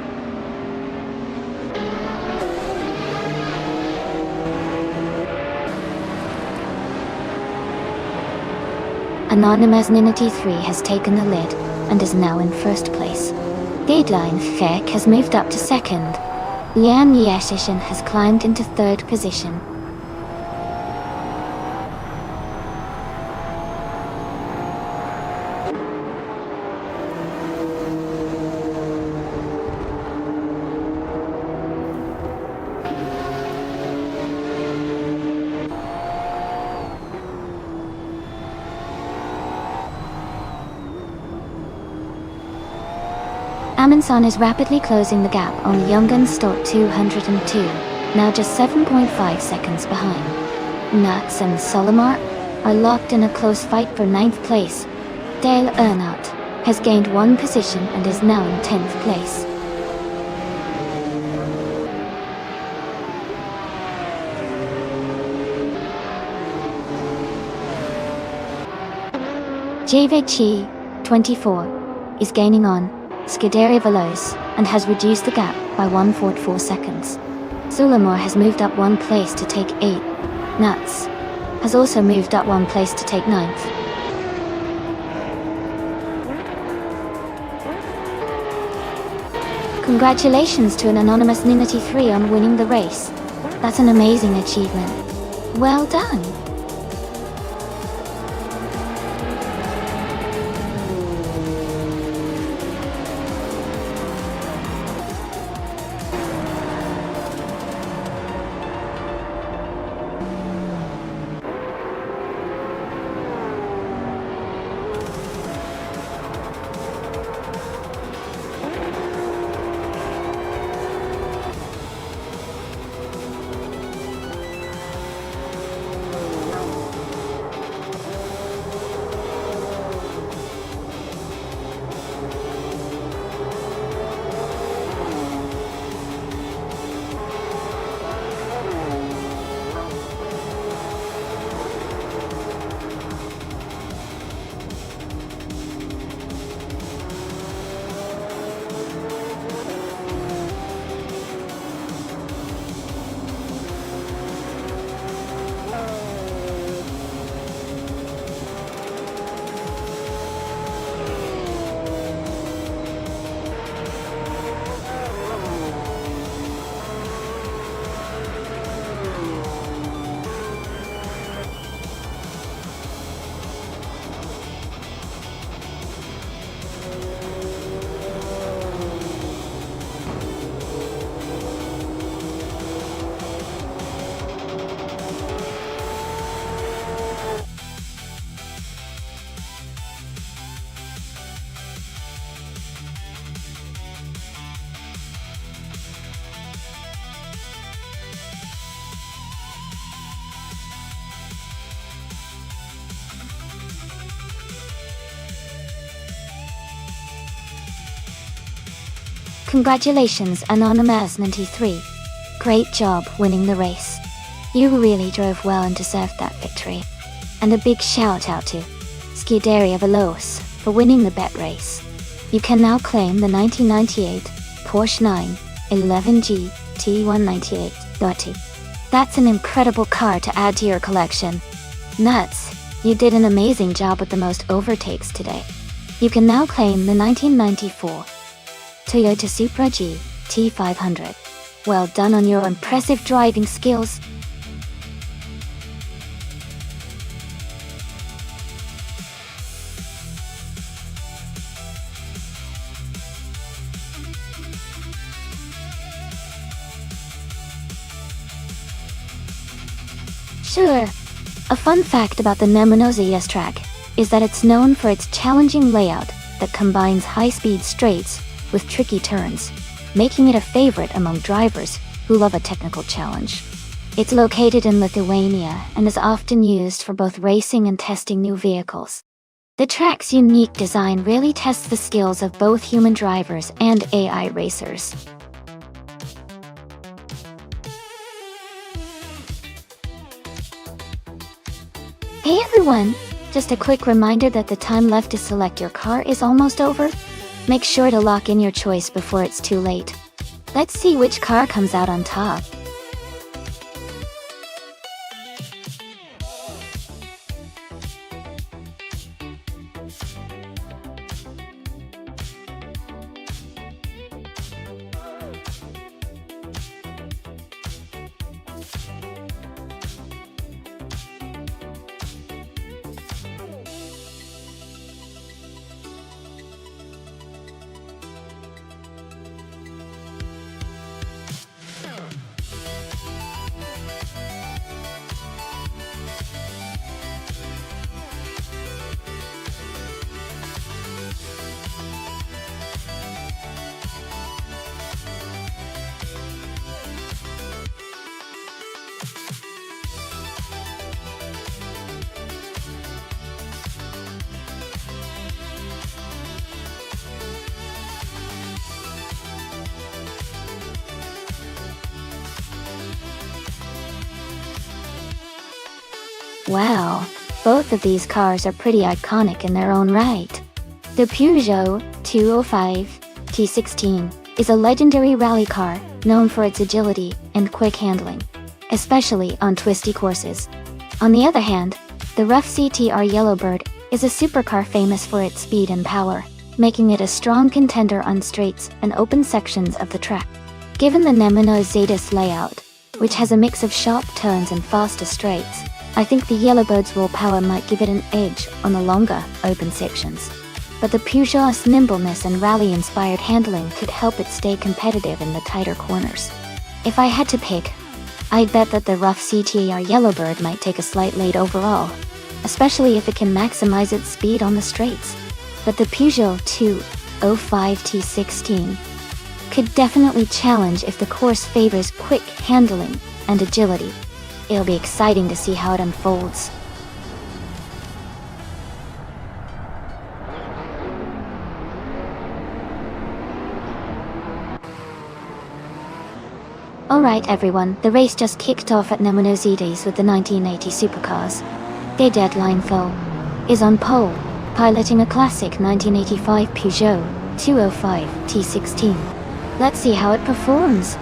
Anonymous 93 has taken the lead and is now in 1st place. Deadline Fek has moved up to 2nd. Lian Yeshishin has climbed into 3rd position. Amundsen is rapidly closing the gap on Jungen Stolt 202, now just 7.5 seconds behind. Nuts and Sulamar are locked in a close fight for 9th place. Dale Earnhardt has gained 1 position and is now in 10th place. JVC 24 is gaining on Scuderia Veloce and has reduced the gap by 1.4 seconds. Sulamar has moved up 1 place to take 8th. Nuts has also moved up 1 place to take 9th. Congratulations to an Anonymous 93 on winning the race. That's an amazing achievement. Well done! Congratulations, Anonymous93. Great job winning the race. You really drove well and deserved that victory. And a big shout out to Scuderia Veloce for winning the bet race. You can now claim the 1998 Porsche 911 GT198 That's an incredible car to add to your collection. Nuts! You did an amazing job with the most overtakes today. You can now claim the 1994 Toyota Supra GT500. Well done on your impressive driving skills. Sure. A fun fact about the Nemonosas track is that it's known for its challenging layout that combines high-speed straights with tricky turns, making it a favorite among drivers who love a technical challenge. It's located in Lithuania and is often used for both racing and testing new vehicles. The track's unique design really tests the skills of both human drivers and AI racers. Hey everyone! Just a quick reminder that the time left to select your car is almost over. Make sure to lock in your choice before it's too late. Let's see which car comes out on top. Wow, both of these cars are pretty iconic in their own right. The Peugeot 205 T16 is a legendary rally car known for its agility and quick handling, especially on twisty courses. On the other hand, the rough CTR Yellowbird is a supercar famous for its speed and power, making it a strong contender on straights and open sections of the track. Given the Nemonosas layout, which has a mix of sharp turns and faster straights, I think the Yellowbird's raw power might give it an edge on the longer, open sections. But the Peugeot's nimbleness and rally-inspired handling could help it stay competitive in the tighter corners. If I had to pick, I'd bet that the rough CTR Yellowbird might take a slight lead overall, especially if it can maximize its speed on the straights. But the Peugeot 205 T16 could definitely challenge if the course favors quick handling and agility. It'll be exciting to see how it unfolds. Alright everyone, the race just kicked off at Nemonosas with the 1980 supercars. Their deadline foe is on pole, piloting a classic 1985 Peugeot 205 T16. Let's see how it performs.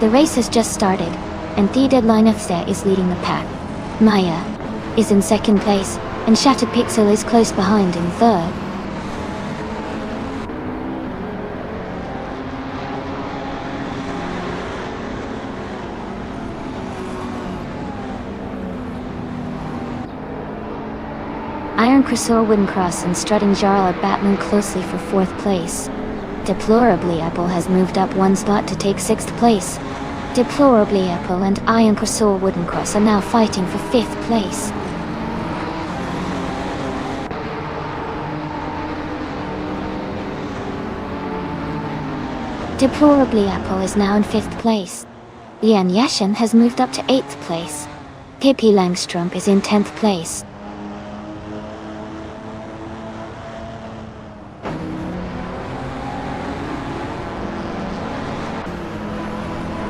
The race has just started, and the deadline is leading the pack. Maya is in second place, and Shattered Pixel is close behind in third. Iron Cressor Woodencross and Strutting Jarl are battling closely for fourth place. Deplorably Apple has moved up one spot to take sixth place. Deplorably Apple and Iron Cressor Woodencross are now fighting for fifth place. Deplorably Apple is now in fifth place. Lian Yashin has moved up to eighth place. Pippi Langstrumpf is in 10th place.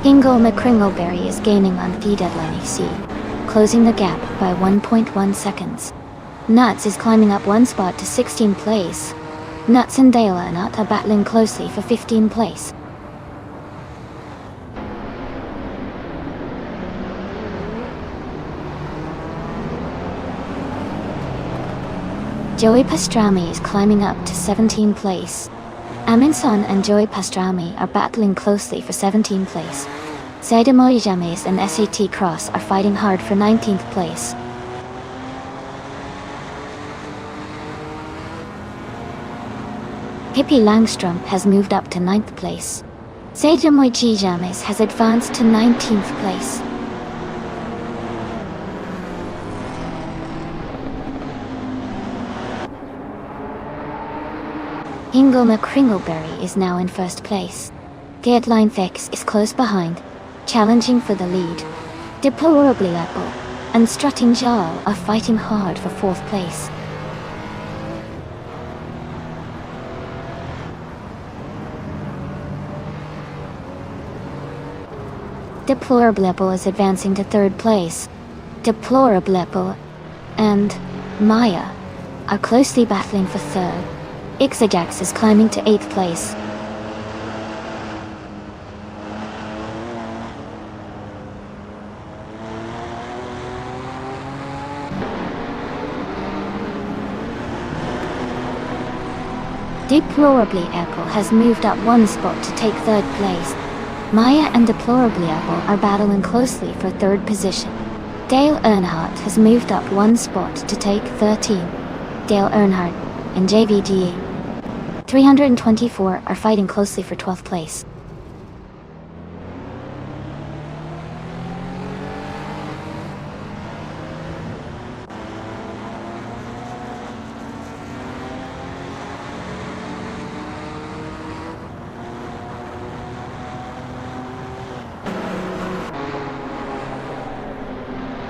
Ingle McCringleberry is gaining on the deadline EC, closing the gap by 1.1 seconds. Nuts is climbing up one spot to 16th place. Nuts and Dale Earnhardt are battling closely for 15th place. Joey Pastrami is climbing up to 17th place. Amundsen and Joey Pastrami are battling closely for 17th place. Seidemoi James and SAT Cross are fighting hard for 19th place. Pippi Langstrom has moved up to 9th place. Seidemoi James has advanced to 19th place. Ingle McCringleberry is now in first place. Deadline Fix is close behind, challenging for the lead. Deplorably Apple and Strutting Jarl are fighting hard for 4th place. Deplorable is advancing to 3rd place. Deplorable and Maya are closely battling for 3rd. Ixajax is climbing to 8th place. Deplorably Apple has moved up one spot to take 3rd place. Maya and Deplorably Apple are battling closely for 3rd position. Dale Earnhardt has moved up one spot to take 13. Dale Earnhardt and JVDA 324 are fighting closely for 12th place.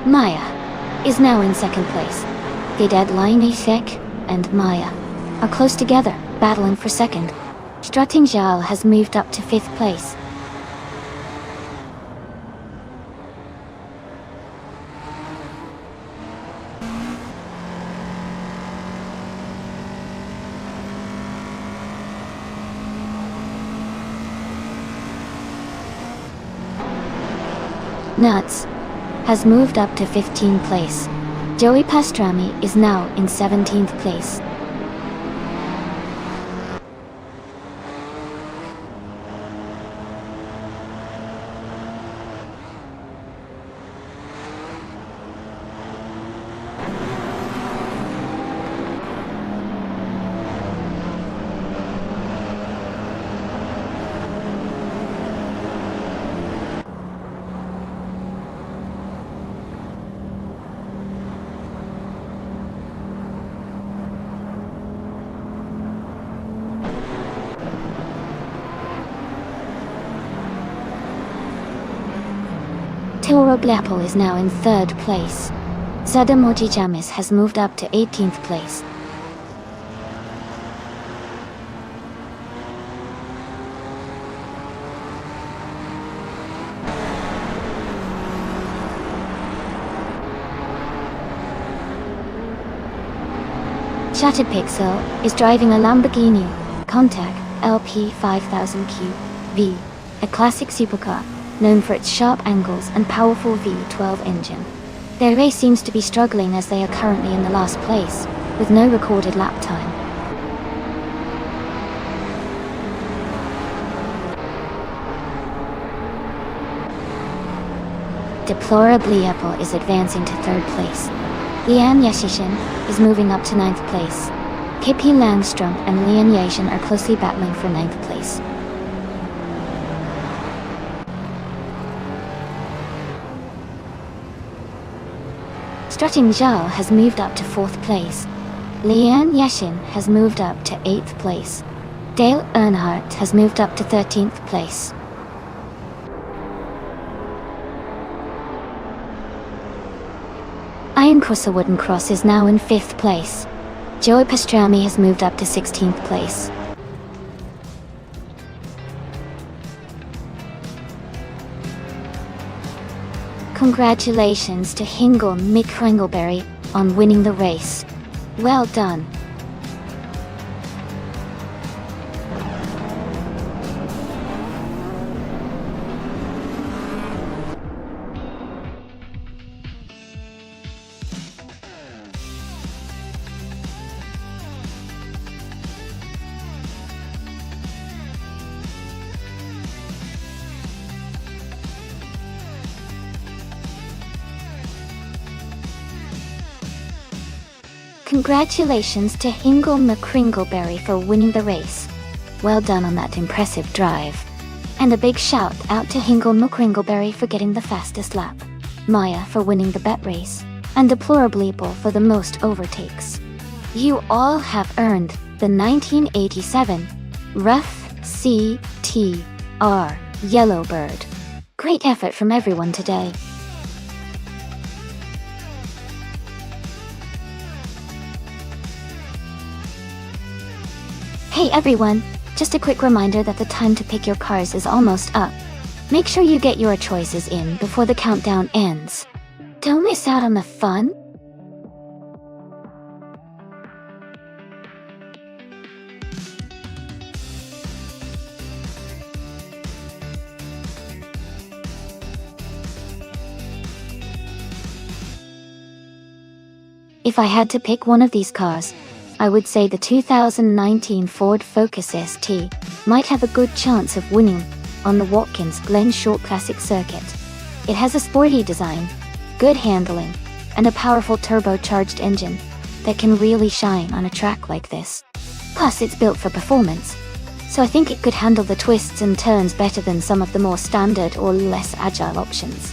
Maya is now in 2nd place. The deadline Isek and Maya are close together, battling for 2nd. Strutting Jarl has moved up to 5th place. Nuts has moved up to 15th place. Joey Pastrami is now in 17th place. Apple is now in 3rd place. Seidemoi James has moved up to 18th place. Shatterpixel is driving a Lamborghini Countach LP 5000QV, a classic supercar known for its sharp angles and powerful V12 engine. Their race seems to be struggling as they are currently in the last place, with no recorded lap time. Deplorably Apple is advancing to 3rd place. Lian Yeshishin is moving up to 9th place. Pippi Langstrom and Lian Yeshin are closely battling for 9th place. Strutting Jarl has moved up to 4th place. Lian Yeshin has moved up to 8th place. Dale Earnhardt has moved up to 13th place. Iron Crosser Wooden Cross is now in 5th place. Joey Pastrami has moved up to 16th place. Congratulations to Hingle McCringleberry on winning the race. Well done. Congratulations to Hingle McCringleberry for winning the race. Well done on that impressive drive. And a big shout out to Hingle McCringleberry for getting the fastest lap, Maya for winning the bet race, and Deplorableeple for the most overtakes. You all have earned the 1987 Rough CTR Yellowbird. Great effort from everyone today. Hey everyone, just a quick reminder that the time to pick your cars is almost up. Make sure you get your choices in before the countdown ends. Don't miss out on the fun. If I had to pick one of these cars, I would say the 2019 Ford Focus ST might have a good chance of winning on the Watkins Glen Short Classic circuit. It has a sporty design, good handling, and a powerful turbocharged engine that can really shine on a track like this. Plus, it's built for performance, so I think it could handle the twists and turns better than some of the more standard or less agile options.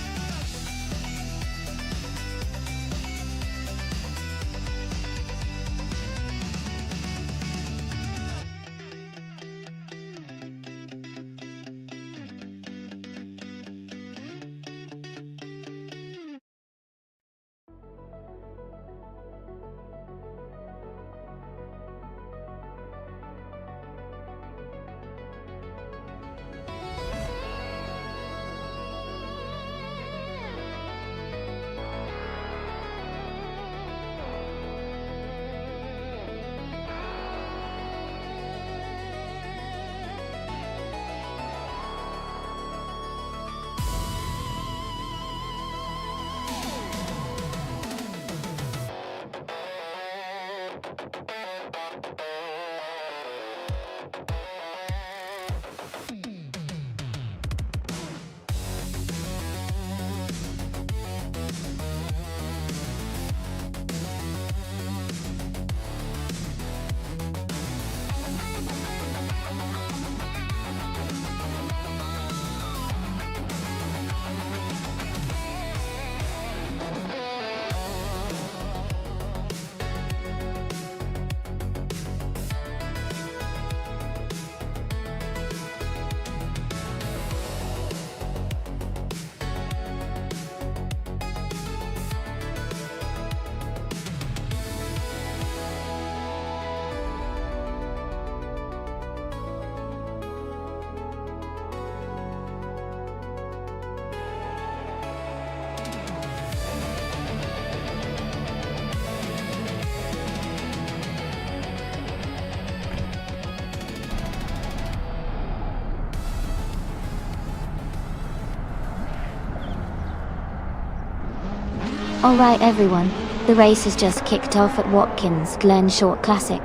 Alright everyone, the race has just kicked off at Watkins Glen Short Classic.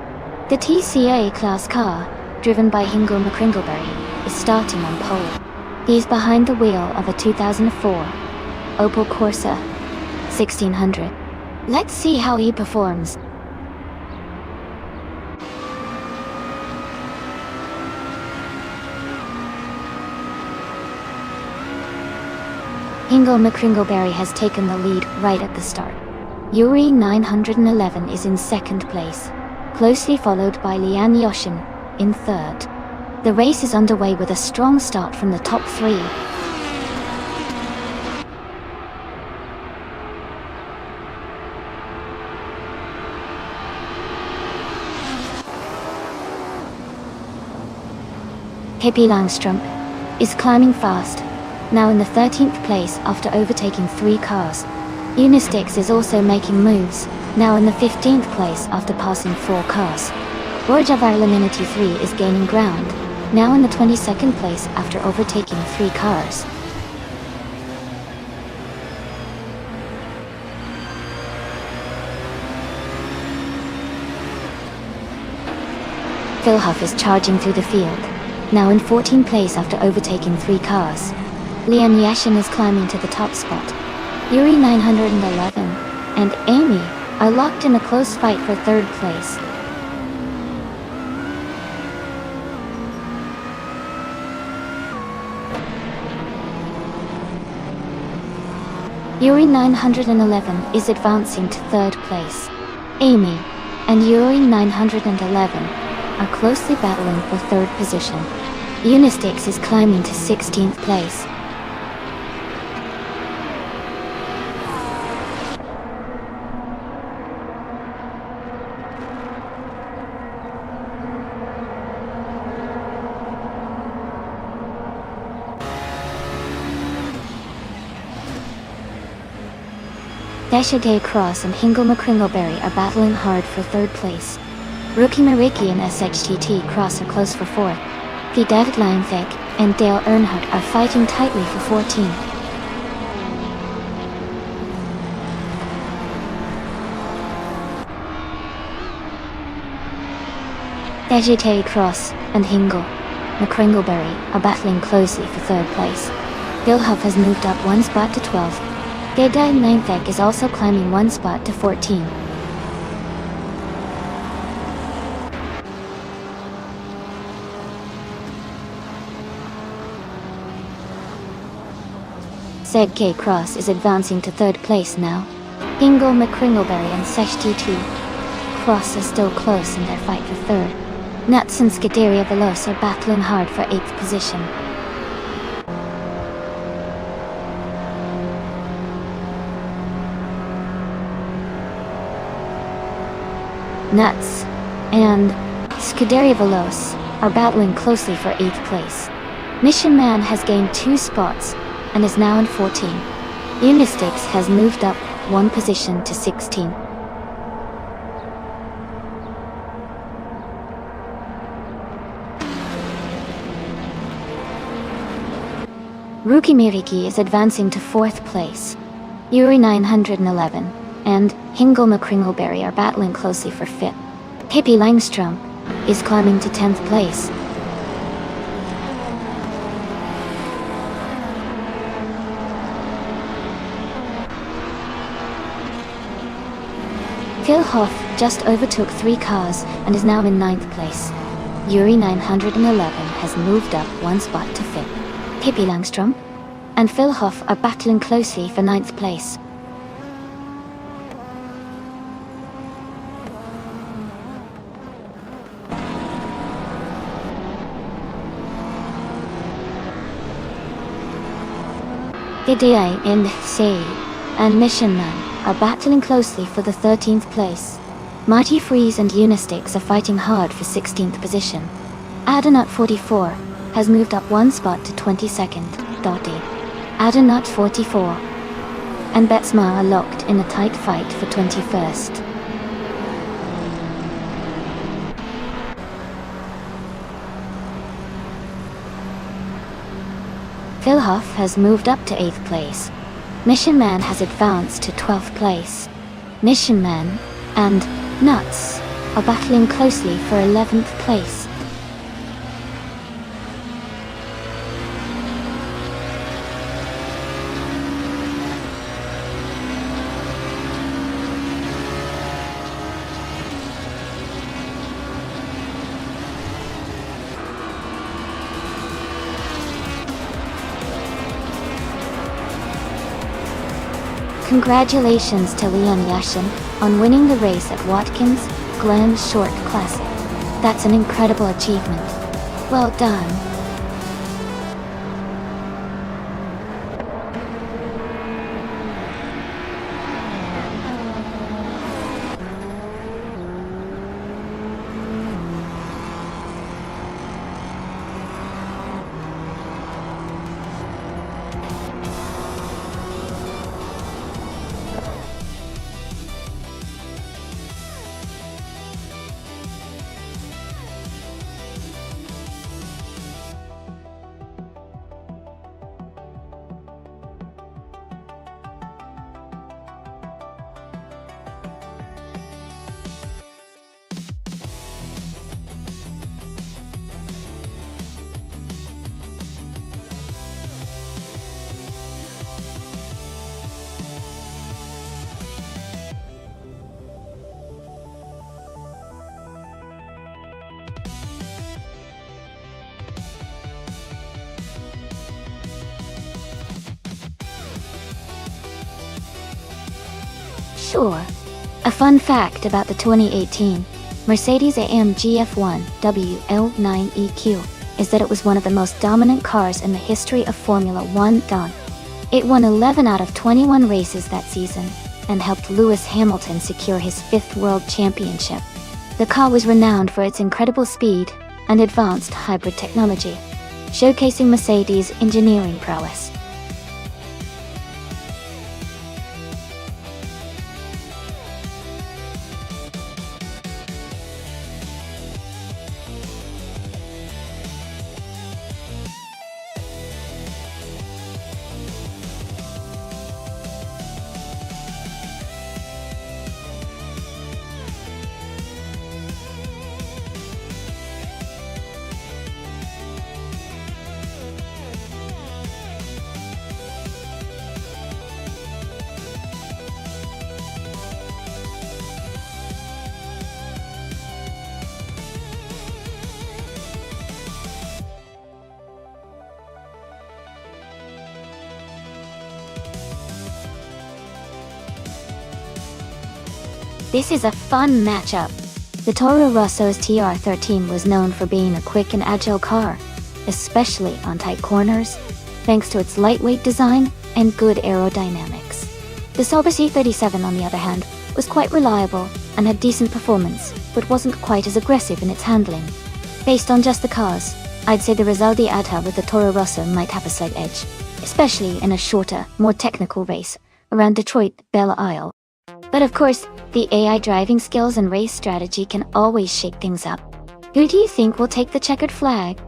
The TCA class car, driven by Hingle McCringleberry, is starting on pole. He's behind the wheel of a 2004 Opel Corsa 1600. Let's see how he performs. Hingle McCringleberry has taken the lead right at the start. Yuri 911 is in second place, closely followed by Lian Yoshin in third. The race is underway with a strong start from the top three. Hippie Langstrom is climbing fast, now in the 13th place after overtaking 3 cars. Unistix is also making moves, now in the 15th place after passing 4 cars. Borjavar Laminity 3 is gaining ground, now in the 22nd place after overtaking 3 cars. Philhoff is charging through the field, now in 14th place after overtaking 3 cars. Leon Yashin is climbing to the top spot. Yuri 911 and Amy are locked in a close fight for 3rd place. Yuri 911 is advancing to 3rd place. Amy and Yuri 911 are closely battling for 3rd position. Unistix is climbing to 16th place. Deshade Cross and Hingle McCringleberry are battling hard for 3rd place. Rookie Mariki and SHTT Cross are close for 4th. The David Leinthek and Dale Earnhardt are fighting tightly for 14th. Deshade Cross and Hingle McCringleberry are battling closely for 3rd place. Philhoff has moved up 1 spot to 12th. Gedai Ninthek is also climbing 1 spot to 14. Seg K Cross is advancing to 3rd place now. Ingle McCringleberry and Sesh T2 Cross are still close in their fight for 3rd. Nuts and Scuderia Veloz are battling hard for 8th position. Nuts and Scuderia Veloz are battling closely for 8th place. Mission Man has gained 2 spots and is now in 14. Unistix has moved up 1 position to 16. Rookie Miriki is advancing to 4th place. Yuri 911 and Hingle McCringleberry are battling closely for 5th. Pippi Langstrom is climbing to 10th place. Philhoff just overtook 3 cars and is now in 9th place. Yuri 911 has moved up 1 spot to 5th. Pippi Langstrom and Philhoff are battling closely for 9th place. Gidei and Sei and Mission Man are battling closely for the 13th place. Mighty Freeze and Unistix are fighting hard for 16th position. Adanut 44 has moved up 1 spot to 22nd. Adanut 44 and Betsma are locked in a tight fight for 21st. Philhoff has moved up to 8th place. Mission Man has advanced to 12th place. Mission Man and Nuts are battling closely for 11th place. Congratulations to Leon Yashin on winning the race at Watkins Glen Short Classic. That's an incredible achievement. Well done. Sure. A fun fact about the 2018 Mercedes-AMG F1 WL9EQ is that it was one of the most dominant cars in the history of Formula One. It won 11 out of 21 races that season and helped Lewis Hamilton secure his 5th world championship. The car was renowned for its incredible speed and advanced hybrid technology, showcasing Mercedes' engineering prowess. This is a fun matchup. The Toro Rosso's TR13 was known for being a quick and agile car, especially on tight corners, thanks to its lightweight design and good aerodynamics. The Sauber C37, on the other hand, was quite reliable and had decent performance, but wasn't quite as aggressive in its handling. Based on just the cars, I'd say the Rizaldi Adha with the Toro Rosso might have a slight edge, especially in a shorter, more technical race around Detroit Belle Isle. But of course, the AI driving skills and race strategy can always shake things up. Who do you think will take the checkered flag?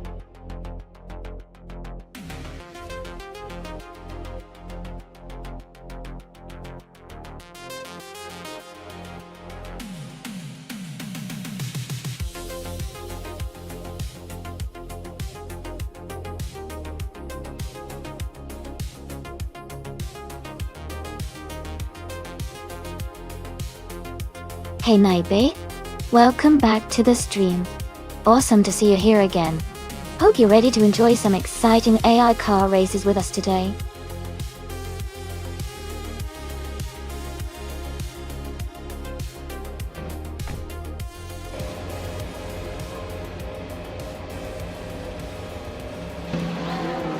Hey Naibe, welcome back to the stream. Awesome to see you here again. Hope you're ready to enjoy some exciting AI car races with us today.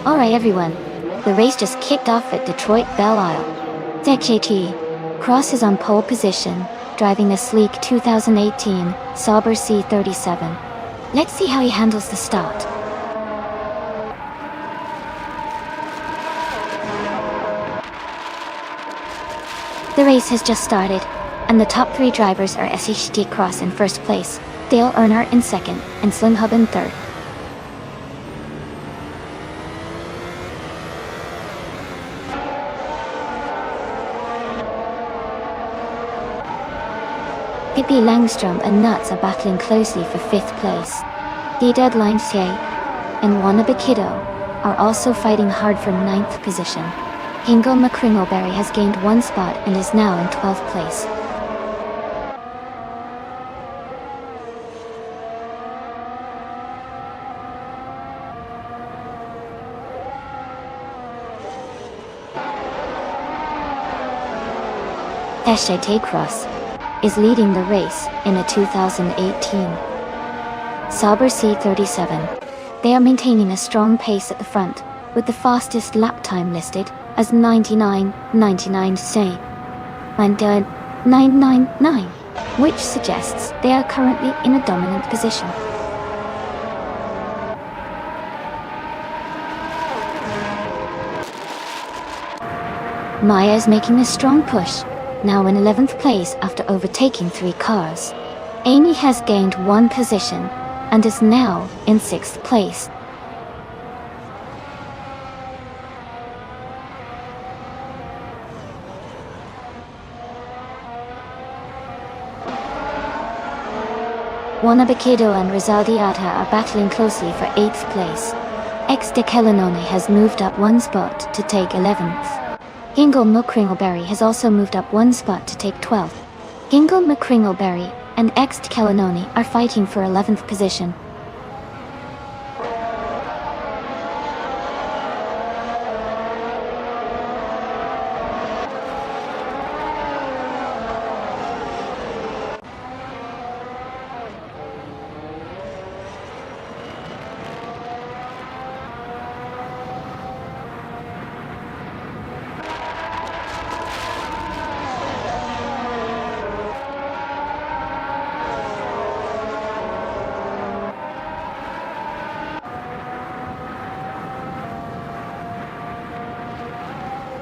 Alright everyone, the race just kicked off at Detroit Belle Isle. ZJT Cross is on pole position, driving a sleek 2018 Sauber C37. Let's see how he handles the start. The race has just started, and the top 3 drivers are ZJT Cross in first place, Dale Earnhardt in second, and Slim Hub in third. Pippi Langstrom and Nuts are battling closely for 5th place. Didad Lindsay and Wannabe Kiddo are also fighting hard for 9th position. Hingo McCringleberry has gained 1 spot and is now in 12th place. ZJT Cross is leading the race in a 2018 Sauber C37. They are maintaining a strong pace at the front, with the fastest lap time listed as 99.99 say, and 999, which suggests they are currently in a dominant position. Maya is making a strong push, now in 11th place after overtaking 3 cars. Amy has gained 1 position and is now in 6th place. Wannabe Kiddo and Rizaldi Adha are battling closely for 8th place. Ex de Kellanone has moved up 1 spot to take 11th. Hingo McCringleberry has also moved up 1 spot to take 12th. Hingo McCringleberry and Ex de Kellanone are fighting for 11th position.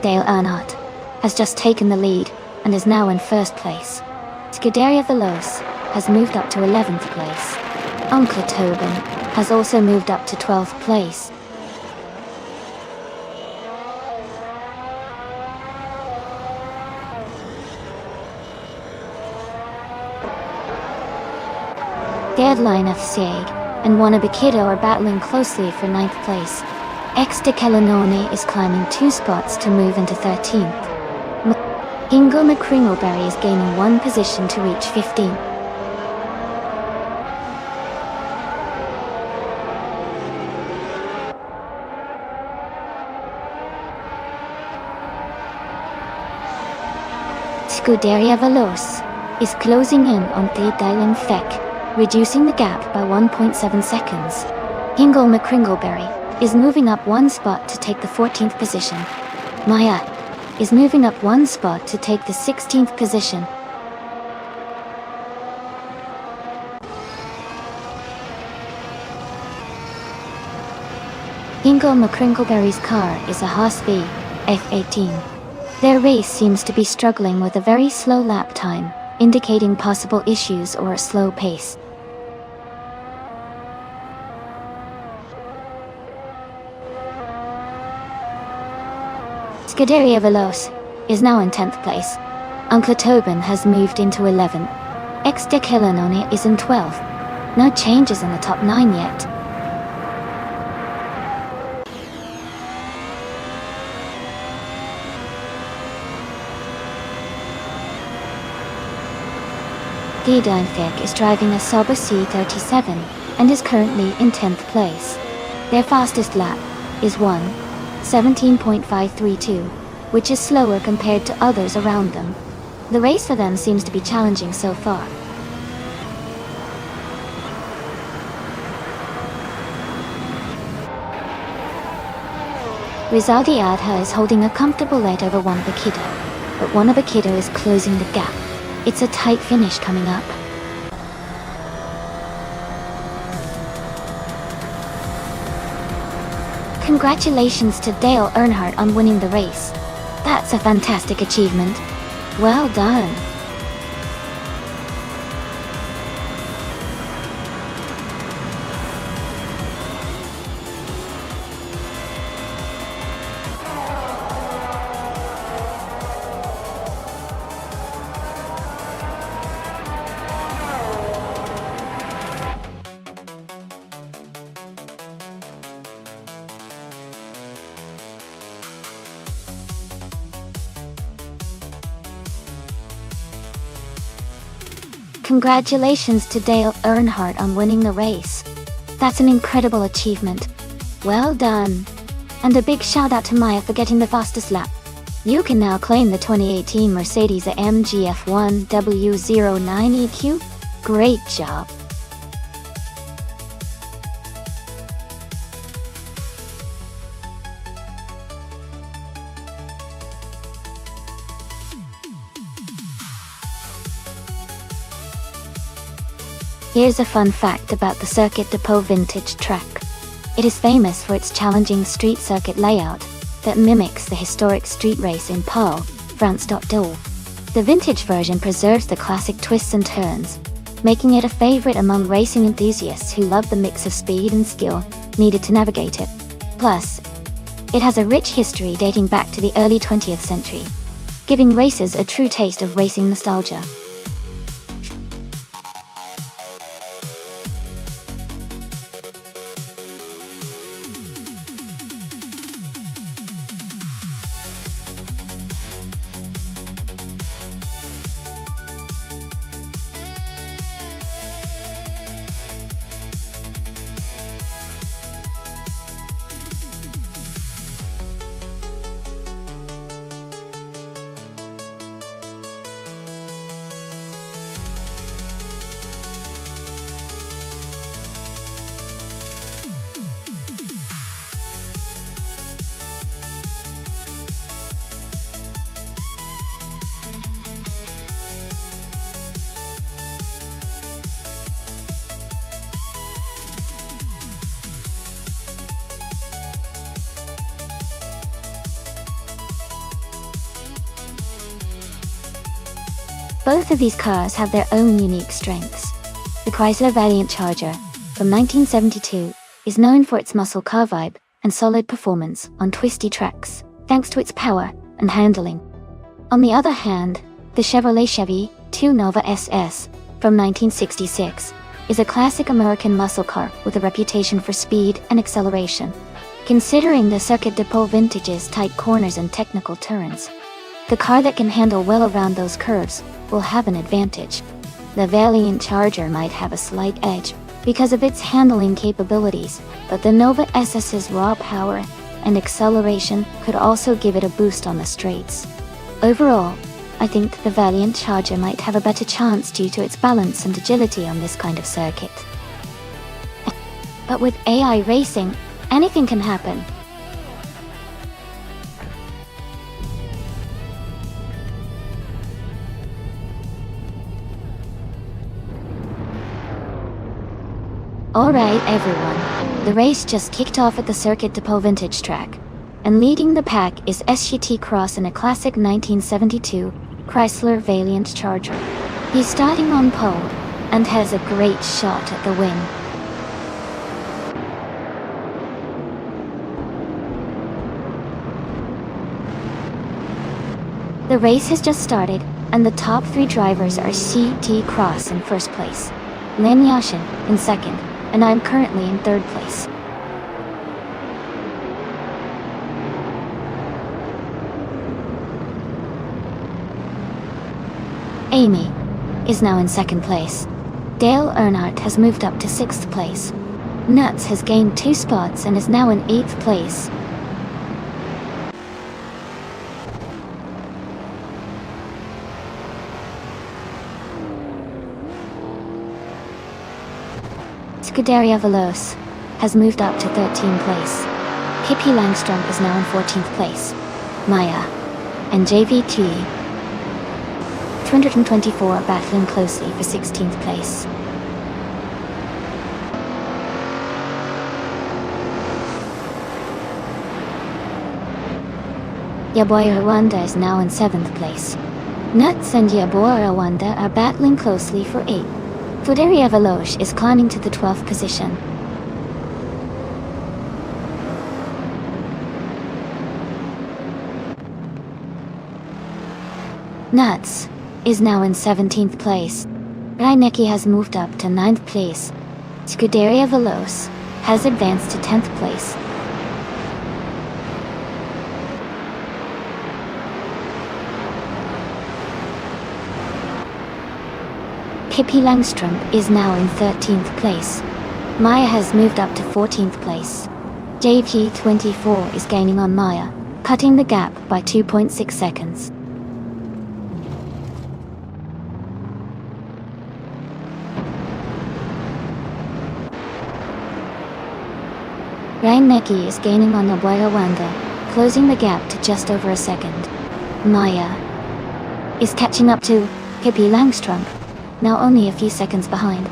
Dale Earnhardt has just taken the lead and is now in first place. Scuderia Veloce has moved up to 11th place. Uncle Tobin has also moved up to 12th place. Deadline of Sieg and Wannabe are battling closely for 9th place. Ex de Kellanone is climbing 2 spots to move into 13th. Ingo McCringleberry is gaining 1 position to reach 15th. Scuderia Veloce is closing in on Dylan Feck, reducing the gap by 1.7 seconds. Ingo McCringleberry is moving up 1 spot to take the 14th position. Maya is moving up 1 spot to take the 16th position. Ingo McCringleberry's car is a Haas V F18. Their race seems to be struggling with a very slow lap time, indicating possible issues or a slow pace. Scuderia Veloce is now in 10th place. Uncle Tobin has moved into 11th. Ex de Kellanone is in 12th. No changes in the top 9 yet. Dylan Feck is driving a Sauber C37 and is currently in 10th place. Their fastest lap is 1:17.532, which is slower compared to others around them. The race for them seems to be challenging so far. Rizaldi Adha is holding a comfortable lead over Wannabe, but Wannabe is closing the gap. It's a tight finish coming up. Congratulations to Dale Earnhardt on winning the race. That's a fantastic achievement. Well done. Congratulations to Dale Earnhardt on winning the race. That's an incredible achievement. Well done. And a big shout out to Maya for getting the fastest lap. You can now claim the 2018 Mercedes-AMG F1 W09EQ. Great job. Here's a fun fact about the Circuit Depot vintage track. It is famous for its challenging street circuit layout that mimics the historic street race in Pau, France. The vintage version preserves the classic twists and turns, making it a favorite among racing enthusiasts who love the mix of speed and skill needed to navigate it. Plus, it has a rich history dating back to the early 20th century, giving racers a true taste of racing nostalgia. Both of these cars have their own unique strengths. The Chrysler Valiant Charger, from 1972, is known for its muscle car vibe and solid performance on twisty tracks, thanks to its power and handling. On the other hand, the Chevrolet Chevy 2 Nova SS, from 1966, is a classic American muscle car with a reputation for speed and acceleration. Considering the Circuit Depot vintage's tight corners and technical turns, the car that can handle well around those curves will have an advantage. The Valiant Charger might have a slight edge because of its handling capabilities, but the Nova SS's raw power and acceleration could also give it a boost on the straights. Overall, I think the Valiant Charger might have a better chance due to its balance and agility on this kind of circuit. But with AI racing, anything can happen. Alright everyone, the race just kicked off at the Circuit Depot Vintage track, and leading the pack is SGT Cross in a classic 1972 Chrysler Valiant Charger. He's starting on pole, and has a great shot at the win. The race has just started, and the top three drivers are SGT Cross in first place, Lin Yashin in second, and I'm currently in third place. Amy is now in second place. Dale Earnhardt has moved up to sixth place. Nuts has gained 2 spots and is now in 8th place. Scuderia Veloce has moved up to 13th place. Pippi Langstrom is now in 14th place. Maya and JVT 224 are battling closely for 16th place. Yaboya Rwanda is now in 7th place. Nuts and Yaboya Rwanda are battling closely for 8th. Scuderia Veloce is climbing to the 12th position. Nuts is now in 17th place. Reinecke has moved up to 9th place. Scuderia Veloce has advanced to 10th place. Pippi Langstrom is now in 13th place. Maya has moved up to 14th place. JP24 is gaining on Maya, cutting the gap by 2.6 seconds. Reinecke is gaining on Yaboya Rwanda, closing the gap to just over a second. Maya is catching up to Pippi Langstrom, now only a few seconds behind.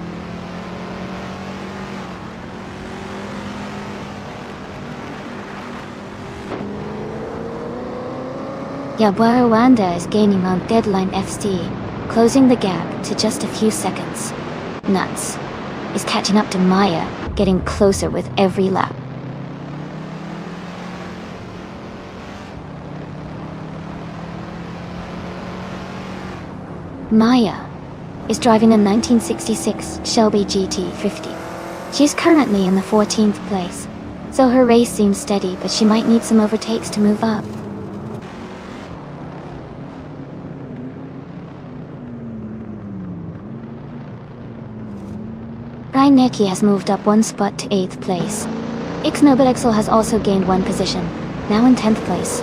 Yaboya Rwanda is gaining on Deadline FC, closing the gap to just a few seconds. Nuts is catching up to Maya, getting closer with every lap. Maya is driving a 1966 Shelby GT50. She's currently in the 14th place, so her race seems steady, but she might need some overtakes to move up. Reinecke has moved up 1 spot to 8th place. Ixnobarexel has also gained 1 position, now in 10th place.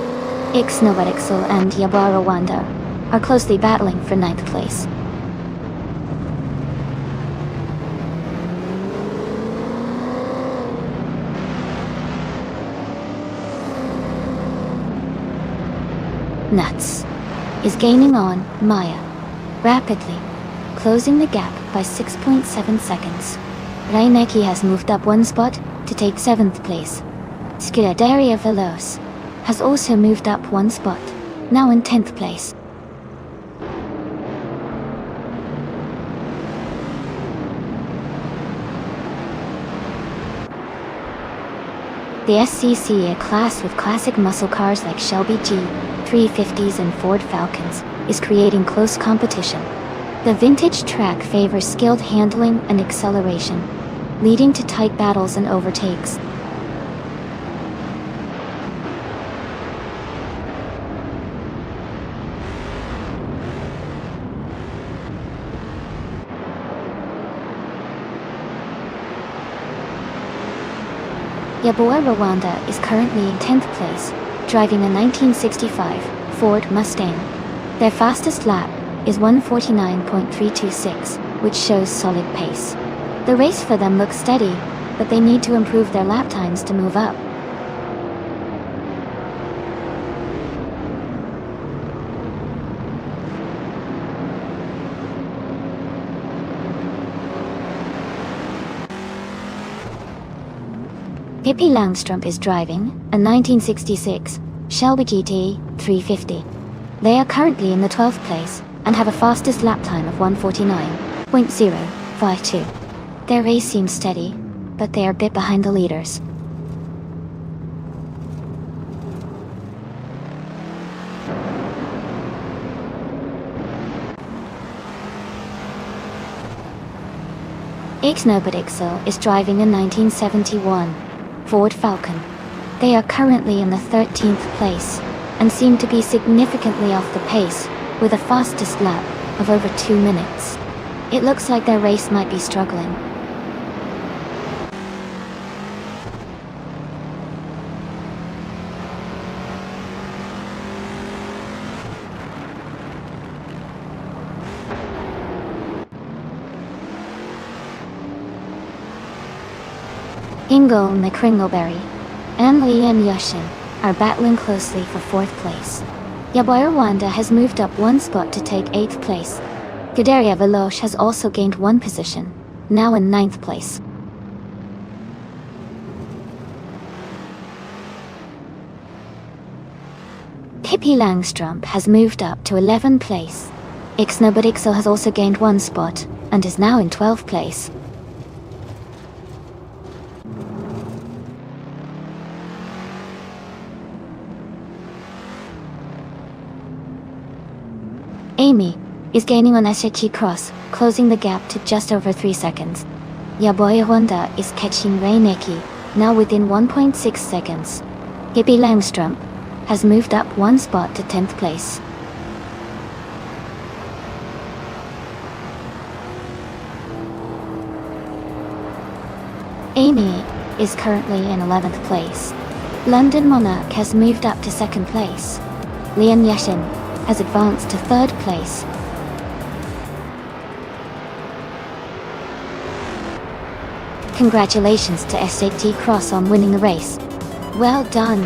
Ixnobarexel and Yaboya Rwanda are closely battling for 9th place. Nuts is gaining on Maya rapidly, closing the gap by 6.7 seconds. Reinecke has moved up 1 spot to take 7th place. Scuderia Veloce has also moved up 1 spot, now in 10th place. The SCC, a class with classic muscle cars like Shelby G350s and Ford Falcons, is creating close competition. The vintage track favors skilled handling and acceleration, leading to tight battles and overtakes. Yaboa Rwanda is currently in 10th place, driving a 1965 Ford Mustang. Their fastest lap is 1:49.326, which shows solid pace. The race for them looks steady, but they need to improve their lap times to move up. Pippi Langstrump is driving a 1966 Shelby GT 350. They are currently in the 12th place and have a fastest lap time of 1:49.052. Their race seems steady, but they are a bit behind the leaders. Ixnobadixo is driving a 1971 Ford Falcon. They are currently in the 13th place and seem to be significantly off the pace with a fastest lap of over 2 minutes. It looks like their race might be struggling. Ingo McCringleberry and Liam Yushin are battling closely for 4th place. Yaboa Rwanda has moved up 1 spot to take 8th place. Guderia Veloce has also gained 1 position, now in 9th place. Pippi Langstrump has moved up to 11th place. Ixnobadixo has also gained 1 spot and is now in 12th place. Amy is gaining on SHE Cross, closing the gap to just over 3 seconds. Yaboa Rwanda is catching Reineki, now within 1.6 seconds. Pippi Langstrump has moved up 1 spot to 10th place. Amy is currently in 11th place. London Monarch has moved up to 2nd place. Liam Yashin has advanced to 3rd place. Congratulations to SHE Cross on winning the race. Well done.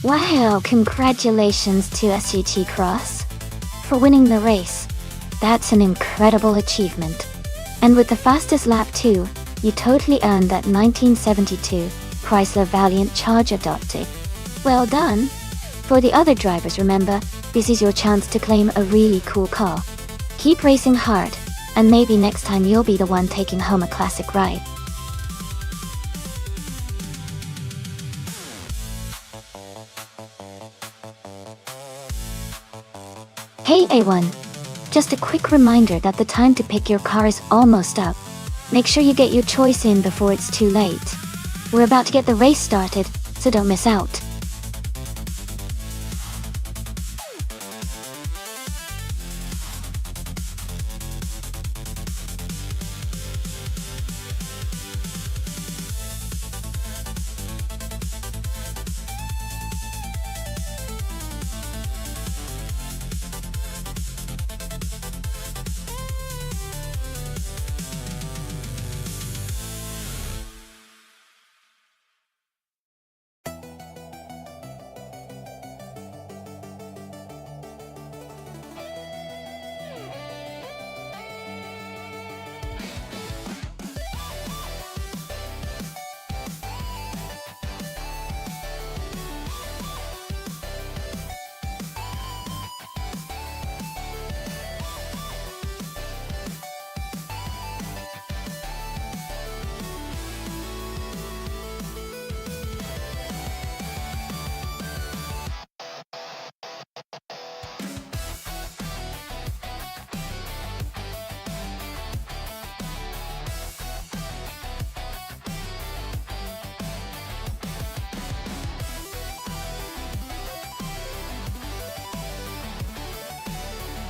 Wow, congratulations to SHE Cross for winning the race. That's an incredible achievement. And with the fastest lap too, you totally earned that 1972 Chrysler Valiant Charger. Well done! For the other drivers, remember, this is your chance to claim a really cool car. Keep racing hard, and maybe next time you'll be the one taking home a classic ride. Hey A1! Just a quick reminder that the time to pick your car is almost up. Make sure you get your choice in before it's too late. We're about to get the race started, so don't miss out.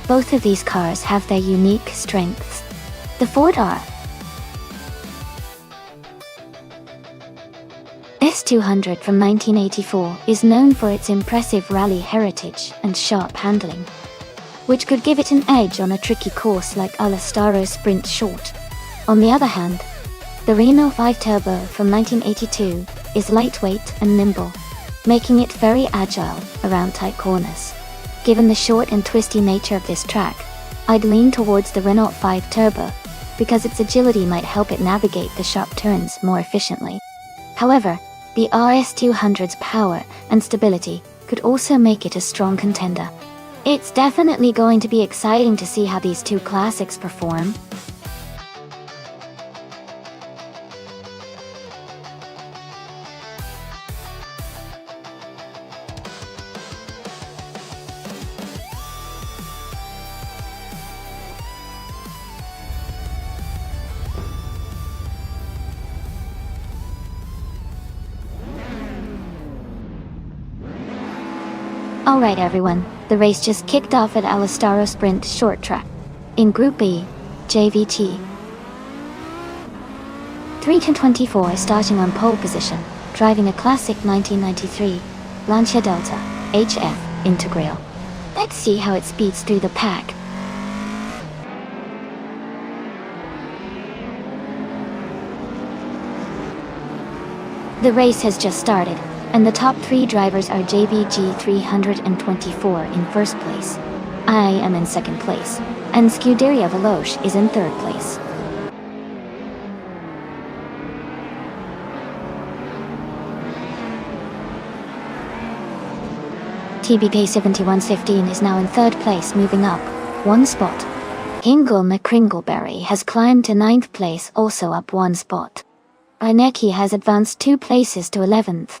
Both of these cars have their unique strengths. The Ford S200 from 1984 is known for its impressive rally heritage and sharp handling, which could give it an edge on a tricky course like Alastaro Sprint Short. On the other hand, the Renault 5 Turbo from 1982 is lightweight and nimble, making it very agile around tight corners. Given the short and twisty nature of this track, I'd lean towards the Renault 5 Turbo, because its agility might help it navigate the sharp turns more efficiently. However, the RS200's power and stability could also make it a strong contender. It's definitely going to be exciting to see how these two classics perform. Alright everyone, the race just kicked off at Alastaro Sprint Short Track. In Group B, JVT 3-24 is starting on pole position, driving a classic 1993 Lancia Delta HF Integral. Let's see how it speeds through the pack. The race has just started, and the top three drivers are JVG 324 in first place. I am in second place, and Scuderia Veloce is in third place. TBK 7115 is now in third place, moving up one spot. Hingle McCringleberry has climbed to 9th place, also up one spot. Reinecke has advanced 2 places to 11th.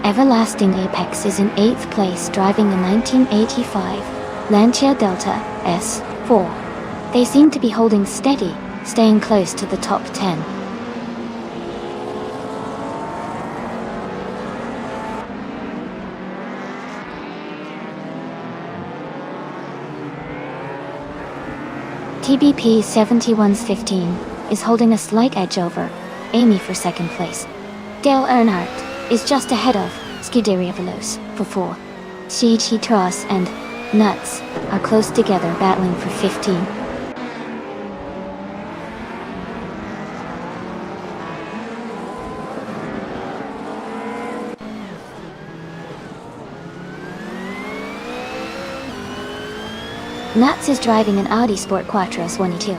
Everlasting Apex is in 8th place, driving a 1985 Lancia Delta S4. They seem to be holding steady, staying close to the top 10. TBP 7115 is holding a slight edge over Amy for second place. Dale Earnhardt is just ahead of Scuderia Veloce for 4. Chi Tross and Nuts are close together, battling for 15. Nats is driving an Audi Sport Quattro 22.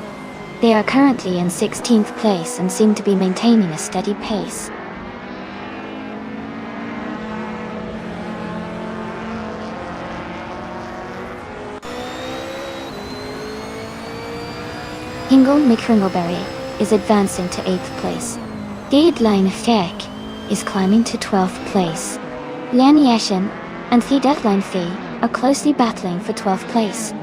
They are currently in 16th place and seem to be maintaining a steady pace. Hingle McCringleberry is advancing to 8th place. Deadline Fek is climbing to 12th place. Lian Yashin and The Deathline Fee are closely battling for 12th place.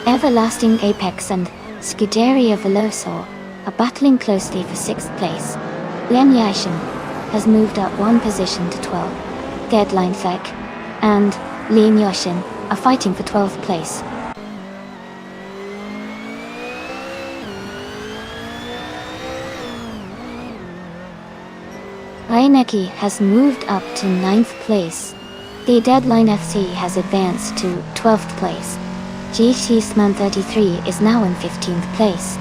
Everlasting Apex and Scuderia Veloso are battling closely for 6th place. Lian Yashin has moved up one position to 12. Deadline Fek and Lian Yashin are fighting for 12th place. Raineki has moved up to 9th place. The Deadline FC has advanced to 12th place. GT Sman 33 is now in 15th place.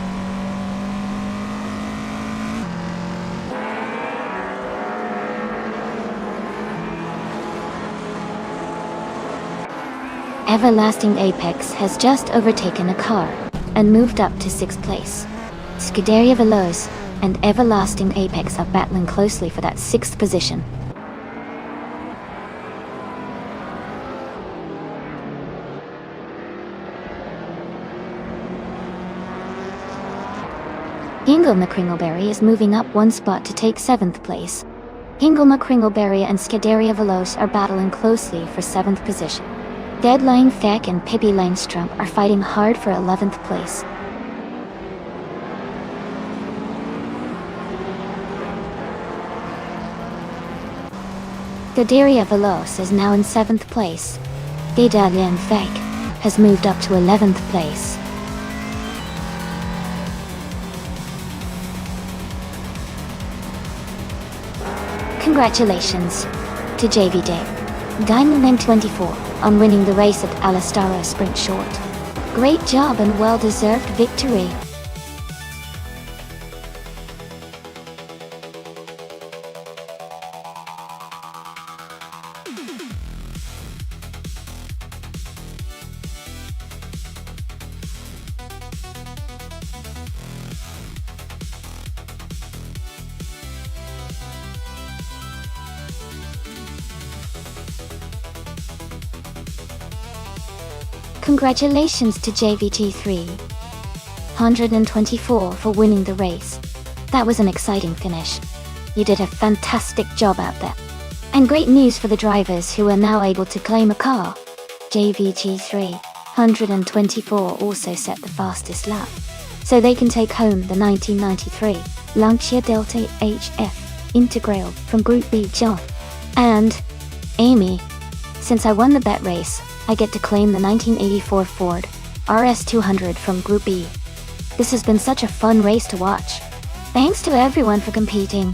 Everlasting Apex has just overtaken a car and moved up to 6th place. Scuderia Veloz and Everlasting Apex are battling closely for that 6th position. Hingle McCringleberry is moving up one spot to take 7th place. Hingle McCringleberry and Scuderia Veloz are battling closely for 7th position. Deadline Fek and Pippi Langstrump are fighting hard for 11th place. Scuderia Veloz is now in 7th place. Deadline Fek has moved up to 11th place. Congratulations to JVD Diamond 24 on winning the race at Alastaro Sprint Short. Great job and well-deserved victory. Congratulations to JVT3 124 for winning the race. That was an exciting finish. You did a fantastic job out there. And great news for the drivers who are now able to claim a car. JVT3 124 also set the fastest lap, so they can take home the 1993 Lancia Delta HF Integral from Group B. John and Amy. Since I won the bet race, I get to claim the 1984 Ford RS200 from Group B. This has been such a fun race to watch. Thanks to everyone for competing.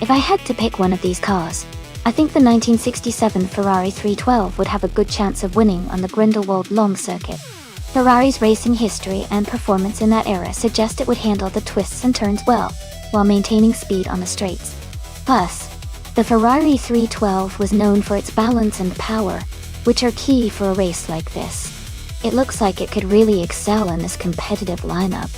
If I had to pick one of these cars, I think the 1967 Ferrari 312 would have a good chance of winning on the Grindelwald long circuit. Ferrari's racing history and performance in that era suggest it would handle the twists and turns well, while maintaining speed on the straights. Plus, the Ferrari 312 was known for its balance and power, which are key for a race like this. It looks like it could really excel in this competitive lineup.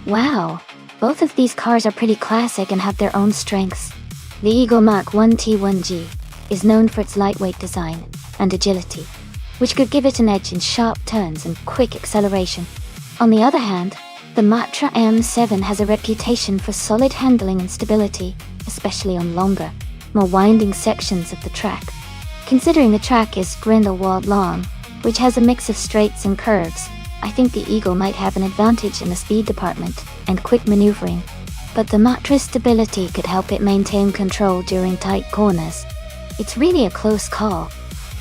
Wow, both of these cars are pretty classic and have their own strengths. The Eagle Mach 1 T1G is known for its lightweight design and agility, which could give it an edge in sharp turns and quick acceleration. On the other hand, the Matra M7 has a reputation for solid handling and stability, especially on longer, more winding sections of the track. Considering the track is Grindelwald long, which has a mix of straights and curves, I think the Eagle might have an advantage in the speed department and quick maneuvering, but the mattress stability could help it maintain control during tight corners. It's really a close call,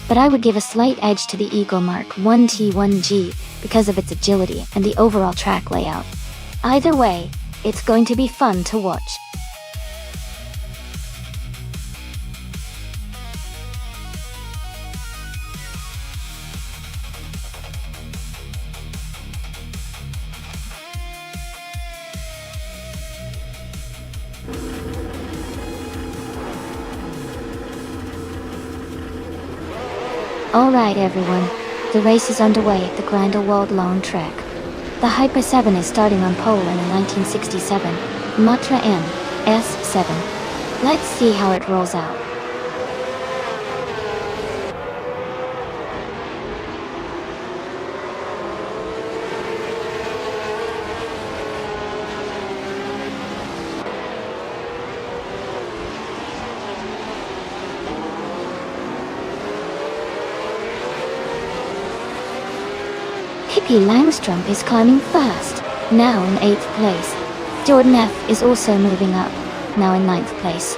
but I would give a slight edge to the Eagle Mark 1T1G because of its agility and the overall track layout. Either way, it's going to be fun to watch. Alright everyone, the race is underway at the Grindelwald long track. The Hyper 7 is starting on pole in a 1967 Matra M S7. Let's see how it rolls out. Pippi Langstrump is climbing fast, now in 8th place. Jordan F is also moving up, now in 9th place.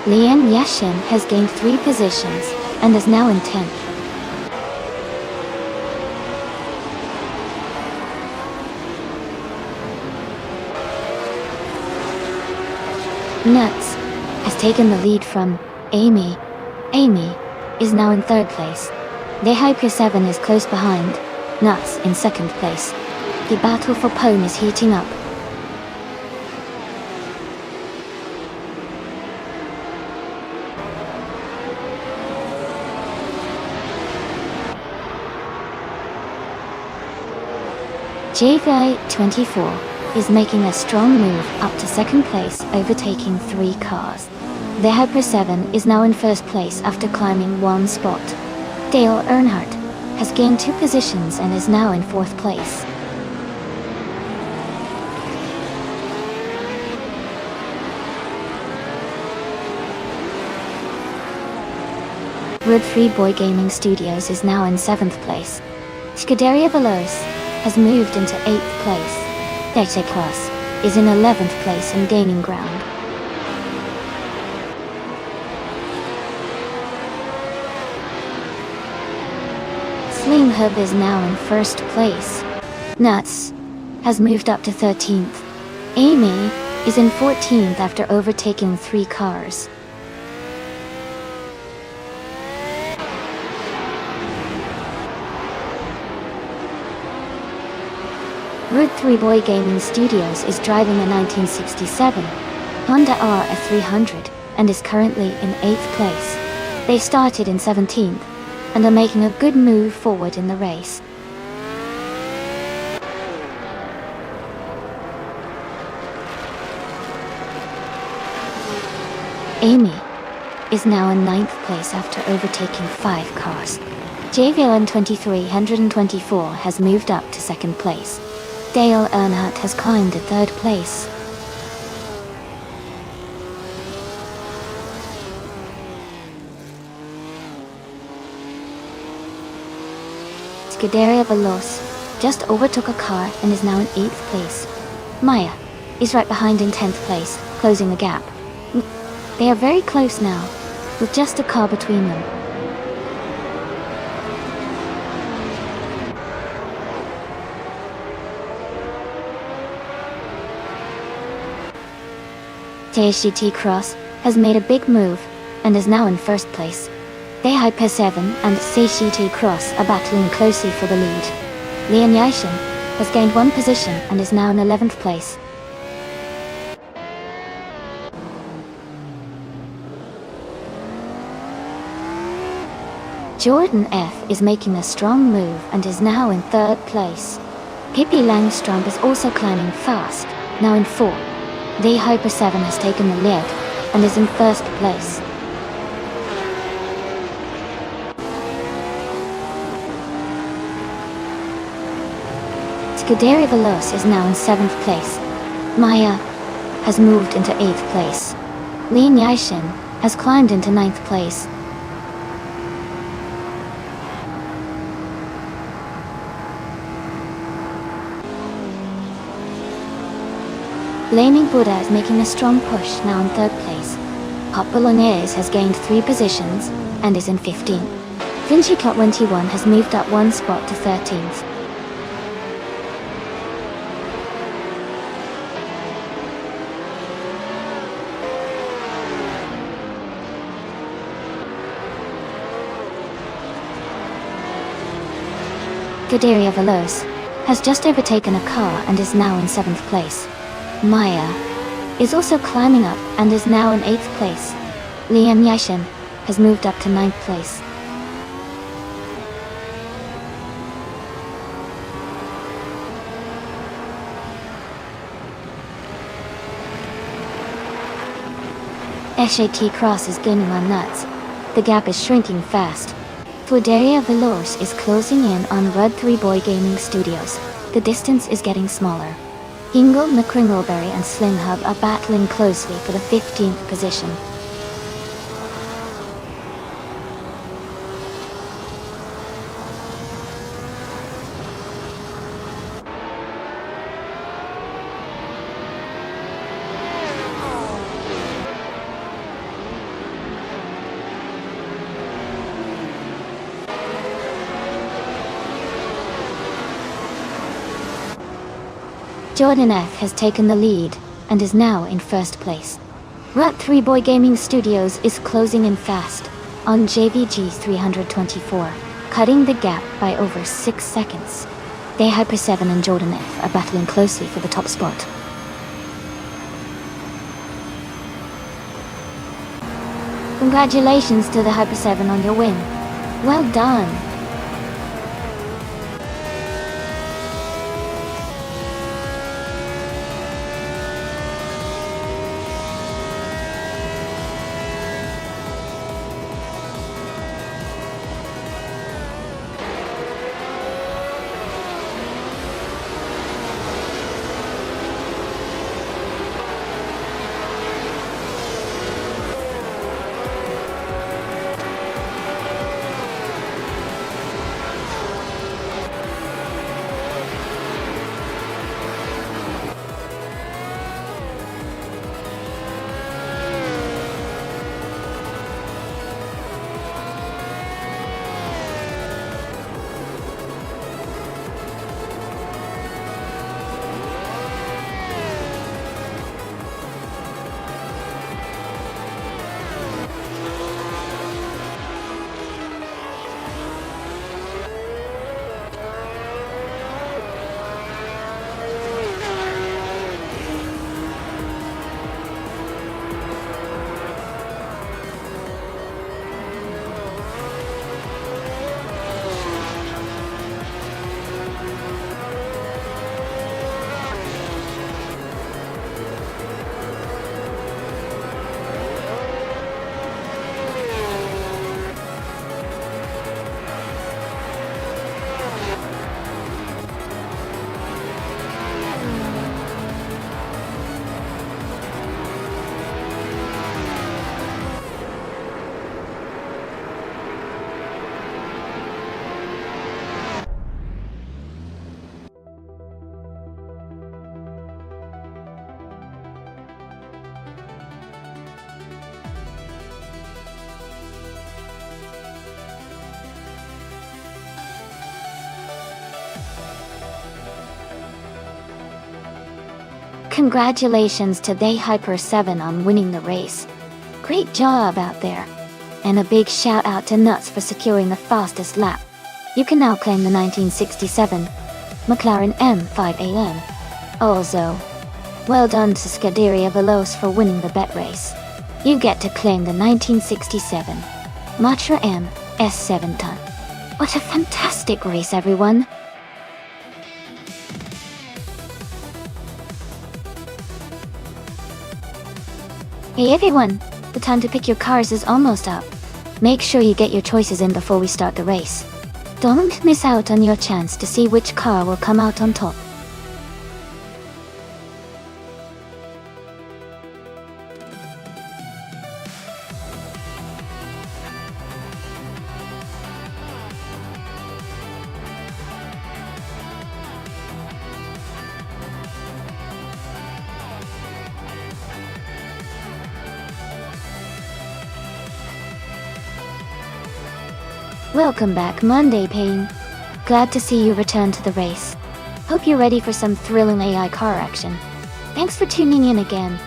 Lian Yashin has gained 3 positions, and is now in 10th. Nuts has taken the lead from Amy. Amy is now in 3rd place. The Hyper 7 is close behind. Nuts in 2nd place. The battle for pole is heating up. JVI-24 is making a strong move up to 2nd place, overtaking 3 cars. The Hyper 7 is now in 1st place after climbing 1 spot. Dale Earnhardt has gained 2 positions and is now in 4th place. Road Free Boy Gaming Studios is now in 7th place. Scuderia Veloce has moved into 8th place. Dexter Plus is in 11th place and gaining ground. Sling Hub is now in 1st place. Nuts has moved up to 13th. Amy is in 14th after overtaking 3 cars. Road 3 Boy Gaming Studios is driving a 1967 Honda RF300 and is currently in 8th place. They started in 17th. And are making a good move forward in the race. Amy is now in 9th place after overtaking 5 cars. JVLM 2324 has moved up to 2nd place. Dale Earnhardt has climbed to 3rd place. Scuderia Veloce just overtook a car and is now in 8th place. Maya is right behind in 10th place, closing the gap. They are very close now, with just a car between them. TSGT Cross has made a big move and is now in 1st place. The Hyper 7 and CCT Cross are battling closely for the lead. Lian Yashin has gained 1 position and is now in 11th place. Jordan F is making a strong move and is now in 3rd place. Pippi Langstrump is also climbing fast, now in 4th. The Hyper 7 has taken the lead and is in 1st place. Scuderia Veloce is now in 7th place. Maya has moved into 8th place. Lian Yashin has climbed into 9th place. Blaming Buddha is making a strong push, now in 3rd place. Hot Bolognese has gained 3 positions and is in 15th. Vinci Cot 21 has moved up 1 spot to 13th. Scuderia Veloce has just overtaken a car and is now in 7th place. Maya is also climbing up and is now in 8th place. Liam Yashin has moved up to 9th place. SAT Cross is gaining on nuts. The gap is shrinking fast. Scuderia Veloce is closing in on Rud 3 Boy Gaming Studios. The distance is getting smaller. Hingle, McCringleberry and Slim Hub are battling closely for the 15th position. Jordan F has taken the lead and is now in 1st place. Rut 3 Boy Gaming Studios is closing in fast on JVG 324, cutting the gap by over 6 seconds. They Hyper 7 and Jordan F are battling closely for the top spot. Congratulations to the Hyper 7 on your win. Well done! Congratulations to They Hyper 7 on winning the race. Great job out there. And a big shout out to Nuts for securing the fastest lap. You can now claim the 1967 McLaren M5AM. Also, well done to Scuderia Veloce for winning the bet race. You get to claim the 1967 Matra M S7 ton. What a fantastic race, everyone! Hey everyone, the time to pick your cars is almost up. Make sure you get your choices in before we start the race. Don't miss out on your chance to see which car will come out on top. Welcome back, Monday Pain. Glad to see you return to the race. Hope you're ready for some thrilling AI car action. Thanks for tuning in again.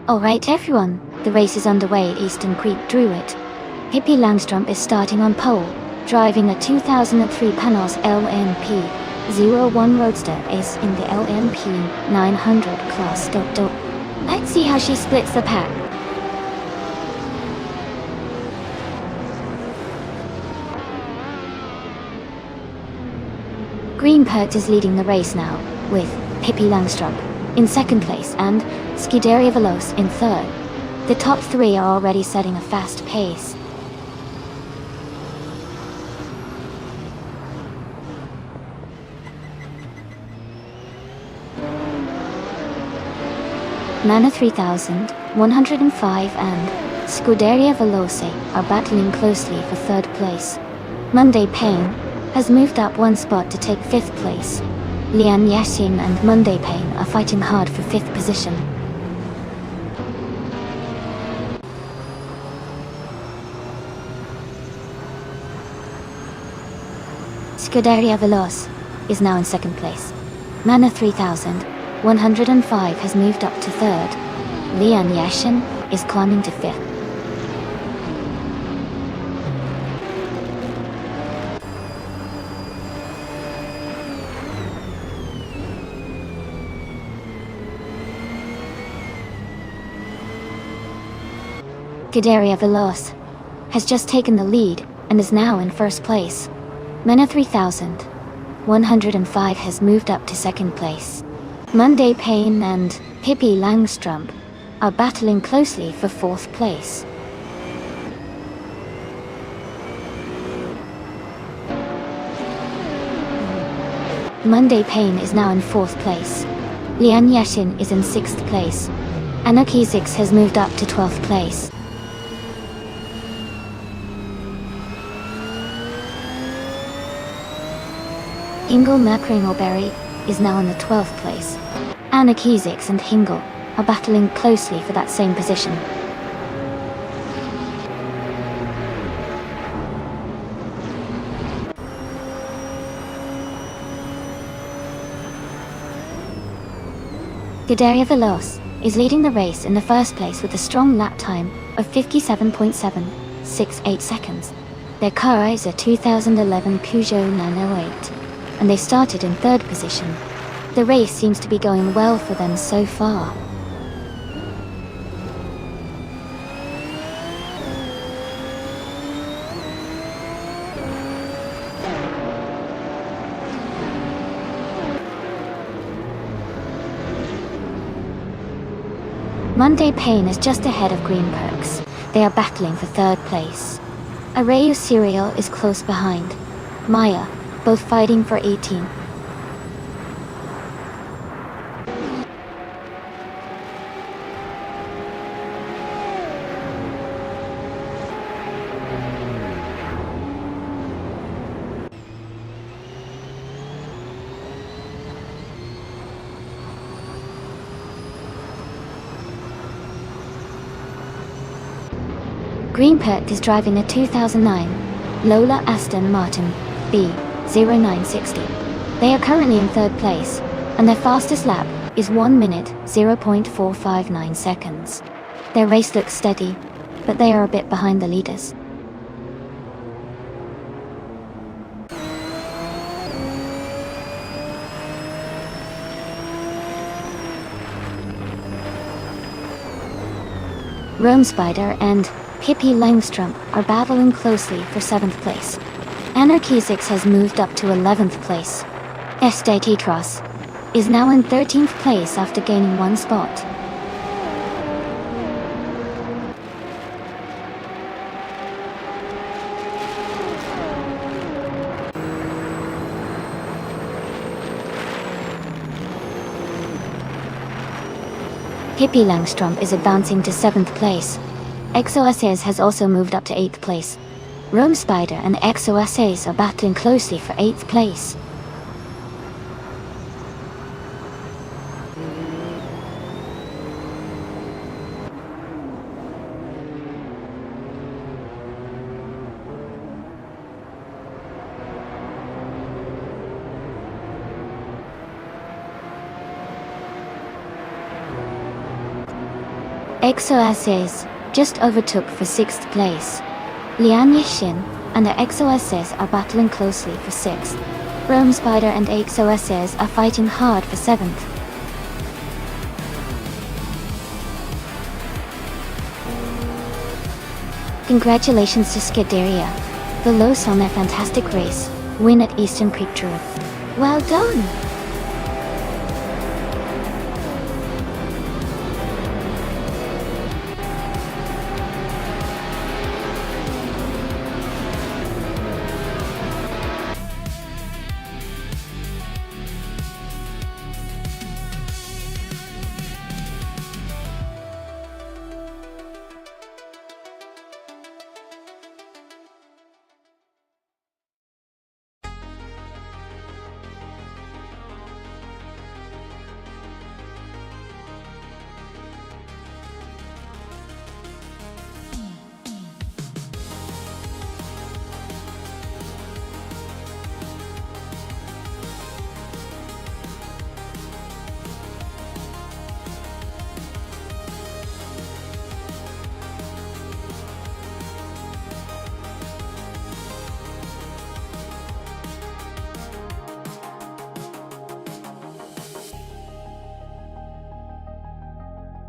Alright everyone, the race is underway at Eastern Creek Druid. Hippie Langstrom is starting on pole, driving a 2003 Panos LMP01 Roadster is in the LMP 900 class. Let's see how she splits the pack. Green Pert is leading the race now, with Hippie Langstrom in second place and Scuderia Veloce in third. The top three are already setting a fast pace. Mana 3000, 105 and Scuderia Veloce are battling closely for third place. Monday Pain has moved up one spot to take fifth place. Lian Yashin and Monday Pain are fighting hard for fifth position. Scuderia Veloce is now in second place. Mana 3000, 105 has moved up to third. Lian Yashin is climbing to fifth. Scuderia Veloce has just taken the lead and is now in first place. Mana 3000, 105 has moved up to second place. Monday Pain and Hippie Langstrom are battling closely for fourth place. Monday Pain is now in fourth place. Lian Yashin is in sixth place. Anarchy 6 has moved up to 12th place. Hingle Macrinalberry is now in the 12th place. Anarchizix and Hingle are battling closely for that same position. Scuderia Veloce is leading the race in the first place with a strong lap time of 57.768 seconds. Their car is a 2011 Peugeot 908. And they started in third position. The race seems to be going well for them so far. Monday Pain is just ahead of Green Perks. They are battling for third place. Arayu Serial is close behind. Maya, both fighting for 18. Green Perk is driving a 2009 Lola Aston Martin B0960. They are currently in third place, and their fastest lap is 1 minute 0.459 seconds. Their race looks steady, but they are a bit behind the leaders. Rome Spider and Pippi Langstrom are battling closely for 7th place. Anarchy 6 has moved up to 11th place. Este Titros is now in 13th place after gaining 1 spot. Pippi Langstrom is advancing to 7th place. XOSS has also moved up to 8th place. Rome Spider and XOSS are battling closely for 8th place. XOSS just overtook for 6th place. Lian Yixin and the XOSS are battling closely for 6th. Rome Spider and XOSS are fighting hard for 7th. Congratulations to Scuderia Veloce on their fantastic race win at Eastern Creek Trail. Well done!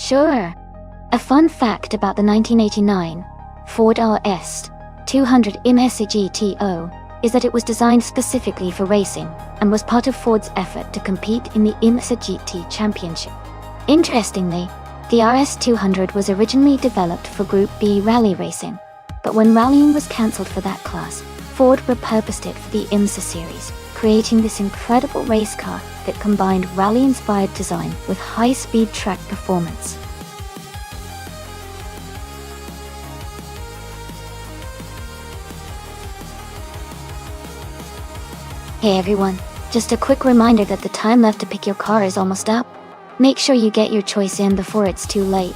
Sure. A fun fact about the 1989 Ford RS 200 IMSA GTO is that it was designed specifically for racing and was part of Ford's effort to compete in the IMSA GT Championship. Interestingly, the RS 200 was originally developed for Group B rally racing, but when rallying was cancelled for that class, Ford repurposed it for the IMSA series, creating this incredible race car that combined rally-inspired design with high-speed track performance. Hey everyone, just a quick reminder that the time left to pick your car is almost up. Make sure you get your choice in before it's too late.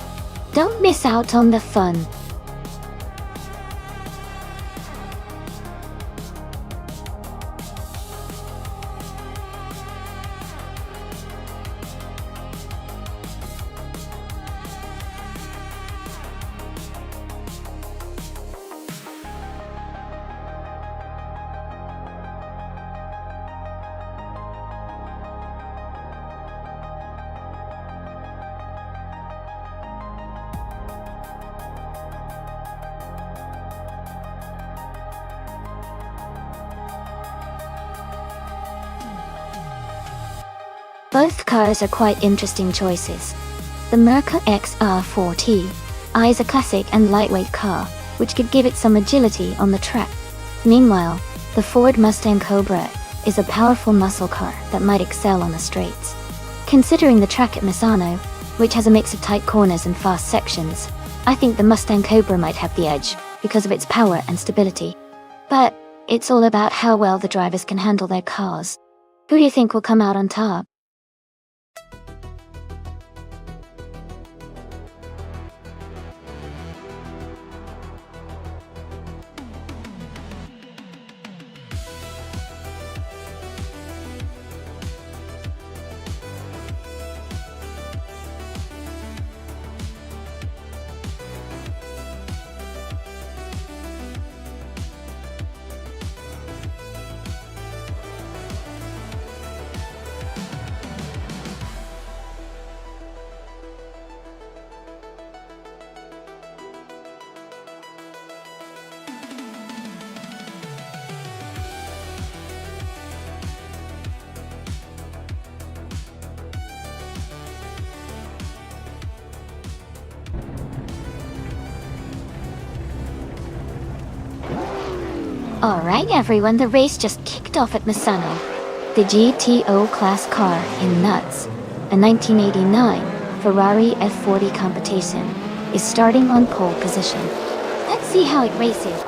Don't miss out on the fun. Both cars are quite interesting choices. The Merca XR4T I is a classic and lightweight car, which could give it some agility on the track. Meanwhile, the Ford Mustang Cobra is a powerful muscle car that might excel on the straights. Considering the track at Misano, which has a mix of tight corners and fast sections, I think the Mustang Cobra might have the edge because of its power and stability. But it's all about how well the drivers can handle their cars. Who do you think will come out on top? Alright everyone, the race just kicked off at Misano. The GTO class car in nuts, a 1989 Ferrari F40 competition, is starting on pole position. Let's see how it races.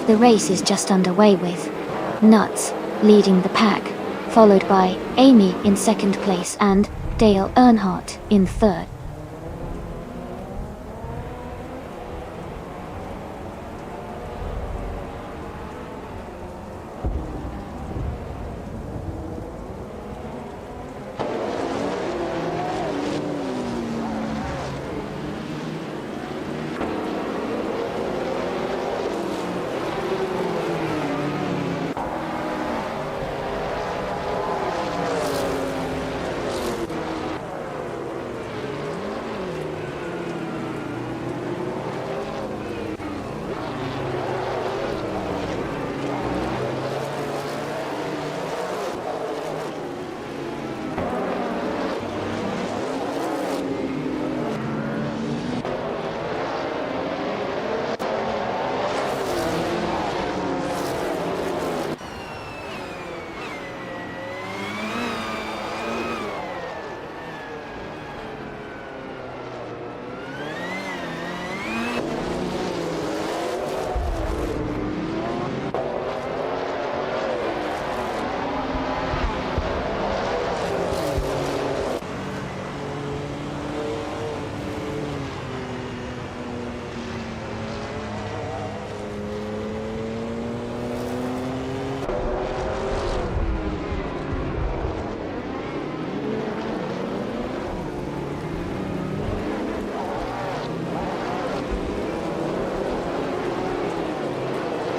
The race is just underway with Nuts leading the pack, followed by Amy in second place and Dale Earnhardt in third.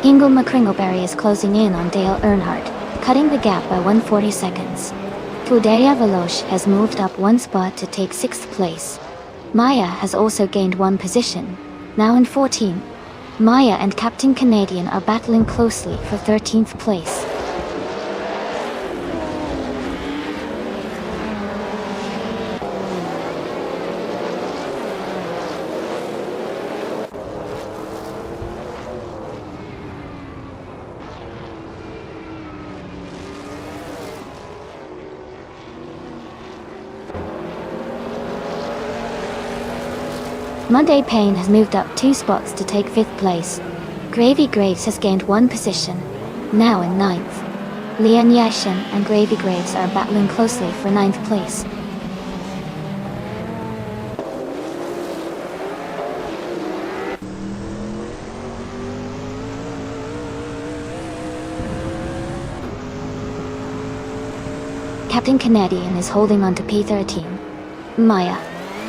Ingle McCringleberry is closing in on Dale Earnhardt, cutting the gap by 140 seconds. Claudia Veloce has moved up one spot to take 6th place. Maya has also gained one position, now in 14th. Maya and Captain Canadian are battling closely for 13th place. Monday Payne has moved up 2 spots to take 5th place. Gravy Graves has gained 1 position, now in 9th. Leon Yashin and Gravy Graves are battling closely for 9th place. Captain Canadian is holding on to P13. Maya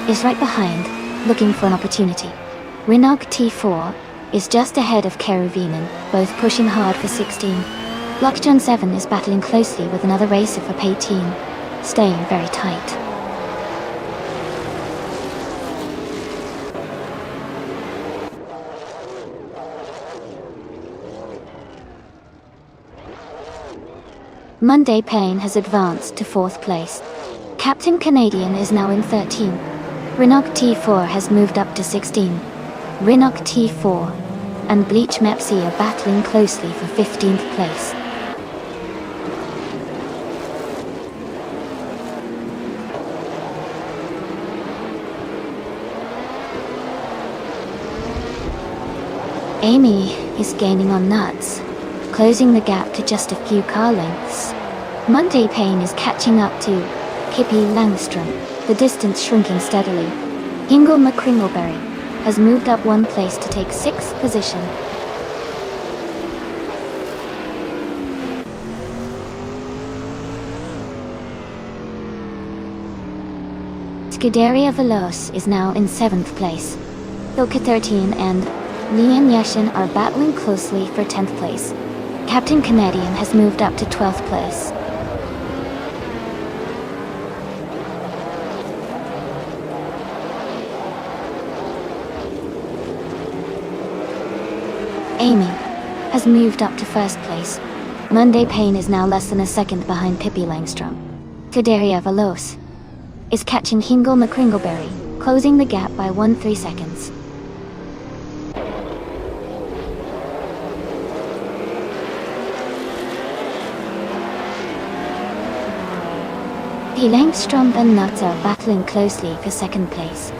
is right behind, looking for an opportunity. Renault T4 is just ahead of Keruvinen, both pushing hard for 16. Lockjohn 7 is battling closely with another racer for P18, staying very tight. Monday Payne has advanced to 4th place. Captain Canadian is now in 13. Rinok T4 has moved up to 16. Rinok T4 and Bleach Mepsi are battling closely for 15th place. Amy is gaining on Nuts, closing the gap to just a few car lengths. Monday Payne is catching up to Pippi Langstrom, the distance shrinking steadily. Hingle McCringleberry has moved up 1 place to take 6th position. Scuderia Veloce is now in 7th place. Ilka 13 and Lian Yashin are battling closely for 10th place. Captain Canadian has moved up to 12th place. Amy has moved up to 1st place. Monday Payne is now less than a second behind Pippi Langstrom. Scuderia Veloce is catching Hingle McCringleberry, closing the gap by 1.3 seconds. Langstrom and Nuts are battling closely for 2nd place.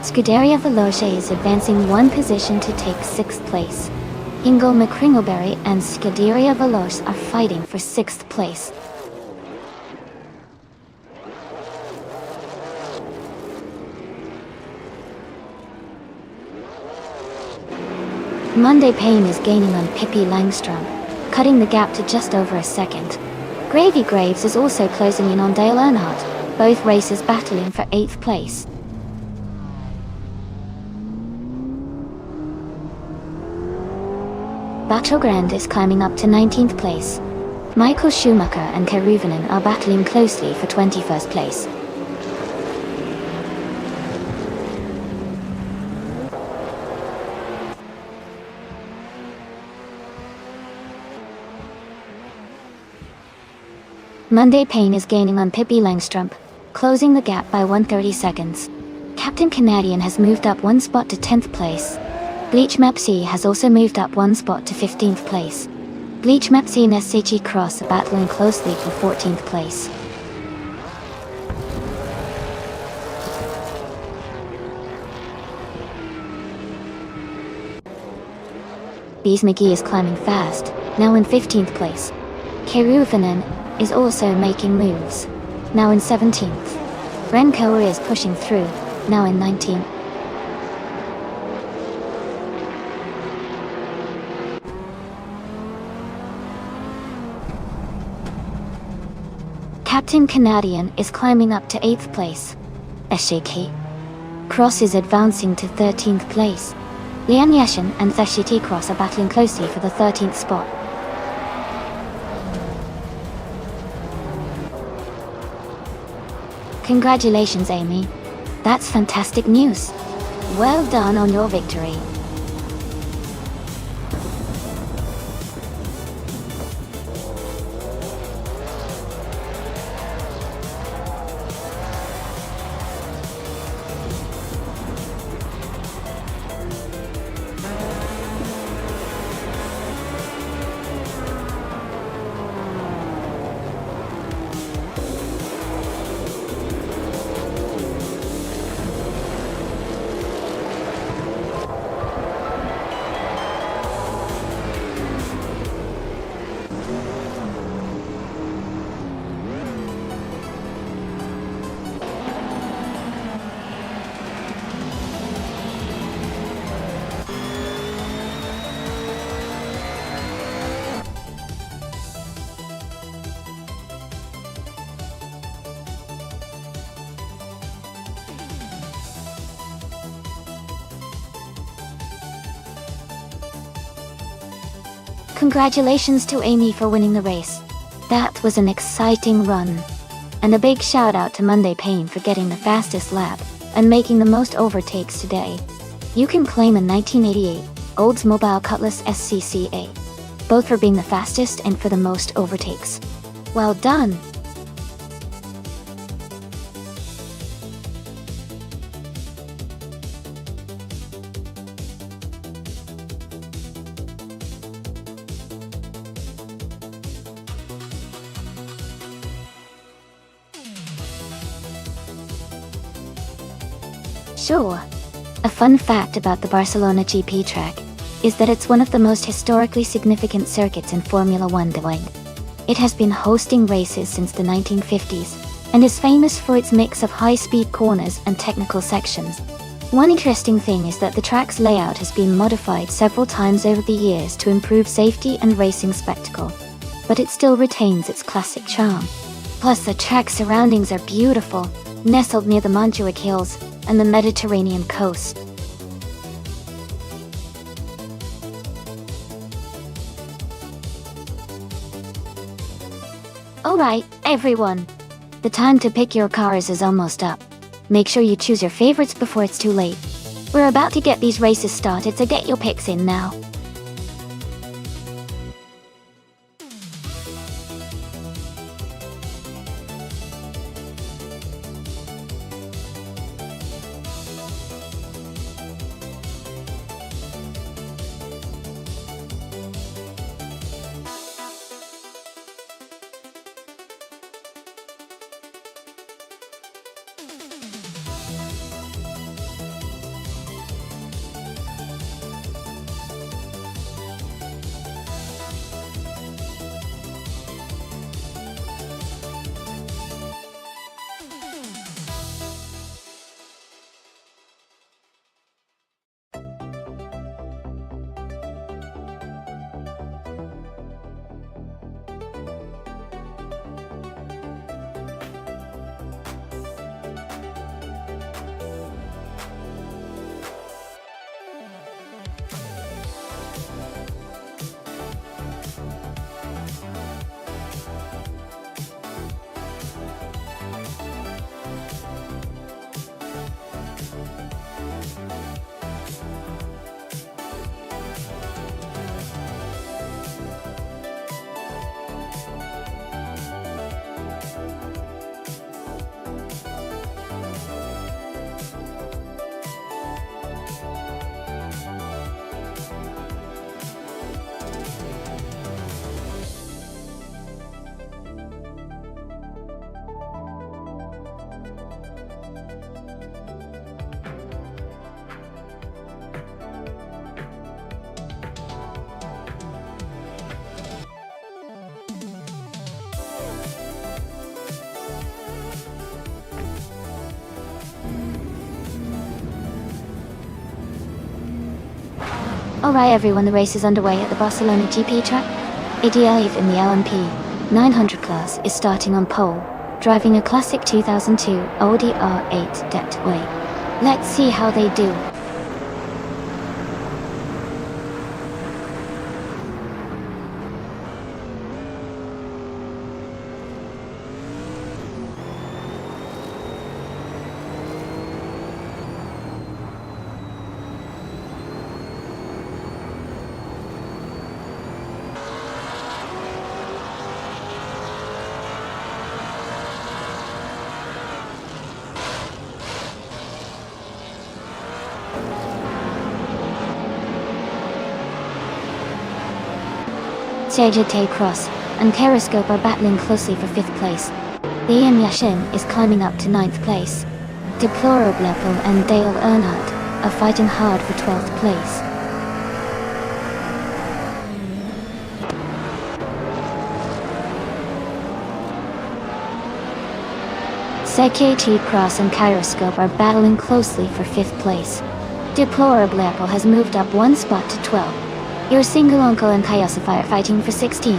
Scuderia Veloce is advancing 1 position to take 6th place. Hingle McCringleberry and Scuderia Veloce are fighting for 6th place. Monday Payne is gaining on Pippi Langstrom, cutting the gap to just over a second. Gravy Graves is also closing in on Dale Earnhardt, both racers battling for 8th place. Battleground is climbing up to 19th place. Michael Schumacher and Keruvanen are battling closely for 21st place. Monday Payne is gaining on Pippi Langstrom, closing the gap by 1.30 seconds. Captain Canadian has moved up 1 spot to 10th place. Bleach Mepsi has also moved up 1 spot to 15th place. Bleach Mepsi and SHE Cross are battling closely for 14th place. Bees McGee is climbing fast, now in 15th place. Keruvanen is also making moves, now in 17th. Renko is pushing through, now in 19th. Captain Canadian is climbing up to 8th place. SHE Cross is advancing to 13th place. Lian Yashin and SHE Cross are battling closely for the 13th spot. Congratulations, Amy. That's fantastic news. Well done on your victory. Congratulations to Amy for winning the race. That was an exciting run. And a big shout out to Monday Payne for getting the fastest lap and making the most overtakes today. You can claim a 1988 Oldsmobile Cutlass SCCA, both for being the fastest and for the most overtakes. Well done! Sure. A fun fact about the Barcelona GP track is that it's one of the most historically significant circuits in Formula One doing. It has been hosting races since the 1950s and is famous for its mix of high-speed corners and technical sections. One interesting thing is that the track's layout has been modified several times over the years to improve safety and racing spectacle, but it still retains its classic charm. Plus, the track's surroundings are beautiful, nestled near the Montjuic Hills and the Mediterranean coast. Alright, everyone. The time to pick your cars is almost up. Make sure you choose your favorites before it's too late. We're about to get these races started, so get your picks in now. Alright everyone, the race is underway at the Barcelona GP track. Idialiv in the LMP 900 class is starting on pole, driving a classic 2002 Audi R8 decked way. Let's see how they do. Sergio Cross and Periscope are battling closely for 5th place. Liam Yashin is climbing up to 9th place. Deplorable and Dale Earnhardt are fighting hard for 12th place. Sergio Cross and Periscope are battling closely for 5th place. Deplorable has moved up 1 spot to 12. Your single uncle and Kayosify are fighting for 16.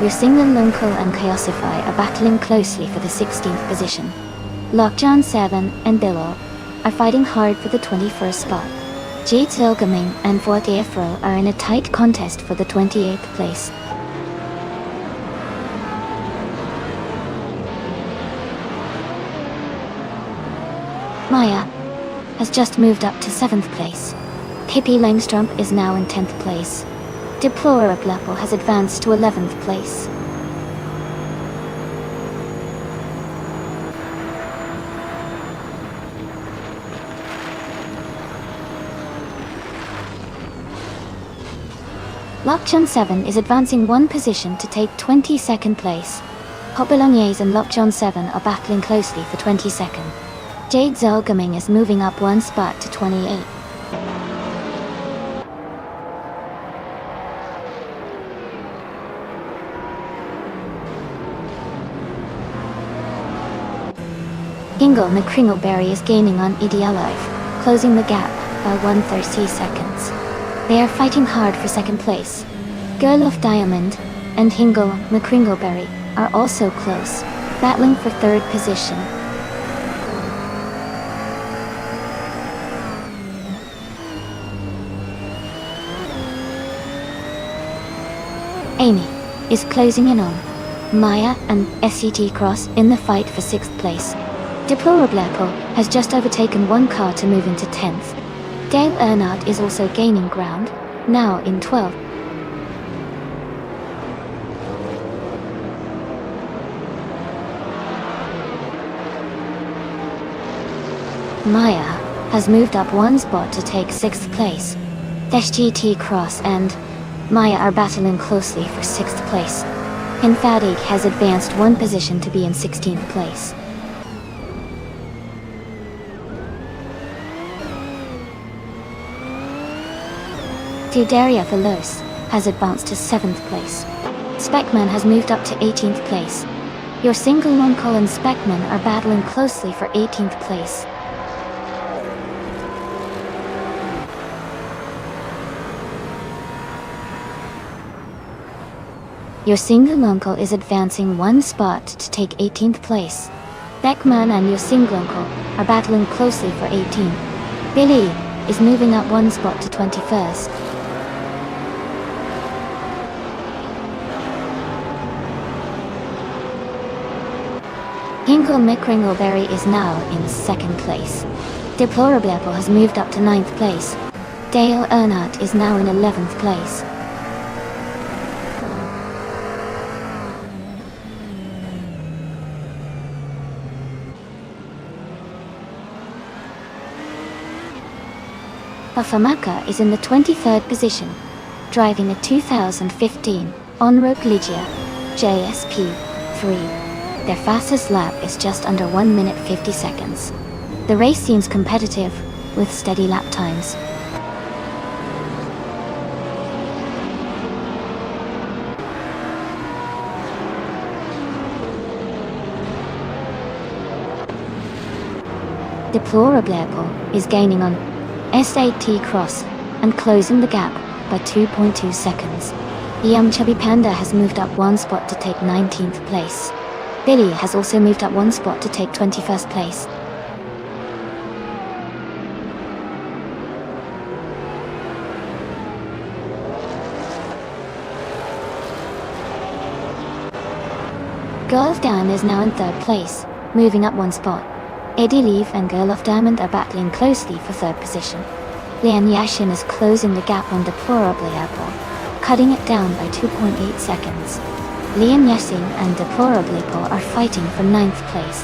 Your single uncle and Kayosify are battling closely for the 16th position. Lockjohn 7 and Billo are fighting hard for the 21st spot. Jade Zilgaming and Fort Afro are in a tight contest for the 28th place. Maya, has just moved up to 7th place. Pippi Langstrump is now in 10th place. Deplorable has advanced to 11th place. Lockjohn 7 is advancing one position to take 22nd place. Hopalongniers and Lockjohn 7 are battling closely for 22nd. Jade Zolgaming is moving up one spot to 28. Hingle McCringleberry is gaining on Idealive, closing the gap by 130 seconds. They are fighting hard for second place. Girl of Diamond and Hingle McCringleberry are also close, battling for third position. Amy is closing in on Maya and SCT Cross in the fight for 6th place. Deplorable has just overtaken one car to move into 10th. Dale Earnhardt is also gaining ground, now in 12th. Maya has moved up one spot to take 6th place. SGT Cross and Maya are battling closely for 6th place. Infadig has advanced one position to be in 16th place. Daria Veloz has advanced to 7th place. Speckman has moved up to 18th place. Your single Loncol and Speckman are battling closely for 18th place. Your single Loncol is advancing one spot to take 18th place. Beckman and your single Loncol are battling closely for 18th. Billy is moving up one spot to 21st. Hingle McCringleberry is now in 2nd place. Deplorable has moved up to 9th place. Dale Earnhardt is now in 11th place. Bafamaka is in the 23rd position, driving a 2015 On-Road Ligia JSP 3. Their fastest lap is just under 1 minute 50 seconds. The race seems competitive, with steady lap times. Deplorable is gaining on SAT Cross and closing the gap by 2.2 seconds. Yum Chubby Panda has moved up one spot to take 19th place. Billy has also moved up one spot to take 21st place. Girl of Diamond is now in 3rd place, moving up one spot. Eddie Leaf and Girl of Diamond are battling closely for 3rd position. Lian Yashin is closing the gap on Deplorable Apple, cutting it down by 2.8 seconds. Liam Yassin and Deplorable are fighting for 9th place.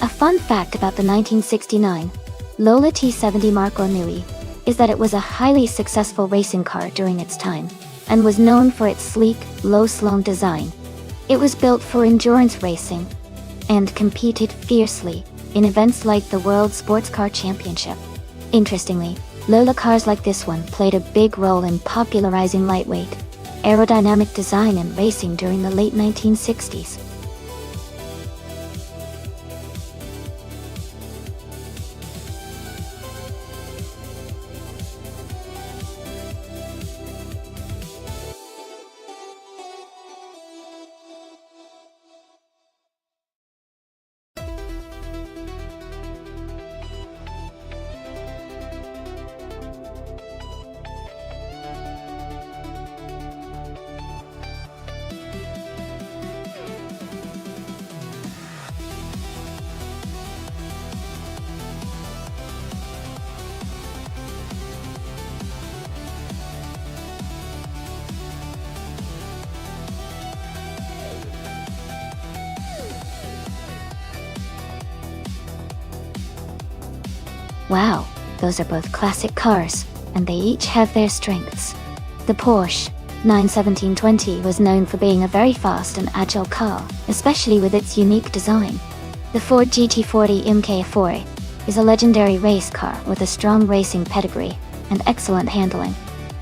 A fun fact about the 1969 Lola T70 Marco Nui is that it was a highly successful racing car during its time. and was known for its sleek, low-slung design. It was built for endurance racing and competed fiercely in events like the World Sports Car Championship. Interestingly, Lola cars like this one played a big role in popularizing lightweight, aerodynamic design and racing during the late 1960s. Wow, those are both classic cars, and they each have their strengths. The Porsche 91720 was known for being a very fast and agile car, especially with its unique design. The Ford GT40 Mk4 is a legendary race car with a strong racing pedigree and excellent handling.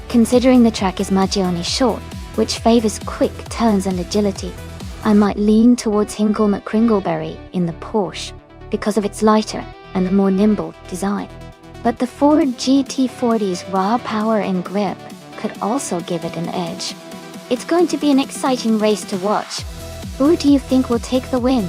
Considering the track is Magione short, which favors quick turns and agility, I might lean towards Hinkle McCringleberry in the Porsche because of its lighter and more nimble design. But the Ford GT40's raw power and grip could also give it an edge. It's going to be an exciting race to watch. Who do you think will take the win?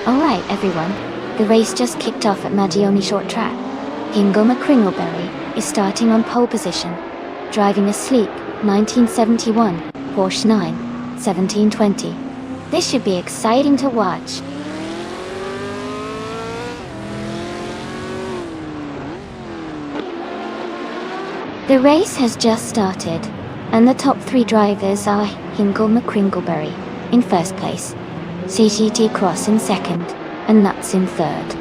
Alright everyone, the race just kicked off at Magione Short Track. Hingo McCringleberry is starting on pole position, driving a sleek 1971 Porsche 91720. This should be exciting to watch. The race has just started, and the top three drivers are Hingo McCringleberry in first place, CGT Cross in second, and Nuts in third.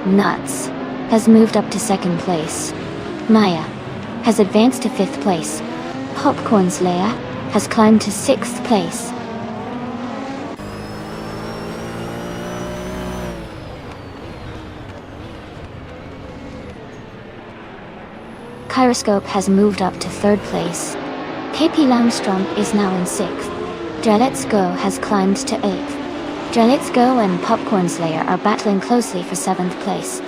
Nuts has moved up to second place. Maya has advanced to fifth place. Popcorn Slayer has climbed to sixth place. Gyroscope has moved up to third place. KP Lamstrom is now in sixth. Let's Go has climbed to eighth. Let's Go and Popcorn Slayer are battling closely for seventh place.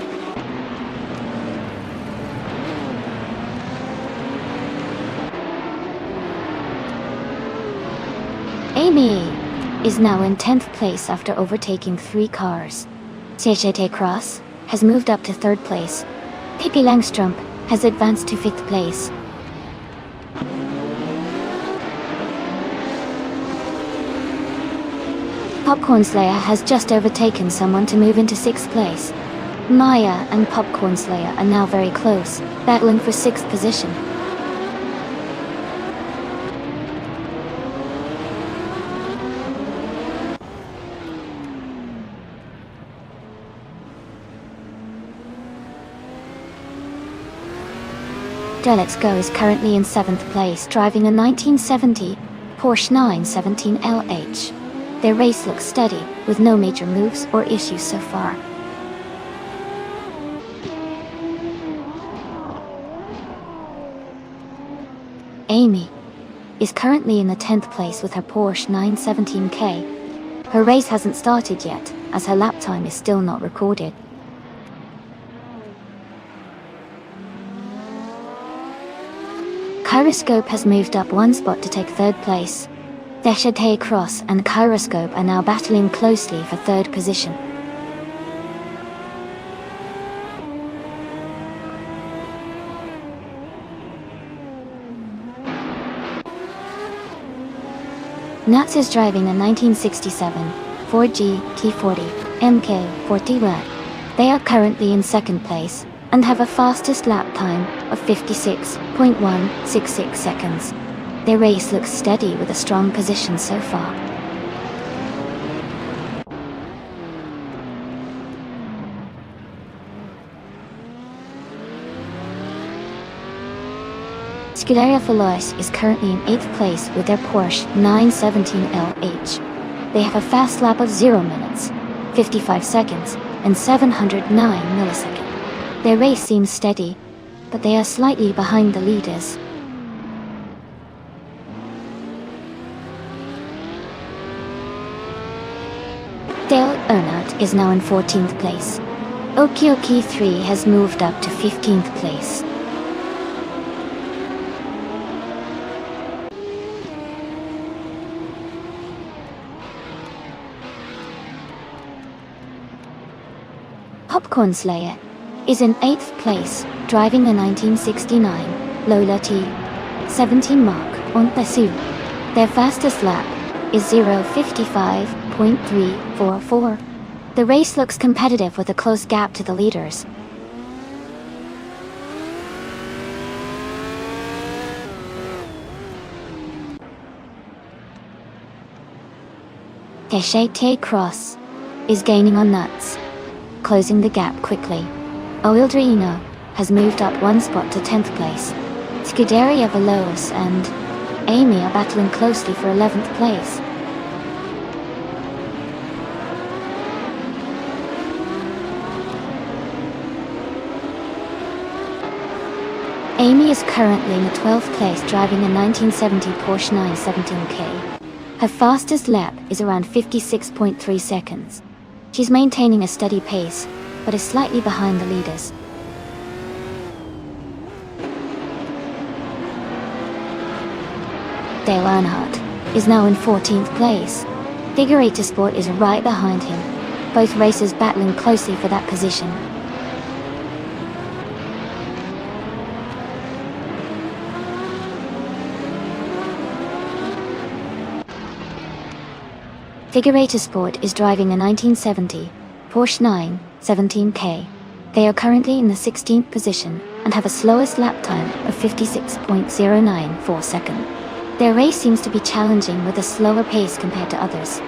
Amy is now in 10th place after overtaking 3 cars. CGT Cross has moved up to third place. KP Langstrom has advanced to 5th place. Popcorn Slayer has just overtaken someone to move into 6th place. Maya and Popcorn Slayer are now very close, battling for 6th position. Let's Go is currently in 7th place, driving a 1970 Porsche 917 LH. Their race looks steady, with no major moves or issues so far. Amy is currently in the 10th place with her Porsche 917K. Her race hasn't started yet, as her lap time is still not recorded. Gyroscope has moved up 1 spot to take 3rd place. Deschete Cross and Gyroscope are now battling closely for third position. Nuts is driving a 1967 Ford GT40 MK41. They are currently in second place and have a fastest lap time of 56.166 seconds. Their race looks steady with a strong position so far. Scuderia Veloce is currently in 8th place with their Porsche 917LH. They have a fast lap of 0 minutes, 55 seconds, and 709 milliseconds. Their race seems steady, but they are slightly behind the leaders. Dale Earnhardt is now in 14th place. Okioki 3 has moved up to 15th place. Popcorn Slayer is in 8th place, driving a 1969 Lola T17 Mark on Pursuit. Their fastest lap is 0:55.344. The race looks competitive with a close gap to the leaders. Deschete Cross is gaining on Nuts, closing the gap quickly. Oildrino has moved up 1 spot to 10th place. Scuderia Veloce and Amy are battling closely for 11th place. Amy is currently in the 12th place driving a 1970 Porsche 917K. Her fastest lap is around 56.3 seconds. She's maintaining a steady pace, but is slightly behind the leaders. Dale Earnhardt is now in 14th place. Figurator Sport is right behind him, both racers battling closely for that position. Figurator Sport is driving a 1970 Porsche 917K. They are currently in the 16th position and have a slowest lap time of 56.094 seconds. Their race seems to be challenging with a slower pace compared to others.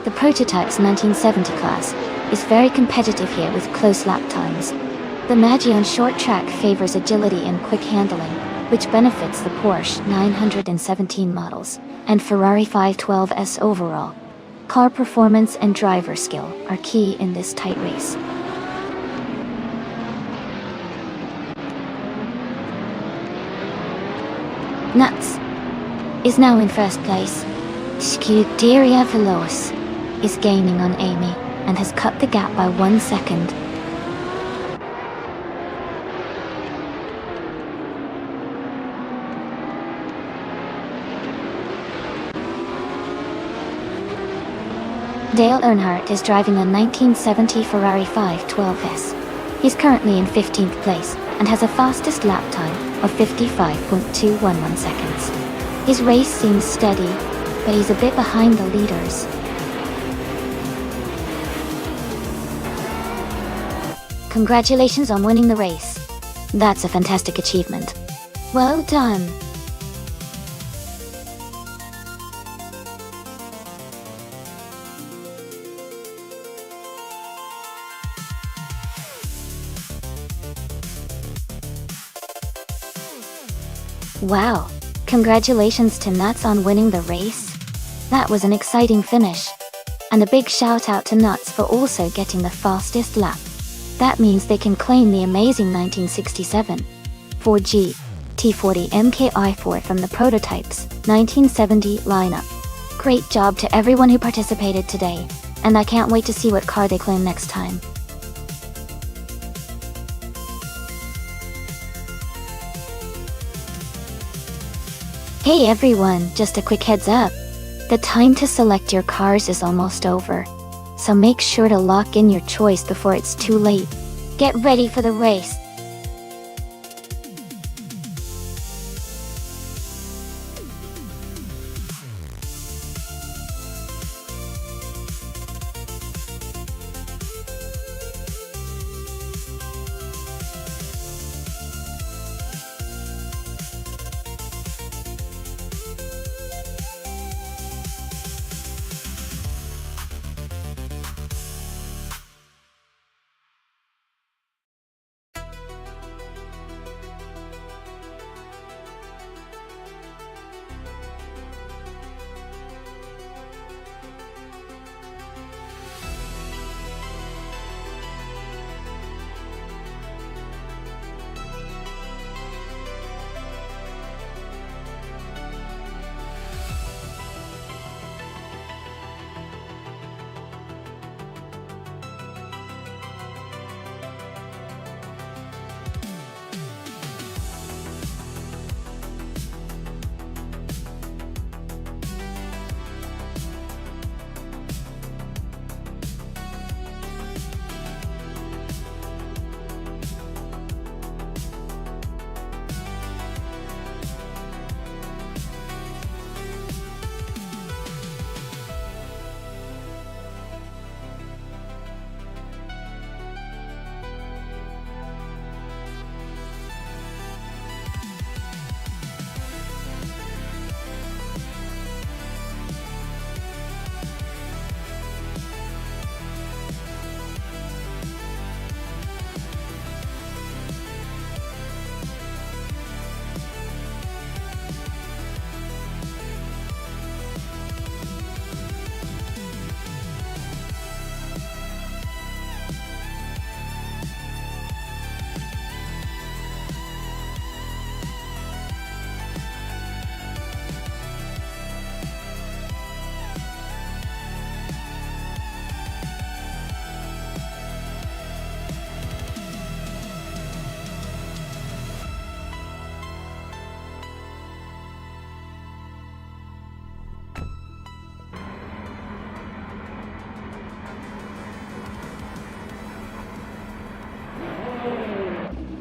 The Prototype's 1970 class is very competitive here with close lap times. The Magion short track favors agility and quick handling, which benefits the Porsche 917 models and Ferrari 512S overall. Car performance and driver skill are key in this tight race. Nuts is now in first place. Scuderia Veloce is gaining on Amy and has cut the gap by 1 second. Dale Earnhardt is driving a 1970 Ferrari 512S. He's currently in 15th place and has a fastest lap time of 55.211 seconds. His race seems steady, but he's a bit behind the leaders. Congratulations on winning the race. That's a fantastic achievement. Well done. Wow, congratulations to Nuts on winning the race. That was an exciting finish. And a big shout out to Nuts for also getting the fastest lap. That means they can claim the amazing 1967 Ford GT40 MKI4 from the Prototype's 1970 lineup. Great job to everyone who participated today. and I can't wait to see what car they claim next time. Hey everyone, just a quick heads up. The time to select your cars is almost over, so make sure to lock in your choice before it's too late. Get ready for the race.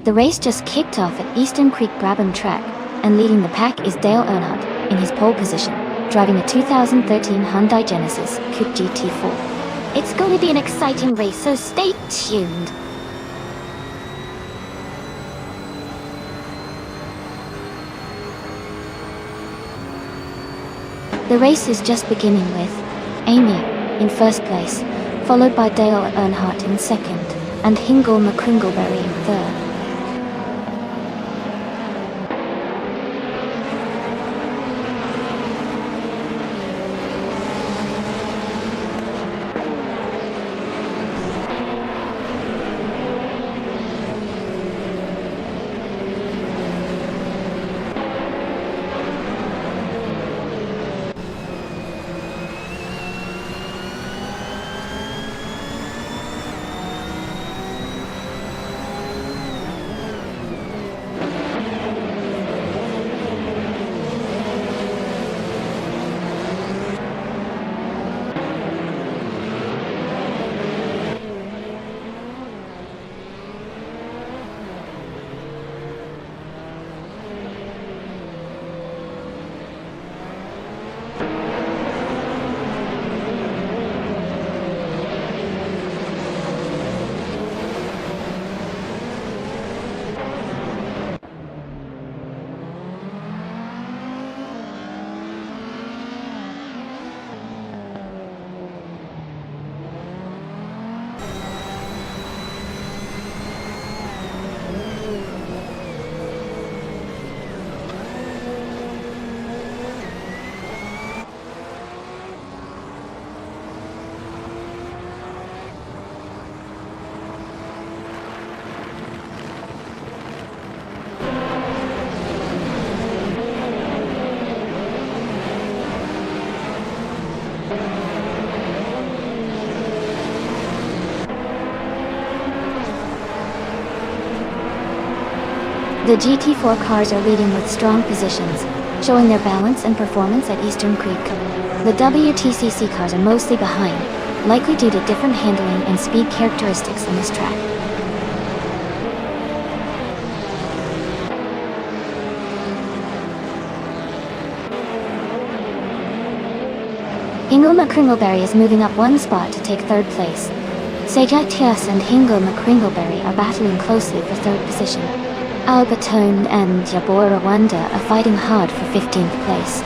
The race just kicked off at Eastern Creek Brabham Track, and leading the pack is Dale Earnhardt in his pole position, driving a 2013 Hyundai Genesis Coupe GT4. It's going to be an exciting race, so stay tuned. The race is just beginning with Amy in first place, followed by Dale Earnhardt in second, and Hingle McCringleberry in third. The GT4 cars are leading with strong positions, showing their balance and performance at Eastern Creek. The WTCC cars are mostly behind, likely due to different handling and speed characteristics on this track. Hingle McCringleberry is moving up one spot to take third place. Sajak Tias and Hingle McCringleberry are battling closely for third position. Albertone and Yabora Wanda are fighting hard for 15th place.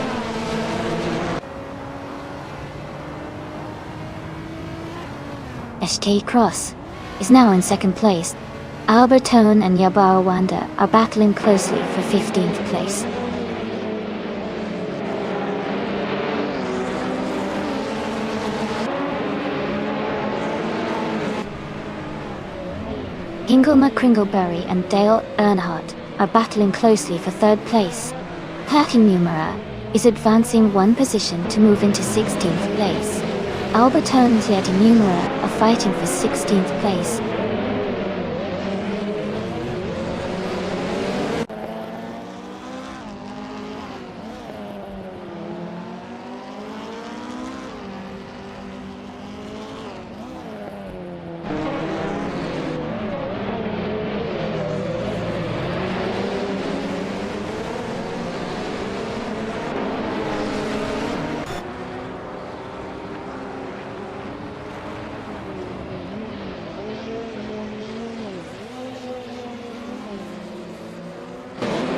SK Cross is now in second place. Albertone and Yabora Wanda are battling closely for 15th place. Hingle McCringleberry and Dale Earnhardt are battling closely for third place. Perkin Numera is advancing one position to move into 16th place. Albertone and Yeti Numera are fighting for 16th place.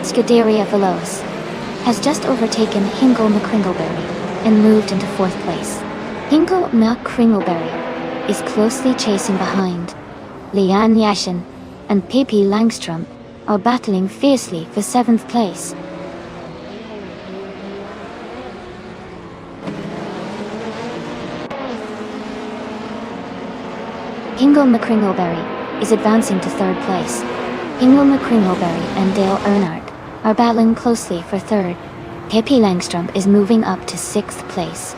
Scuderia Veloz has just overtaken Hingle McCringleberry and moved into fourth place. Hingle McCringleberry is closely chasing behind. Lian Yashin and Pippi Langstrom are battling fiercely for seventh place. Hingle McCringleberry is advancing to third place. Hingle McCringleberry and Dale Earnhardt are battling closely for third. Pippi Langstrom is moving up to sixth place.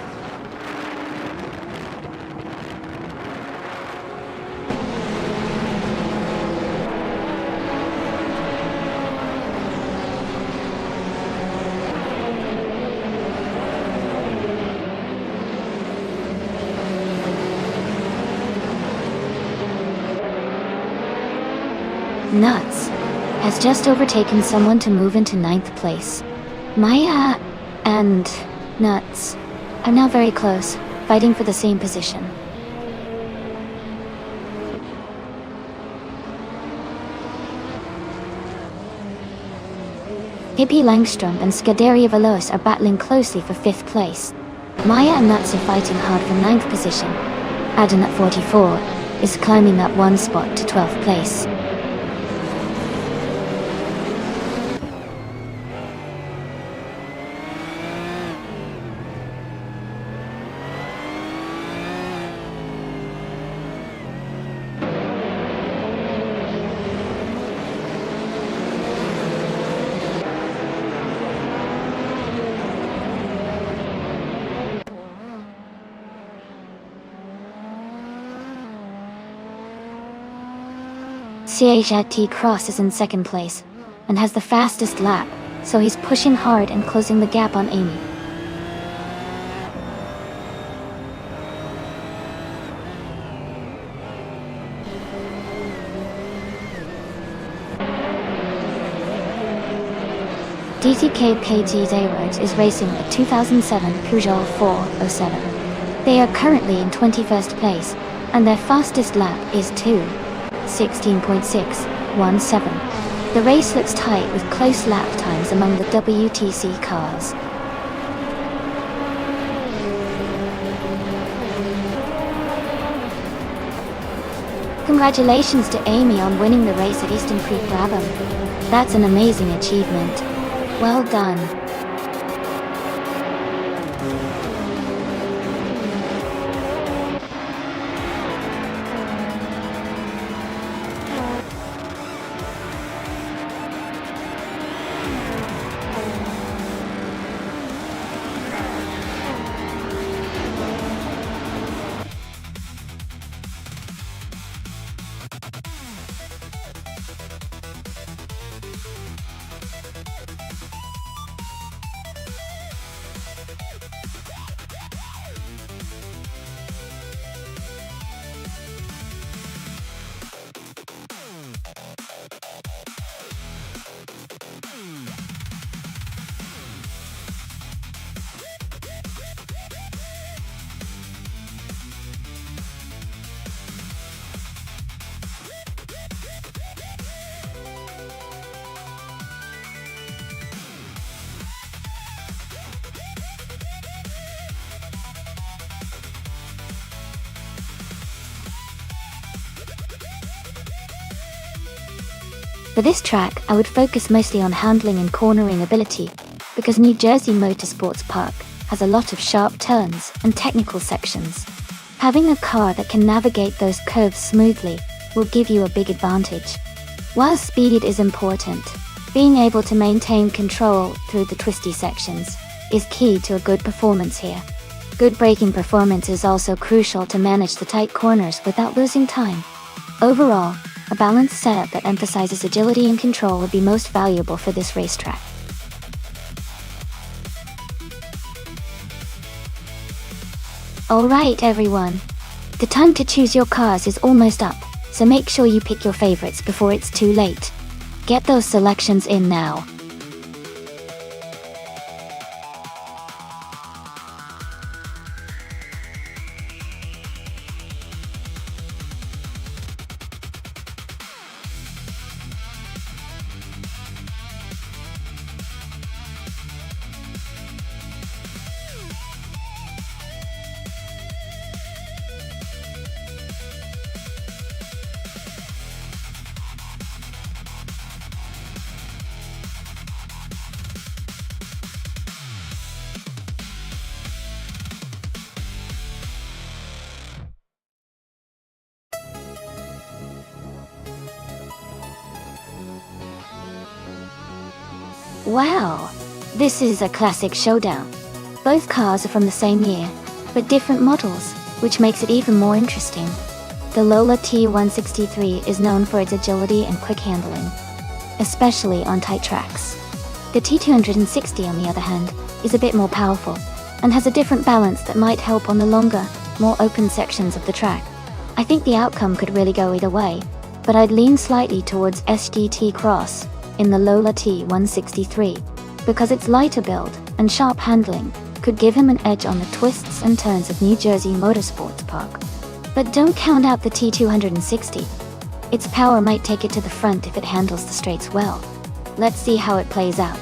Nuts has just overtaken someone to move into ninth place. Maya and Nuts are now very close, fighting for the same position. Pippi Langstrom and Scuderia Veloz are battling closely for fifth place. Maya and Nuts are fighting hard for ninth position. Adenat 44 is climbing up one spot to 12th place. T Cross is in second place and has the fastest lap, so he's pushing hard and closing the gap on Amy. DTK KT Dayward is racing a 2007 Peugeot 407. They are currently in 21st place, and their fastest lap is 2:16.617. The race looks tight with close lap times among the WTC cars. Congratulations to Amy on winning the race at Eastern Creek Brabham. That's an amazing achievement. Well done. For this track, I would focus mostly on handling and cornering ability, because New Jersey Motorsports Park has a lot of sharp turns and technical sections. Having a car that can navigate those curves smoothly will give you a big advantage. While speed is important, being able to maintain control through the twisty sections is key to a good performance here. Good braking performance is also crucial to manage the tight corners without losing time. Overall, a balanced setup that emphasizes agility and control would be most valuable for this racetrack. Alright everyone, the time to choose your cars is almost up, so make sure you pick your favorites before it's too late. Get those selections in now. Wow, this is a classic showdown. Both cars are from the same year, but different models, which makes it even more interesting. The Lola T163 is known for its agility and quick handling, especially on tight tracks. The T260, on the other hand, is a bit more powerful, and has a different balance that might help on the longer, more open sections of the track. I think the outcome could really go either way, but I'd lean slightly towards SGT Cross in the Lola T163, because its lighter build and sharp handling could give him an edge on the twists and turns of New Jersey Motorsports Park. But don't count out the T260. Its power might take it to the front if it handles the straights well. Let's see how it plays out.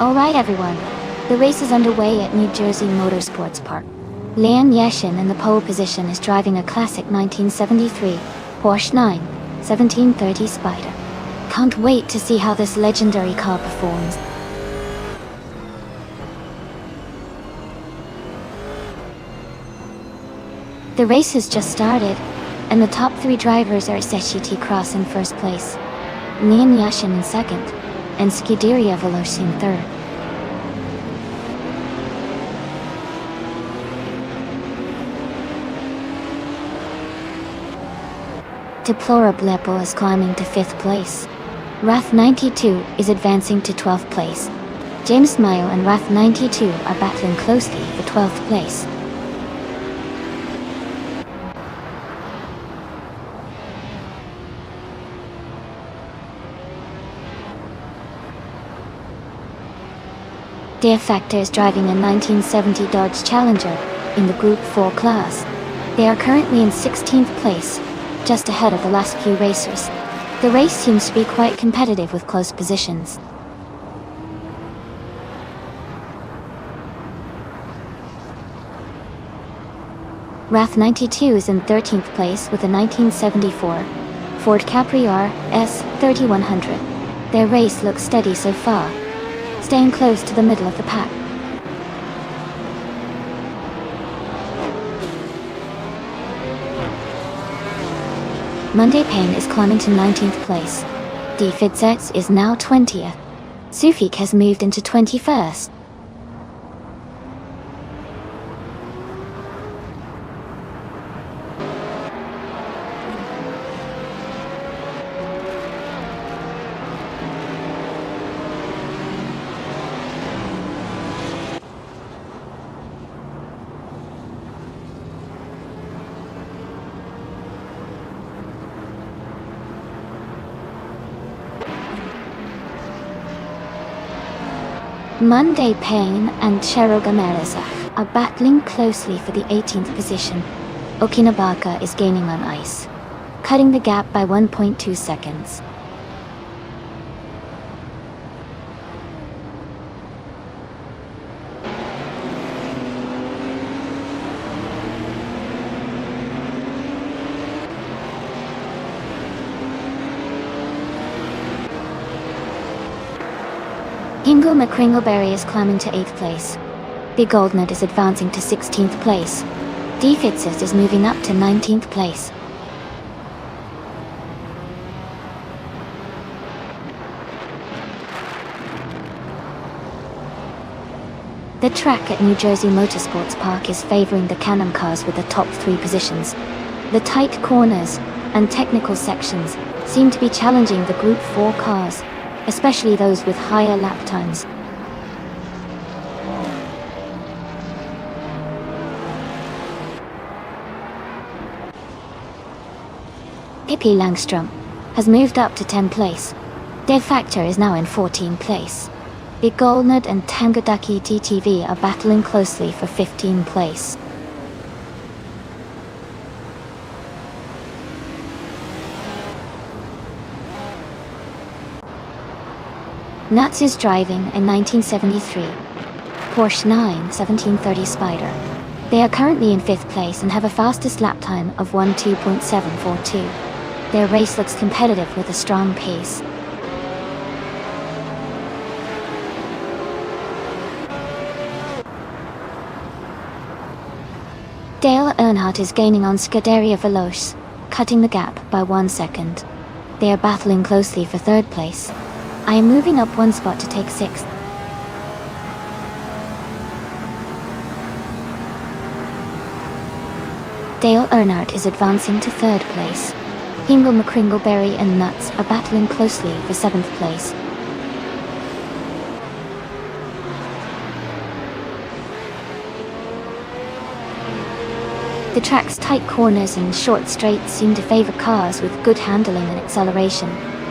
Alright everyone, the race is underway at New Jersey Motorsports Park. Leon Yashin in the pole position is driving a classic 1973 Porsche 9/1730 Spider. Can't wait to see how this legendary car performs. The race has just started, and the top three drivers are SGT Cross in first place, Leon Yashin in second, and Scuderia Veloce in third. Deplorable is climbing to 5th place. Wrath 92 is advancing to 12th place. James Mayo and Wrath 92 are battling closely for 12th place. Dare Factor is driving a 1970 Dodge Challenger in the Group 4 class. They are currently in 16th place, just ahead of the last few racers. The race seems to be quite competitive with close positions. Wrath 92 is in 13th place with a 1974 Ford Capri-R S3100. Their race looks steady so far, staying close to the middle of the pack. Monday Payne is climbing to 19th place. D. Fidzets is now 20th. Sufik has moved into 21st. Monday Payne and Cherogamereza are battling closely for the 18th position. Okinabaka is gaining on ice, cutting the gap by 1.2 seconds. Hingle McCringleberry is climbing to 8th place. Big Goldnut is advancing to 16th place. D. Fitzes is moving up to 19th place. The track at New Jersey Motorsports Park is favoring the Can-Am cars with the top 3 positions. The tight corners and technical sections seem to be challenging the Group 4 cars, especially those with higher lap times. Pippi Langstrom has moved up to 10th place. Dev Factor is now in 14th place. Big Goldnut and Tangadaki TTV are battling closely for 15th place. Nuts is driving a 1973 Porsche 91730 Spider. They are currently in 5th place and have a fastest lap time of 12.742. Their race looks competitive with a strong pace. Dale Earnhardt is gaining on Scuderia Veloce, cutting the gap by 1 second. They are battling closely for 3rd place. I am moving up 1 spot to take 6th. Dale Earnhardt is advancing to 3rd place. Hingle McCringleberry and Nuts are battling closely for 7th place. The track's tight corners and short straights seem to favor cars with good handling and acceleration,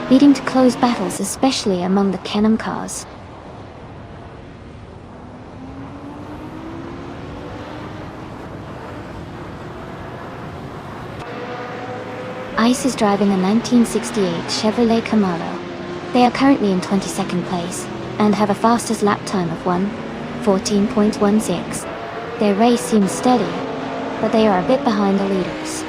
leading to close battles, especially among the Can-Am cars. Ice is driving a 1968 Chevrolet Camaro. They are currently in 22nd place and have a fastest lap time of 1:14.16. Their race seems steady, but they are a bit behind the leaders.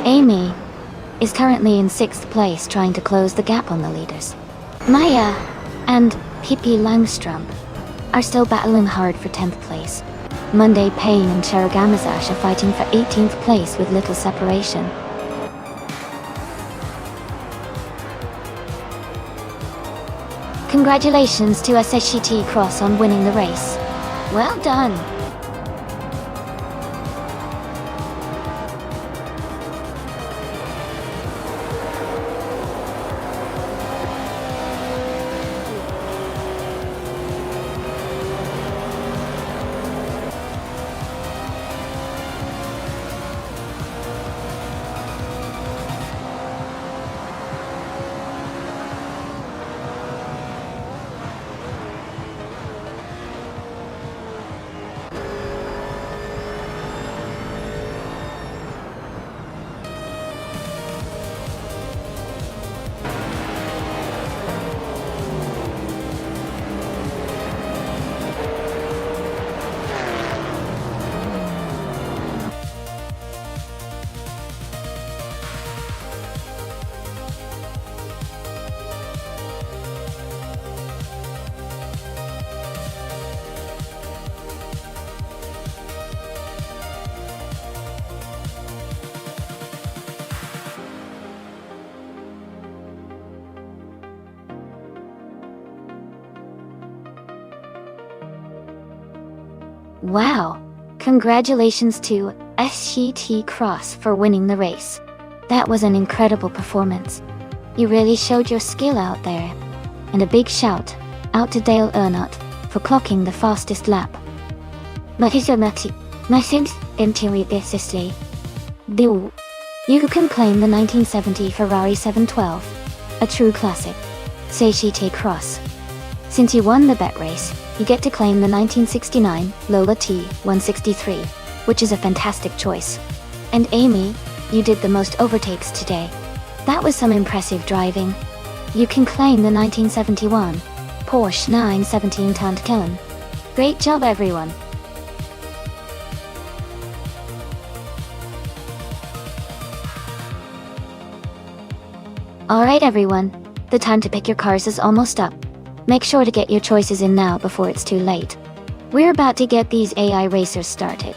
Amy is currently in 6th place, trying to close the gap on the leaders. Maya and Pippi Langstrom are still battling hard for 10th place. Monday Payne and Cherogamazash are fighting for 18th place with little separation. Congratulations to SHT Cross on winning the race. Well done! Wow! Congratulations to SHT Cross for winning the race. That was an incredible performance. You really showed your skill out there. And a big shout out to Dale Earnhardt for clocking the fastest lap. But here's your Message interiorly. Do. You can claim the 1970 Ferrari 712, a true classic. Seichite Cross. Since you won the bet race, you get to claim the 1969 Lola T163, which is a fantastic choice. And Amy, you did the most overtakes today. That was some impressive driving. You can claim the 1971 Porsche 917 Tandkellen. Great job, everyone. Alright everyone, the time to pick your cars is almost up. Make sure to get your choices in now before it's too late. We're about to get these AI racers started.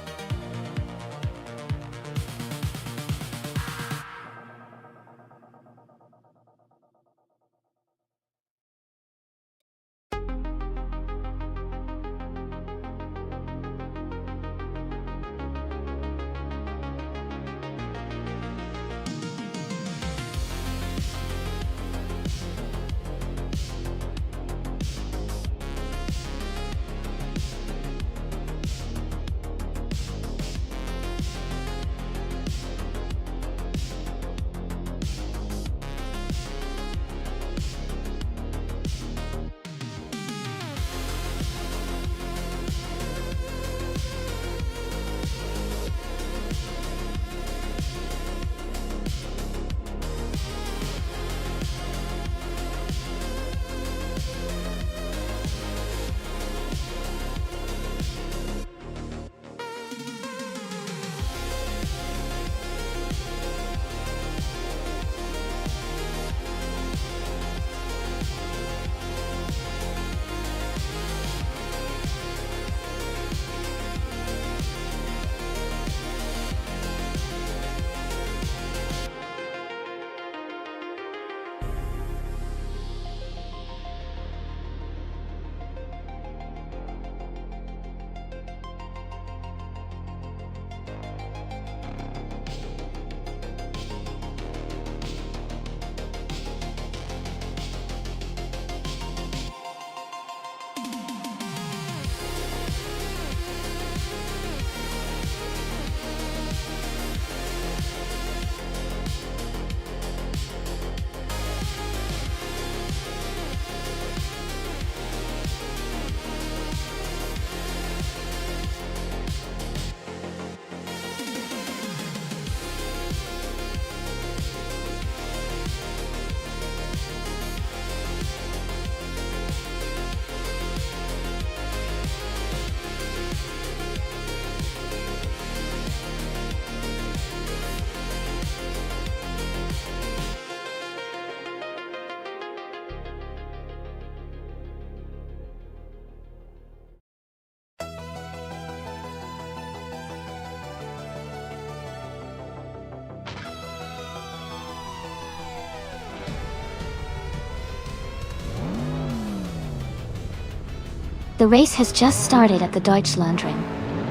The race has just started at the Deutschlandring.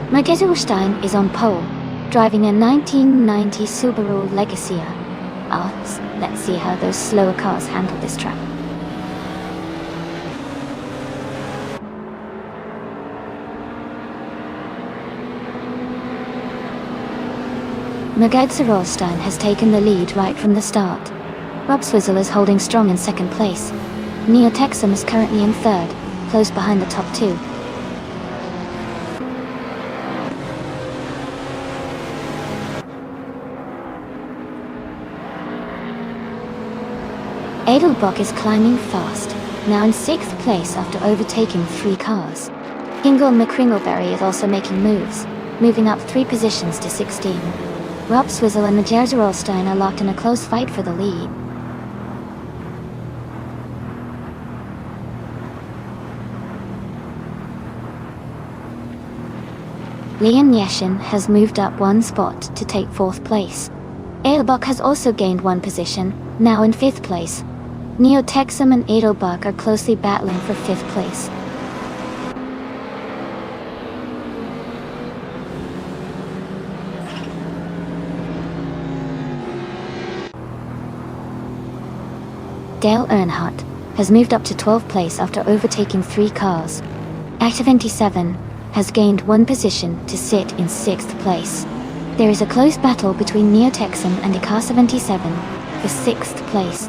Mergeselstein is on pole, driving a 1990 Subaru Legacia. Let's see how those slower cars handle this track. Mergeselstein has taken the lead right from the start. Rob Swizzle is holding strong in second place. Neo Texum is currently in third, close behind the top two. Edelbock is climbing fast, now in 6th place after overtaking 3 cars. Ingle McCringleberry is also making moves, moving up 3 positions to 16. Rob Swizzle and Majerza Rolstein are locked in a close fight for the lead. Leon Yeshin has moved up 1 spot to take 4th place. Edelbach has also gained 1 position, now in 5th place. Neo Texum and Edelbach are closely battling for 5th place. Dale Earnhardt has moved up to 12th place after overtaking 3 cars. Active 27 has gained one position to sit in 6th place. There is a close battle between Neo-Texan and the Car 77 for 6th place.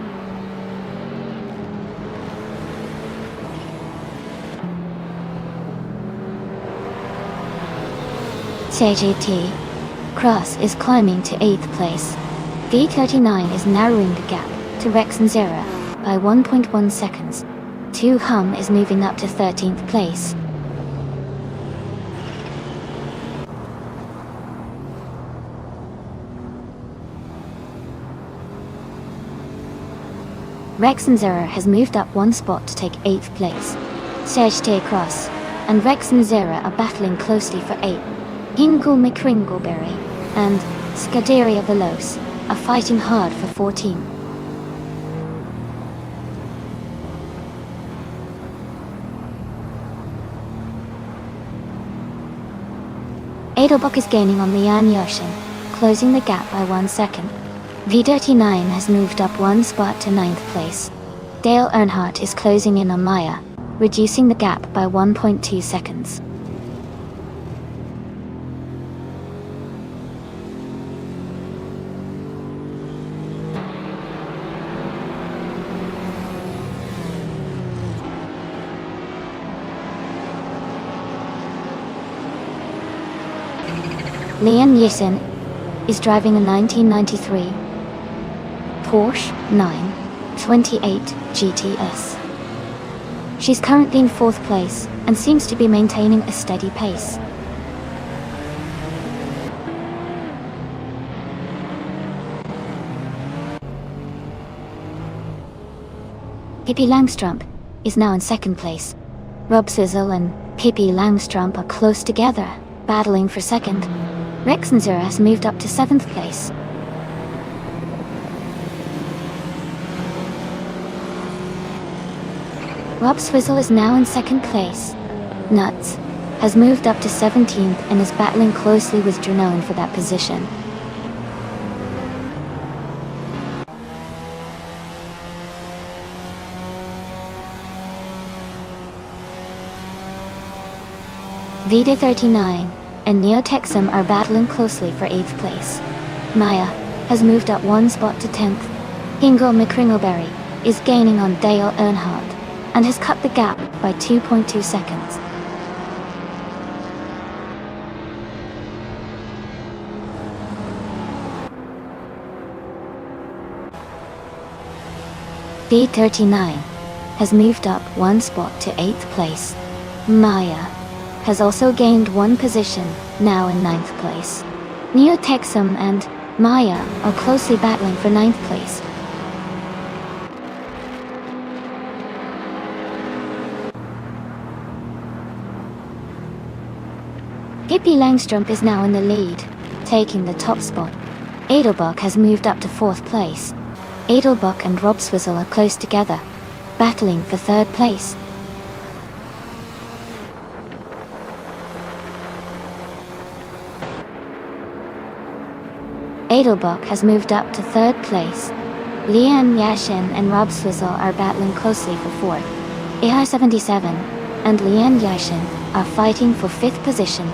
CGT Cross is climbing to 8th place. V39 is narrowing the gap to Rex and Zera by 1.1 seconds. 2 Hum is moving up to 13th place. Rex and Zera has moved up 1 spot to take 8th place. CGT Cross and Rex and Zera are battling closely for 8th. Hingle McCringleberry and Scuderia Veloce are fighting hard for 14. Edelbach is gaining on Lian Yoshin, closing the gap by 1 second. V39 has moved up 1 spot to 9th place. Dale Earnhardt is closing in on Maya, reducing the gap by 1.2 seconds. Lian Yishin is driving a 1993 Porsche 928 GTS. She's currently in 4th place and seems to be maintaining a steady pace. Pippi Langstrump is now in 2nd place. Rob Sizzle and Pippi Langstrump are close together, battling for 2nd. Rex and Zera has moved up to 7th place. Rob Swizzle is now in 2nd place. Nuts has moved up to 17th and is battling closely with Drenone for that position. VD39 and Neo-Texan are battling closely for 8th place. Maya has moved up 1 spot to 10th. Hingle McCringleberry is gaining on Dale Earnhardt and has cut the gap by 2.2 seconds. V39 has moved up 1 spot to 8th place. Maya has also gained 1 position, now in 9th place. Neo-Texan and Maya are closely battling for 9th place. Pippi Langstrump is now in the lead, taking the top spot. Edelbach has moved up to 4th place. Edelbach and Rob Swizzle are close together, battling for 3rd place. Edelbach has moved up to 3rd place. Lian Yashin and Rob Swizzle are battling closely for 4th. AR-77 and Lian Yashin are fighting for 5th position.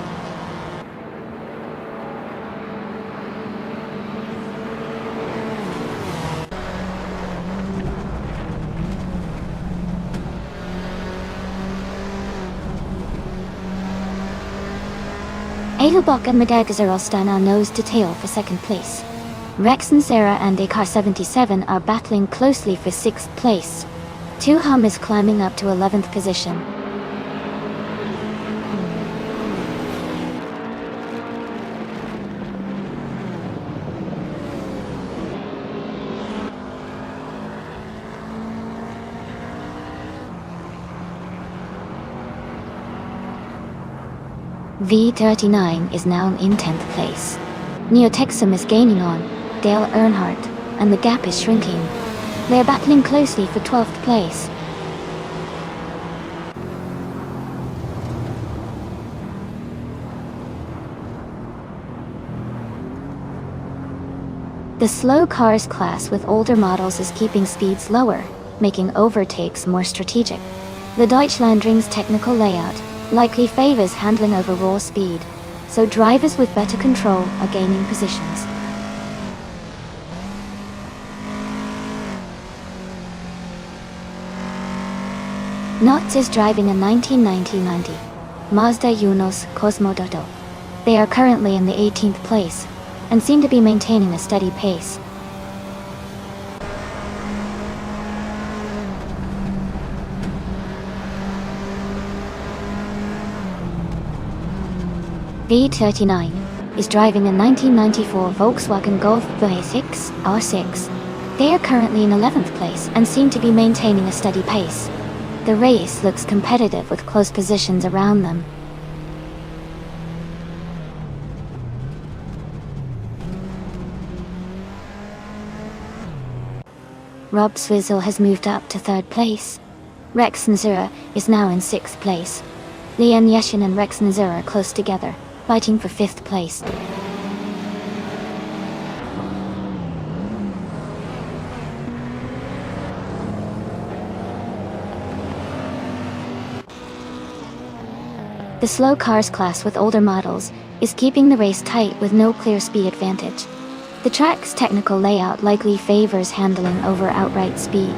Edelbach and Madagazarosta are nose to tail for 2nd place. Rex and Zera and AR-77 are battling closely for 6th place. 2 Hum is climbing up to 11th position. V39 is now in 10th place. Neo-Texan is gaining on Dale Earnhardt, and the gap is shrinking. They are battling closely for 12th place. The slow cars class with older models is keeping speeds lower, making overtakes more strategic. The Deutschlandring's technical layout likely favors handling over raw speed, so drivers with better control are gaining positions. Notz is driving a 1990 Mazda Yunos Cosmododo. They are currently in the 18th place, and seem to be maintaining a steady pace. V39 is driving a 1994 Volkswagen Golf V6 R6. They are currently in 11th place and seem to be maintaining a steady pace. The race looks competitive with close positions around them. Rob Swizzle has moved up to 3rd place. Rex Nzura is now in 6th place. Lian Yeshin and Rex Nzura are close together, fighting for 5th place. The slow cars class with older models is keeping the race tight with no clear speed advantage. The track's technical layout likely favors handling over outright speed,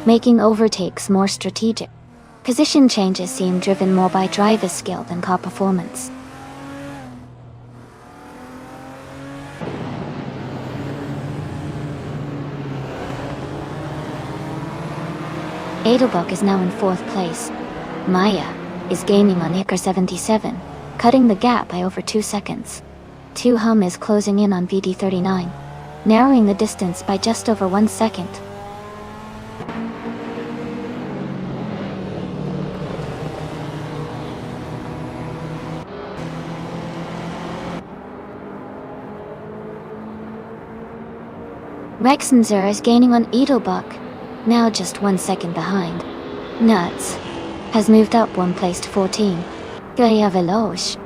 making overtakes more strategic. Position changes seem driven more by driver skill than car performance. Edelbach is now in 4th place. Maya is gaining on Iker 77, cutting the gap by over 2 seconds. 2 Hum is closing in on VD39, narrowing the distance by just over 1 second. Rex Nzura is gaining on Edelbach, now just 1 second behind. Nuts has moved up 1 place to 14. Guria Veloce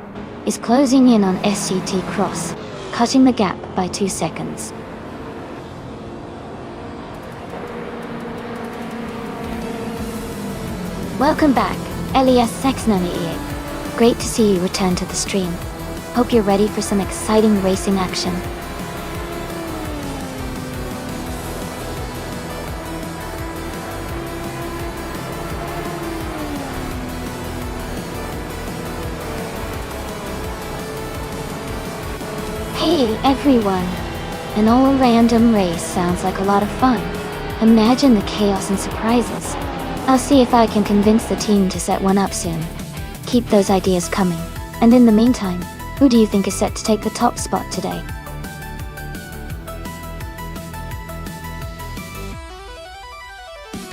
is closing in on SCT Cross, cutting the gap by 2 seconds. Welcome back, Elias Sexnani. Great to see you return to the stream. Hope you're ready for some exciting racing action. Hey everyone! An all-random race sounds like a lot of fun. Imagine the chaos and surprises. I'll see if I can convince the team to set one up soon. Keep those ideas coming. And in the meantime, who do you think is set to take the top spot today?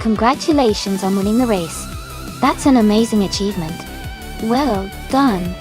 Congratulations on winning the race. That's an amazing achievement. Well done.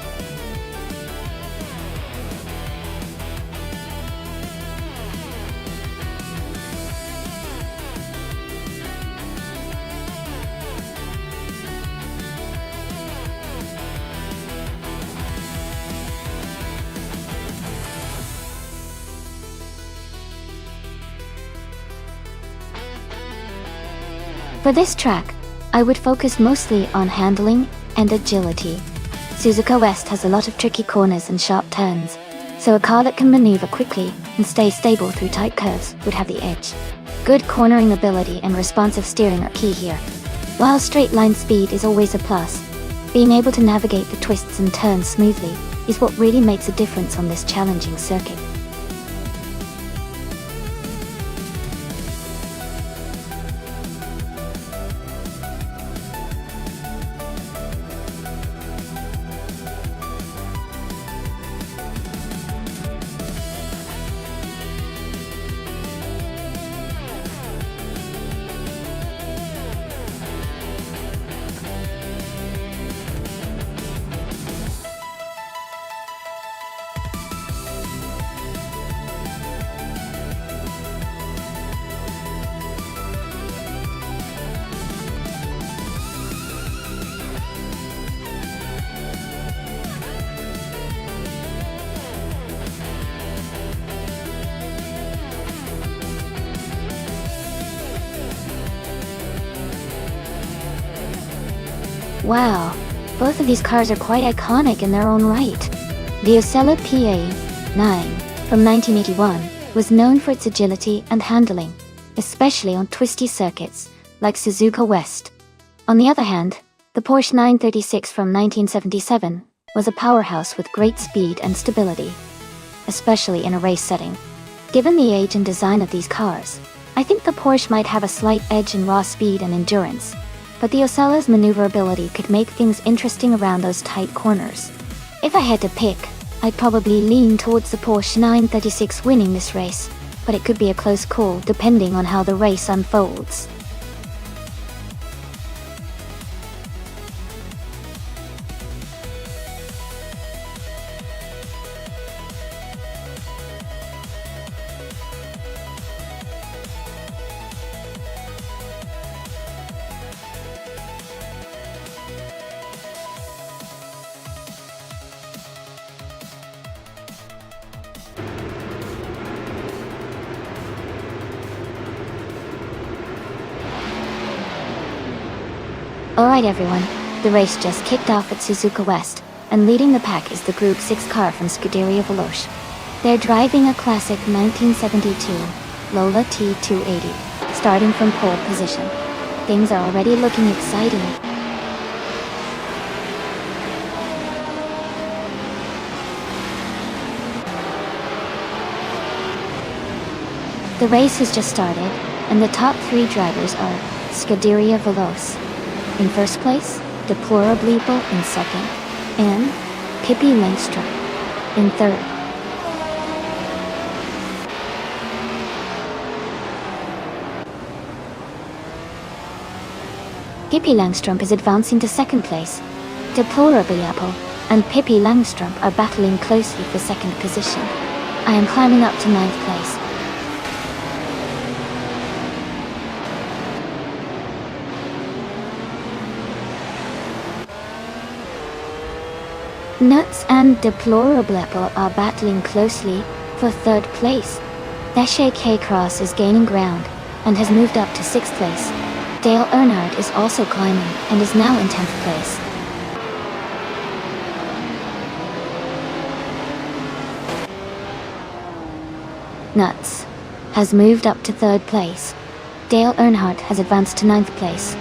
For this track, I would focus mostly on handling and agility. Suzuka West has a lot of tricky corners and sharp turns, so a car that can maneuver quickly and stay stable through tight curves would have the edge. Good cornering ability and responsive steering are key here. While straight line speed is always a plus, being able to navigate the twists and turns smoothly is what really makes a difference on this challenging circuit. Wow, Both of these cars are quite iconic in their own right. The Osella PA9 from 1981 was known for its agility and handling, especially on twisty circuits like Suzuka West. On the other hand, the Porsche 936 from 1977 was a powerhouse with great speed and stability, especially in a race setting. Given the age and design of these cars, I think the Porsche might have a slight edge in raw speed and endurance, but the Osella's maneuverability could make things interesting around those tight corners. If I had to pick, I'd probably lean towards the Porsche 936 winning this race, but it could be a close call depending on how the race unfolds. Alright everyone, the race just kicked off at Suzuka West, and leading the pack is the Group 6 car from Scuderia Veloce. They're driving a classic 1972 Lola T280, starting from pole position. Things are already looking exciting. The race has just started, and the top 3 drivers are Scuderia Veloce in first place, Deplorably in second, and Pippi Langstrup in third. Pippi Langstrup is advancing to second place. Deplorably and Pippi Langstrup are battling closely for second position. I am climbing up to 9th place. Nuts and Deplorable are battling closely for third place. Dacia K-Cross is gaining ground and has moved up to 6th place. Dale Earnhardt is also climbing and is now in 10th place. Nuts has moved up to 3rd place. Dale Earnhardt has advanced to 9th place.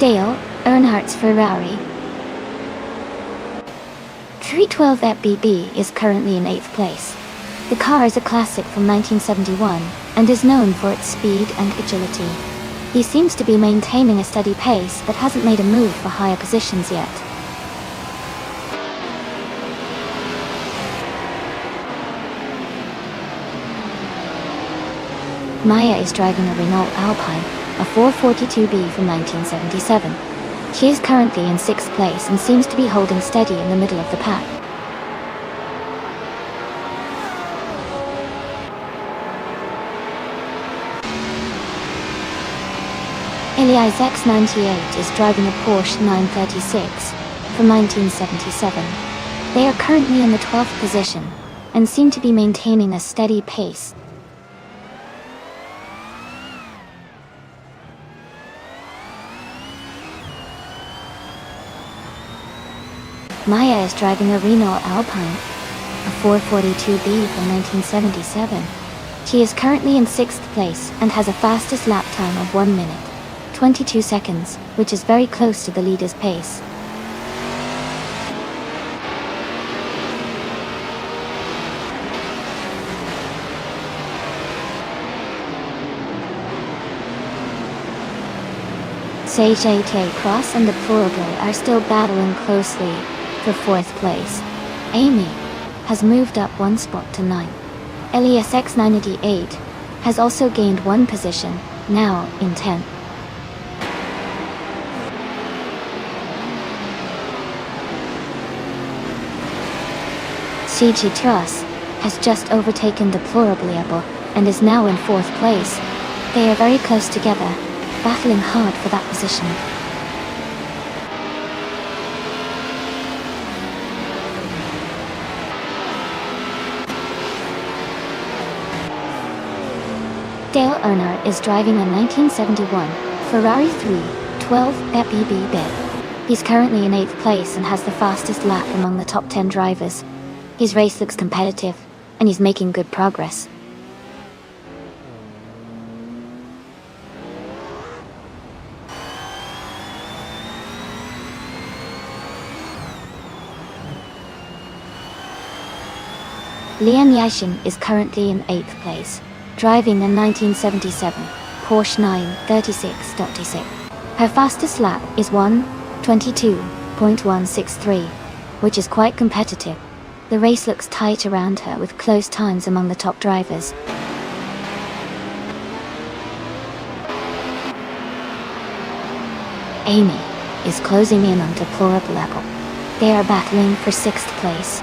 Dale Earnhardt's Ferrari 312 FBB is currently in 8th place. The car is a classic from 1971 and is known for its speed and agility. He seems to be maintaining a steady pace but hasn't made a move for higher positions yet. Maya is driving a Renault Alpine, a 442B from 1977. She is currently in 6th place and seems to be holding steady in the middle of the pack. Elias X98 is driving a Porsche 936 from 1977. They are currently in the 12th position and seem to be maintaining a steady pace. Maya is driving a Renault Alpine, a 442B from 1977. She is currently in 6th place and has a fastest lap time of 1 minute, 22 seconds, which is very close to the leader's pace. CJT Cross and Deplorable are still battling closely for 4th place. Amy has moved up 1 spot to 9. Elias X988 has also gained 1 position, now in 10th. CG Truss has just overtaken Deplorably and is now in 4th place. They are very close together, battling hard for that position. Dale Earnhardt is driving a 1971 Ferrari 312 BB bit. He's currently in 8th place and has the fastest lap among the top 10 drivers. His race looks competitive, and he's making good progress. Lian Yashin is currently in 8th place, driving a 1977 Porsche 936.6. Her fastest lap is 1:22.163, which is quite competitive. The race looks tight around her with close times among the top drivers. Amy is closing in on Deplorable. They are battling for 6th place.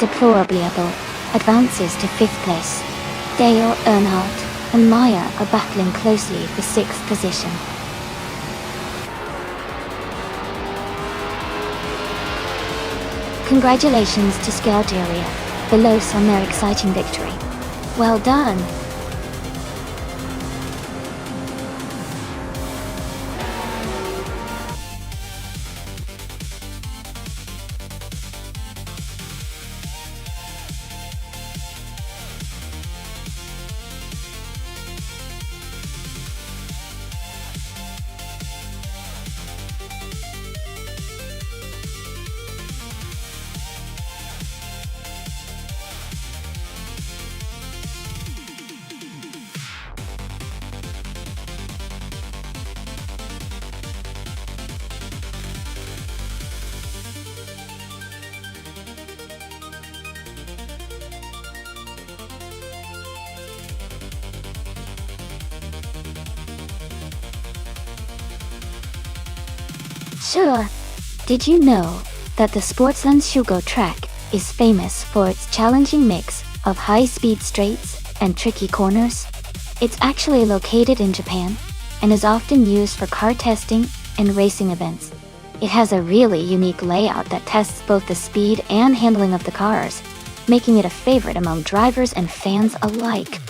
Deplorably advances to 5th place. Dale Earnhardt and Maya are battling closely for 6th position. Congratulations to Scuderia Veloce on their exciting victory. Well done! Sure. Did you know that the Sportsland Shugo track is famous for its challenging mix of high-speed straights and tricky corners? It's actually located in Japan and is often used for car testing and racing events. It has a really unique layout that tests both the speed and handling of the cars, making it a favorite among drivers and fans alike.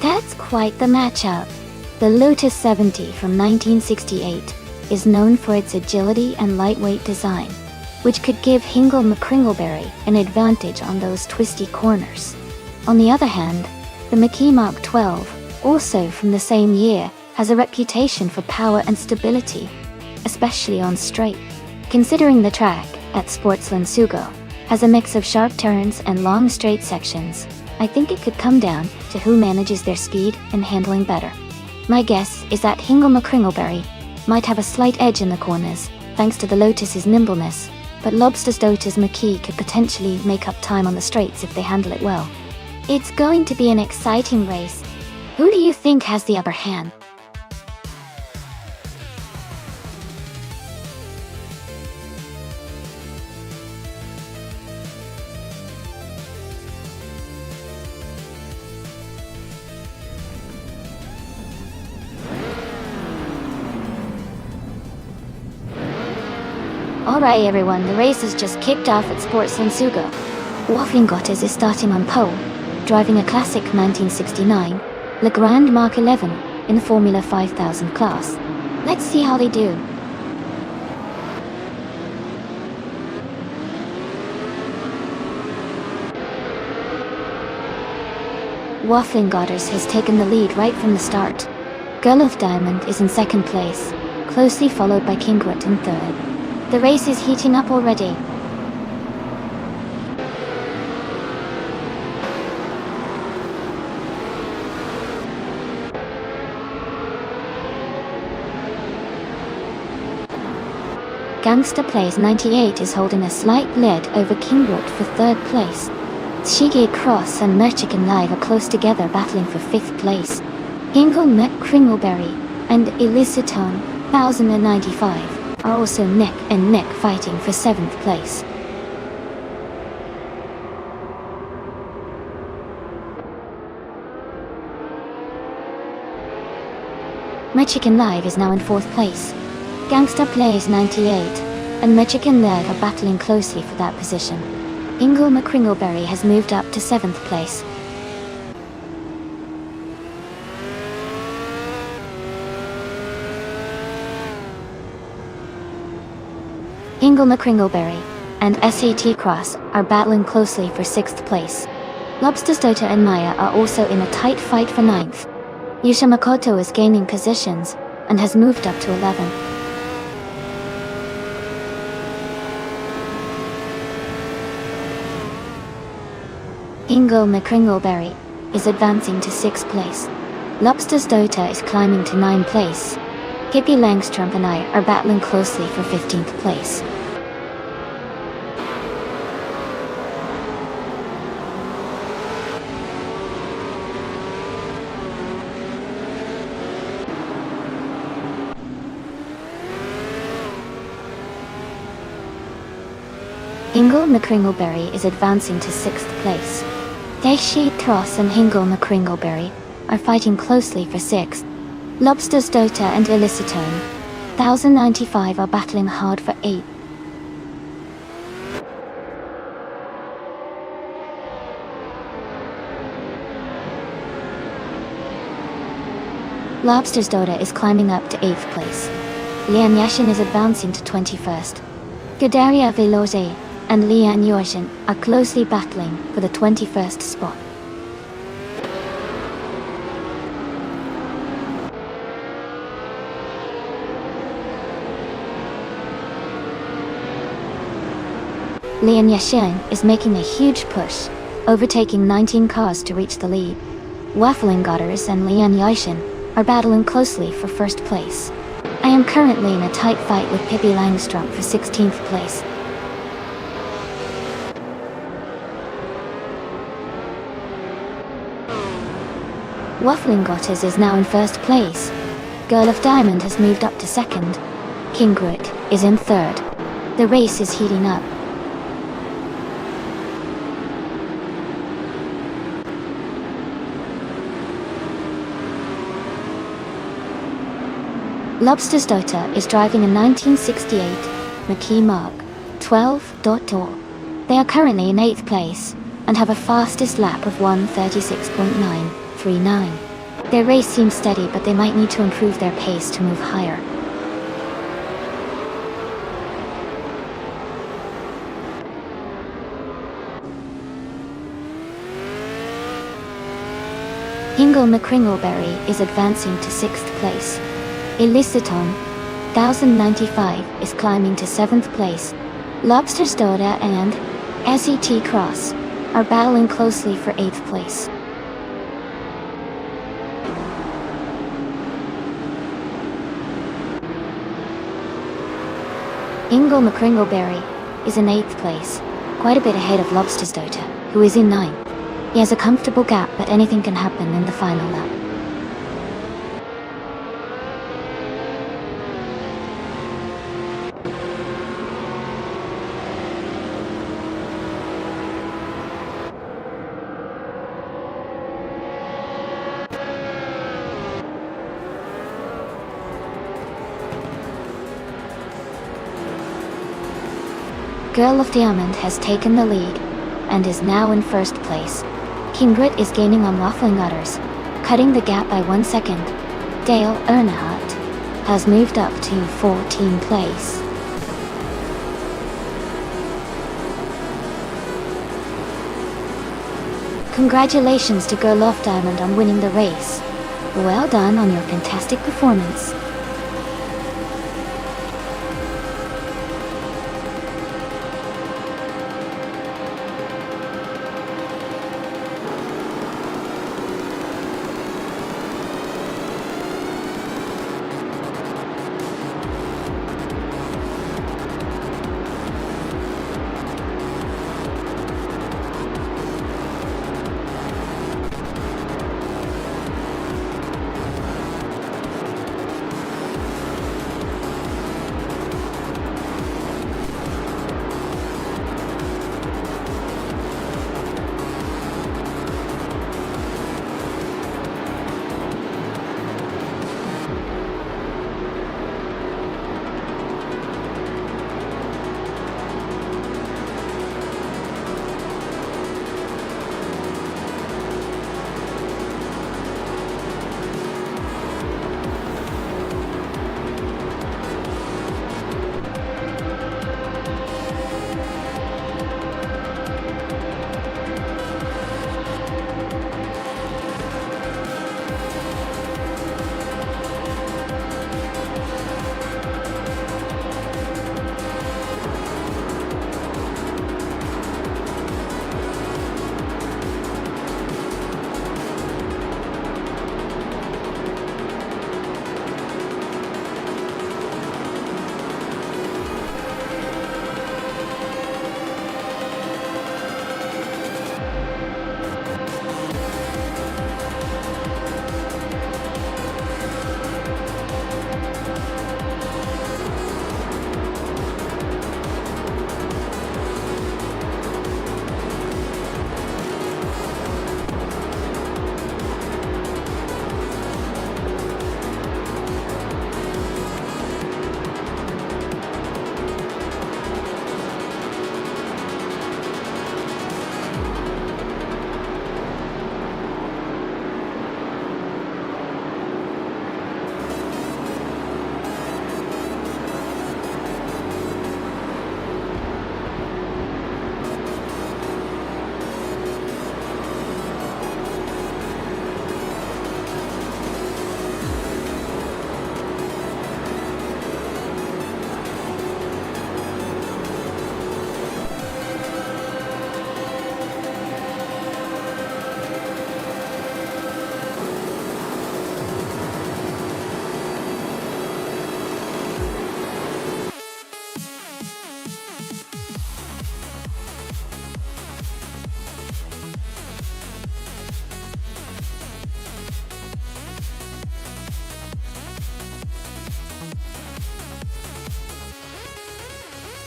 That's quite the matchup. The Lotus 70 from 1968 is known for its agility and lightweight design, which could give Hingle McCringleberry an advantage on those twisty corners. On the other hand, the McKee Mark 12, also from the same year, has a reputation for power and stability, especially on straight. Considering the track at Sportsland Sugo has a mix of sharp turns and long straight sections, I think it could come down to who manages their speed and handling better. My guess is that Hingle McCringleberry might have a slight edge in the corners, thanks to the Lotus's nimbleness, but Lobster's Dota's McKee could potentially make up time on the straights if they handle it well. It's going to be an exciting race. Who do you think has the upper hand? Alright everyone, the race has just kicked off at Sports Lansuga. Wafflingotters is starting on pole, driving a classic 1969 Le Grand Mark 11 in the Formula 5000 class. Let's see how they do. Wafflingotters has taken the lead right from the start. Girl of Diamond is in second place, closely followed by Kingwood in third. The race is heating up already. Gangsta Plays 98 is holding a slight lead over Kingwood for third place. Shige Cross and Merchican Live are close together battling for fifth place. Ingle Kringleberry and Elicitone 1095 are also neck and neck fighting for 7th place. Mexican Live is now in 4th place. Gangsta Plays 98 and Mexican Live are battling closely for that position. Ingle McCringleberry has moved up to 7th place. Ingle McCringleberry and SAT Cross are battling closely for 6th place. Lobster's Dota and Maya are also in a tight fight for 9th. Yusha Makoto is gaining positions and has moved up to 11th. Ingle McCringleberry is advancing to 6th place. Lobster's Dota is climbing to 9th place. Hippie Langstrom and I are battling closely for 15th place. Ingle McCringleberry is advancing to 6th place. Daishi Cross and Ingle McCringleberry are fighting closely for 6th. Lobster's Dota and Elicitone 1095 are battling hard for 8th. Lobster's Dota is climbing up to 8th place. Lian Yashin is advancing to 21st. Gudaria Veloze and Lian Yashin are closely battling for the 21st spot. Lian Yashin is making a huge push, overtaking 19 cars to reach the lead. Wafflingotters and Lian Yashin are battling closely for 1st place. I am currently in a tight fight with Pippi Langstrom for 16th place. Wafflingotters is now in 1st place. Girl of Diamond has moved up to 2nd. Kingwood is in 3rd. The race is heating up. Lobster's Dota is driving a 1968 McKee Mark 12.0. They are currently in 8th place and have a fastest lap of 1:36.939. Their race seems steady, but they might need to improve their pace to move higher. Ingle McCringleberry is advancing to 6th place. Elicitone 1095 is climbing to 7th place. Lobster's Dota and SET Cross are battling closely for 8th place. Ingle McCringleberry is in 8th place, quite a bit ahead of Lobster's Dota, who is in 9th. He has a comfortable gap, but anything can happen in the final lap. Girl of Diamond has taken the lead, and is now in 1st place. Kingrit is gaining on Waffling Utters, cutting the gap by 1 second. Dale Earnhardt has moved up to 14th place. Congratulations to Girl of Diamond on winning the race. Well done on your fantastic performance.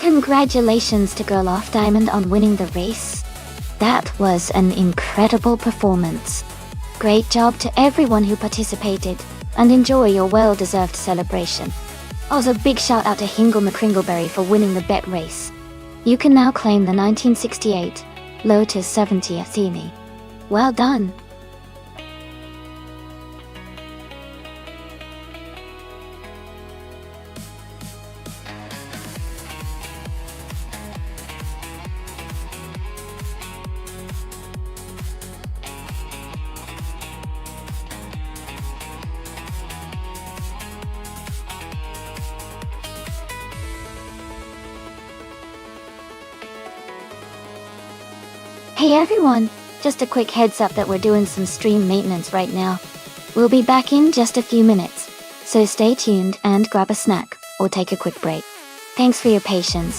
Congratulations to Girl of Diamond on winning the race. That was an incredible performance. Great job to everyone who participated, and enjoy your well-deserved celebration. Also, big shout out to Hingle McCringleberry for winning the bet race. You can now claim the 1968 Lotus 70 Athene. Well done! Hey everyone! Just a quick heads up that we're doing some stream maintenance right now. We'll be back in just a few minutes, so stay tuned and grab a snack or take a quick break. Thanks for your patience.